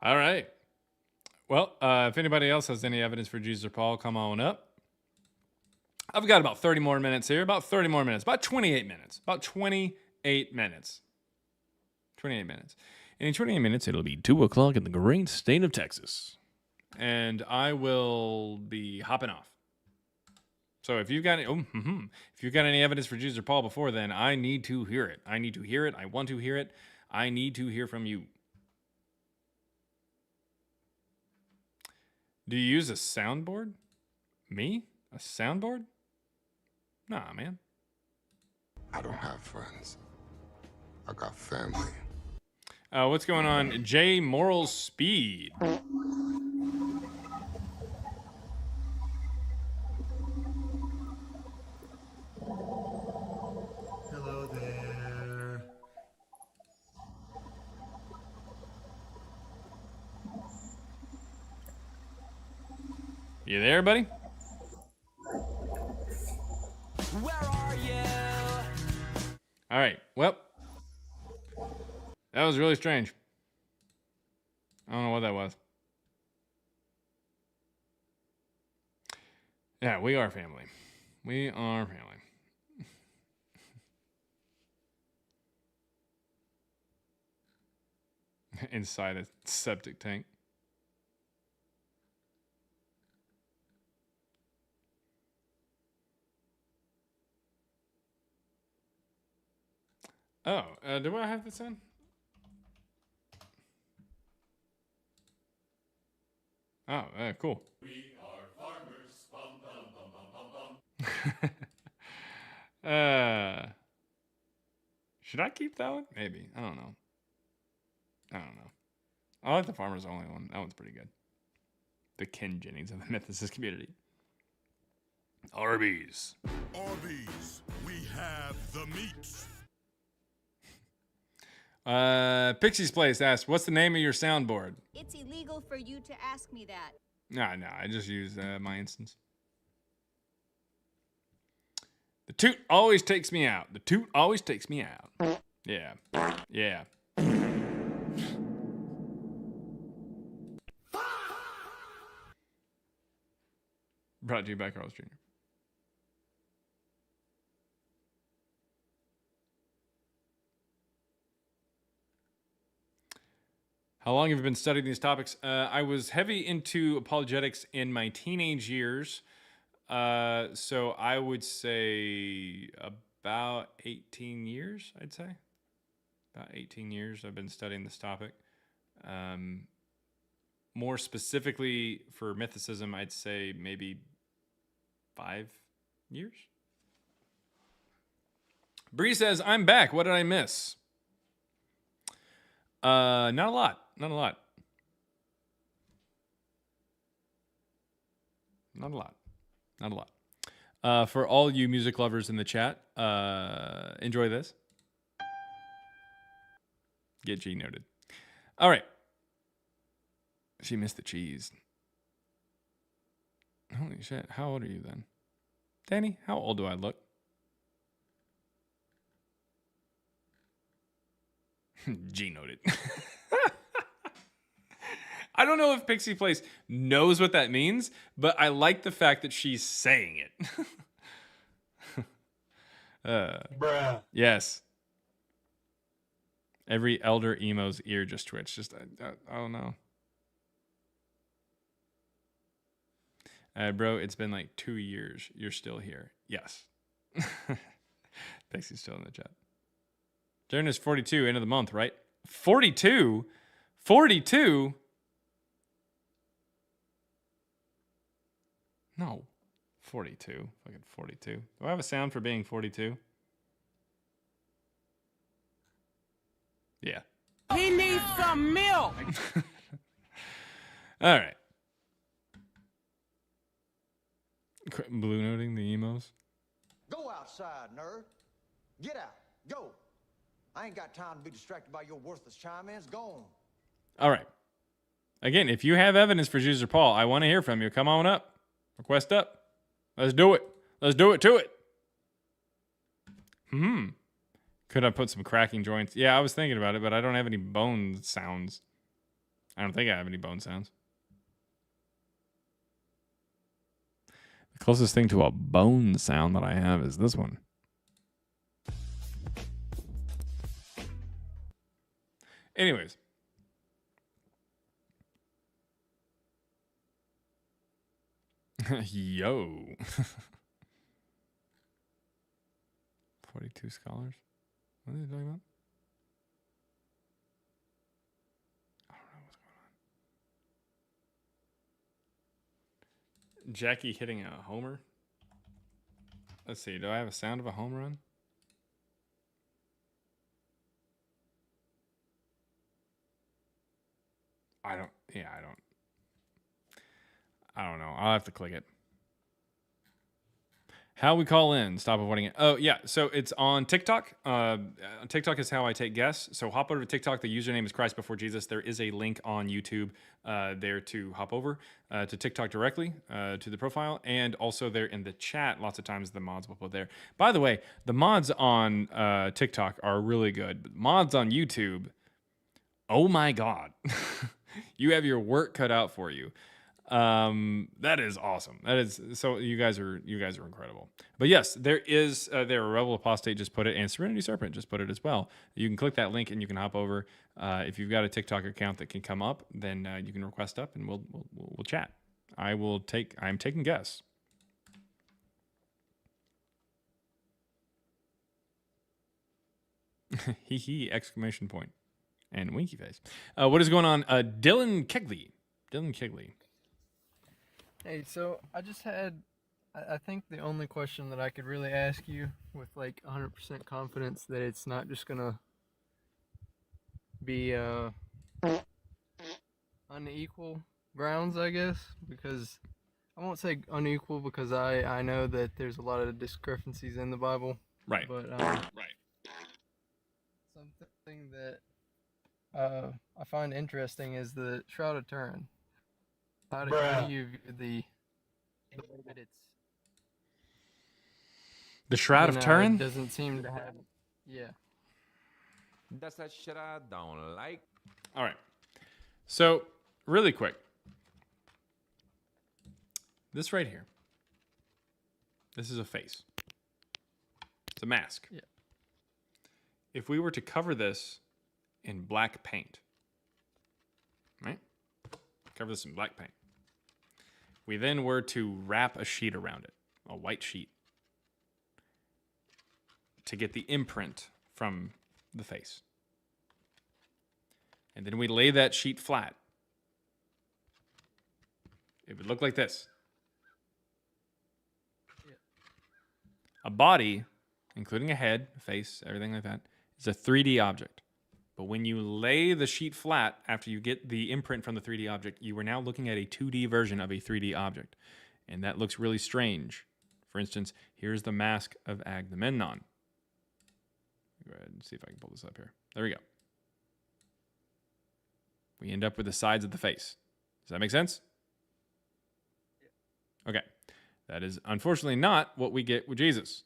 All right. Well, if anybody else has any evidence for Jesus or Paul, come on up. I've got about 30 more minutes here. About 30 more minutes. About 28 minutes. About 28 minutes. 28 minutes. And in 28 minutes, it'll be 2 o'clock in the great state of Texas. And I will be hopping off. So if you've got any evidence for Jesus or Paul before then, I need to hear it. I need to hear it. I want to hear it. I need to hear from you. Do you use a soundboard? Me? A soundboard? Nah, man. I don't have friends. I got family. What's going on? J Moral Speed. Hello there. You there, buddy? Where are you? All right. Well, that was really strange. I don't know what that was. Yeah, we are family. We are family. inside a septic tank. Oh, do I have this on? Oh, cool. We are farmers. Bum, bum, bum, bum, bum, bum. Should I keep that one? Maybe. I don't know. I like the Farmers Only one. That one's pretty good. The Ken Jennings of the Mythicist community. Arby's. Arby's, we have the meats. Pixie's Place asked, what's the name of your soundboard? It's illegal for you to ask me that. No, I just use my instance. The toot always takes me out. The toot always takes me out. Yeah. Yeah. Brought to you by Carlos Jr. How long have you been studying these topics? I was heavy into apologetics in my teenage years. So I would say about 18 years, I'd say. About 18 years I've been studying this topic. More specifically for mythicism, I'd say maybe 5 years. Bree says, I'm back. What did I miss? Not a lot. Not a lot. Not a lot. Not a lot. For all you music lovers in the chat, enjoy this. Get G noted. All right. She missed the cheese. Holy shit. How old are you then? Danny, how old do I look? G noted. I don't know if Pixie Place knows what that means, but I like the fact that she's saying it. Bruh. Yes. Every elder emo's ear just twitched. Just, I don't know. Bro, it's been like 2 years. You're still here. Yes. Pixie's still in the chat. Darren is 42, end of the month, right? 42? 42? No. 42. Fucking 42. Do I have a sound for being 42? Yeah. He needs some milk. All right. Blue noting the emos. Go outside, nerd. Get out. Go. I ain't got time to be distracted by your worthless chime-ins. Go on. All right. Again, if you have evidence for Jesus or Paul, I want to hear from you. Come on up. Request up. Let's do it. Let's do it to it. Could I put some cracking joints? Yeah, I was thinking about it, but I don't have any bone sounds. I don't think I have any bone sounds. The closest thing to a bone sound that I have is this one. Anyways. Yo. 42 scholars? What are they talking about? I don't know what's going on. Jackie hitting a homer? Let's see. Do I have a sound of a home run? I don't know. I'll have to click it. How we call in, stop avoiding it. Oh, yeah. So it's on TikTok. TikTok is how I take guests. So hop over to TikTok. The username is Christ Before Jesus. There is a link on YouTube there to hop over to TikTok directly to the profile. And also there in the chat, lots of times the mods will put there. By the way, the mods on TikTok are really good. But mods on YouTube, oh my God. You have your work cut out for you. That is awesome. That is so. You guys are incredible. But yes, there is there. Rebel Apostate just put it, and Serenity Serpent just put it as well. You can click that link and you can hop over. If you've got a TikTok account that can come up, then you can request up and we'll chat. I'm taking guests. Hee hee! Exclamation point and winky face. What is going on? Dylan Kegley. Hey, so I just had, I think the only question that I could really ask you with like 100% confidence that it's not just gonna be unequal grounds, I guess, because I won't say unequal because I know that there's a lot of discrepancies in the Bible. Right. But right. something that I find interesting is the Shroud of Turin. How do you view the way that it's the Shroud of Turin? Doesn't seem to have, yeah. That's that shit I don't like. All right. So really quick, this right here. This is a face. It's a mask. Yeah. If we were to cover this in black paint, right? Cover this in black paint. We then were to wrap a sheet around it, a white sheet, to get the imprint from the face. And then we lay that sheet flat. It would look like this. Yeah. A body, including a head, a face, everything like that, is a 3D object. But when you lay the sheet flat after you get the imprint from the 3D object, you are now looking at a 2D version of a 3D object. And that looks really strange. For instance, here's the mask of Agamemnon. Go ahead and see if I can pull this up here. There we go. We end up with the sides of the face. Does that make sense? Okay. That is unfortunately not what we get with Jesus.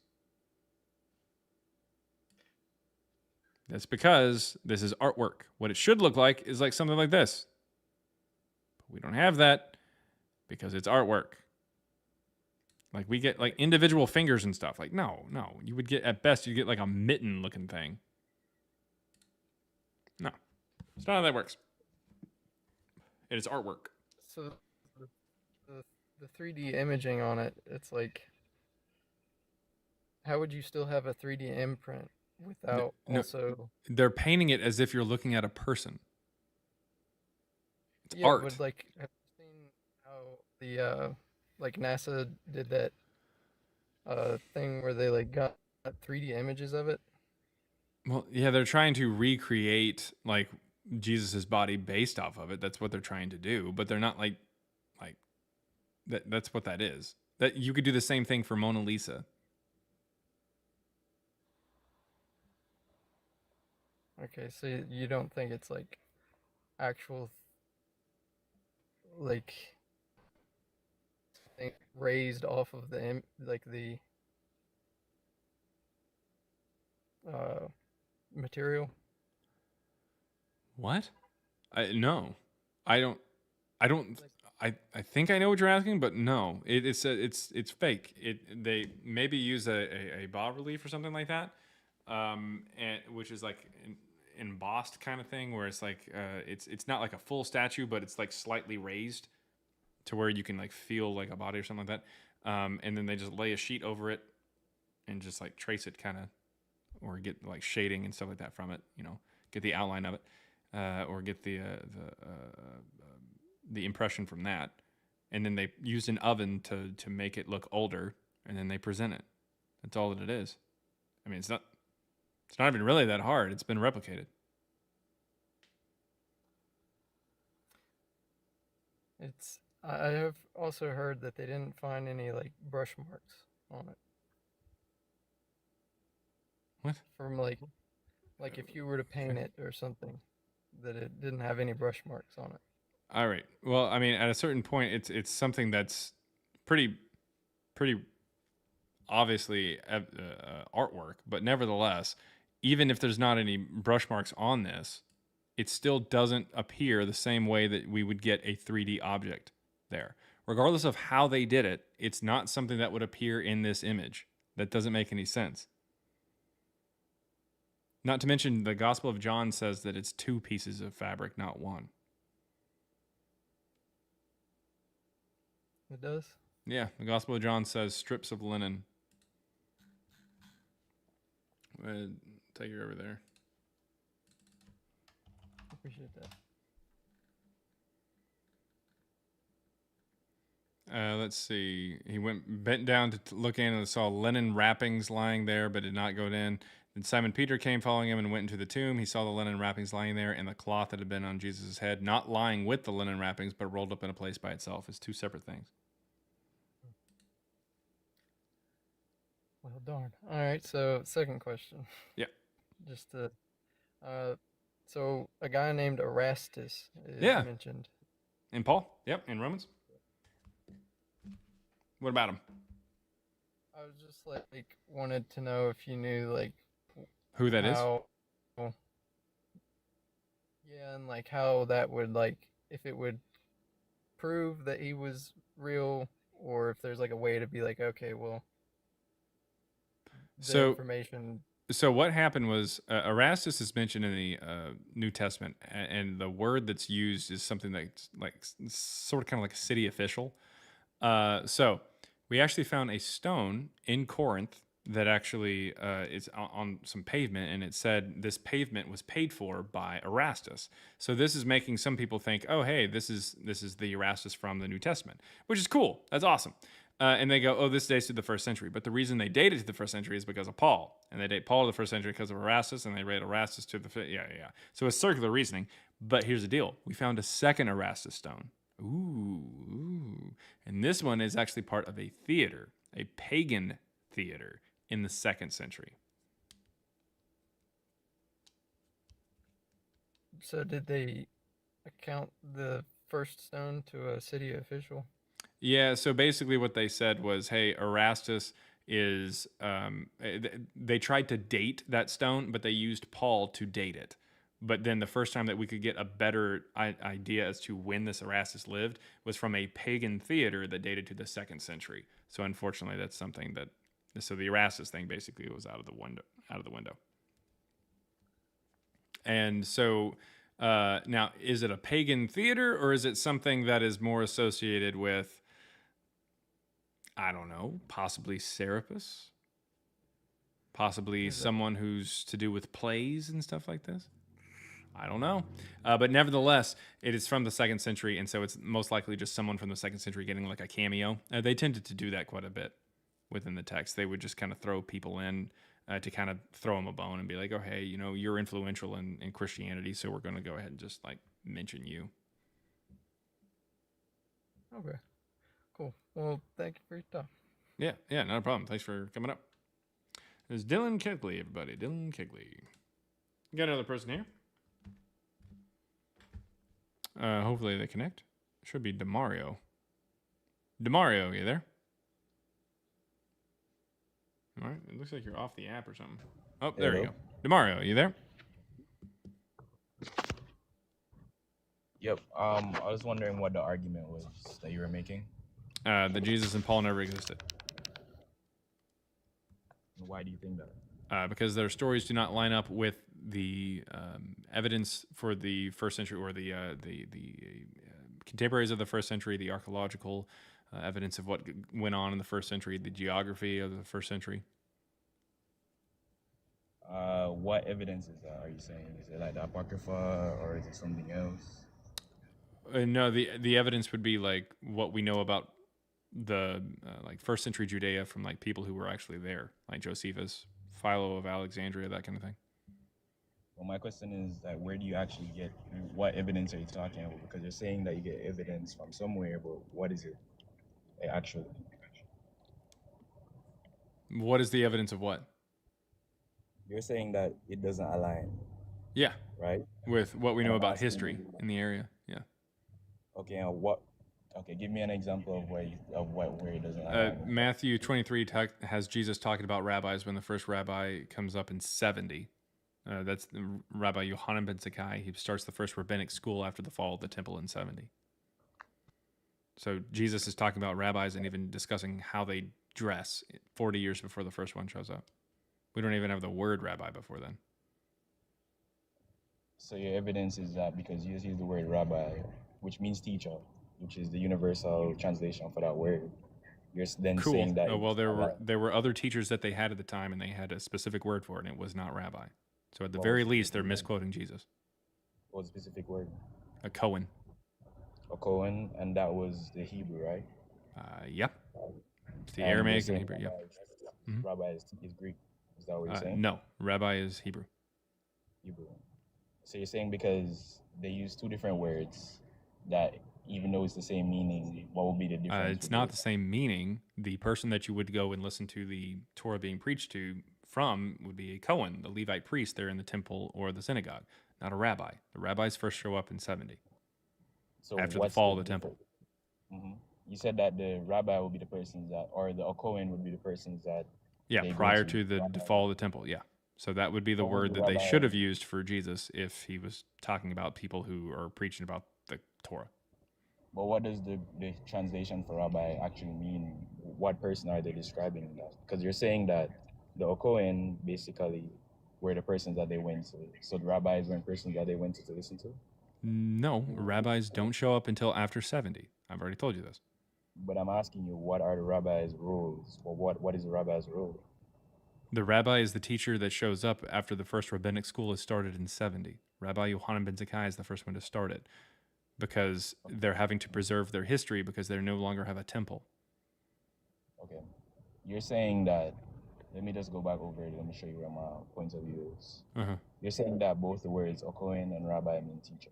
That's because this is artwork. What it should look like is like something like this. But we don't have that because it's artwork. Like we get like individual fingers and stuff. Like no. You would get, at best, you get like a mitten looking thing. No. It's not how that works. It is artwork. So the 3D imaging on it, it's like, how would you still have a 3D imprint without also? They're painting it as if you're looking at a person. It's art. Would like have you seen how the like NASA did that thing where they like got 3D images of it? Well, yeah, they're trying to recreate like Jesus's body based off of it. That's what they're trying to do, but they're not like that. That's what that is. That you could do the same thing for Mona Lisa. Okay, so you don't think it's like actual like thing raised off of the like the material? What? No, I don't. I think I know what you're asking, but no, it's fake. They maybe use a bas relief or something like that, and which is like embossed kind of thing, where it's like it's not like a full statue, but it's like slightly raised to where you can like feel like a body or something like that. And then they just lay a sheet over it and just like trace it kind of, or get like shading and stuff like that from it. You know, get the outline of it. Or get the impression from that, and then they used an oven to make it look older, and then they present it. That's all that it is. I mean, it's not even really that hard. It's been replicated. I have also heard that they didn't find any like brush marks on it. What? From like if you were to paint it or something, that it didn't have any brush marks on it. All right. Well, I mean, at a certain point, it's something that's pretty obviously artwork, but nevertheless, even if there's not any brush marks on this, it still doesn't appear the same way that we would get a 3D object. there. Regardless of how they did it, it's not something that would appear in this image. That doesn't make any sense. Not to mention, the Gospel of John says that it's 2 pieces of fabric, not 1. It does? Yeah, the Gospel of John says strips of linen. Take you over there. Appreciate that. Let's see. He bent down to look in and saw linen wrappings lying there, but did not go in. Then Simon Peter came following him and went into the tomb. He saw the linen wrappings lying there and the cloth that had been on Jesus' head, not lying with the linen wrappings, but rolled up in a place by itself. It's 2 separate things. Well, darn. All right, so second question. Yeah. Just to, so a guy named Erastus is mentioned. In Paul? Yep, in Romans. What about him? I was just like wanted to know if you knew like who that is. Yeah, and like how that would like if it would prove that he was real, or if there's like a way to be like, okay, well, the information. So what happened was Erastus is mentioned in the New Testament, and the word that's used is something that's like sort of kind of like a city official. So we actually found a stone in Corinth that actually is on some pavement, and it said this pavement was paid for by Erastus. So this is making some people think, oh, hey, this is the Erastus from the New Testament, which is cool. That's awesome. And they go, oh, this dates to the 1st century. But the reason they date it to the 1st century is because of Paul. And they date Paul to the 1st century because of Erastus, and they rate Erastus to the 5th. Yeah. So it's circular reasoning. But here's the deal. We found a second Erastus stone. Ooh. And this one is actually part of a theater, a pagan theater in the 2nd century. So did they account the first stone to a city official? Yeah, so basically what they said was, hey, Erastus is, they tried to date that stone, but they used Paul to date it. But then the first time that we could get a better idea as to when this Erastus lived was from a pagan theater that dated to the 2nd century. So unfortunately, that's something that, so the Erastus thing basically was out of the window. And so now, is it a pagan theater, or is it something that is more associated with, I don't know, possibly Serapis? Possibly someone who's to do with plays and stuff like this? I don't know. But nevertheless, it is from the 2nd century, and so it's most likely just someone from the 2nd century getting like a cameo. They tended to do that quite a bit within the text. They would just kind of throw people in to kind of throw them a bone and be like, oh, hey, you know, you're influential in Christianity, so we're going to go ahead and just like mention you. Okay. Cool. Well, thank you for your time. Yeah, not a problem. Thanks for coming up. There's Dylan Kegley, everybody. Dylan Kegley. We got another person here. Hopefully they connect. Should be Demario. Demario, you there? All right. It looks like you're off the app or something. Oh, there you go. Demario, you there? Yep. I was wondering what the argument was that you were making. That Jesus and Paul never existed. Why do you think that? Because their stories do not line up with the evidence for the 1st century, or the contemporaries of the 1st century, the archaeological evidence of what went on in the 1st century, the geography of the 1st century. What evidence is that? Are you saying, is it like the Apocrypha, or is it something else? No, the evidence would be like what we know about the like 1st century Judea from like people who were actually there, like Josephus, Philo of Alexandria, that kind of thing. Well, my question is that where do you actually get, what evidence are you talking about? Because you're saying that you get evidence from somewhere, but what is it actually? What is the evidence of what? You're saying that it doesn't align. Yeah. Right? With what we know about history in the area. Yeah. Okay, and what? Okay, give me an example of where it doesn't align. Matthew 23 has Jesus talking about rabbis when the first rabbi comes up in 70. That's the Rabbi Yohanan ben Zakkai. He starts the first rabbinic school after the fall of the temple in 70. So Jesus is talking about rabbis and even discussing how they dress 40 years before the first one shows up. We don't even have the word rabbi before then. So your evidence is that because you use the word rabbi, which means teacher, which is the universal translation for that word, you're then Cool. saying that. Oh, well, there were other teachers that they had at the time, and they had a specific word for it, and it was not rabbi. So at the What very was the least, they're specific word? misquoting Jesus. What was the specific word? A Cohen. A Cohen, and that was the Hebrew, right? Yep. It's the And you're Aramaic and saying Hebrew. Yep. Rabbi is Greek. Is that what you're saying? No, rabbi is Hebrew. Hebrew. So you're saying because they use two different words, that even though it's the same meaning, what would be the difference? It's not the same meaning. The person that you would go and listen to the Torah being preached to from would be a Cohen, the Levite priest there in the temple or the synagogue, not a rabbi. The rabbis first show up in 70 after the what's fall of the temple. Mm-hmm. You said that the rabbi would be the persons that, or the Cohen would be the persons that. Yeah, they go prior to the fall of the temple. Yeah. So that would be the What would word the that they rabbi- should have used for Jesus if he was talking about people who are preaching about the Torah. But what does the translation for rabbi actually mean? What person are they describing that? Because you're saying that the Okohen basically were the persons that they went to. So the rabbis weren't persons that they went to listen to? No, rabbis don't show up until after 70. I've already told you this. But I'm asking you, what are the rabbis' roles? Or what is the rabbi's role? The rabbi is the teacher that shows up after the first rabbinic school is started in 70. Rabbi Yohanan ben Zakkai is the first one to start it because they're having to preserve their history because they no longer have a temple. Okay. You're saying that, let me just go back over it. Let me show you where my point of view is. Uh-huh. You're saying that both the words Okohen and rabbi mean teacher.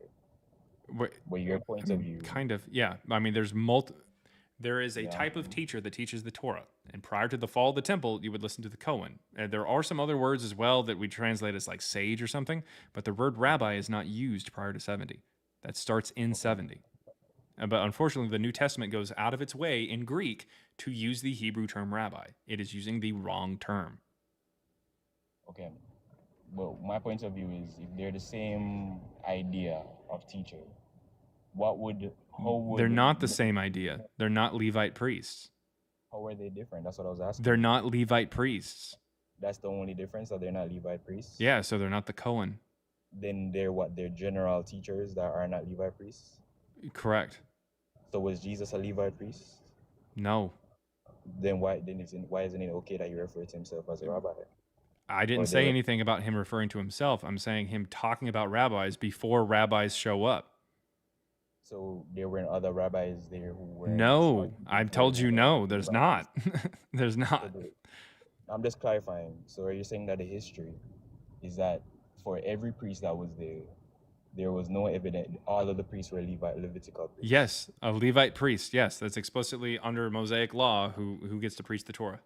But your point of view. Kind of, yeah. I mean, there is a type of teacher that teaches the Torah. And prior to the fall of the temple, you would listen to the Cohen. And there are some other words as well that we translate as like sage or something, but the word rabbi is not used prior to 70. That starts in 70. But unfortunately, the New Testament goes out of its way in Greek to use the Hebrew term rabbi. It is using the wrong term. Okay. Well, my point of view is if they're the same idea of teacher, how would They're not the same idea. They're not Levite priests. How are they different? That's what I was asking. They're not Levite priests. That's the only difference, that they're not Levite priests? Yeah, so they're not the Cohen. Then they're what? They're general teachers that are not Levite priests? Correct. So was Jesus a Levite priest? No. Then why isn't it okay that he referred to himself as a rabbi? I didn't say anything about him referring to himself. I'm saying him talking about rabbis before rabbis show up. So there weren't other rabbis there who were. No, I've told you no, there's not. There's not. I'm just clarifying. So are you saying that the history is that for every priest that was there was no evidence, all of the priests were Levitical priests? Yes, a Levite priest. Yes, that's explicitly under Mosaic law who gets to preach the Torah.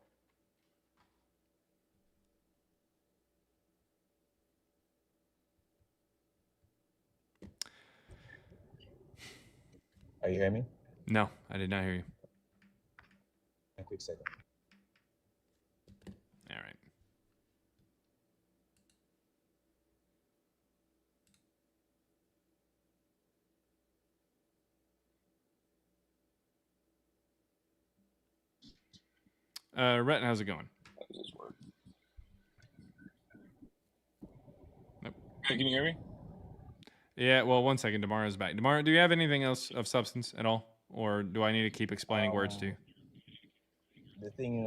Are you hearing me? No, I did not hear you. A quick second. All right. Rhett, how's it going? Nope. Hey, can you hear me? Yeah, well, 1 second. Tomorrow's back. Tomorrow, do you have anything else of substance at all? Or do I need to keep explaining words to you? The thing,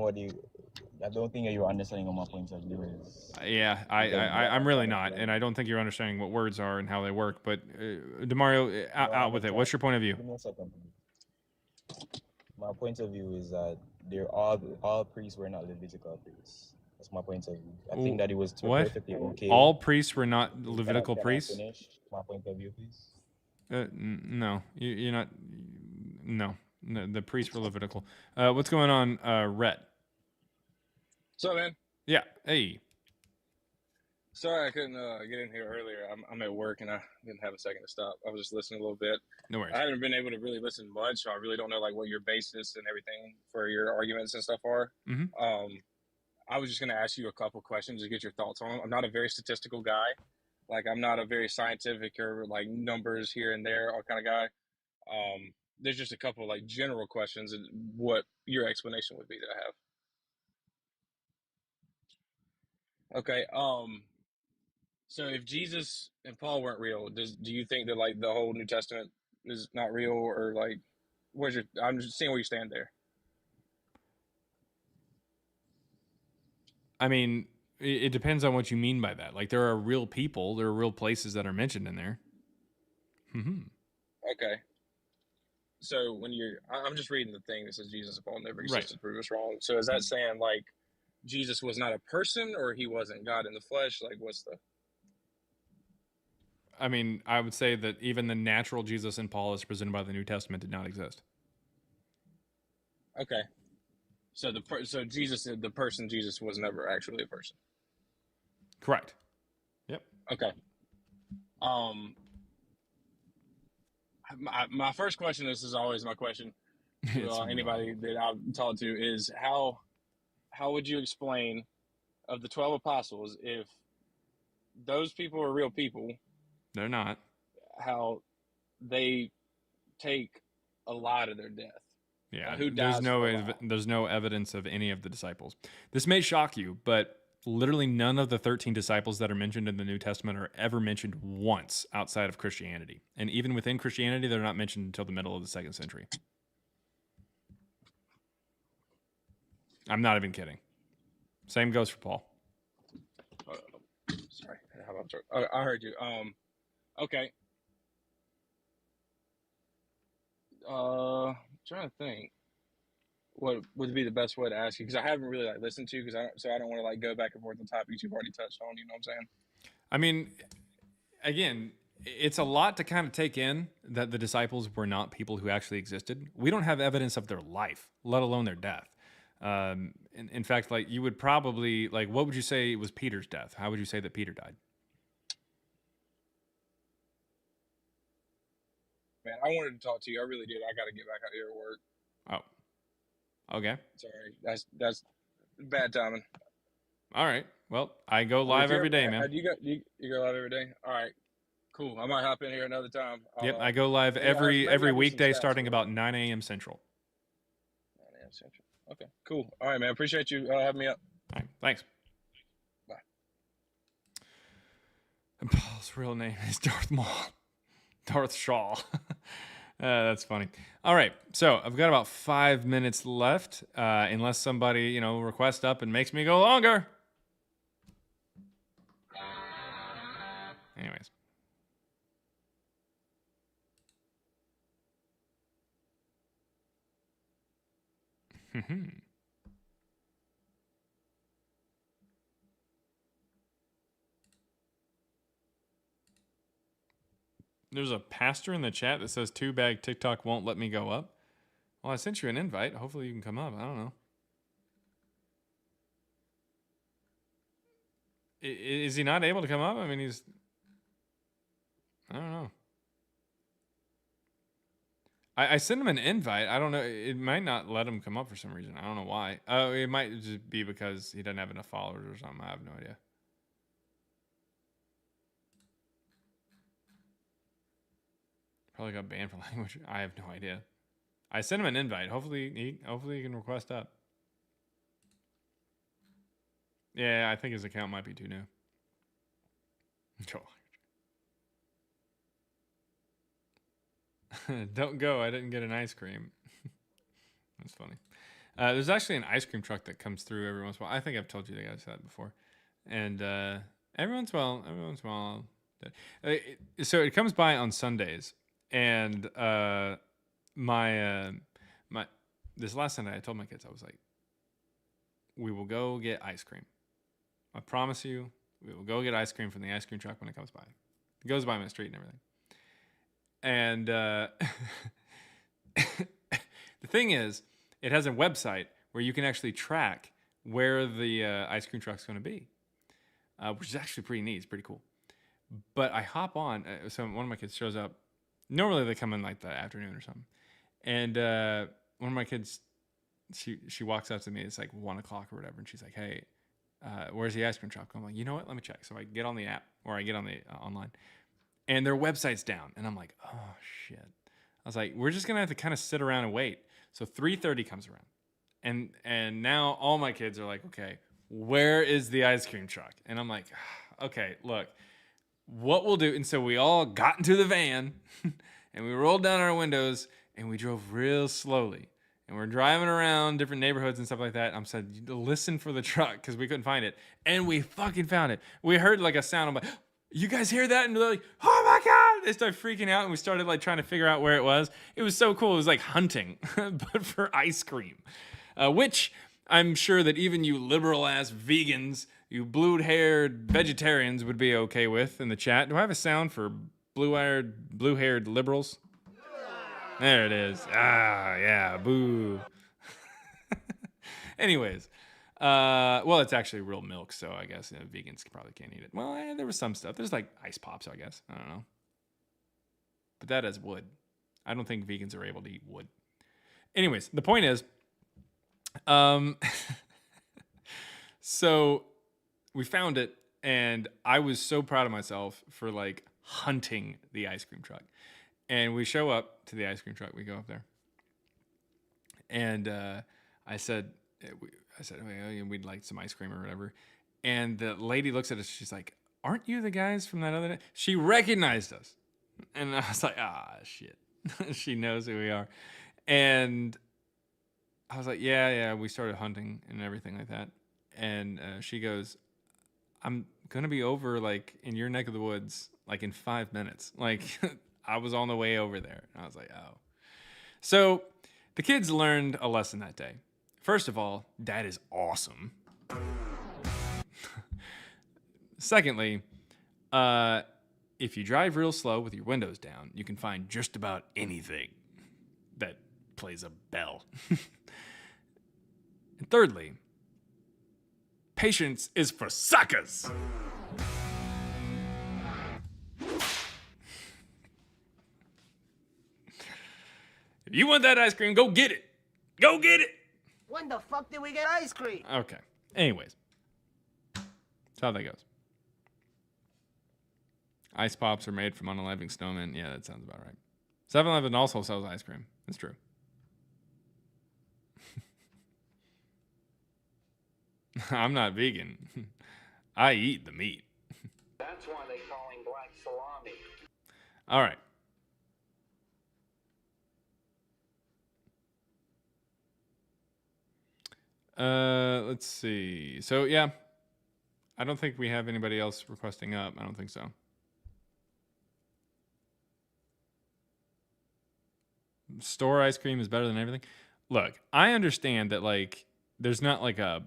I don't think you're understanding what my point of view is. Yeah, I'm really not. And I don't think you're understanding what words are and how they work. But, Demario, out with it. What's your point of view? Give me a second. My point of view is that all priests were not Levitical priests. That's my point of view. I think that it was What? perfectly okay. All priests were not Levitical Can I priests? finish my point of view, please? No, you're not. No, the priests were Levitical. What's going on, Rhett? So, man. Yeah. Hey. Sorry I couldn't get in here earlier. I'm at work and I didn't have a second to stop. I was just listening a little bit. No worries. I haven't been able to really listen much, so I really don't know like what your basis and everything for your arguments and stuff are. Mm-hmm. I was just gonna ask you a couple questions to get your thoughts on them. I'm not a very statistical guy. Like I'm not a very scientific or like numbers here and there all kind of guy. there's just a couple like general questions and what your explanation would be that I have. Okay. So if Jesus and Paul weren't real, do you think that like the whole New Testament is not real, or like where's your? I'm just seeing where you stand there. I mean, it depends on what you mean by that. Like, there are real people, there are real places that are mentioned in there. Mm-hmm. Okay. So when I'm just reading the thing that says Jesus and Paul never existed, prove us wrong. So is that saying like Jesus was not a person, or he wasn't God in the flesh? Like, what's the? I mean, I would say that even the natural Jesus and Paul as presented by the New Testament did not exist. Okay. So so Jesus, the person Jesus, was never actually a person. Correct. Yep. Okay. My first question, this is always my question to anybody that I've talked to, is how would you explain, of the 12 apostles, if those people are real people? They're not. How they take a lot of their death. Yeah, who dies there's no evidence of any of the disciples. This may shock you, but literally none of the 13 disciples that are mentioned in the New Testament are ever mentioned once outside of Christianity. And even within Christianity, they're not mentioned until the middle of the 2nd century. I'm not even kidding. Same goes for Paul. Sorry, I heard you. Okay. Trying to think what would be the best way to ask you, because I haven't really like listened to, I don't want to like go back and forth on topics you've already touched on. You know what I'm saying? I mean, again, it's a lot to kind of take in that the disciples were not people who actually existed. We don't have evidence of their life, let alone their death. In fact, like, you would probably, like, what would you say was Peter's death? How would you say that Peter died? Man, I wanted to talk to you. I really did. I got to get back out here to work. Oh, okay. Sorry, that's bad timing. All right. Well, I go live every day, man. You go live every day? All right. Cool. I might hop in here another time. Yep, I go live every weekday starting about 9 a.m. Central. 9 a.m. Central. Okay, cool. All right, man. Appreciate you having me up. All right, thanks. Bye. And Paul's real name is Darth Maul. Darth Shaw. That's funny. All right, so I've got about 5 minutes left, unless somebody, requests up and makes me go longer. Anyways. There's a pastor in the chat that says, "Too bad TikTok won't let me go up." Well, I sent you an invite. Hopefully you can come up. I don't know. Is he not able to come up? I mean, I don't know. I sent him an invite. I don't know. It might not let him come up for some reason. I don't know why. It might just be because he doesn't have enough followers or something. I have no idea. Probably got banned for language. I have no idea. I sent him an invite. Hopefully he can request up. Yeah, I think his account might be too new. Don't go. I didn't get an ice cream. That's funny. There's actually an ice cream truck that comes through every once in a while. I think I've told you guys that before. And every once in a while. So it comes by on Sundays. And this last Sunday, I told my kids, I was like, we will go get ice cream. I promise you, we will go get ice cream from the ice cream truck when it comes by. It goes by my street and everything. And the thing is, it has a website where you can actually track where the ice cream truck's going to be, which is actually pretty neat. It's pretty cool. But I hop on. So one of my kids shows up. Normally they come in like the afternoon or something. And one of my kids, she walks up to me. It's like 1 o'clock or whatever. And she's like, "Hey, where's the ice cream truck?" I'm like, "You know what? Let me check." So I get on the app, or I get on the online. And their website's down. And I'm like, oh, shit. I was like, we're just gonna have to kind of sit around and wait. So 3:30 comes around, and now all my kids are like, okay, where is the ice cream truck? And I'm like, okay, look, what we'll do. And so we all got into the van and we rolled down our windows and we drove real slowly. And we're driving around different neighborhoods and stuff like that. I'm saying, listen for the truck because we couldn't find it. And we fucking found it. We heard like a sound. I'm like, you guys hear that? And they're like, oh my God. They started freaking out and we started like trying to figure out where it was. It was so cool. It was like hunting, but for ice cream, which I'm sure that even you liberal ass vegans, you blue-haired vegetarians would be okay with in the chat. Do I have a sound for blue-haired liberals? There it is. Ah, yeah, boo. Anyways, well, it's actually real milk, so I guess vegans probably can't eat it. Well, there was some stuff. There's like ice pops, I guess. I don't know. But that is wood. I don't think vegans are able to eat wood. Anyways, the point is, so we found it, and I was so proud of myself for like hunting the ice cream truck. And we show up to the ice cream truck. We go up there, and I said, oh, we'd like some ice cream or whatever. And the lady looks at us. She's like, "Aren't you the guys from that other day?" She recognized us, and I was like, "Ah, shit." She knows who we are, and I was like, "Yeah." We started hunting and everything like that, and she goes, "I'm gonna be over like in your neck of the woods like in 5 minutes." Like. I was on the way over there. And I was like, oh. So the kids learned a lesson that day. First of all, Dad is awesome. Secondly, if you drive real slow with your windows down, you can find just about anything that plays a bell. And thirdly, patience is for suckers. If you want that ice cream, go get it. Go get it. When the fuck did we get ice cream? Okay. Anyways. That's how that goes. Ice pops are made from unaliving snowmen. Yeah, that sounds about right. 7-Eleven also sells ice cream. That's true. I'm not vegan. I eat the meat. That's why they call him Black Salami. All right. Let's see. So yeah, I don't think we have anybody else requesting up. I don't think so. Store ice cream is better than everything. Look, I understand that like there's not like a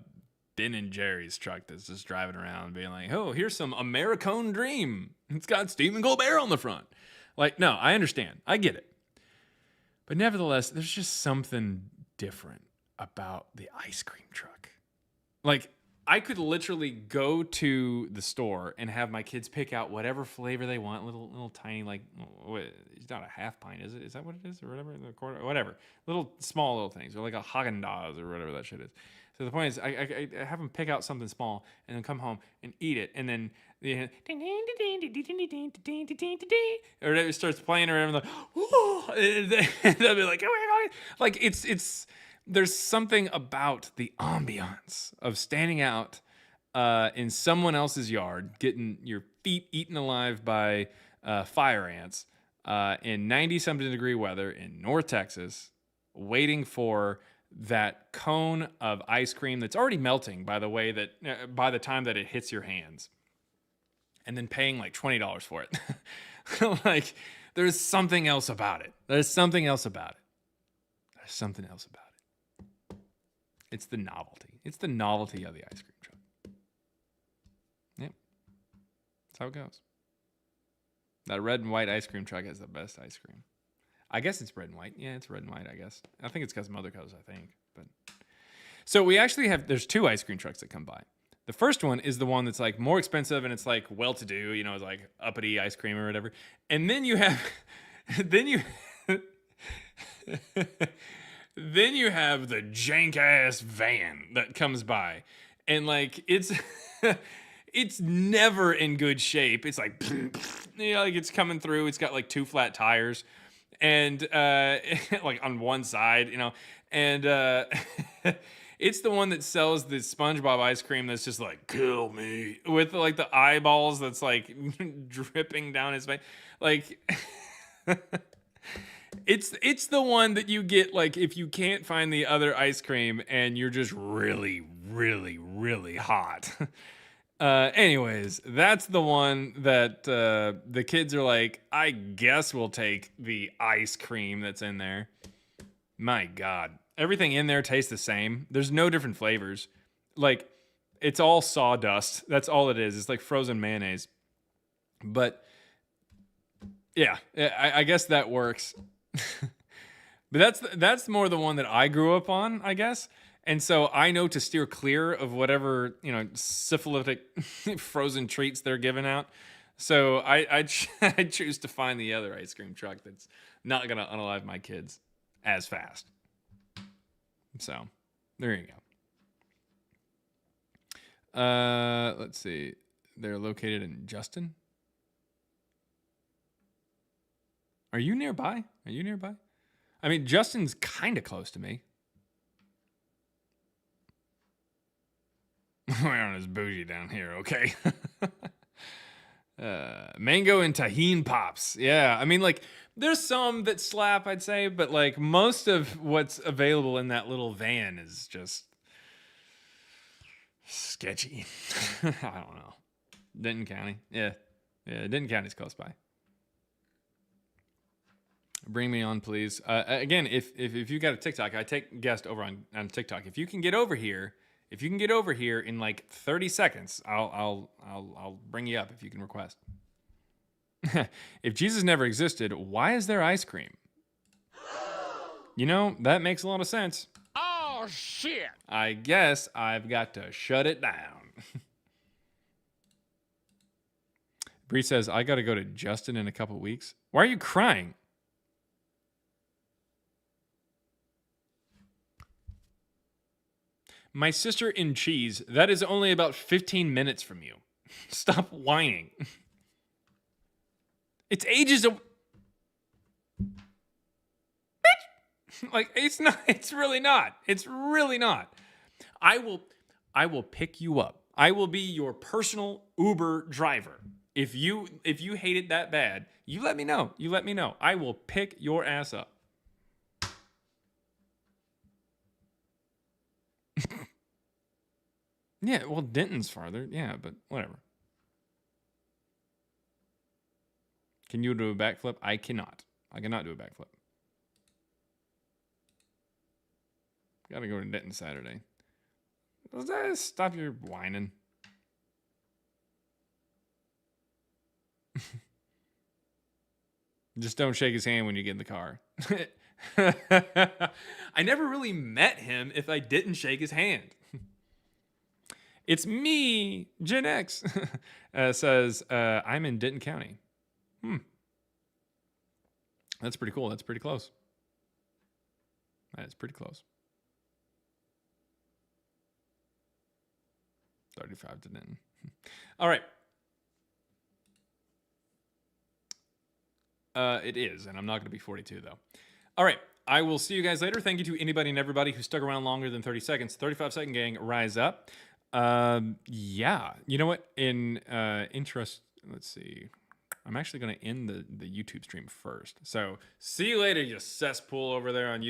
Ben and Jerry's truck that's just driving around being like, oh, here's some Americone Dream. It's got Stephen Colbert on the front. Like, no, I understand. I get it. But nevertheless, there's just something different about the ice cream truck. Like, I could literally go to the store and have my kids pick out whatever flavor they want. Little tiny, like, it's not a half pint, is it? Is that what it is, or whatever? The quarter, whatever. Little small little things, or like a Haagen-Dazs or whatever that shit is. So the point is, I have them pick out something small and then come home and eat it, and then or it starts playing or whatever. Like, they'll be like, oh my God. Like it's. There's something about the ambiance of standing out in someone else's yard, getting your feet eaten alive by fire ants in 90-something degree weather in North Texas, waiting for that cone of ice cream that's already melting by the way that by the time that it hits your hands, and then paying like $20 for it. Like, there's something else about it. There's something else about it. There's something else about it. It's the novelty. It's the novelty of the ice cream truck. Yep. That's how it goes. That red and white ice cream truck has the best ice cream. I guess it's red and white. Yeah, it's red and white, I guess. I think it's because Mother Co's, I think. But so we actually have, there's 2 ice cream trucks that come by. The first one is the one that's like more expensive and it's like well-to-do, you know, it's like uppity ice cream or whatever. And then you have, then you have the jank ass van that comes by, and like it's never in good shape. It's like, you know, like it's coming through. It's got like 2 flat tires, and like on one side, you know, and it's the one that sells the SpongeBob ice cream that's just like kill me with like the eyeballs that's like dripping down his face, like. It's the one that you get like if you can't find the other ice cream and you're just really, really, really hot. Anyways, that's the one that the kids are like, I guess we'll take the ice cream that's in there. My God. Everything in there tastes the same. There's no different flavors. Like, it's all sawdust. That's all it is. It's like frozen mayonnaise. But, yeah, I guess that works. But that's more the one that I grew up on, I guess. And so I know to steer clear of whatever, you know, syphilitic frozen treats they're giving out. So I choose to find the other ice cream truck that's not going to unalive my kids as fast. So there you go. Let's see. They're located in Justin. Are you nearby? Are you nearby? I mean, Justin's kind of close to me. We're on his bougie down here, okay? Mango and tahini pops. Yeah, I mean, like, there's some that slap, I'd say, but like most of what's available in that little van is just sketchy. I don't know. Denton County. Yeah, Denton County's close by. Bring me on, please. Again, if you got a TikTok, I take guests over on TikTok. If you can get over here in like 30 seconds, I'll bring you up if you can request. If Jesus never existed, why is there ice cream? You know, that makes a lot of sense. Oh, shit. I guess I've got to shut it down. Bree says, I got to go to Justin in a couple weeks. Why are you crying? My sister in cheese, that is only about 15 minutes from you. Stop whining. It's ages of... Bitch! Like, it's not, it's really not. It's really not. I will pick you up. I will be your personal Uber driver. If you hate it that bad, you let me know. You let me know. I will pick your ass up. Yeah, well, Denton's farther. Yeah, but whatever. Can you do a backflip? I cannot. I cannot do a backflip. Gotta go to Denton Saturday. Stop your whining. Just don't shake his hand when you get in the car. I never really met him if I didn't shake his hand. It's me, Gen X, says, I'm in Denton County. That's pretty cool. That's pretty close. That's pretty close. 35 to Denton. All right. It is, and I'm not going to be 42, though. All right. I will see you guys later. Thank you to anybody and everybody who stuck around longer than 30 seconds. 35-second gang, rise up. Yeah. You know what? In interest, let's see. I'm actually going to end the YouTube stream first. So see you later, you cesspool over there on YouTube.